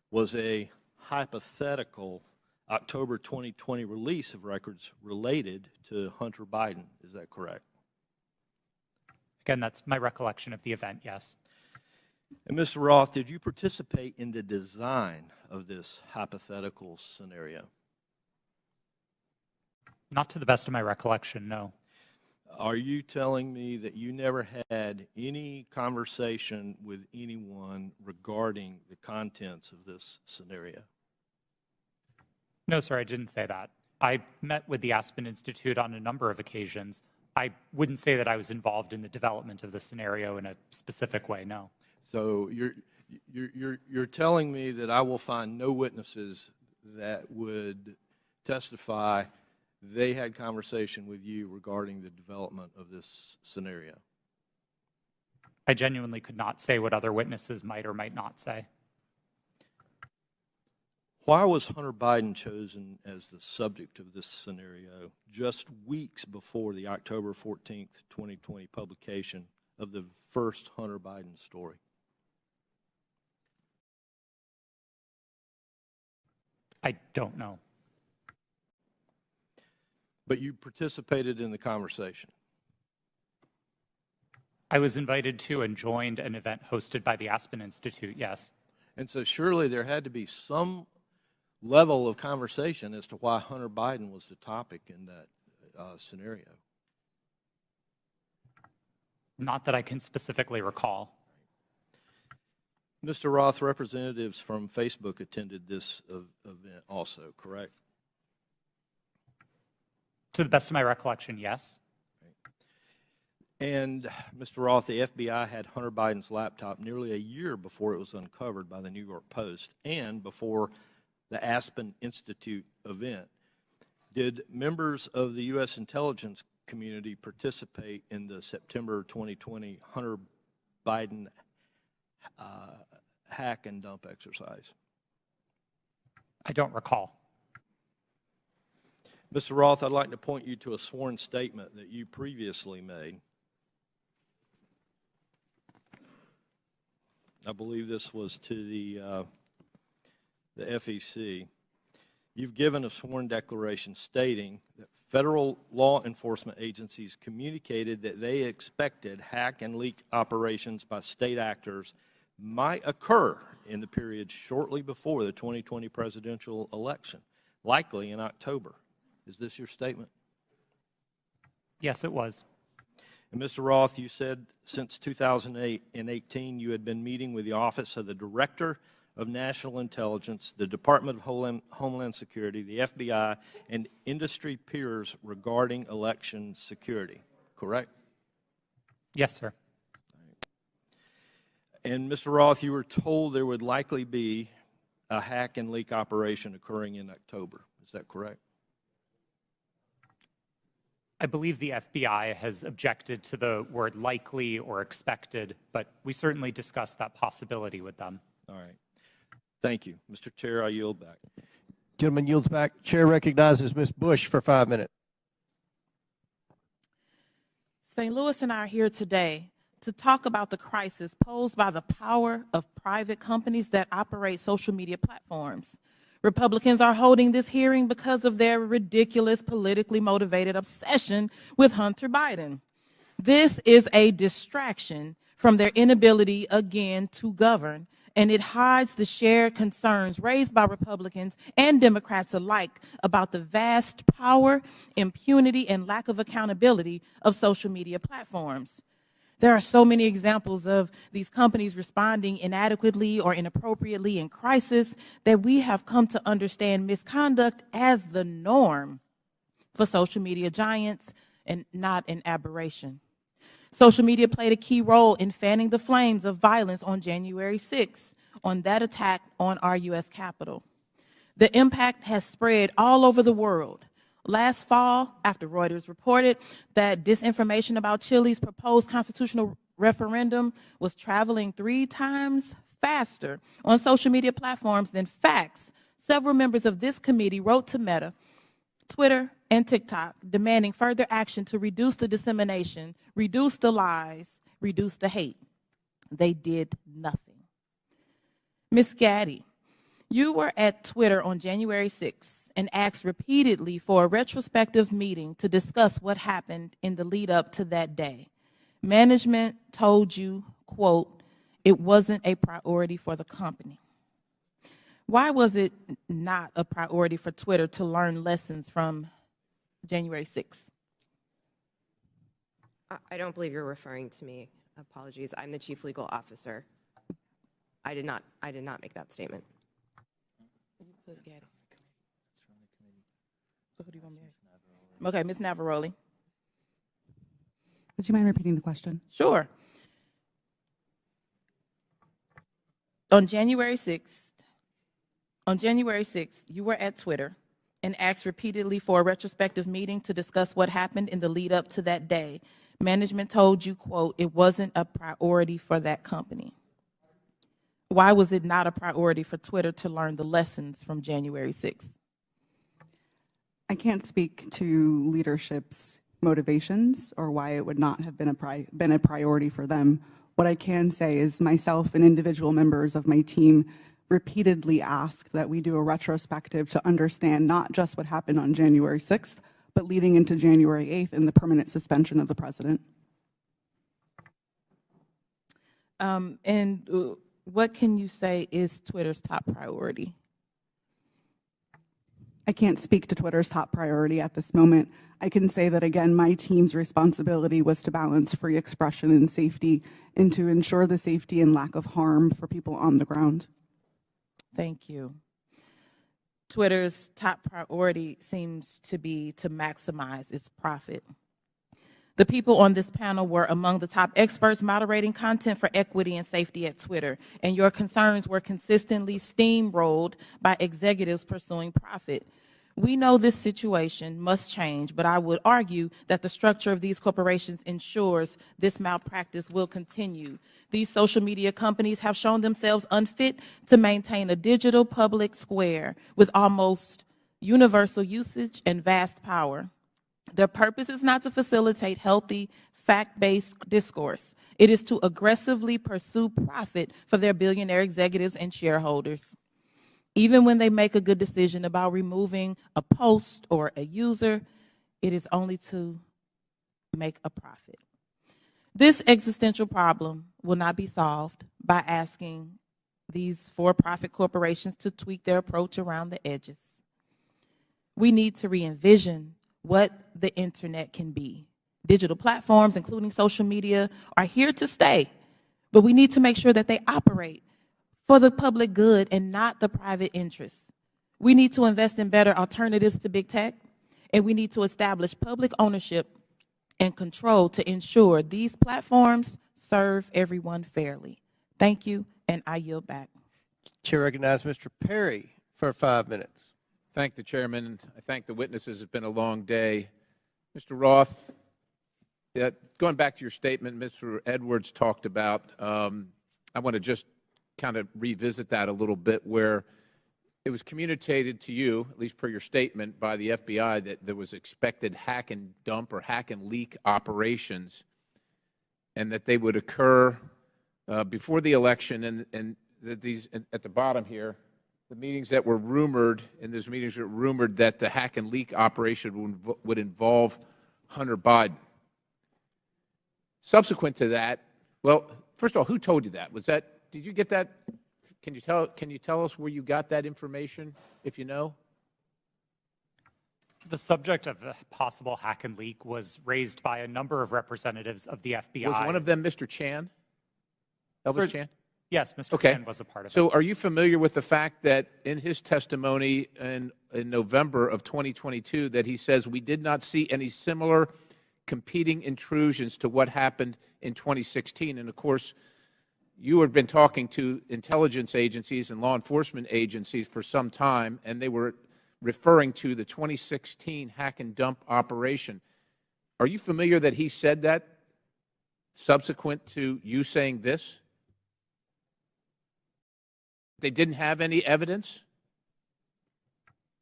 was a hypothetical October 2020 release of records related to Hunter Biden. Is that correct? Again, that's my recollection of the event, yes. And Mr. Roth, did you participate in the design of this hypothetical scenario? Not to the best of my recollection, no. Are you telling me that you never had any conversation with anyone regarding the contents of this scenario? No, sir, I didn't say that. I met with the Aspen Institute on a number of occasions. I wouldn't say that I was involved in the development of the scenario in a specific way, no. So you're telling me that I will find no witnesses that would testify they had conversation with you regarding the development of this scenario? I genuinely could not say what other witnesses might or might not say. Why was Hunter Biden chosen as the subject of this scenario just weeks before the October 14th, 2020 publication of the first Hunter Biden story? I don't know. But you participated in the conversation. I was invited to and joined an event hosted by the Aspen Institute, yes. And so surely there had to be some level of conversation as to why Hunter Biden was the topic in that scenario. Not that I can specifically recall. Mr. Roth, representatives from Facebook attended this event also, correct? To the best of my recollection, yes. And Mr. Roth, the FBI had Hunter Biden's laptop nearly a year before it was uncovered by the New York Post and before the Aspen Institute event. Did members of the U.S. intelligence community participate in the September 2020 Hunter Biden hack and dump exercise? I don't recall. Mr. Roth, I'd like to point you to a sworn statement that you previously made. I believe this was to the FEC. You've given a sworn declaration stating that federal law enforcement agencies communicated that they expected hack and leak operations by state actors might occur in the period shortly before the 2020 presidential election, likely in October. Is this your statement? Yes, it was. And Mr. Roth, you said since 2018 you had been meeting with the Office of the Director of National Intelligence, the Department of Homeland Security, the FBI, and industry peers regarding election security, correct? Yes, sir. And Mr. Roth, you were told there would likely be a hack and leak operation occurring in October. Is that correct? I believe the FBI has objected to the word likely or expected, but we certainly discussed that possibility with them. All right. Thank you. Mr. Chair, I yield back. Gentleman yields back. Chair recognizes Ms. Bush for 5 minutes. St. Louis and I are here today to talk about the crisis posed by the power of private companies that operate social media platforms. Republicans are holding this hearing because of their ridiculous, politically motivated obsession with Hunter Biden. This is a distraction from their inability, again, to govern, and it hides the shared concerns raised by Republicans and Democrats alike about the vast power, impunity, and lack of accountability of social media platforms. There are so many examples of these companies responding inadequately or inappropriately in crisis that we have come to understand misconduct as the norm for social media giants and not an aberration. Social media played a key role in fanning the flames of violence on January 6th, on that attack on our U.S. Capitol. The impact has spread all over the world. Last fall, after Reuters reported that disinformation about Chile's proposed constitutional referendum was traveling 3 times faster on social media platforms than facts, several members of this committee wrote to Meta, Twitter, and TikTok demanding further action to reduce the dissemination, reduce the lies, reduce the hate. They did nothing. Ms. Gaddy, you were at Twitter on January 6th and asked repeatedly for a retrospective meeting to discuss what happened in the lead up to that day. Management told you, quote, it wasn't a priority for the company. Why was it not a priority for Twitter to learn lessons from January 6th? I don't believe you're referring to me. Apologies. I'm the chief legal officer. I did not make that statement. So who do you want me to? Okay, Ms. Navaroli. Would you mind repeating the question? Sure. On January 6th, you were at Twitter and asked repeatedly for a retrospective meeting to discuss what happened in the lead up to that day. Management told you, quote, it wasn't a priority for that company. Why was it not a priority for Twitter to learn the lessons from January 6th? I can't speak to leadership's motivations or why it would not have been a priority for them. What I can say is myself and individual members of my team repeatedly asked that we do a retrospective to understand not just what happened on January 6th, but leading into January 8th and the permanent suspension of the president. What can you say is Twitter's top priority? I can't speak to Twitter's top priority at this moment. I can say that, again, my team's responsibility was to balance free expression and safety and to ensure the safety and lack of harm for people on the ground. Thank you. Twitter's top priority seems to be to maximize its profit. The people on this panel were among the top experts moderating content for equity and safety at Twitter, and your concerns were consistently steamrolled by executives pursuing profit. We know this situation must change, but I would argue that the structure of these corporations ensures this malpractice will continue. These social media companies have shown themselves unfit to maintain a digital public square with almost universal usage and vast power. Their purpose is not to facilitate healthy, fact-based discourse. It is to aggressively pursue profit for their billionaire executives and shareholders. Even when they make a good decision about removing a post or a user, it is only to make a profit. This existential problem will not be solved by asking these for-profit corporations to tweak their approach around the edges. We need to re-envision what the internet can be. Digital platforms, including social media, are here to stay, but we need to make sure that they operate for the public good and not the private interests. We need to invest in better alternatives to big tech, and we need to establish public ownership and control to ensure these platforms serve everyone fairly. Thank you, and I yield back. Chair recognizes Mr. Perry for 5 minutes. Thank the chairman. I thank the witnesses. It's been a long day. Mr. Roth, going back to your statement Mr. Edwards talked about, I want to just kind of revisit that a little bit, where it was communicated to you, at least per your statement, by the FBI that there was expected hack and dump or hack and leak operations, and that they would occur before the election, and that these, at the bottom here, the meetings that were rumored, in those meetings were rumored that the hack and leak operation would involve Hunter Biden. Subsequent to that, well, first of all, who told you that? Was that, did you get that? Can you tell us where you got that information, if you know? The subject of a possible hack and leak was raised by a number of representatives of the FBI. Was one of them Mr. Chan? Elvis Chan? Yes, Mr. Chan was a part of it. So are you familiar with the fact that in his testimony in November of 2022 that he says we did not see any similar competing intrusions to what happened in 2016? And of course, you have been talking to intelligence agencies and law enforcement agencies for some time, and they were referring to the 2016 hack and dump operation. Are you familiar that he said that subsequent to you saying this? They didn't have any evidence?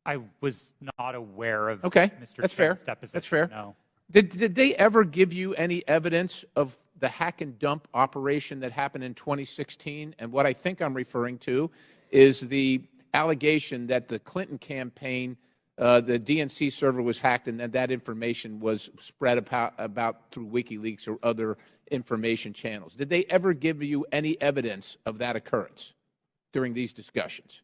I was not aware of Okay, Mr. that's Chan's fair. deposition. That's fair. No. Did they ever give you any evidence of the hack and dump operation that happened in 2016? And what I think I'm referring to is the allegation that the Clinton campaign, the DNC server was hacked, and that information was spread about through WikiLeaks or other information channels. Did they ever give you any evidence of that occurrence during these discussions?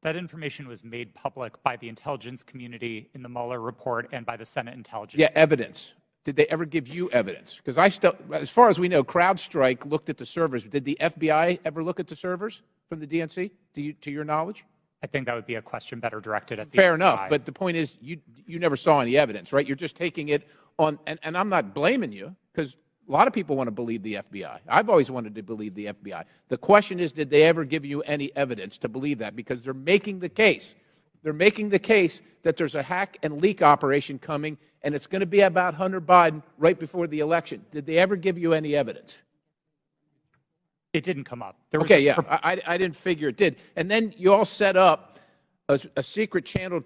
That information was made public by the intelligence community in the Mueller report and by the Senate Intelligence. Yeah, evidence. Did they ever give you evidence? Because as far as we know, CrowdStrike looked at the servers. Did the FBI ever look at the servers from the DNC, to your knowledge? I think that would be a question better directed at the Fair FBI. enough, but the point is you never saw any evidence, right? You're just taking it on, and I'm not blaming you, because a lot of people want to believe the FBI. I've always wanted to believe the FBI. The question is, did they ever give you any evidence to believe that? Because they're making the case. They're making the case that there's a hack and leak operation coming, and it's going to be about Hunter Biden right before the election. Did they ever give you any evidence? It didn't come up. Okay, yeah, I didn't figure it did. And then you all set up a secret channel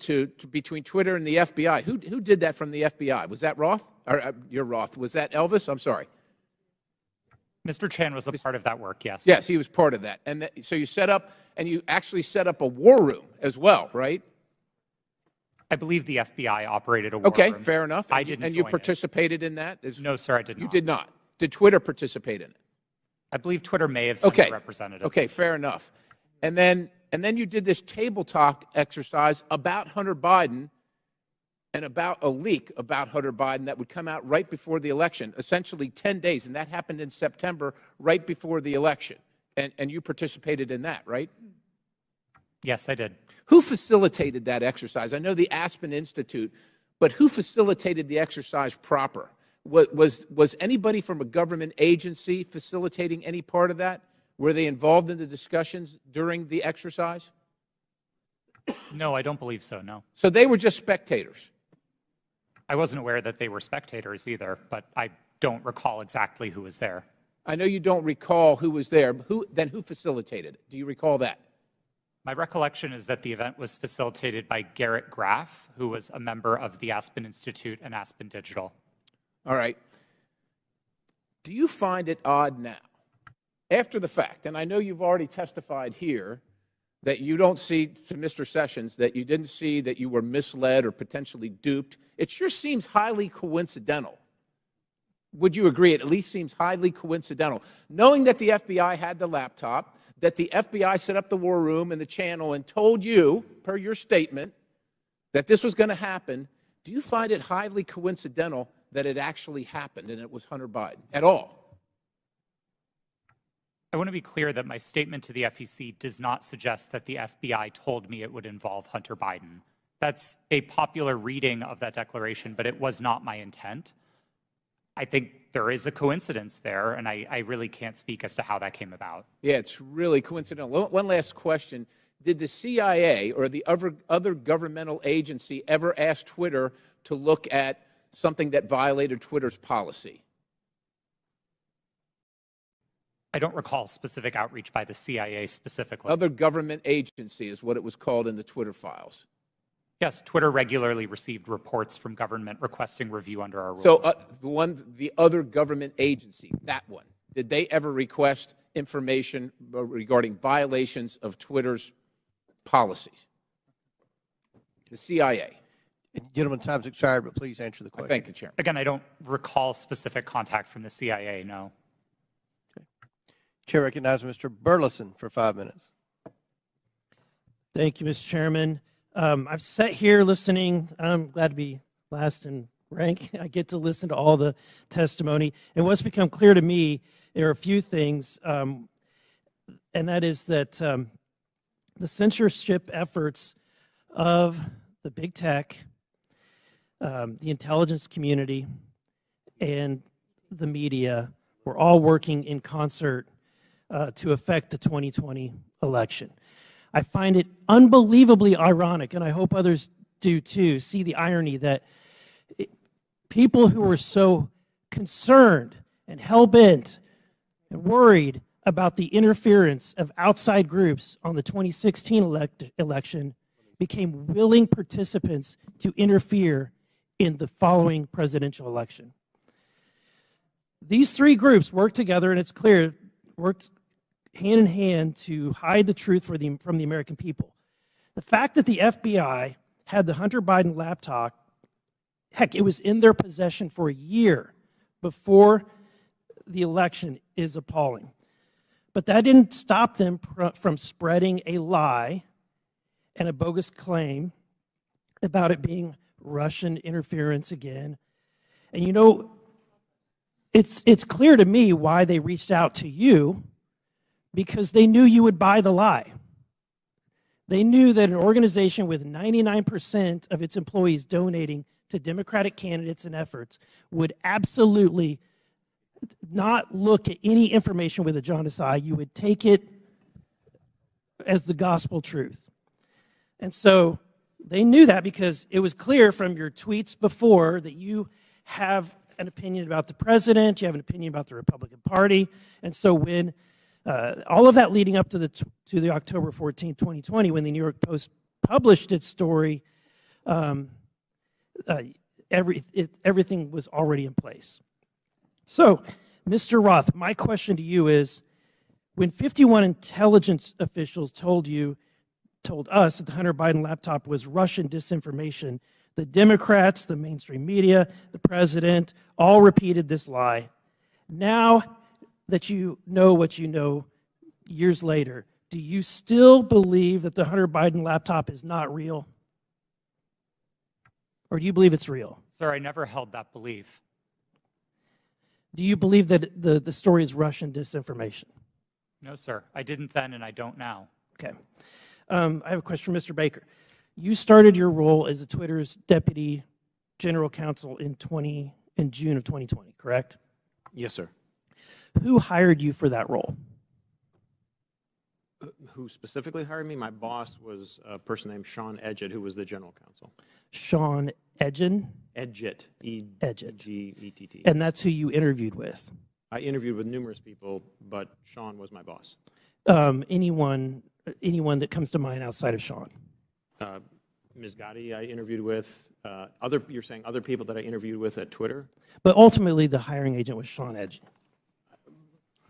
between Twitter and the FBI. Who did that from the FBI? Was that Roth? Or you're Roth. Was that Elvis? I'm sorry. Mr. Chan was a part of that work, yes. Yes, he was part of that. And so you set up, and you actually set up a war room as well, right? I believe the FBI operated a war Okay, room. fair enough. I didn't And you join it. participated in that? No, sir, I did not. You did not. Did Twitter participate in it? I believe Twitter may have sent a representative. Okay, fair enough. And then you did this table talk exercise about Hunter Biden and about a leak about Hunter Biden that would come out right before the election, essentially 10 days, and that happened in September, right before the election. And you participated in that, right? Yes, I did. Who facilitated that exercise? I know the Aspen Institute, but who facilitated the exercise proper? Was anybody from a government agency facilitating any part of that? Were they involved in the discussions during the exercise? No, I don't believe so, no. So they were just spectators? I wasn't aware that they were spectators either, but I don't recall exactly who was there. I know you don't recall who was there. Then who facilitated it? Do you recall that? My recollection is that the event was facilitated by Garrett Graff, who was a member of the Aspen Institute and Aspen Digital. All right. Do you find it odd now, after the fact, and I know you've already testified here, that you don't see, to Mr. Sessions, that you didn't see that you were misled or potentially duped? It sure seems highly coincidental. Would you agree? It at least seems highly coincidental. Knowing that the FBI had the laptop, that the FBI set up the war room and the channel and told you, per your statement, that this was going to happen, do you find it highly coincidental that it actually happened and it was Hunter Biden at all? I want to be clear that my statement to the FEC does not suggest that the FBI told me it would involve Hunter Biden. That's a popular reading of that declaration, but it was not my intent. I think there is a coincidence there, and I really can't speak as to how that came about. Yeah, it's really coincidental. One last question. Did the CIA or the other governmental agency ever ask Twitter to look at something that violated Twitter's policy? I don't recall specific outreach by the CIA specifically. Other government agency is what it was called in the Twitter files. Yes, Twitter regularly received reports from government requesting review under our rules. So the other government agency, that one, did they ever request information regarding violations of Twitter's policies? The CIA. Gentlemen, time's expired, but please answer the question. I thank the chairman. Again, I don't recall specific contact from the CIA, no. Chair recognizes Mr. Burleson for 5 minutes. Thank you, Mr. Chairman. I've sat here listening. I'm glad to be last in rank. I get to listen to all the testimony. And what's become clear to me, there are a few things, and that is that the censorship efforts of the big tech, the intelligence community, and the media were all working in concert to affect the 2020 election. I find it unbelievably ironic, and I hope others do too, see the irony that people who were so concerned and hell-bent and worried about the interference of outside groups on the 2016 election became willing participants to interfere in the following presidential election. These three groups worked together, and it's clear, worked hand in hand to hide the truth from the American people. The fact that the FBI had the Hunter Biden laptop, heck, it was in their possession for a year before the election, is appalling. But that didn't stop them from spreading a lie and a bogus claim about it being Russian interference again. And you know, it's clear to me why they reached out to you, because they knew you would buy the lie. They knew that an organization with 99% of its employees donating to Democratic candidates and efforts would absolutely not look at any information with a jaundiced eye. You would take it as the gospel truth. And so they knew that, because it was clear from your tweets before that you have an opinion about the president, you have an opinion about the Republican Party. And so when all of that leading up to the October 14, 2020, when the New York Post published its story, everything was already in place. So, Mr. Roth, my question to you is, when 51 intelligence officials told us that the Hunter Biden laptop was Russian disinformation, the Democrats, the mainstream media, the president, all repeated this lie. Now that you know what you know years later, do you still believe that the Hunter Biden laptop is not real? Or do you believe it's real? Sir, I never held that belief. Do you believe that the story is Russian disinformation? No, sir. I didn't then, and I don't now. Okay. I have a question for Mr. Baker. You started your role as Twitter's deputy general counsel in June of 2020, correct? Yes, sir. Who hired you for that role? Who specifically hired me? My boss was a person named Sean Edgett, who was the general counsel. Sean Edgett? Edgett. Edgett. E-G-E-T-T. And that's who you interviewed with? I interviewed with numerous people, but Sean was my boss. Anyone that comes to mind outside of Sean? Ms. Gotti I interviewed with. You're saying other people that I interviewed with at Twitter? But ultimately, the hiring agent was Sean Edgett.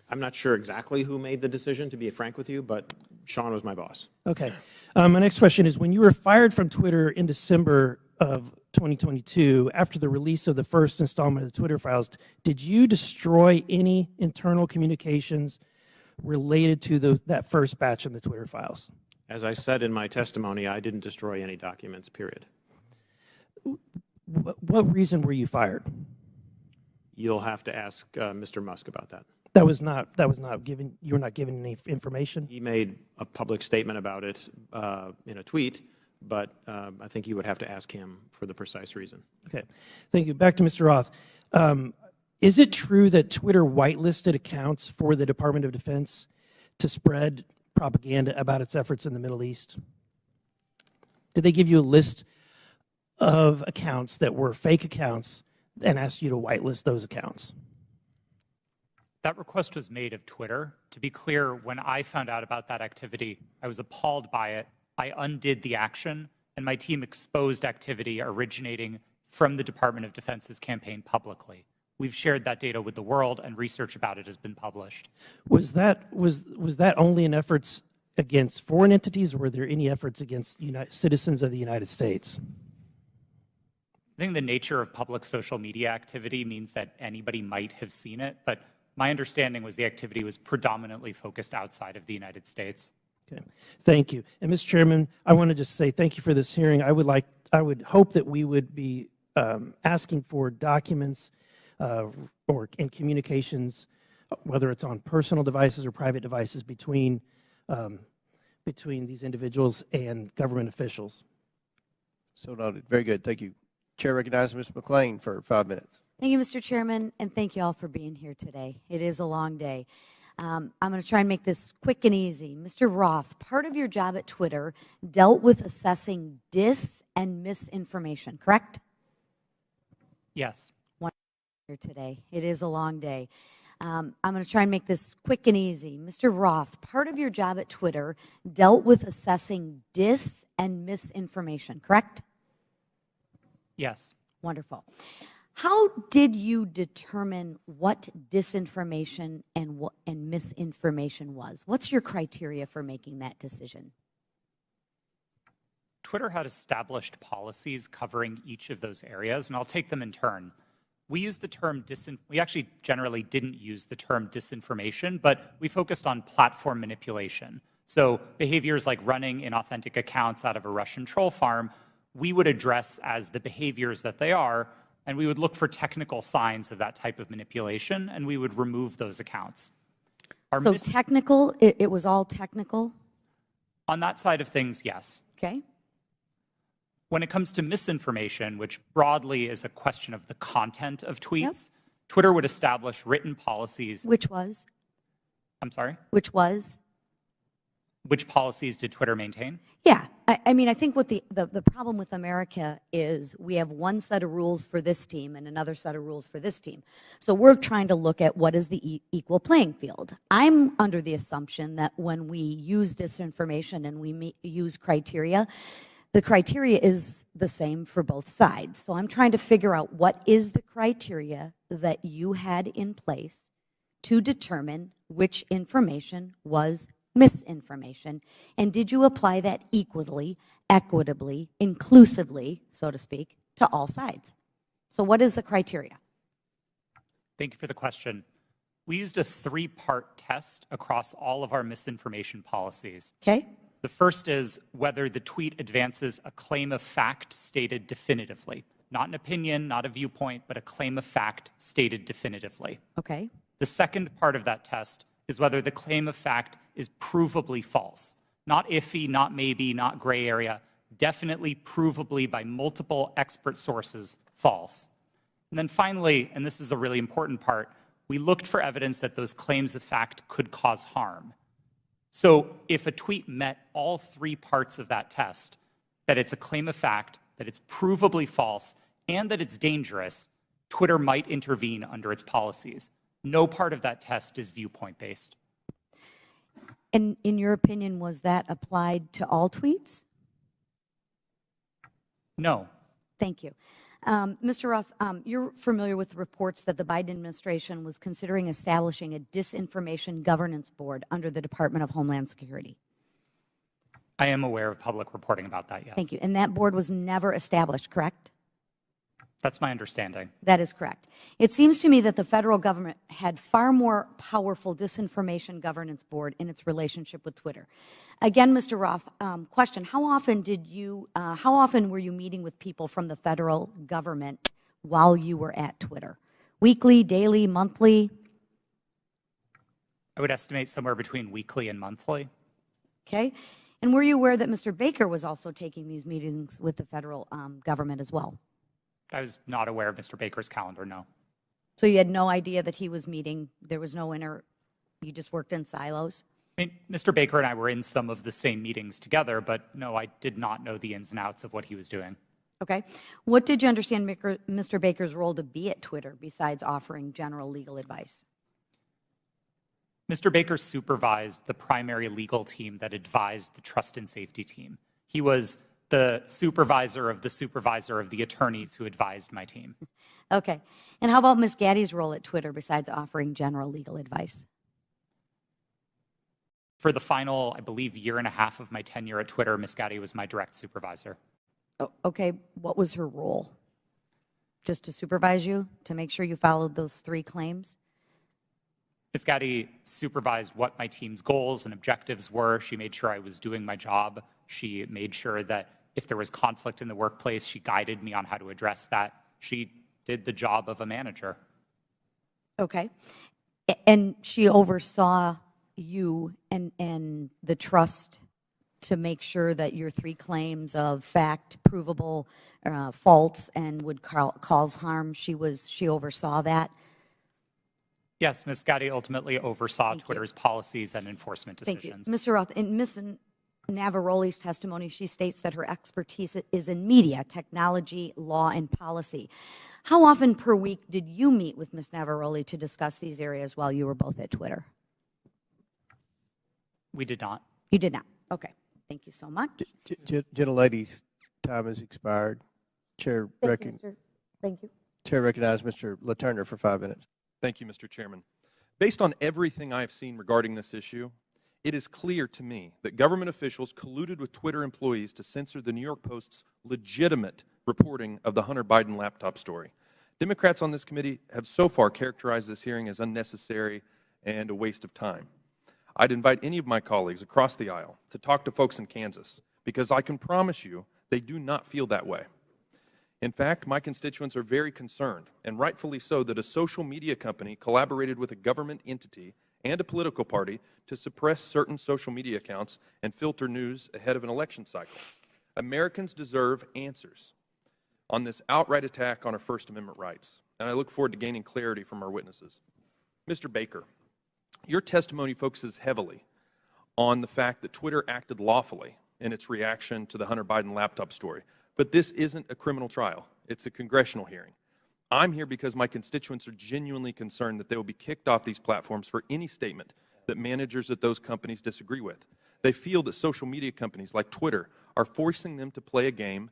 I'm not sure exactly who made the decision, to be frank with you, but Sean was my boss. Okay. My next question is, when you were fired from Twitter in December of 2022, after the release of the first installment of the Twitter files, did you destroy any internal communications related to that first batch of the Twitter files? As I said in my testimony, I didn't destroy any documents, period. What reason were you fired? You'll have to ask Mr. Musk about that. That was not given. You were not given any information. He made a public statement about it in a tweet, but I think you would have to ask him for the precise reason. Okay, thank you. Back to Mr. Roth. Is it true that Twitter whitelisted accounts for the Department of Defense to spread propaganda about its efforts in the Middle East? Did they give you a list of accounts that were fake accounts and asked you to whitelist those accounts? That request was made of Twitter. To be clear, when I found out about that activity, I was appalled by it. I undid the action, and my team exposed activity originating from the Department of Defense's campaign publicly. We've shared that data with the world, and research about it has been published. Was that only in efforts against foreign entities, or were there any efforts against citizens of the United States? I think the nature of public social media activity means that anybody might have seen it, but my understanding was the activity was predominantly focused outside of the United States. Okay, thank you. And Mr. Chairman, I want to just say thank you for this hearing. I would hope that we would be asking for documents or in communications, whether it's on personal devices or private devices, between these individuals and government officials. So noted. Very good. Thank you. Chair recognizes Ms. McClain for 5 minutes. Thank you, Mr. Chairman, and thank you all for being here today. It is a long day. I'm going to try and make this quick and easy. Mr. Roth, part of your job at Twitter dealt with assessing dis and misinformation, correct? Yes. Here today. It is a long day. I'm going to try and make this quick and easy. Mr. Roth, part of your job at Twitter dealt with assessing dis and misinformation, correct? Yes. Wonderful. How did you determine what disinformation and misinformation was? What's your criteria for making that decision? Twitter had established policies covering each of those areas, and I'll take them in turn. We used the term we actually generally didn't use the term disinformation, but we focused on platform manipulation. So behaviors like running inauthentic accounts out of a Russian troll farm, we would address as the behaviors that they are, and we would look for technical signs of that type of manipulation, and we would remove those accounts. So technical, it was all technical? On that side of things, yes. Okay. When it comes to misinformation, which broadly is a question of the content of tweets, Twitter would establish written policies. Which was? I'm sorry? Which was? Which policies did Twitter maintain? Yeah. I mean, I think what the problem with America is we have one set of rules for this team and another set of rules for this team. So we're trying to look at what is the equal playing field. I'm under the assumption that when we use disinformation and we use criteria, the criteria is the same for both sides. So I'm trying to figure out what is the criteria that you had in place to determine which information was misinformation, and did you apply that equitably, inclusively, so to speak, to all sides? So what is the criteria? Thank you for the question. We used a 3-part test across all of our misinformation policies. Okay. The first is whether the tweet advances a claim of fact stated definitively. Not an opinion, not a viewpoint, but a claim of fact stated definitively. Okay. The second part of that test is whether the claim of fact is provably false. Not iffy, not maybe, not gray area, definitely provably by multiple expert sources false. And then finally, and this is a really important part, we looked for evidence that those claims of fact could cause harm. So if a tweet met all 3 parts of that test, that it's a claim of fact, that it's provably false, and that it's dangerous, Twitter might intervene under its policies. No part of that test is viewpoint-based. And in your opinion, was that applied to all tweets? No. Thank you. Mr. Roth, you're familiar with the reports that the Biden administration was considering establishing a disinformation governance board under the Department of Homeland Security. I am aware of public reporting about that, yes. Thank you. And that board was never established, correct? That's my understanding. That is correct. It seems to me that the federal government had far more powerful disinformation governance board in its relationship with Twitter. Again, Mr. Roth, question, how often were you meeting with people from the federal government while you were at Twitter? Weekly, daily, monthly? I would estimate somewhere between weekly and monthly. Okay. And were you aware that Mr. Baker was also taking these meetings with the federal government as well? I was not aware of Mr. Baker's calendar, no. So you had no idea that he was meeting, there was no you just worked in silos? I mean, Mr. Baker and I were in some of the same meetings together, but no, I did not know the ins and outs of what he was doing. Okay. What did you understand Mr. Baker's role to be at Twitter besides offering general legal advice? Mr. Baker supervised the primary legal team that advised the trust and safety team. He was the supervisor of the attorneys who advised my team. Okay. And how about Ms. Gaddy's role at Twitter besides offering general legal advice? For the final, I believe, year and a half of my tenure at Twitter, Ms. Gaddy was my direct supervisor. Oh, okay. What was her role? Just to supervise you, to make sure you followed those 3 claims? Ms. Gaddy supervised what my team's goals and objectives were. She made sure I was doing my job. She made sure that if there was conflict in the workplace, she guided me on how to address that. She did the job of a manager. Okay. And she oversaw you and the trust to make sure that your 3 claims of fact, provable, false, and would cause harm, she oversaw that? Yes, Ms. Gaddy ultimately oversaw Twitter's policies and enforcement decisions. Thank you. Mr. Roth, in Ms. Navaroli's testimony, she states that her expertise is in media, technology, law, and policy. How often per week did you meet with Ms. Navaroli to discuss these areas while you were both at Twitter? We did not. You did not. Okay. Thank you so much. Gentlelady's time has expired. Chair Thank you. Chair recognizes Mr. LaTurner for 5 minutes. Thank you, Mr. Chairman. Based on everything I have seen regarding this issue, it is clear to me that government officials colluded with Twitter employees to censor the New York Post's legitimate reporting of the Hunter Biden laptop story. Democrats on this committee have so far characterized this hearing as unnecessary and a waste of time. I'd invite any of my colleagues across the aisle to talk to folks in Kansas, because I can promise you they do not feel that way. In fact, my constituents are very concerned, and rightfully so, that a social media company collaborated with a government entity and a political party to suppress certain social media accounts and filter news ahead of an election cycle. Americans deserve answers on this outright attack on our First Amendment rights, and I look forward to gaining clarity from our witnesses. Mr. Baker, your testimony focuses heavily on the fact that Twitter acted lawfully in its reaction to the Hunter Biden laptop story. But this isn't a criminal trial. It's a congressional hearing. I'm here because my constituents are genuinely concerned that they will be kicked off these platforms for any statement that managers at those companies disagree with. They feel that social media companies like Twitter are forcing them to play a game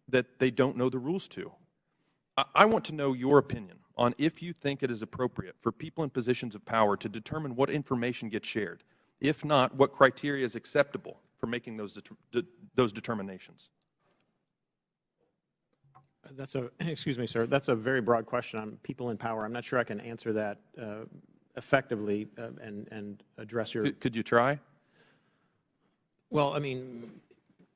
that they don't know the rules to. I want to know your opinion on if you think it is appropriate for people in positions of power to determine what information gets shared. If not, what criteria is acceptable for making those determinations? Excuse me, sir, that's a very broad question on people in power. I'm not sure I can answer that effectively and address your... Could you try? Well, I mean,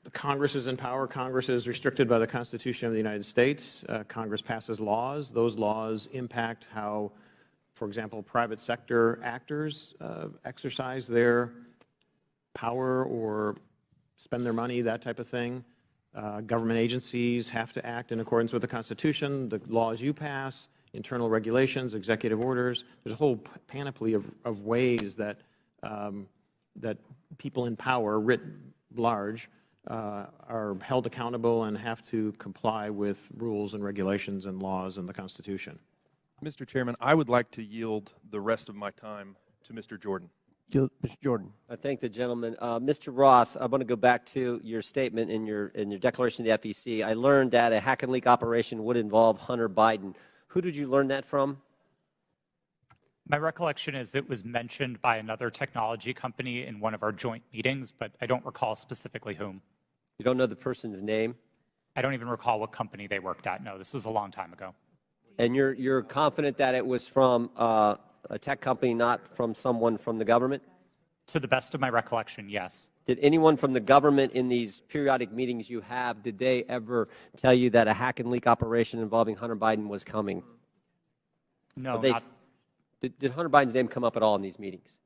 the Congress is in power. Congress is restricted by the Constitution of the United States. Congress passes laws. Those laws impact how, for example, private sector actors exercise their power or spend their money, that type of thing. Government agencies have to act in accordance with the Constitution, the laws you pass, internal regulations, executive orders. There's a whole panoply of ways that that people in power, writ large, are held accountable and have to comply with rules and regulations and laws and the Constitution. Mr. Chairman, I would like to yield the rest of my time to Mr. Jordan. Mr. Jordan. I thank the gentleman. Mr. Roth, I want to go back to your statement in your declaration to the FEC. I learned that a hack and leak operation would involve Hunter Biden. Who did you learn that from? My recollection is it was mentioned by another technology company in one of our joint meetings, but I don't recall specifically whom. You don't know the person's name? I don't even recall what company they worked at. No, this was a long time ago. And you're confident that it was from a tech company, not from someone from the government? To the best of my recollection, yes. Did anyone from the government in these periodic meetings you have, did they ever tell you that a hack and leak operation involving Hunter Biden was coming? No, Did Hunter Biden's name come up at all in these meetings?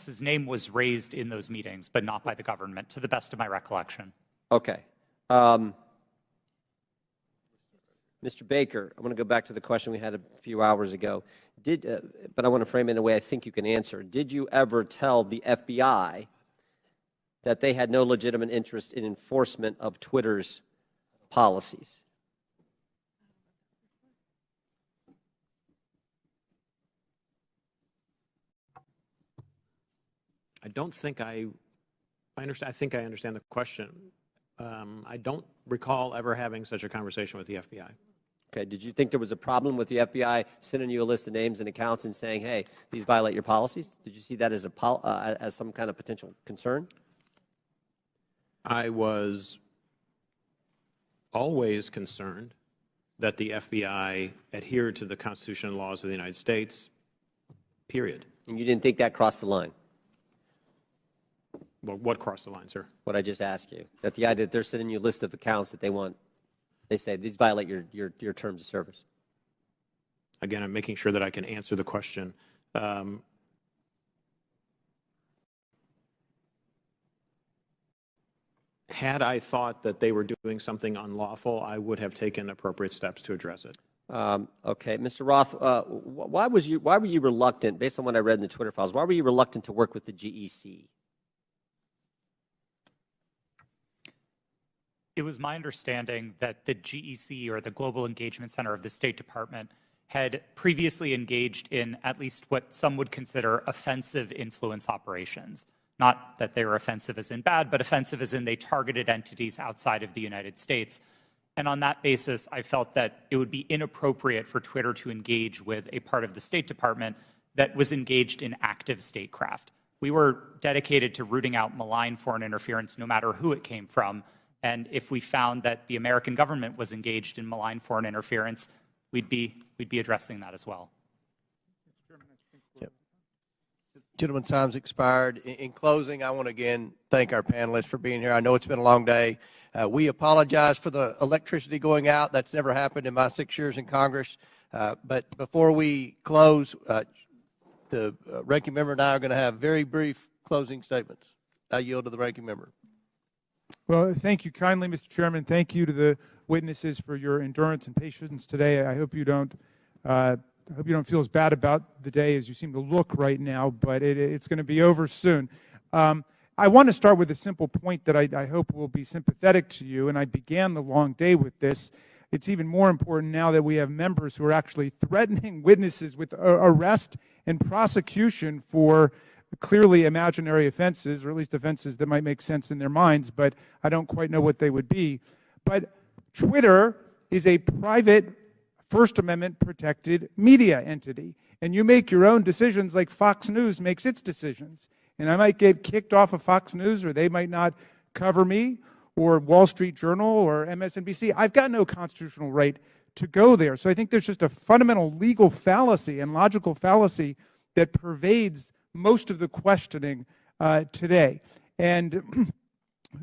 His name was raised in those meetings, but not by the government, to the best of my recollection. Okay. Mr. Baker, I want to go back to the question we had a few hours ago. But I want to frame it in a way I think you can answer. Did you ever tell the FBI that they had no legitimate interest in enforcement of Twitter's policies? I don't think I understand. I think I understand the question. I don't recall ever having such a conversation with the FBI. Okay. Did you think there was a problem with the FBI sending you a list of names and accounts and saying, "Hey, these violate your policies"? Did you see that as as some kind of potential concern? I was always concerned that the FBI adhered to the Constitution and laws of the United States. Period. And you didn't think that crossed the line? Well, what crossed the line, sir? What I just asked you. That the idea that they're sending you a list of accounts that they say these violate your terms of service. Again, I'm making sure that I can answer the question. Had I thought that they were doing something unlawful, I would have taken appropriate steps to address it. Okay, Mr. Roth, why were you reluctant, based on what I read in the Twitter files, why were you reluctant to work with the GEC? It was my understanding that the GEC, or the Global Engagement Center of the State Department, had previously engaged in at least what some would consider offensive influence operations. Not that they were offensive as in bad, but offensive as in they targeted entities outside of the United States. And on that basis, I felt that it would be inappropriate for Twitter to engage with a part of the State Department that was engaged in active statecraft. We were dedicated to rooting out malign foreign interference, no matter who it came from. And if we found that the American government was engaged in malign foreign interference, we'd be addressing that as well. Yep. Gentlemen's time's expired. In closing, I want to again thank our panelists for being here. I know it's been a long day. We apologize for the electricity going out. That's never happened in my 6 years in Congress. But before we close, the ranking member and I are going to have very brief closing statements. I yield to the ranking member. Well, thank you kindly, Mr. Chairman. Thank you to the witnesses for your endurance and patience today. I hope you don't feel as bad about the day as you seem to look right now, but it's going to be over soon. I want to start with a simple point that I hope will be sympathetic to you, and I began the long day with this. It's even more important now that we have members who are actually threatening witnesses with arrest and prosecution for clearly imaginary offenses, or at least offenses that might make sense in their minds, but I don't quite know what they would be. But Twitter is a private First Amendment protected media entity, and you make your own decisions like Fox News makes its decisions. And I might get kicked off of Fox News, or they might not cover me, or Wall Street Journal, or MSNBC. I've got no constitutional right to go there. So I think there's just a fundamental legal fallacy and logical fallacy that pervades most of the questioning today. And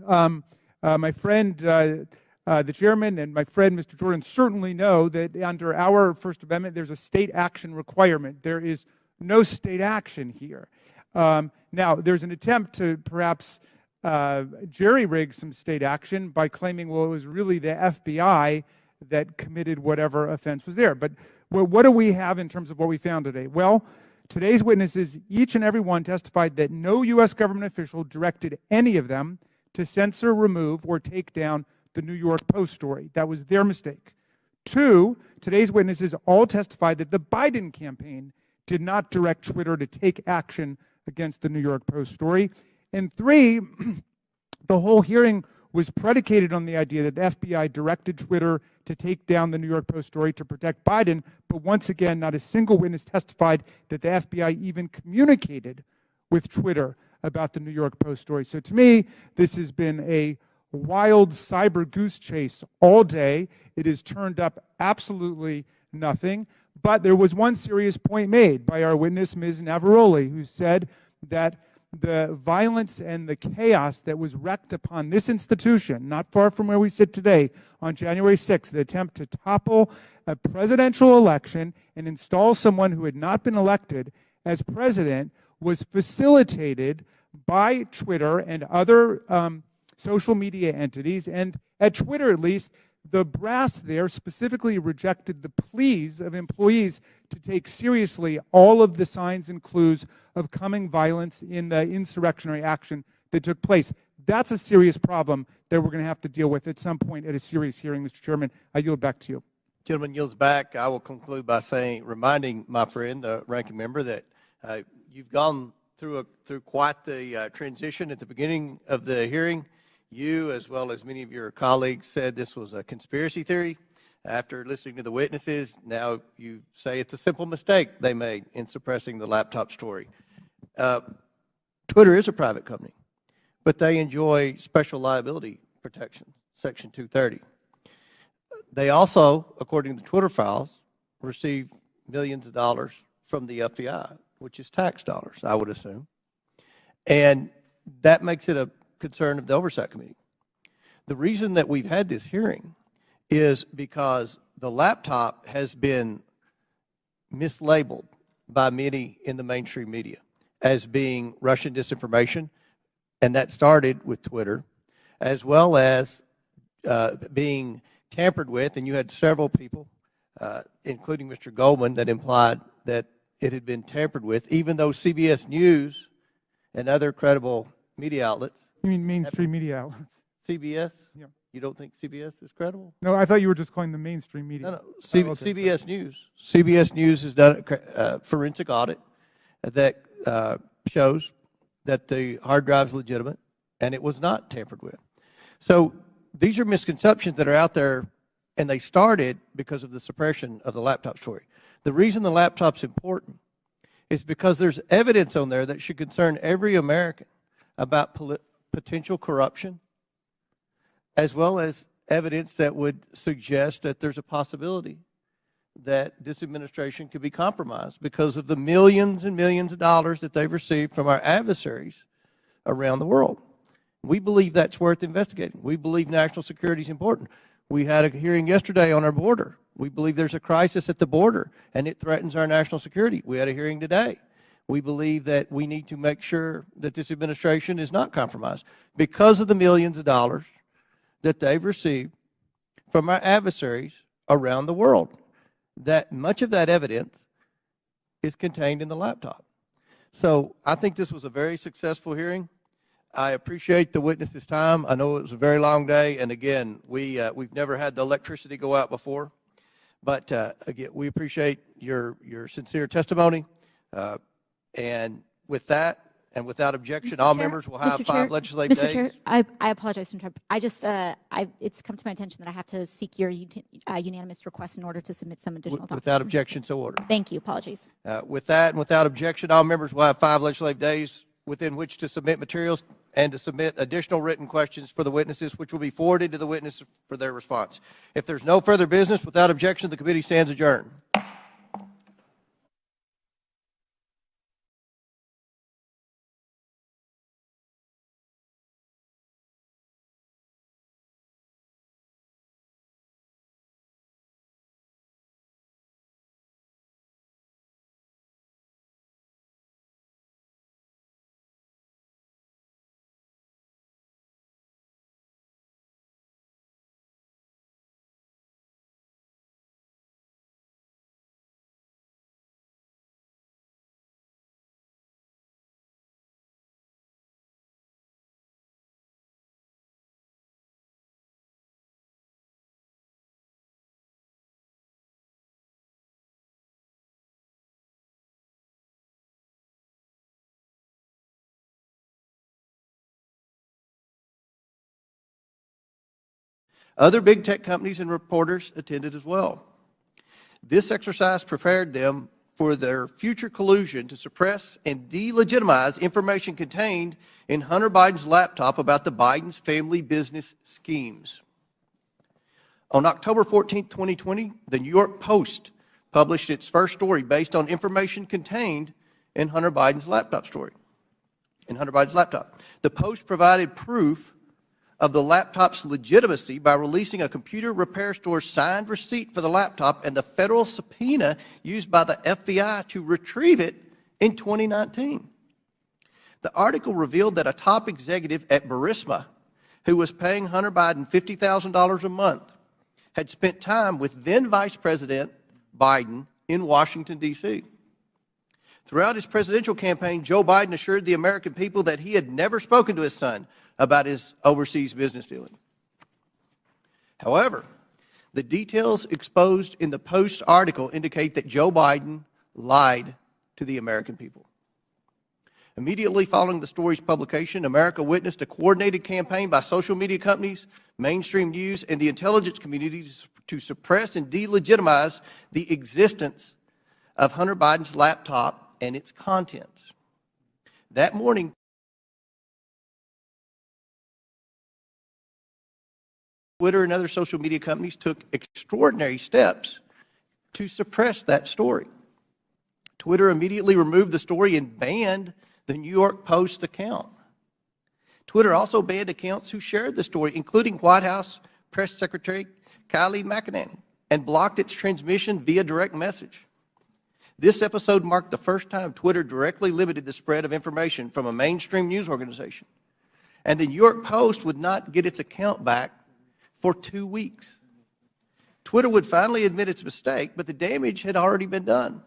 my friend, the chairman, and my friend, Mr. Jordan, certainly know that under our First Amendment, there's a state action requirement. There is no state action here. Now, there's an attempt to perhaps jerry-rig some state action by claiming, well, it was really the FBI that committed whatever offense was there. But what do we have in terms of what we found today? Well, today's witnesses, each and every one, testified that no U.S. government official directed any of them to censor, remove, or take down the New York Post story. That was their mistake. 2, today's witnesses all testified that the Biden campaign did not direct Twitter to take action against the New York Post story. And 3, the whole hearing was predicated on the idea that the FBI directed Twitter to take down the New York Post story to protect Biden, but once again, not a single witness testified that the FBI even communicated with Twitter about the New York Post story. So to me, this has been a wild cyber goose chase all day. It has turned up absolutely nothing, but there was one serious point made by our witness, Ms. Navaroli, who said that the violence and the chaos that was wreaked upon this institution, not far from where we sit today, on January 6th, the attempt to topple a presidential election and install someone who had not been elected as president, was facilitated by Twitter and other social media entities. And at Twitter, at least, the brass there specifically rejected the pleas of employees to take seriously all of the signs and clues of coming violence in the insurrectionary action that took place. That's a serious problem that we're going to have to deal with at some point at a serious hearing, Mr. Chairman. I yield back to you. Gentleman yields back. I will conclude by reminding my friend, the ranking member, that you've gone through quite the transition at the beginning of the hearing. You, as well as many of your colleagues, said this was a conspiracy theory. After listening to the witnesses, now you say it's a simple mistake they made in suppressing the laptop story. Twitter is a private company, but they enjoy special liability protection, Section 230. They also, according to the Twitter files, receive millions of dollars from the FBI, which is tax dollars, I would assume. And that makes it a concern of the Oversight Committee. The reason that we've had this hearing is because the laptop has been mislabeled by many in the mainstream media as being Russian disinformation, and that started with Twitter, as well as being tampered with, and you had several people, including Mr. Goldman, that implied that it had been tampered with, even though CBS News and other credible media outlets. You mean mainstream media outlets? CBS? Yeah. You don't think CBS is credible? No, I thought you were just calling the mainstream media. No. Okay. CBS News. CBS News has done a forensic audit that shows that the hard drive is legitimate and it was not tampered with. So these are misconceptions that are out there, and they started because of the suppression of the laptop story. The reason the laptop's important is because there's evidence on there that should concern every American about potential corruption, as well as evidence that would suggest that there's a possibility that this administration could be compromised because of the millions and millions of dollars that they've received from our adversaries around the world. We believe that's worth investigating. We believe national security is important. We had a hearing yesterday on our border. We believe there's a crisis at the border, and it threatens our national security. We had a hearing today. We believe that we need to make sure that this administration is not compromised because of the millions of dollars that they've received from our adversaries around the world. That much of that evidence is contained in the laptop. So I think this was a very successful hearing. I appreciate the witnesses' time. I know it was a very long day, and again, we've never had the electricity go out before. But again, we appreciate your sincere testimony. And with that, and without objection, all members will have 5 legislative days. Mr. Chair, I apologize to interrupt. It's come to my attention that I have to seek your unanimous request in order to submit some additional documents. Without objection, so ordered. Thank you. Apologies. With that and without objection, all members will have 5 legislative days within which to submit materials and to submit additional written questions for the witnesses, which will be forwarded to the witnesses for their response. If there's no further business, without objection, the committee stands adjourned. Other big tech companies and reporters attended as well. This exercise prepared them for their future collusion to suppress and delegitimize information contained in Hunter Biden's laptop about the Biden's family business schemes. On October 14, 2020, the New York Post published its first story based on information contained in Hunter Biden's laptop story. The Post provided proof of the laptop's legitimacy by releasing a computer repair store's signed receipt for the laptop and the federal subpoena used by the FBI to retrieve it in 2019. The article revealed that a top executive at Burisma, who was paying Hunter Biden $50,000 a month, had spent time with then Vice President Biden in Washington, D.C. Throughout his presidential campaign, Joe Biden assured the American people that he had never spoken to his son about his overseas business dealing. However, the details exposed in the Post article indicate that Joe Biden lied to the American people. Immediately following the story's publication, America witnessed a coordinated campaign by social media companies, mainstream news, and the intelligence community to suppress and delegitimize the existence of Hunter Biden's laptop and its contents. That morning, Twitter and other social media companies took extraordinary steps to suppress that story. Twitter immediately removed the story and banned the New York Post account. Twitter also banned accounts who shared the story, including White House Press Secretary Kayleigh McEnany, and blocked its transmission via direct message. This episode marked the first time Twitter directly limited the spread of information from a mainstream news organization. And the New York Post would not get its account back for 2 weeks. Twitter would finally admit its mistake, but the damage had already been done.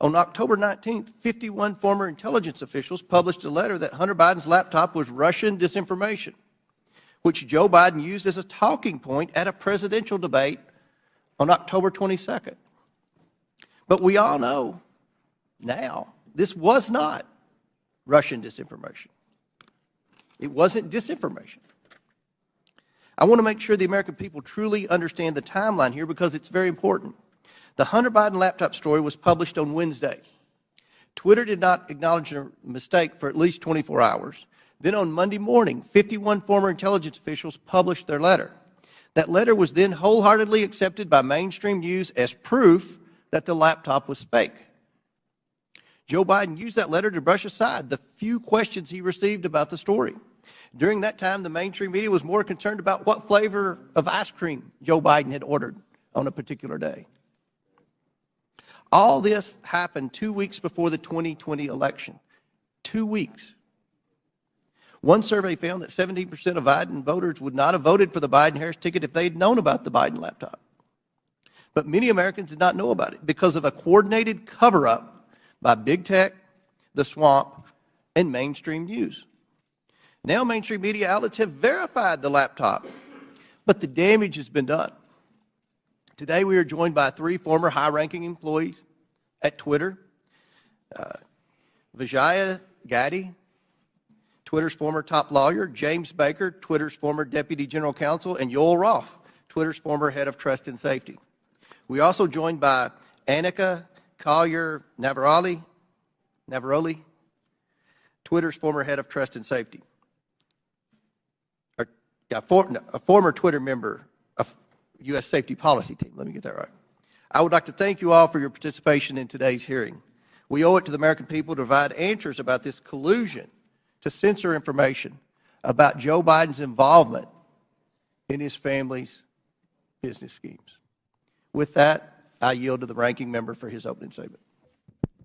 On October 19th, 51 former intelligence officials published a letter that Hunter Biden's laptop was Russian disinformation, which Joe Biden used as a talking point at a presidential debate on October 22nd. But we all know now this was not Russian disinformation. It wasn't disinformation. I want to make sure the American people truly understand the timeline here because it's very important. The Hunter Biden laptop story was published on Wednesday. Twitter did not acknowledge a mistake for at least 24 hours. Then on Monday morning, 51 former intelligence officials published their letter. That letter was then wholeheartedly accepted by mainstream news as proof that the laptop was fake. Joe Biden used that letter to brush aside the few questions he received about the story. During that time, the mainstream media was more concerned about what flavor of ice cream Joe Biden had ordered on a particular day. All this happened 2 weeks before the 2020 election. 2 weeks. One survey found that 17% of Biden voters would not have voted for the Biden-Harris ticket if they had known about the Biden laptop. But many Americans did not know about it because of a coordinated cover-up by big tech, the swamp, and mainstream news. Now mainstream media outlets have verified the laptop, but the damage has been done. Today we are joined by 3 former high-ranking employees at Twitter. Vijaya Gadde, Twitter's former top lawyer, James Baker, Twitter's former deputy general counsel, and Yoel Roth, Twitter's former head of trust and safety. We are also joined by Annika Collier-Navaroli, Twitter's former head of trust and safety. A former Twitter member of U.S. safety policy team. Let me get that right. I would like to thank you all for your participation in today's hearing. We owe it to the American people to provide answers about this collusion to censor information about Joe Biden's involvement in his family's business schemes. With that, I yield to the ranking member for his opening statement.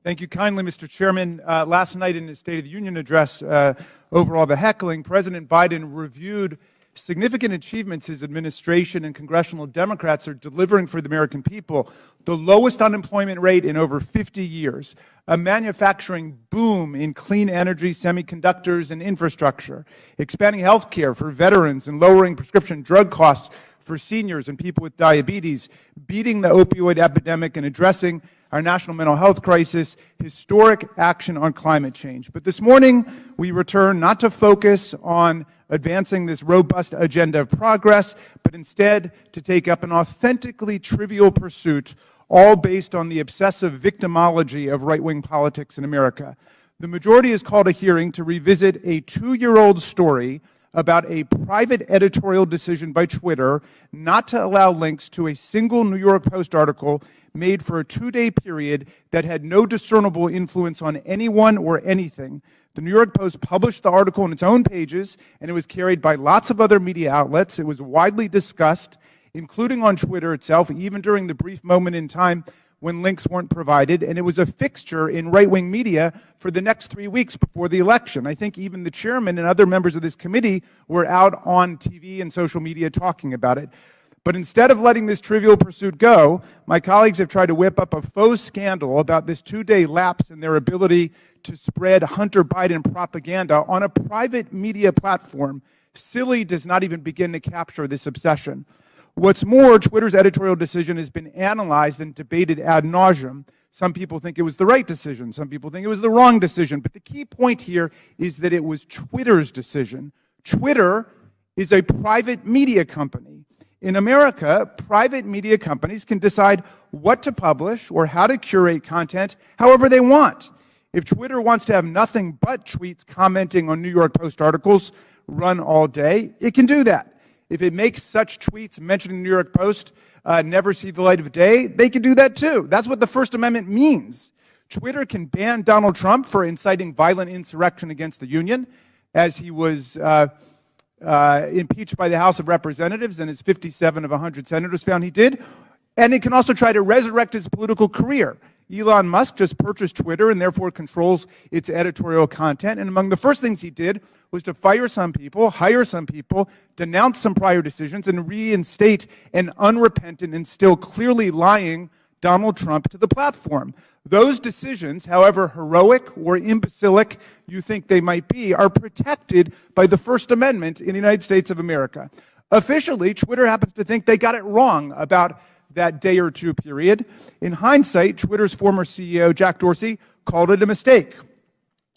Thank you kindly, Mr. Chairman. Last night in his State of the Union address, over all the heckling, President Biden reviewed significant achievements his administration and congressional Democrats are delivering for the American people. The lowest unemployment rate in over 50 years, a manufacturing boom in clean energy, semiconductors, and infrastructure, expanding health care for veterans and lowering prescription drug costs for seniors and people with diabetes, beating the opioid epidemic and addressing our national mental health crisis, historic action on climate change. But this morning, we return not to focus on advancing this robust agenda of progress, but instead to take up an authentically trivial pursuit, all based on the obsessive victimology of right-wing politics in America. The majority has called a hearing to revisit a 2-year-old story about a private editorial decision by Twitter not to allow links to a single New York Post article made for a 2-day period that had no discernible influence on anyone or anything. The New York Post published the article on its own pages, and it was carried by lots of other media outlets. It was widely discussed, including on Twitter itself, even during the brief moment in time when links weren't provided, and it was a fixture in right-wing media for the next 3 weeks before the election. I think even the chairman and other members of this committee were out on TV and social media talking about it. But instead of letting this trivial pursuit go, my colleagues have tried to whip up a faux scandal about this 2-day lapse in their ability to spread Hunter Biden propaganda on a private media platform. Silly does not even begin to capture this obsession. What's more, Twitter's editorial decision has been analyzed and debated ad nauseum. Some people think it was the right decision. Some people think it was the wrong decision. But the key point here is that it was Twitter's decision. Twitter is a private media company. In America, private media companies can decide what to publish or how to curate content however they want. If Twitter wants to have nothing but tweets commenting on New York Post articles run all day, it can do that. If it makes such tweets mentioning the New York Post never see the light of day, they can do that too. That's what the First Amendment means. Twitter can ban Donald Trump for inciting violent insurrection against the Union, as he was impeached by the House of Representatives, and as 57 of 100 senators found he did. And it can also try to resurrect his political career. Elon Musk just purchased Twitter and therefore controls its editorial content. And among the first things he did was to fire some people, hire some people, denounce some prior decisions, and reinstate an unrepentant and still clearly lying Donald Trump to the platform. Those decisions, however heroic or imbecilic you think they might be, are protected by the First Amendment in the United States of America. Officially, Twitter happens to think they got it wrong about that day or two period. In hindsight, Twitter's former CEO, Jack Dorsey, called it a mistake.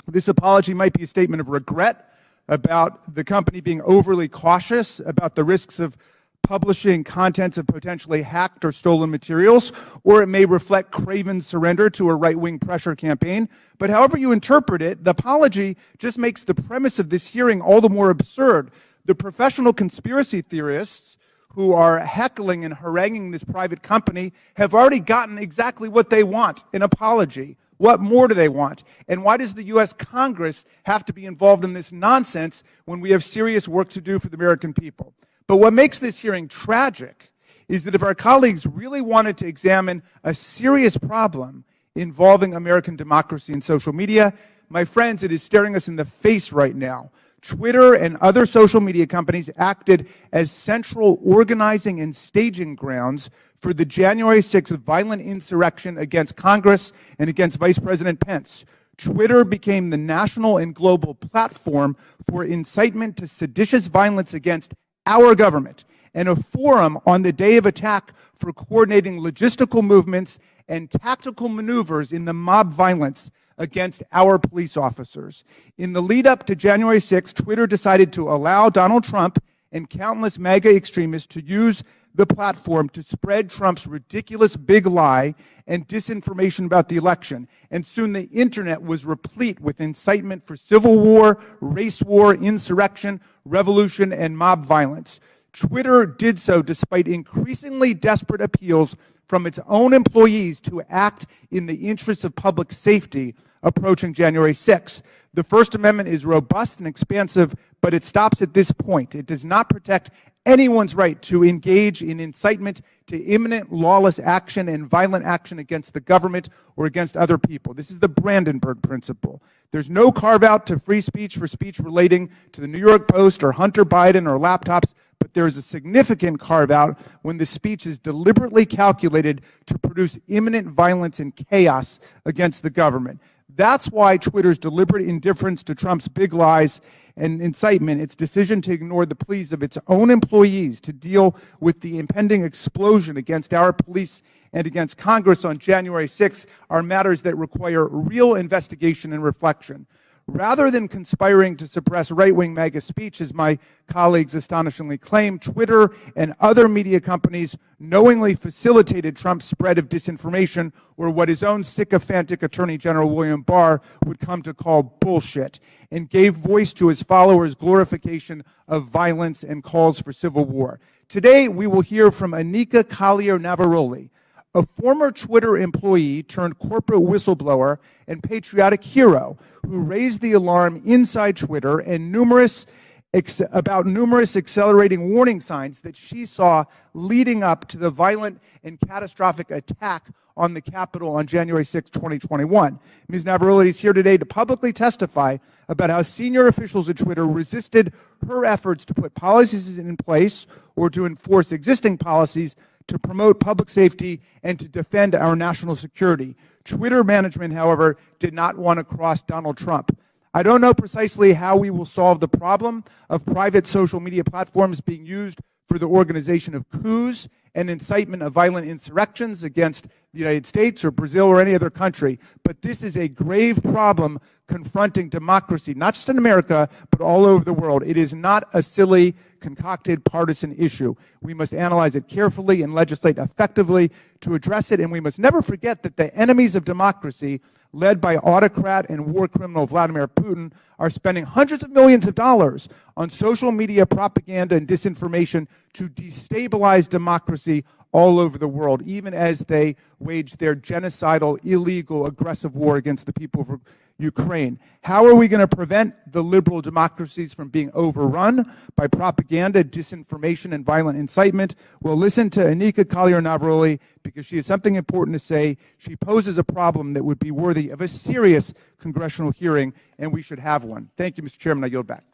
This apology might be a statement of regret about the company being overly cautious about the risks of publishing contents of potentially hacked or stolen materials, or it may reflect craven surrender to a right-wing pressure campaign. But however you interpret it, the apology just makes the premise of this hearing all the more absurd. The professional conspiracy theorists who are heckling and haranguing this private company have already gotten exactly what they want, an apology. What more do they want? And why does the U.S. Congress have to be involved in this nonsense when we have serious work to do for the American people? But what makes this hearing tragic is that if our colleagues really wanted to examine a serious problem involving American democracy and social media, my friends, it is staring us in the face right now. Twitter and other social media companies acted as central organizing and staging grounds for the January 6th violent insurrection against Congress and against Vice President Pence. Twitter became the national and global platform for incitement to seditious violence against our government, and a forum on the day of attack for coordinating logistical movements and tactical maneuvers in the mob violence against our police officers. In the lead up to January 6th, Twitter decided to allow Donald Trump and countless MAGA extremists to use the platform to spread Trump's ridiculous big lie and disinformation about the election. And soon the internet was replete with incitement for civil war, race war, insurrection, revolution, and mob violence. Twitter did so despite increasingly desperate appeals from its own employees to act in the interests of public safety approaching January 6th. The First Amendment is robust and expansive, but it stops at this point. It does not protect anyone's right to engage in incitement to imminent lawless action and violent action against the government or against other people. This is the Brandenburg Principle. There's no carve-out to free speech for speech relating to the New York Post or Hunter Biden or laptops, but there is a significant carve-out when the speech is deliberately calculated to produce imminent violence and chaos against the government. That's why Twitter's deliberate indifference to Trump's big lies and incitement, its decision to ignore the pleas of its own employees to deal with the impending explosion against our police and against Congress on January 6th, are matters that require real investigation and reflection. Rather than conspiring to suppress right-wing MAGA speech, as my colleagues astonishingly claim, Twitter and other media companies knowingly facilitated Trump's spread of disinformation, or what his own sycophantic Attorney General William Barr would come to call bullshit, and gave voice to his followers' glorification of violence and calls for civil war. Today, we will hear from Anika Collier-Navaroli, a former Twitter employee turned corporate whistleblower and patriotic hero who raised the alarm inside Twitter and numerous about numerous accelerating warning signs that she saw leading up to the violent and catastrophic attack on the Capitol on January 6, 2021. Ms. Navarrete is here today to publicly testify about how senior officials at Twitter resisted her efforts to put policies in place or to enforce existing policies to promote public safety and to defend our national security. Twitter management, however, did not want to cross Donald Trump. I don't know precisely how we will solve the problem of private social media platforms being used for the organization of coups and incitement of violent insurrections against the United States or Brazil or any other country. But this is a grave problem confronting democracy, not just in America, but all over the world. It is not a silly, concocted partisan issue. We must analyze it carefully and legislate effectively to address it, and we must never forget that the enemies of democracy, led by autocrat and war criminal Vladimir Putin, are spending hundreds of millions of dollars on social media propaganda and disinformation to destabilize democracy all over the world, even as they wage their genocidal, illegal, aggressive war against the people of Ukraine. How are we going to prevent the liberal democracies from being overrun by propaganda, disinformation, and violent incitement? Well, listen to Anika Collier-Navarrete, because she has something important to say. She poses a problem that would be worthy of a serious congressional hearing, and we should have one. Thank you, Mr. Chairman. I yield back.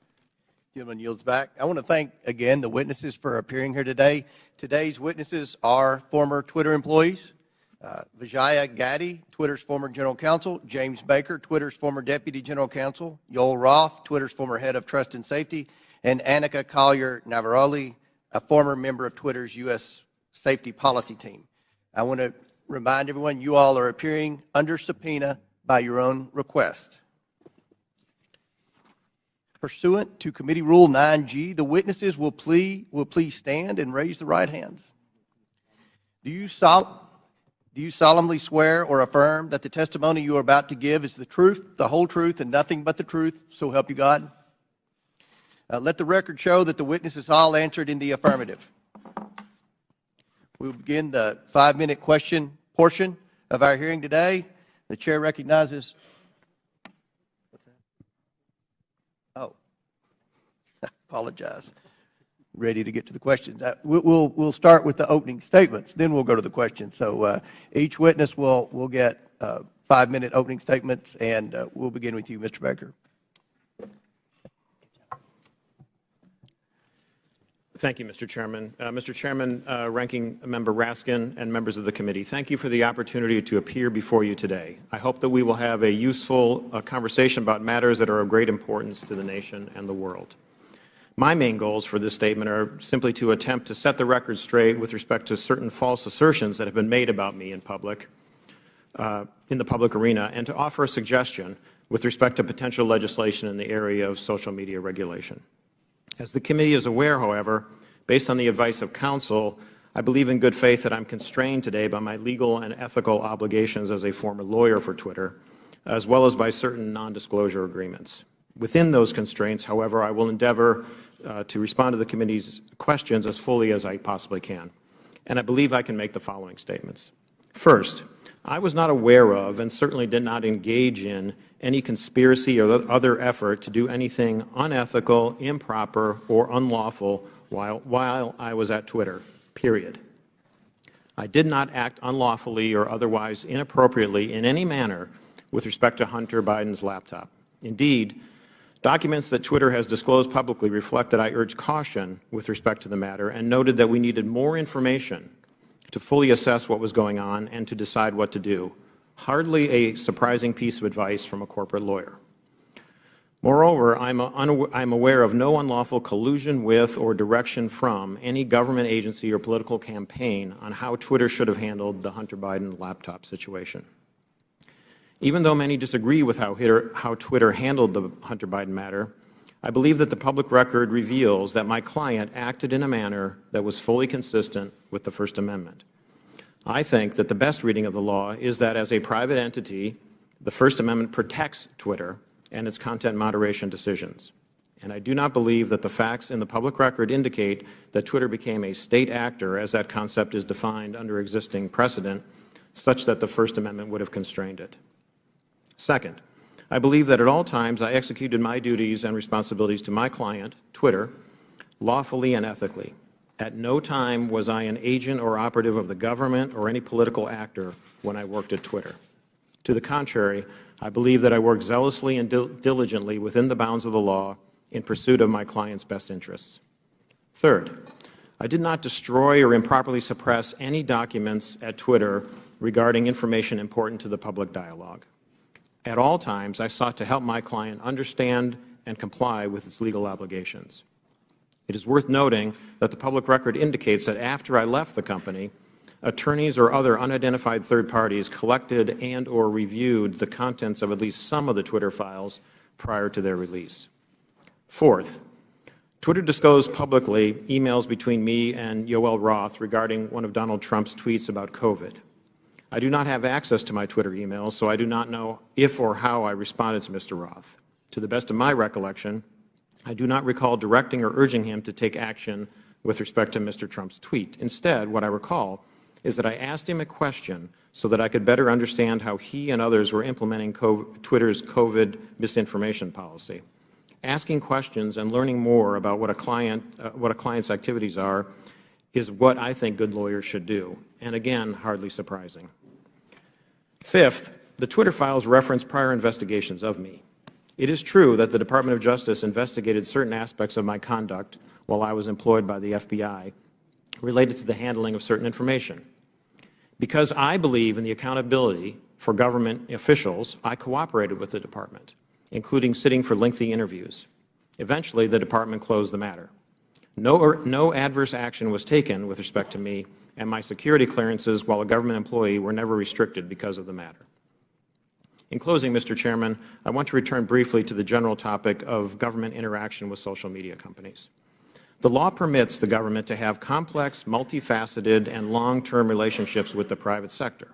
Gentleman yields back. I want to thank again the witnesses for appearing here today. Today's witnesses are former Twitter employees. Vijaya Gaddy, Twitter's former general counsel; James Baker, Twitter's former deputy general counsel; Yoel Roth, Twitter's former head of trust and safety; and Anika Collier-Navarrete, a former member of Twitter's U.S. safety policy team. I want to remind everyone you all are appearing under subpoena by your own request. Pursuant to Committee Rule 9G, the witnesses will please stand and raise the right hands. Do you solemnly swear or affirm that the testimony you are about to give is the truth, the whole truth, and nothing but the truth, so help you God? Let the record show that the witnesses all answered in the affirmative. We will begin the 5-minute question portion of our hearing today. The chair recognizes. Oh, I apologize. Ready to get to the questions. We'll start with the opening statements, then we'll go to the questions. So each witness will get 5-minute opening statements, and we'll begin with you, Mr. Baker. Thank you, Mr. Chairman. Mr. Chairman, Ranking Member Raskin, and members of the committee, thank you for the opportunity to appear before you today. I hope that we will have a useful conversation about matters that are of great importance to the nation and the world. My main goals for this statement are simply to attempt to set the record straight with respect to certain false assertions that have been made about me in public, in the public arena, and to offer a suggestion with respect to potential legislation in the area of social media regulation. As the committee is aware, however, based on the advice of counsel, I believe in good faith that I'm constrained today by my legal and ethical obligations as a former lawyer for Twitter, as well as by certain non-disclosure agreements. Within those constraints, however, I will endeavor to respond to the committee's questions as fully as I possibly can. And I believe I can make the following statements. First, I was not aware of and certainly did not engage in any conspiracy or other effort to do anything unethical, improper, or unlawful while I was at Twitter, period. I did not act unlawfully or otherwise inappropriately in any manner with respect to Hunter Biden's laptop. Indeed, documents that Twitter has disclosed publicly reflect that I urged caution with respect to the matter and noted that we needed more information to fully assess what was going on and to decide what to do. Hardly a surprising piece of advice from a corporate lawyer. Moreover, I'm aware of no unlawful collusion with or direction from any government agency or political campaign on how Twitter should have handled the Hunter Biden laptop situation. Even though many disagree with how Twitter handled the Hunter Biden matter, I believe that the public record reveals that my client acted in a manner that was fully consistent with the First Amendment. I think that the best reading of the law is that as a private entity, the First Amendment protects Twitter and its content moderation decisions. And I do not believe that the facts in the public record indicate that Twitter became a state actor, as that concept is defined under existing precedent, such that the First Amendment would have constrained it. Second, I believe that at all times I executed my duties and responsibilities to my client, Twitter, lawfully and ethically. At no time was I an agent or operative of the government or any political actor when I worked at Twitter. To the contrary, I believe that I worked zealously and diligently within the bounds of the law in pursuit of my client's best interests. Third, I did not destroy or improperly suppress any documents at Twitter regarding information important to the public dialogue. At all times, I sought to help my client understand and comply with its legal obligations. It is worth noting that the public record indicates that after I left the company, attorneys or other unidentified third parties collected and or reviewed the contents of at least some of the Twitter files prior to their release. Fourth, Twitter disclosed publicly emails between me and Yoel Roth regarding one of Donald Trump's tweets about COVID. I do not have access to my Twitter emails, so I do not know if or how I responded to Mr. Roth. To the best of my recollection, I do not recall directing or urging him to take action with respect to Mr. Trump's tweet. Instead, what I recall is that I asked him a question so that I could better understand how he and others were implementing Twitter's COVID misinformation policy. Asking questions and learning more about what a client's activities are is what I think good lawyers should do, and again, hardly surprising. Fifth, the Twitter files reference prior investigations of me. It is true that the Department of Justice investigated certain aspects of my conduct while I was employed by the FBI related to the handling of certain information. Because I believe in the accountability for government officials, I cooperated with the department, including sitting for lengthy interviews. Eventually, the department closed the matter. No adverse action was taken with respect to me, and my security clearances while a government employee were never restricted because of the matter. In closing, Mr. Chairman, I want to return briefly to the general topic of government interaction with social media companies. The law permits the government to have complex, multifaceted, and long-term relationships with the private sector.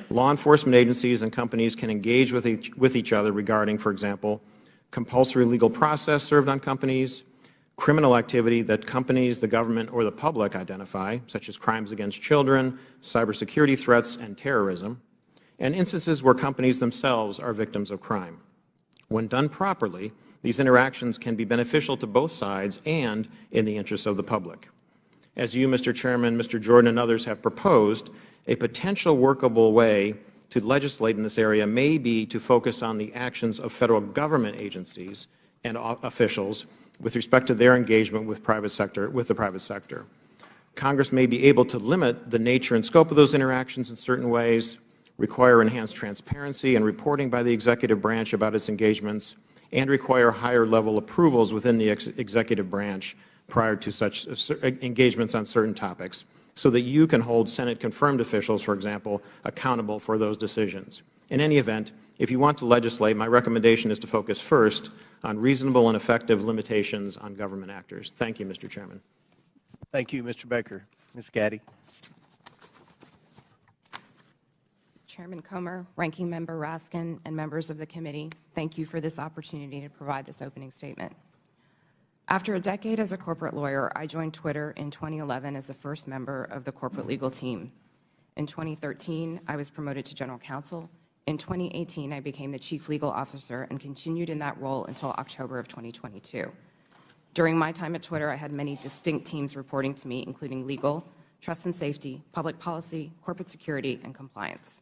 Law enforcement agencies and companies can engage with each other regarding, for example, compulsory legal process served on companies, criminal activity that companies, the government, or the public identify, such as crimes against children, cybersecurity threats, and terrorism, and instances where companies themselves are victims of crime. When done properly, these interactions can be beneficial to both sides and in the interests of the public. As you, Mr. Chairman, Mr. Jordan, and others have proposed, a potential workable way to legislate in this area may be to focus on the actions of federal government agencies and officials with respect to their engagement with the private sector. Congress may be able to limit the nature and scope of those interactions in certain ways, require enhanced transparency and reporting by the executive branch about its engagements, and require higher-level approvals within the executive branch prior to such engagements on certain topics, so that you can hold Senate-confirmed officials, for example, accountable for those decisions. In any event, if you want to legislate, my recommendation is to focus first on reasonable and effective limitations on government actors. Thank you, Mr. Chairman. Thank you, Mr. Baker. Ms. Gaddy. Chairman Comer, Ranking Member Raskin, and members of the committee, thank you for this opportunity to provide this opening statement. After a decade as a corporate lawyer, I joined Twitter in 2011 as the first member of the corporate legal team. In 2013, I was promoted to general counsel. In 2018, I became the chief legal officer and continued in that role until October of 2022. During my time at Twitter, I had many distinct teams reporting to me, including legal, trust and safety, public policy, corporate security, and compliance.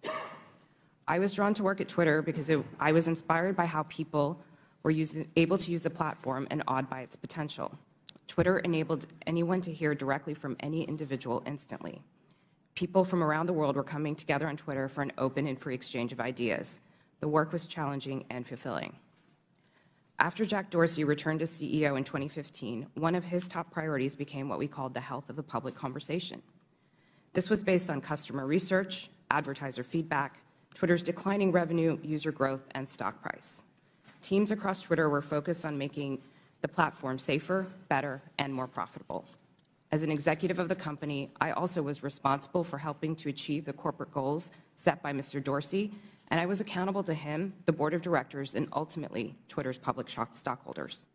I was drawn to work at Twitter because I was inspired by how people were able to use the platform and awed by its potential. Twitter enabled anyone to hear directly from any individual instantly. People from around the world were coming together on Twitter for an open and free exchange of ideas. The work was challenging and fulfilling. After Jack Dorsey returned as CEO in 2015, one of his top priorities became what we called the health of the public conversation. This was based on customer research, advertiser feedback, Twitter's declining revenue, user growth, and stock price. Teams across Twitter were focused on making the platform safer, better, and more profitable. As an executive of the company, I also was responsible for helping to achieve the corporate goals set by Mr. Dorsey, and I was accountable to him, the board of directors, and ultimately Twitter's public stockholders.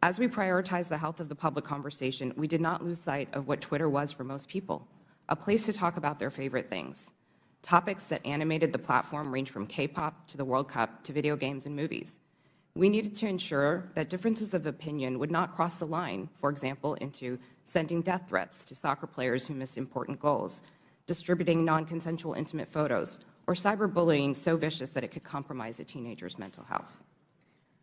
As we prioritized the health of the public conversation, we did not lose sight of what Twitter was for most people, a place to talk about their favorite things. Topics that animated the platform range from K-pop to the World Cup to video games and movies. We needed to ensure that differences of opinion would not cross the line, for example, into sending death threats to soccer players who missed important goals, distributing non-consensual intimate photos, or cyberbullying so vicious that it could compromise a teenager's mental health.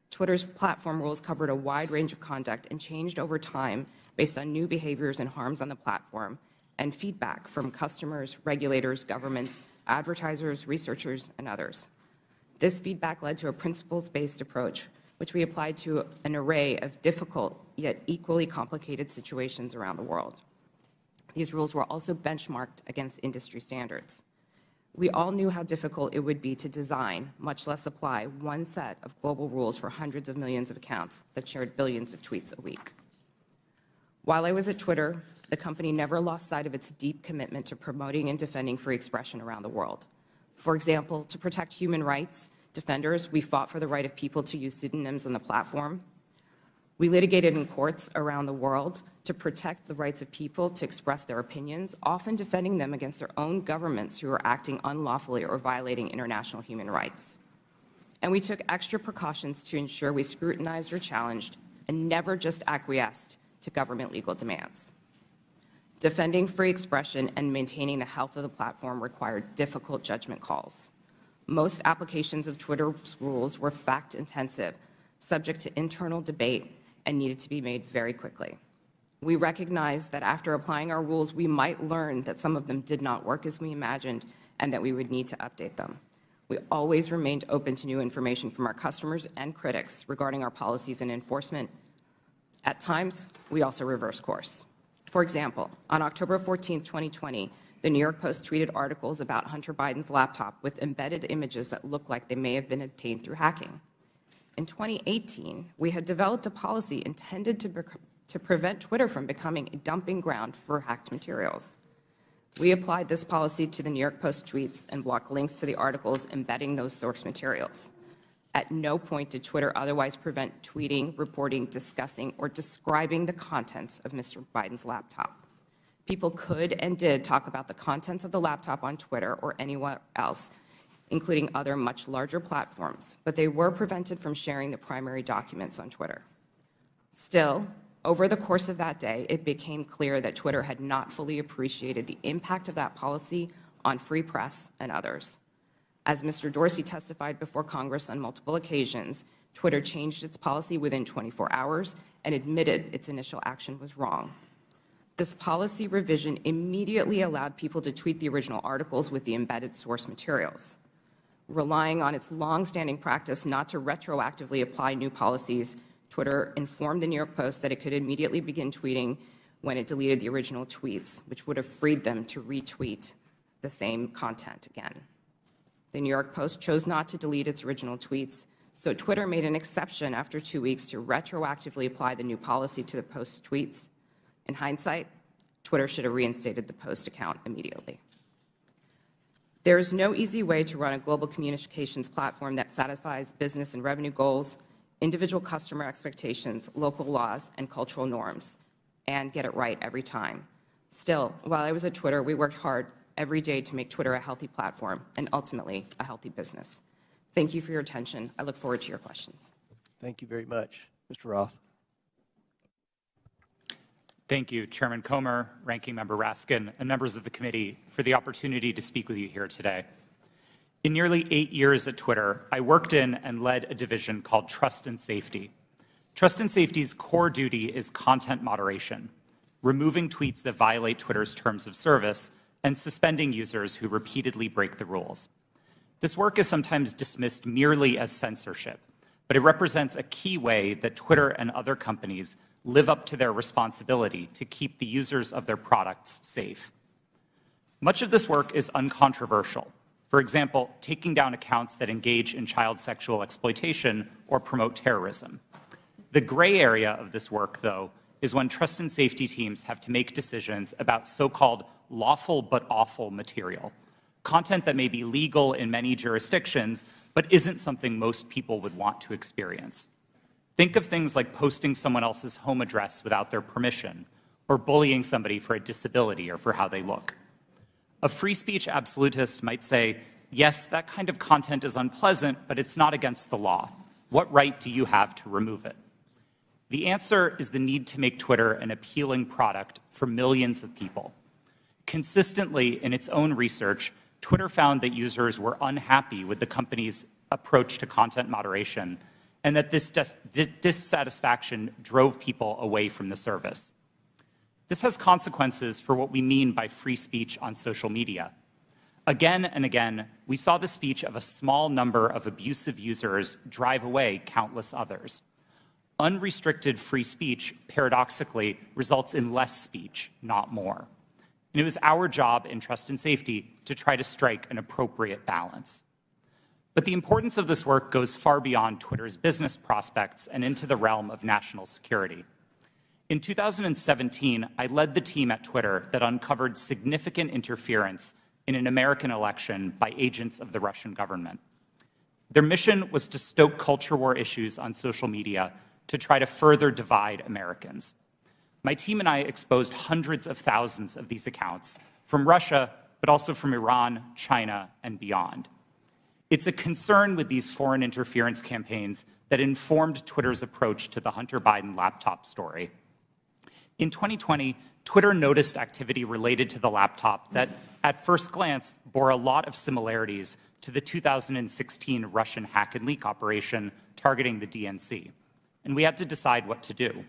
Twitter's platform rules covered a wide range of conduct and changed over time based on new behaviors and harms on the platform and feedback from customers, regulators, governments, advertisers, researchers, and others. This feedback led to a principles-based approach, which we applied to an array of difficult yet equally complicated situations around the world. These rules were also benchmarked against industry standards. We all knew how difficult it would be to design, much less apply, one set of global rules for hundreds of millions of accounts that shared billions of tweets a week. While I was at Twitter, the company never lost sight of its deep commitment to promoting and defending free expression around the world. For example, to protect human rights defenders, we fought for the right of people to use pseudonyms on the platform. We litigated in courts around the world to protect the rights of people to express their opinions, often defending them against their own governments who are acting unlawfully or violating international human rights. And we took extra precautions to ensure we scrutinized or challenged and never just acquiesced to government legal demands. Defending free expression and maintaining the health of the platform required difficult judgment calls. Most applications of Twitter's rules were fact-intensive, subject to internal debate, and needed to be made very quickly. We recognized that after applying our rules, we might learn that some of them did not work as we imagined and that we would need to update them. We always remained open to new information from our customers and critics regarding our policies and enforcement. At times, we also reversed course. For example, on October 14, 2020, the New York Post tweeted articles about Hunter Biden's laptop with embedded images that looked like they may have been obtained through hacking. In 2018, we had developed a policy intended to prevent Twitter from becoming a dumping ground for hacked materials. We applied this policy to the New York Post tweets and blocked links to the articles embedding those source materials. At no point did Twitter otherwise prevent tweeting, reporting, discussing, or describing the contents of Mr. Biden's laptop. People could and did talk about the contents of the laptop on Twitter or anywhere else, including other much larger platforms, but they were prevented from sharing the primary documents on Twitter. Still, over the course of that day, it became clear that Twitter had not fully appreciated the impact of that policy on free press and others. As Mr. Dorsey testified before Congress on multiple occasions, Twitter changed its policy within 24 hours and admitted its initial action was wrong. This policy revision immediately allowed people to tweet the original articles with the embedded source materials. Relying on its long-standing practice not to retroactively apply new policies, Twitter informed the New York Post that it could immediately begin tweeting when it deleted the original tweets, which would have freed them to retweet the same content again. The New York Post chose not to delete its original tweets, so Twitter made an exception after 2 weeks to retroactively apply the new policy to the Post's tweets. In hindsight, Twitter should have reinstated the Post account immediately. There is no easy way to run a global communications platform that satisfies business and revenue goals, individual customer expectations, local laws, and cultural norms, and get it right every time. Still, while I was at Twitter, we worked hard every day to make Twitter a healthy platform and ultimately a healthy business. Thank you for your attention. I look forward to your questions. Thank you very much. Mr. Roth. Thank you, Chairman Comer, Ranking Member Raskin, and members of the committee for the opportunity to speak with you here today. In nearly 8 years at Twitter, I worked in and led a division called Trust and Safety. Trust and Safety's core duty is content moderation, removing tweets that violate Twitter's terms of service and suspending users who repeatedly break the rules. This work is sometimes dismissed merely as censorship, but it represents a key way that Twitter and other companies live up to their responsibility to keep the users of their products safe. Much of this work is uncontroversial. For example, taking down accounts that engage in child sexual exploitation or promote terrorism. The gray area of this work, though, is when trust and safety teams have to make decisions about so-called lawful but awful material, content that may be legal in many jurisdictions, but isn't something most people would want to experience. Think of things like posting someone else's home address without their permission, or bullying somebody for a disability or for how they look. A free speech absolutist might say, yes, that kind of content is unpleasant, but it's not against the law. What right do you have to remove it? The answer is the need to make Twitter an appealing product for millions of people. Consistently, in its own research, Twitter found that users were unhappy with the company's approach to content moderation, and that this dissatisfaction drove people away from the service. This has consequences for what we mean by free speech on social media. Again and again, we saw the speech of a small number of abusive users drive away countless others. Unrestricted free speech, paradoxically, results in less speech, not more. And it was our job in Trust and Safety to try to strike an appropriate balance. But the importance of this work goes far beyond Twitter's business prospects and into the realm of national security. In 2017, I led the team at Twitter that uncovered significant interference in an American election by agents of the Russian government. Their mission was to stoke culture war issues on social media to try to further divide Americans. My team and I exposed hundreds of thousands of these accounts from Russia, but also from Iran, China, and beyond. It's a concern with these foreign interference campaigns that informed Twitter's approach to the Hunter Biden laptop story. In 2020, Twitter noticed activity related to the laptop that, at first glance, bore a lot of similarities to the 2016 Russian hack and leak operation targeting the DNC. And we had to decide what to do.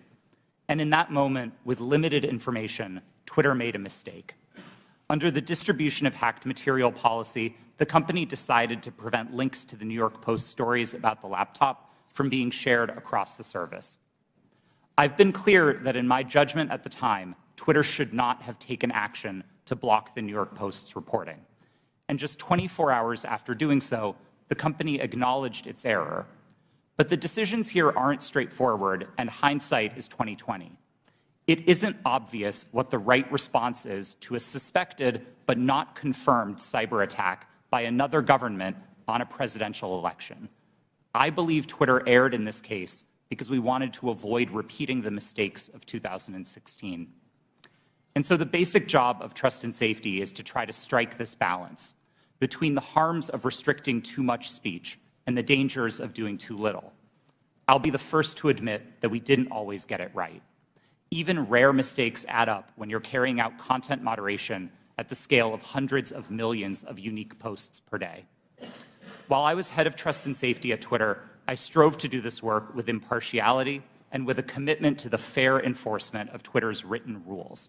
And in that moment, with limited information, Twitter made a mistake. Under the distribution of hacked material policy, the company decided to prevent links to the New York Post stories about the laptop from being shared across the service. I've been clear that in my judgment at the time, Twitter should not have taken action to block the New York Post's reporting. And just 24 hours after doing so, the company acknowledged its error. But the decisions here aren't straightforward, and hindsight is 2020. It isn't obvious what the right response is to a suspected but not confirmed cyber attack by another government on a presidential election. I believe Twitter erred in this case because we wanted to avoid repeating the mistakes of 2016. And so the basic job of Trust and Safety is to try to strike this balance between the harms of restricting too much speech and the dangers of doing too little. I'll be the first to admit that we didn't always get it right. Even rare mistakes add up when you're carrying out content moderation at the scale of hundreds of millions of unique posts per day. While I was head of Trust and Safety at Twitter, I strove to do this work with impartiality and with a commitment to the fair enforcement of Twitter's written rules.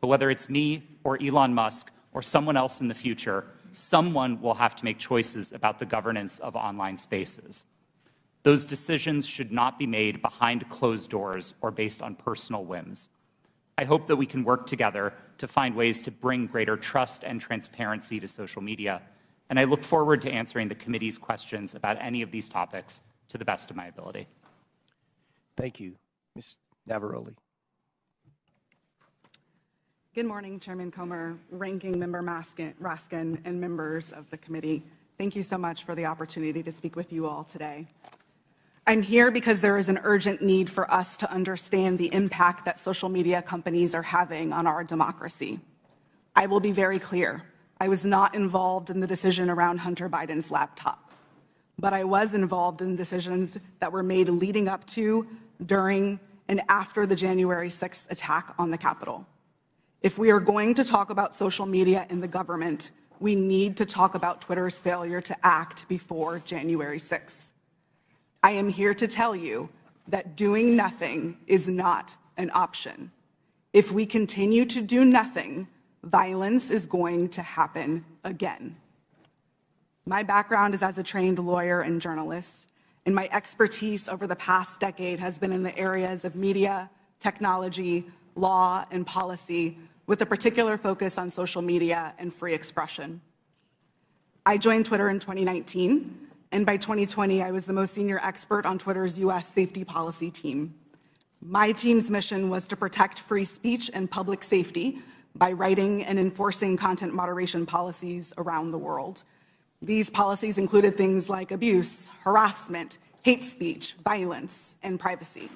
But whether it's me or Elon Musk or someone else in the future, someone will have to make choices about the governance of online spaces. Those decisions should not be made behind closed doors or based on personal whims. I hope that we can work together to find ways to bring greater trust and transparency to social media, and I look forward to answering the committee's questions about any of these topics to the best of my ability. Thank you. Ms. Navaroli. Good morning, Chairman Comer, Ranking Member Raskin, and members of the committee. Thank you so much for the opportunity to speak with you all today. I'm here because there is an urgent need for us to understand the impact that social media companies are having on our democracy. I will be very clear. I was not involved in the decision around Hunter Biden's laptop, but I was involved in decisions that were made leading up to, during, and after the January 6th attack on the Capitol. If we are going to talk about social media in the government, we need to talk about Twitter's failure to act before January 6th. I am here to tell you that doing nothing is not an option. If we continue to do nothing, violence is going to happen again. My background is as a trained lawyer and journalist, and my expertise over the past decade has been in the areas of media, technology, law, and policy, with a particular focus on social media and free expression. I joined Twitter in 2019, and by 2020, I was the most senior expert on Twitter's US safety policy team. My team's mission was to protect free speech and public safety by writing and enforcing content moderation policies around the world. These policies included things like abuse, harassment, hate speech, violence, and privacy.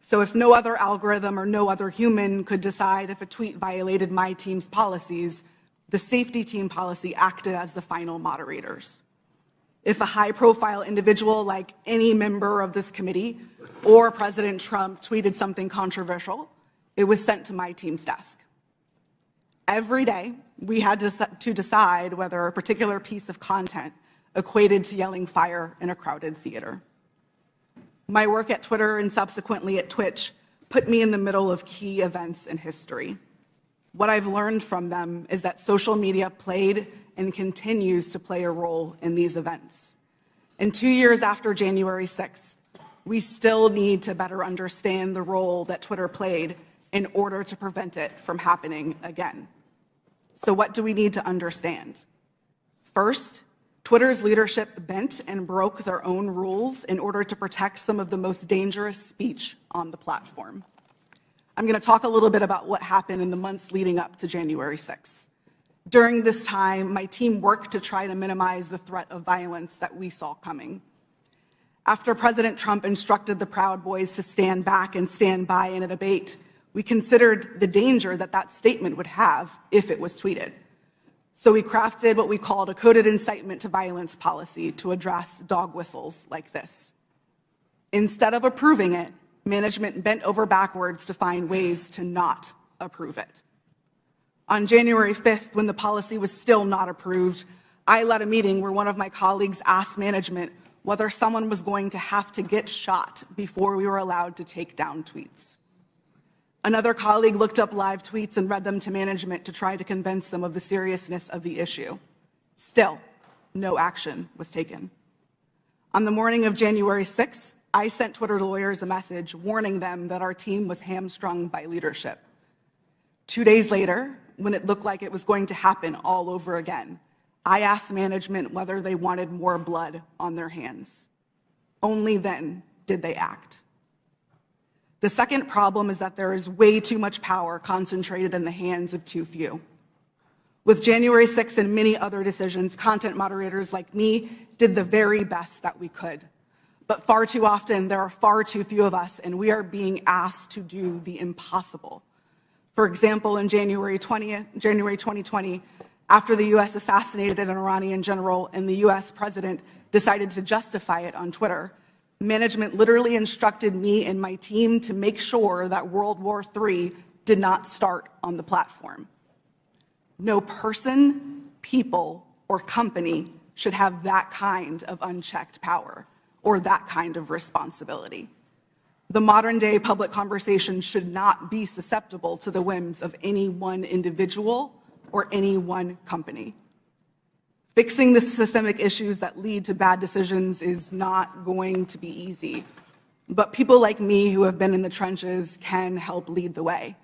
So if no other algorithm or no other human could decide if a tweet violated my team's policies, The safety team policy acted as the final moderators. If a high-profile individual like any member of this committee or President Trump tweeted something controversial, it was sent to my team's desk. Every day, we had to decide whether a particular piece of content equated to yelling fire in a crowded theater. My work at Twitter and subsequently at Twitch put me in the middle of key events in history. What I've learned from them is that social media played and continues to play a role in these events. And 2 years after January 6th, we still need to better understand the role that Twitter played in order to prevent it from happening again. So what do we need to understand? First, Twitter's leadership bent and broke their own rules in order to protect some of the most dangerous speech on the platform. I'm going to talk a little bit about what happened in the months leading up to January 6th. During this time, my team worked to try to minimize the threat of violence that we saw coming. After President Trump instructed the Proud Boys to stand back and stand by in a debate, we considered the danger that that statement would have if it was tweeted. So we crafted what we called a coded incitement to violence policy to address dog whistles like this. Instead of approving it, management bent over backwards to find ways to not approve it. On January 5th, when the policy was still not approved, I led a meeting where one of my colleagues asked management whether someone was going to have to get shot before we were allowed to take down tweets. Another colleague looked up live tweets and read them to management to try to convince them of the seriousness of the issue. Still, no action was taken. On the morning of January 6th, I sent Twitter lawyers a message warning them that our team was hamstrung by leadership. 2 days later, when it looked like it was going to happen all over again, I asked management whether they wanted more blood on their hands. Only then did they act. The second problem is that there is way too much power concentrated in the hands of too few. With January 6th and many other decisions, content moderators like me did the very best that we could. But far too often, there are far too few of us, and we are being asked to do the impossible. For example, in January 2020, after the U.S. assassinated an Iranian general and the U.S. president decided to justify it on Twitter, management literally instructed me and my team to make sure that World War III did not start on the platform. No person, people, or company should have that kind of unchecked power or that kind of responsibility. The modern-day public conversation should not be susceptible to the whims of any one individual or any one company. Fixing the systemic issues that lead to bad decisions is not going to be easy, but people like me who have been in the trenches can help lead the way.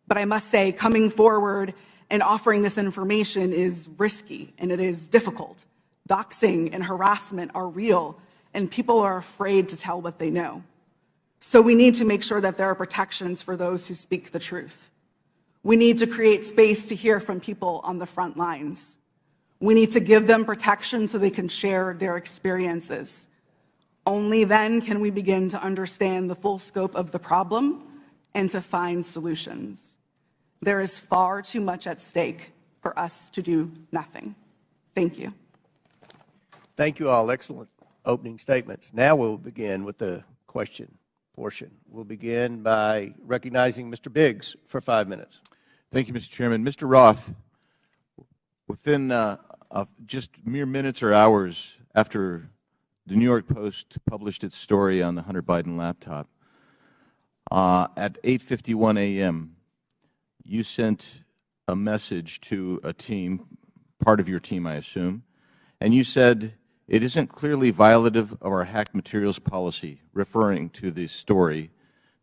But I must say, coming forward and offering this information is risky and it is difficult. Doxing and harassment are real, and people are afraid to tell what they know. So we need to make sure that there are protections for those who speak the truth. We need to create space to hear from people on the front lines. We need to give them protection so they can share their experiences. Only then can we begin to understand the full scope of the problem and to find solutions. There is far too much at stake for us to do nothing. Thank you. Thank you all. Excellent opening statements. Now we'll begin with the question portion. We'll begin by recognizing Mr. Biggs for 5 minutes. Thank you, Mr. Chairman. Mr. Roth, within just mere minutes or hours after the New York Post published its story on the Hunter Biden laptop, at 8:51 a.m., you sent a message to a team, part of your team, I assume, and you said, "It isn't clearly violative of our hacked materials policy," referring to the story,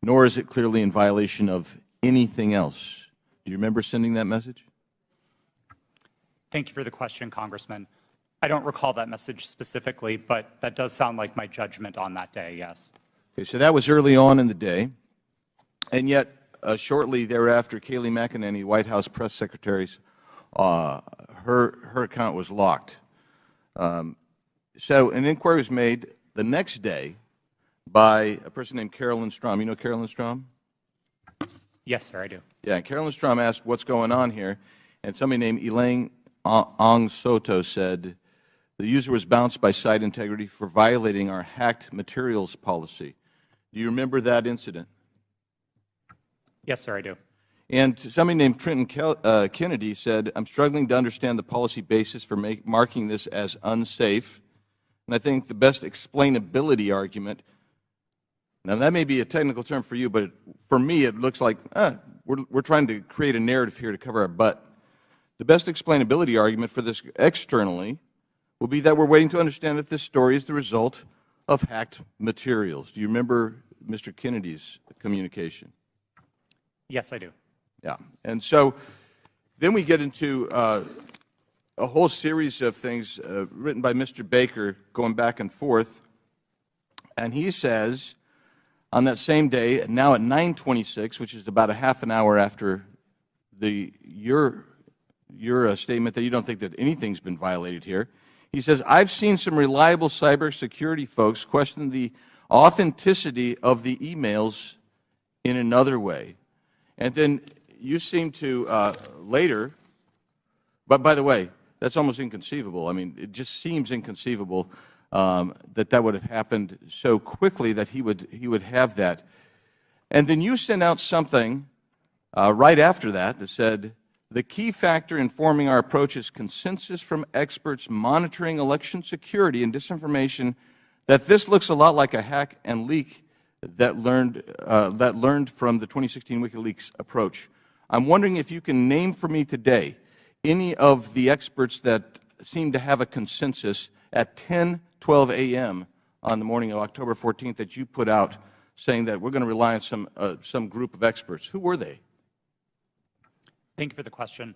"nor is it clearly in violation of anything else." Do you remember sending that message? Thank you for the question, Congressman. I don't recall that message specifically, but that does sound like my judgment on that day, yes. Okay, so that was early on in the day, and yet shortly thereafter, Kayleigh McEnany, White House press secretary's, her account was locked. So an inquiry was made the next day by a person named Carolyn Strom. You know Carolyn Strom? Yes, sir, I do. Yeah, Carolyn Strom asked what's going on here, and somebody named Elaine Ong Soto said, the user was bounced by site integrity for violating our hacked materials policy. Do you remember that incident? Yes, sir, I do. And somebody named Trenton Kennedy said, I'm struggling to understand the policy basis for marking this as unsafe. And I think the best explainability argument, now that may be a technical term for you, but for me it looks like we're trying to create a narrative here to cover our butt. The best explainability argument for this externally will be that we're waiting to understand if this story is the result of hacked materials. Do you remember Mr. Kennedy's communication? Yes, I do. Yeah. And so then we get into a whole series of things written by Mr. Baker going back and forth. And he says, on that same day, now at 9:26, which is about a half an hour after your statement that you don't think that anything's been violated here, he says, I've seen some reliable cybersecurity folks question the authenticity of the emails in another way. And then you seem to later, but by the way, that's almost inconceivable. I mean, it just seems inconceivable that would have happened so quickly that he would have that. And then you sent out something right after that said, the key factor in forming our approach is consensus from experts monitoring election security and disinformation that this looks a lot like a hack and leak that learned from the 2016 WikiLeaks approach. I'm wondering if you can name for me today any of the experts that seem to have a consensus at 10:12 a.m. on the morning of October 14th that you put out saying that we're going to rely on some group of experts. Who were they? Thank you for the question.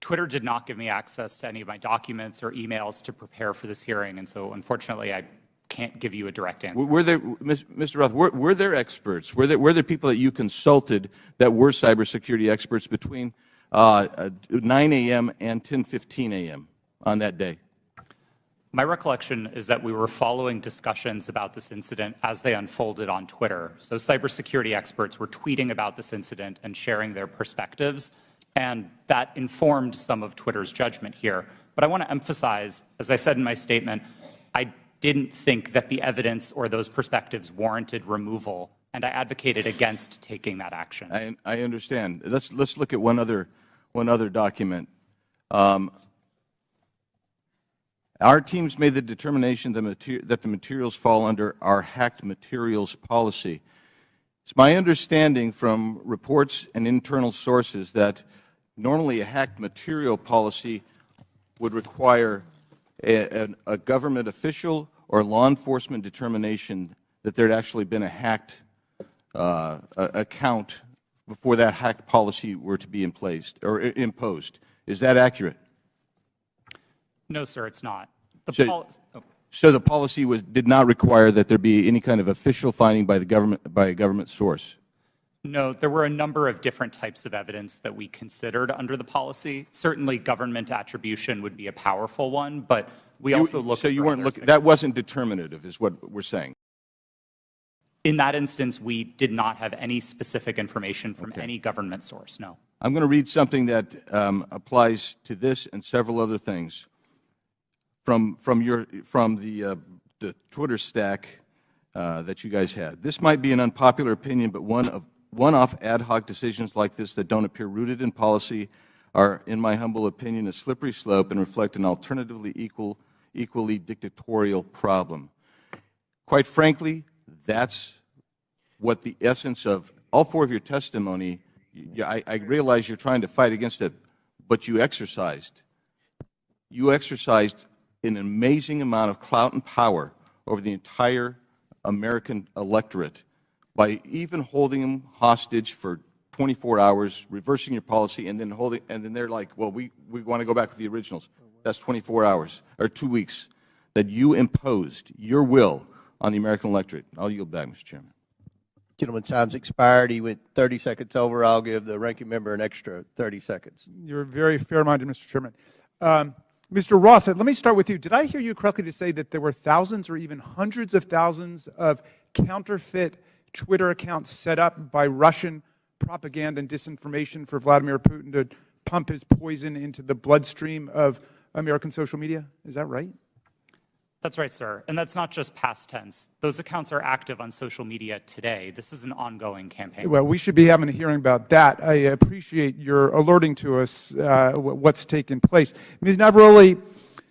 Twitter did not give me access to any of my documents or emails to prepare for this hearing, and so unfortunately I can't give you a direct answer. Were there, Mr. Roth, were there experts? Were there people that you consulted that were cybersecurity experts between 9 a.m. and 10:15 a.m. on that day? My recollection is that we were following discussions about this incident as they unfolded on Twitter. So cybersecurity experts were tweeting about this incident and sharing their perspectives, and that informed some of Twitter's judgment here. But I want to emphasize, as I said in my statement, I didn't think that the evidence or those perspectives warranted removal, and I advocated against taking that action. I understand. Let's look at one other document. Our teams made the determination that the materials fall under our hacked materials policy. It's my understanding from reports and internal sources that normally a hacked material policy would require a government official or law enforcement determination that there had actually been a hacked account before that hacked policy were to be imposed. Is that accurate? No, sir, it's not. So the policy did not require that there be any kind of official finding by a government source? No, there were a number of different types of evidence that we considered under the policy. Certainly government attribution would be a powerful one, but we also looked So you weren't looking, that wasn't determinative is what we're saying? In that instance, we did not have any specific information from any government source, no. I'm going to read something that applies to this and several other things from the Twitter stack that you guys had. This might be an unpopular opinion, but one-off ad hoc decisions like this that don't appear rooted in policy are, in my humble opinion, a slippery slope and reflect an alternatively equally dictatorial problem. Quite frankly, that's what the essence of all four of your testimony. I realize you're trying to fight against it, but you exercised an amazing amount of clout and power over the entire American electorate by even holding them hostage for 24 hours, reversing your policy, and then they're like, well, we want to go back to the originals. That's 24 hours or 2 weeks that you imposed your will on the American electorate. I'll yield back, Mr. Chairman. Gentleman's time's expired. He went 30 seconds over. I'll give the ranking member an extra 30 seconds. You're very fair-minded, Mr. Chairman. Mr. Roth, let me start with you. Did I hear you correctly to say that there were thousands or even hundreds of thousands of counterfeit Twitter accounts set up by Russian propaganda and disinformation for Vladimir Putin to pump his poison into the bloodstream of American social media. Is that right? That's right, sir. And that's not just past tense. Those accounts are active on social media today. This is an ongoing campaign. Well, we should be having a hearing about that. I appreciate your alerting to us what's taken place. Ms. Navaroli,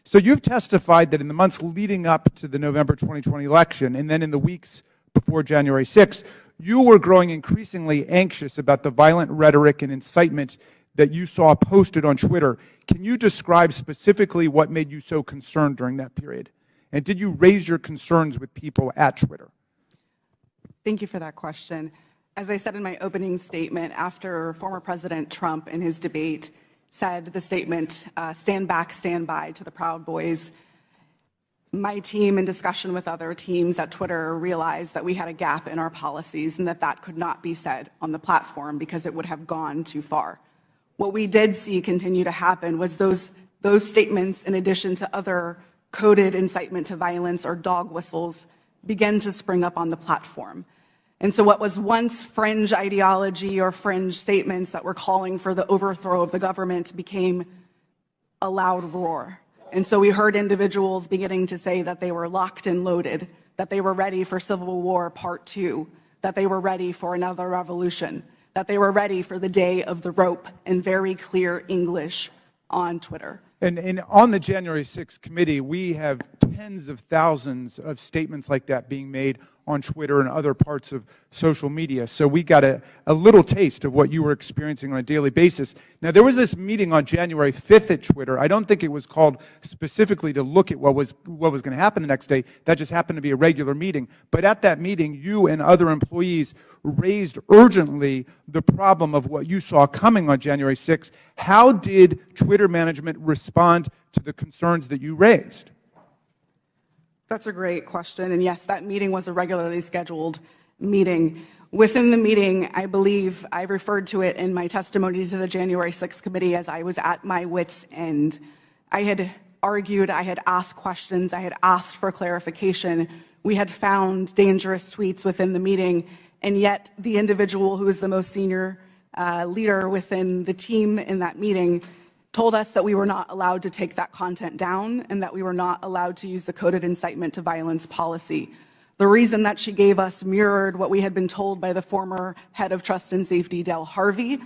so you've testified that in the months leading up to the November 2020 election and then in the weeks before January 6th, you were growing increasingly anxious about the violent rhetoric and incitement that you saw posted on Twitter. Can you describe specifically what made you so concerned during that period? And did you raise your concerns with people at Twitter? Thank you for that question. As I said in my opening statement, after former President Trump in his debate said the statement, stand back, stand by to the Proud Boys, my team, in discussion with other teams at Twitter, realized that we had a gap in our policies and that could not be said on the platform because it would have gone too far. What we did see continue to happen was those statements, in addition to other coded incitement to violence or dog whistles, began to spring up on the platform. And so what was once fringe ideology or fringe statements that were calling for the overthrow of the government became a loud roar. And so we heard individuals beginning to say that they were locked and loaded, that they were ready for Civil War Part 2, that they were ready for another revolution, that they were ready for the day of the rope in very clear English on Twitter. And on the January 6th committee, we have tens of thousands of statements like that being made on Twitter and other parts of social media. So we got a little taste of what you were experiencing on a daily basis. Now, there was this meeting on January 5th at Twitter. I don't think it was called specifically to look at what was going to happen the next day. That just happened to be a regular meeting. But at that meeting, you and other employees raised urgently the problem of what you saw coming on January 6th. How did Twitter management respond to the concerns that you raised? That's a great question. And yes, that meeting was a regularly scheduled meeting. Within the meeting, I believe I referred to it in my testimony to the January 6th committee as I was at my wit's end. I had argued, I had asked questions, I had asked for clarification. We had found dangerous tweets within the meeting, and yet the individual who is the most senior leader within the team in that meeting told us that we were not allowed to take that content down and that we were not allowed to use the coded incitement to violence policy. The reason that she gave us mirrored what we had been told by the former head of Trust and Safety, Del Harvey,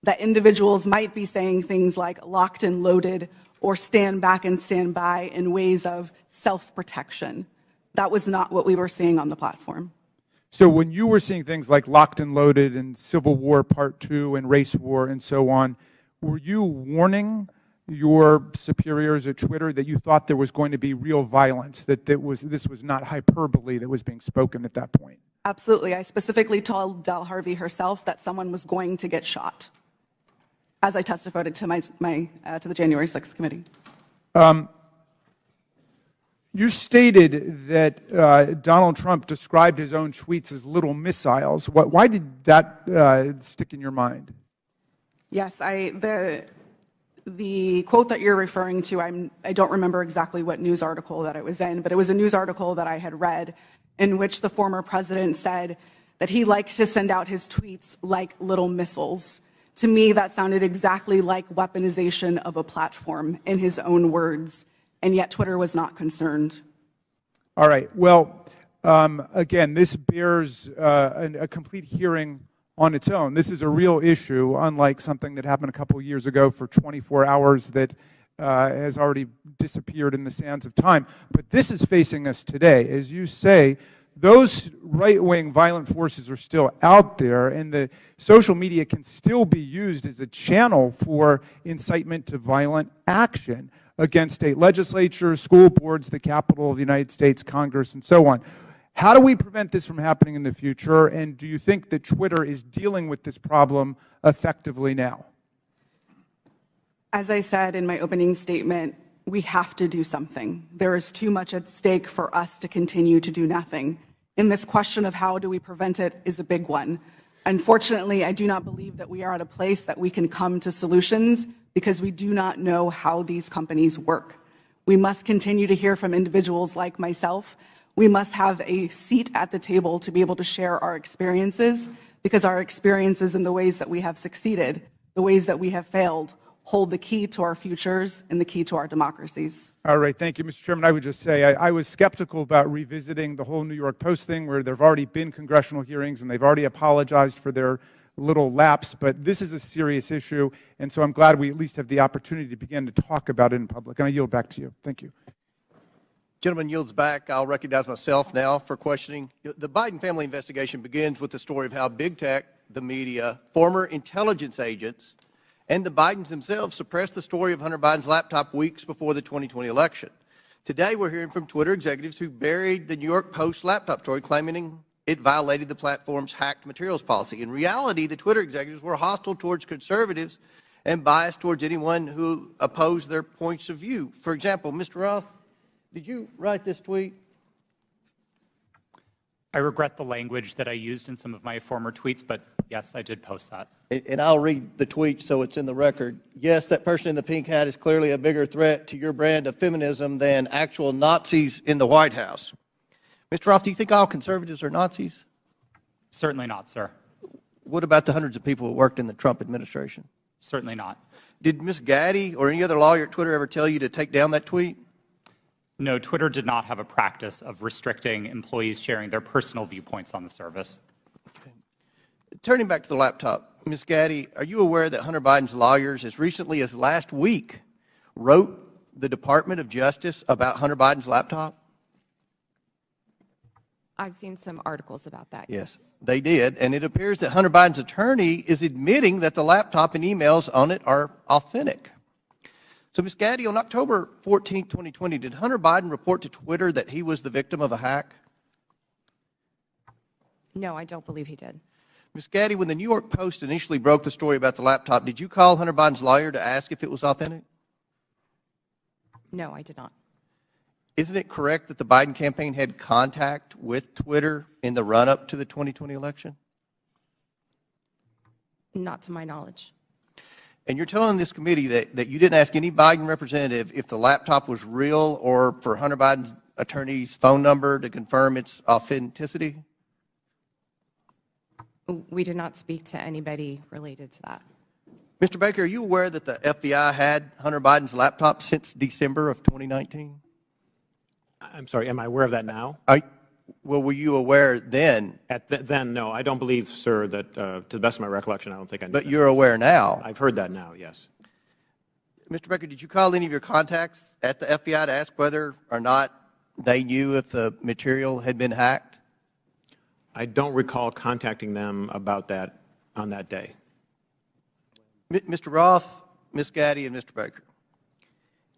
that individuals might be saying things like locked and loaded or stand back and stand by in ways of self-protection. That was not what we were seeing on the platform. So when you were seeing things like locked and loaded and Civil War Part 2 and race war and so on, were you warning your superiors at Twitter that you thought there was going to be real violence, that this was not hyperbole that was being spoken at that point? Absolutely. I specifically told Del Harvey herself that someone was going to get shot, as I testified to to the January 6th committee. You stated that Donald Trump described his own tweets as little missiles. Why did that stick in your mind? Yes, the quote that you're referring to, I don't remember exactly what news article that it was in, but it was a news article that I had read in which the former president said that he liked to send out his tweets like little missiles. To me, that sounded exactly like weaponization of a platform in his own words, and yet Twitter was not concerned. All right. Well, again, this bears a complete hearing on its own. This is a real issue, unlike something that happened a couple of years ago for 24 hours that has already disappeared in the sands of time. But this is facing us today. As you say, those right-wing violent forces are still out there, and the social media can still be used as a channel for incitement to violent action against state legislatures, school boards, the Capitol of the United States, Congress, and so on. How do we prevent this from happening in the future, and do you think that Twitter is dealing with this problem effectively now? As I said in my opening statement, we have to do something. There is too much at stake for us to continue to do nothing. And this question of how do we prevent it is a big one. Unfortunately, I do not believe that we are at a place that we can come to solutions because we do not know how these companies work. We must continue to hear from individuals like myself. We must have a seat at the table to be able to share our experiences, because our experiences and the ways that we have succeeded, the ways that we have failed, hold the key to our futures and the key to our democracies. All right, thank you, Mr. Chairman. I would just say I was skeptical about revisiting the whole New York Post thing where there have already been congressional hearings and they've already apologized for their little lapse, but this is a serious issue, and so I'm glad we at least have the opportunity to begin to talk about it in public. And I yield back to you. Thank you. Gentleman yields back. I'll recognize myself now for questioning. The Biden family investigation begins with the story of how big tech, the media, former intelligence agents, and the Bidens themselves suppressed the story of Hunter Biden's laptop weeks before the 2020 election. Today, we're hearing from Twitter executives who buried the New York Post laptop story, claiming it violated the platform's hacked materials policy. In reality, the Twitter executives were hostile towards conservatives and biased towards anyone who opposed their points of view. For example, Mr. Roth, did you write this tweet? I regret the language that I used in some of my former tweets, but yes, I did post that. And I'll read the tweet so it's in the record. Yes, that person in the pink hat is clearly a bigger threat to your brand of feminism than actual Nazis in the White House. Mr. Roth, do you think all conservatives are Nazis? Certainly not, sir. What about the hundreds of people who worked in the Trump administration? Certainly not. Did Ms. Gaddy or any other lawyer at Twitter ever tell you to take down that tweet? No, Twitter did not have a practice of restricting employees sharing their personal viewpoints on the service. Okay. Turning back to the laptop, Ms. Gaddy, are you aware that Hunter Biden's lawyers, as recently as last week, wrote the Department of Justice about Hunter Biden's laptop? I've seen some articles about that. Yes, they did. And it appears that Hunter Biden's attorney is admitting that the laptop and emails on it are authentic. So, Ms. Gaddy, on October 14, 2020, did Hunter Biden report to Twitter that he was the victim of a hack? No, I don't believe he did. Ms. Gaddy, when the New York Post initially broke the story about the laptop, did you call Hunter Biden's lawyer to ask if it was authentic? No, I did not. Isn't it correct that the Biden campaign had contact with Twitter in the run-up to the 2020 election? Not to my knowledge. And you're telling this committee that you didn't ask any Biden representative if the laptop was real or for Hunter Biden's attorney's phone number to confirm its authenticity? We did not speak to anybody related to that. Mr. Baker, are you aware that the FBI had Hunter Biden's laptop since December of 2019? I'm sorry, am I aware of that now? Well, were you aware then? Then, no. I don't believe, sir, that to the best of my recollection, I don't think I knew But that. you're aware now? I've heard that now, yes. Mr. Baker, did you call any of your contacts at the FBI to ask whether or not they knew if the material had been hacked? I don't recall contacting them about that on that day. Mr. Roth, Ms. Gaddy, and Mr. Baker,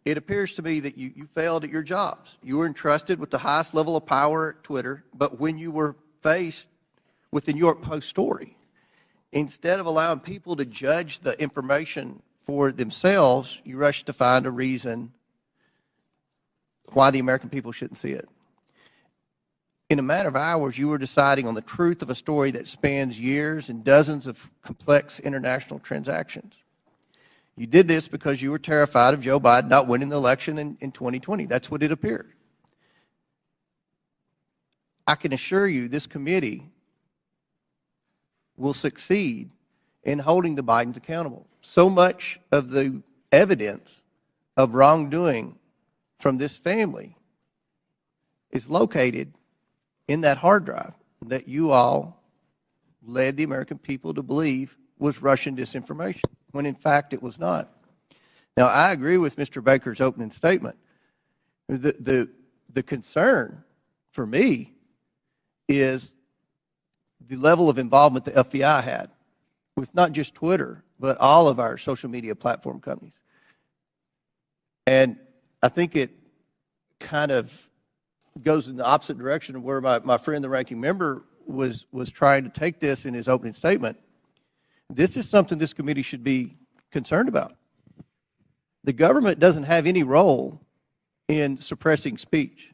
it appears to me that you failed at your jobs. You were entrusted with the highest level of power at Twitter, but when you were faced with the New York Post story, instead of allowing people to judge the information for themselves, you rushed to find a reason why the American people shouldn't see it. In a matter of hours, you were deciding on the truth of a story that spans years and dozens of complex international transactions. You did this because you were terrified of Joe Biden not winning the election in 2020. That's what it appeared. I can assure you this committee will succeed in holding the Bidens accountable. So much of the evidence of wrongdoing from this family is located in that hard drive that you all led the American people to believe was Russian disinformation, when in fact it was not. Now, I agree with Mr. Baker's opening statement. The concern for me is the level of involvement the FBI had with not just Twitter, but all of our social media platform companies. And I think it kind of goes in the opposite direction of where my friend, the ranking member, was trying to take this in his opening statement. This is something this committee should be concerned about. The government doesn't have any role in suppressing speech.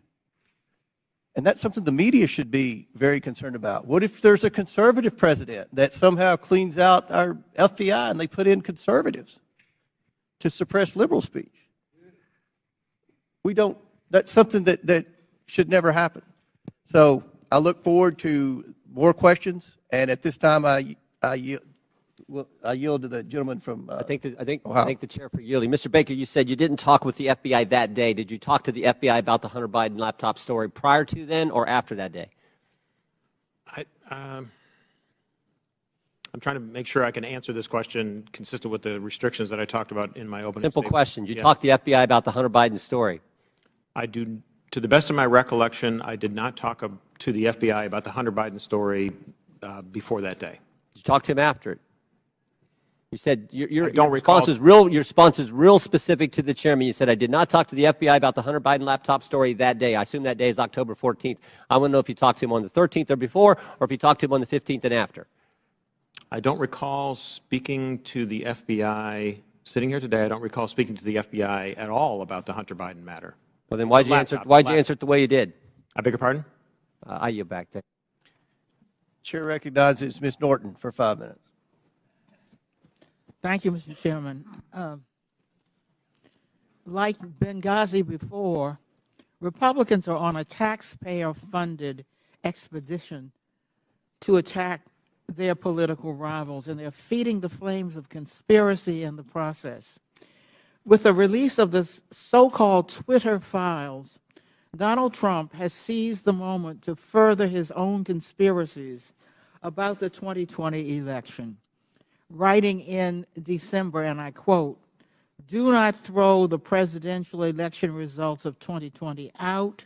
And that's something the media should be very concerned about. What if there's a conservative president that somehow cleans out our FBI and they put in conservatives to suppress liberal speech? That's something that should never happen. So I look forward to more questions, and at this time I yield. I yield to the gentleman from I think Ohio. I thank the chair for yielding. Mr. Baker, you said you didn't talk with the FBI that day. Did you talk to the FBI about the Hunter Biden laptop story prior to then or after that day? I'm trying to make sure I can answer this question consistent with the restrictions that I talked about in my opening Simple statement. question. Did you Yeah. talk to the FBI about the Hunter Biden story? I do. To the best of my recollection, I did not talk to the FBI about the Hunter Biden story before that day. Did you talk to him after it? You said your recall. response is real. Your response is real specific to the chairman. You said I did not talk to the FBI about the Hunter Biden laptop story that day. I assume that day is October 14th. I want to know if you talked to him on the 13th or before, or if you talked to him on the 15th and after. I don't recall speaking to the FBI. Sitting here today, I don't recall speaking to the FBI at all about the Hunter Biden matter. Well, then why'd you answer it the way you did? I beg your pardon? I yield back there. Chair recognizes Ms. Norton for 5 minutes. Thank you, Mr. Chairman. Like Benghazi before, Republicans are on a taxpayer-funded expedition to attack their political rivals, and they're feeding the flames of conspiracy in the process. With the release of the so-called Twitter files, Donald Trump has seized the moment to further his own conspiracies about the 2020 election, writing in December, and I quote, "Do not throw the presidential election results of 2020 out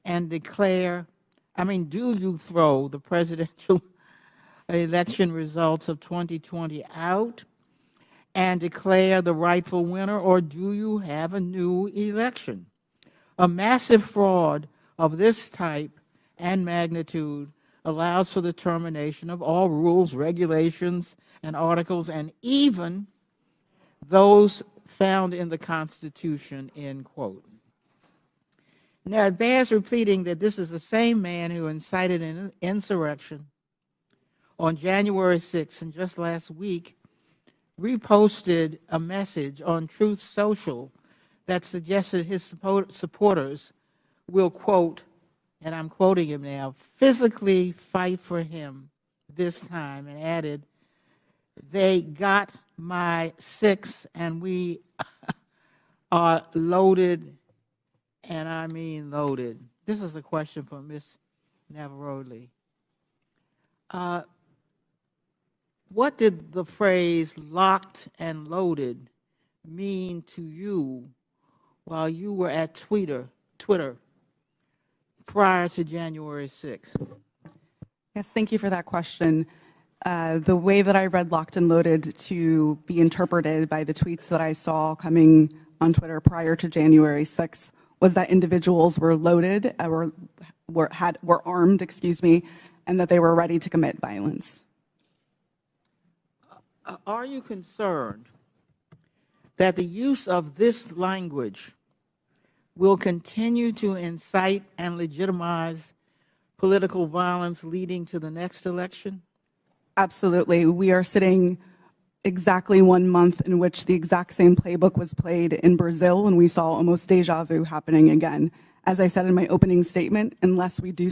and declare, do you throw the presidential election results of 2020 out and declare the rightful winner, or do you have a new election?" A massive fraud of this type and magnitude allows for the termination of all rules, regulations, and articles, and even those found in the Constitution, end quote. Now, it bears repeating that this is the same man who incited an insurrection on January 6th, and just last week reposted a message on Truth Social that suggested his supporters will, quote, and I'm quoting him now, physically fight for him this time, and added, "They got my 6 and we are loaded, and I mean loaded." This is a question for Ms. Navarrete. What did the phrase locked and loaded mean to you while you were at Twitter prior to January 6th? Yes, thank you for that question. The way that I read locked and loaded to be interpreted by the tweets that I saw coming on Twitter prior to January 6th was that individuals were loaded, were armed, and that they were ready to commit violence. Are you concerned that the use of this language will continue to incite and legitimize political violence leading to the next election? Absolutely. We are sitting exactly 1 month in which the exact same playbook was played in Brazil, and we saw almost deja vu happening again. As I said in my opening statement, unless we do something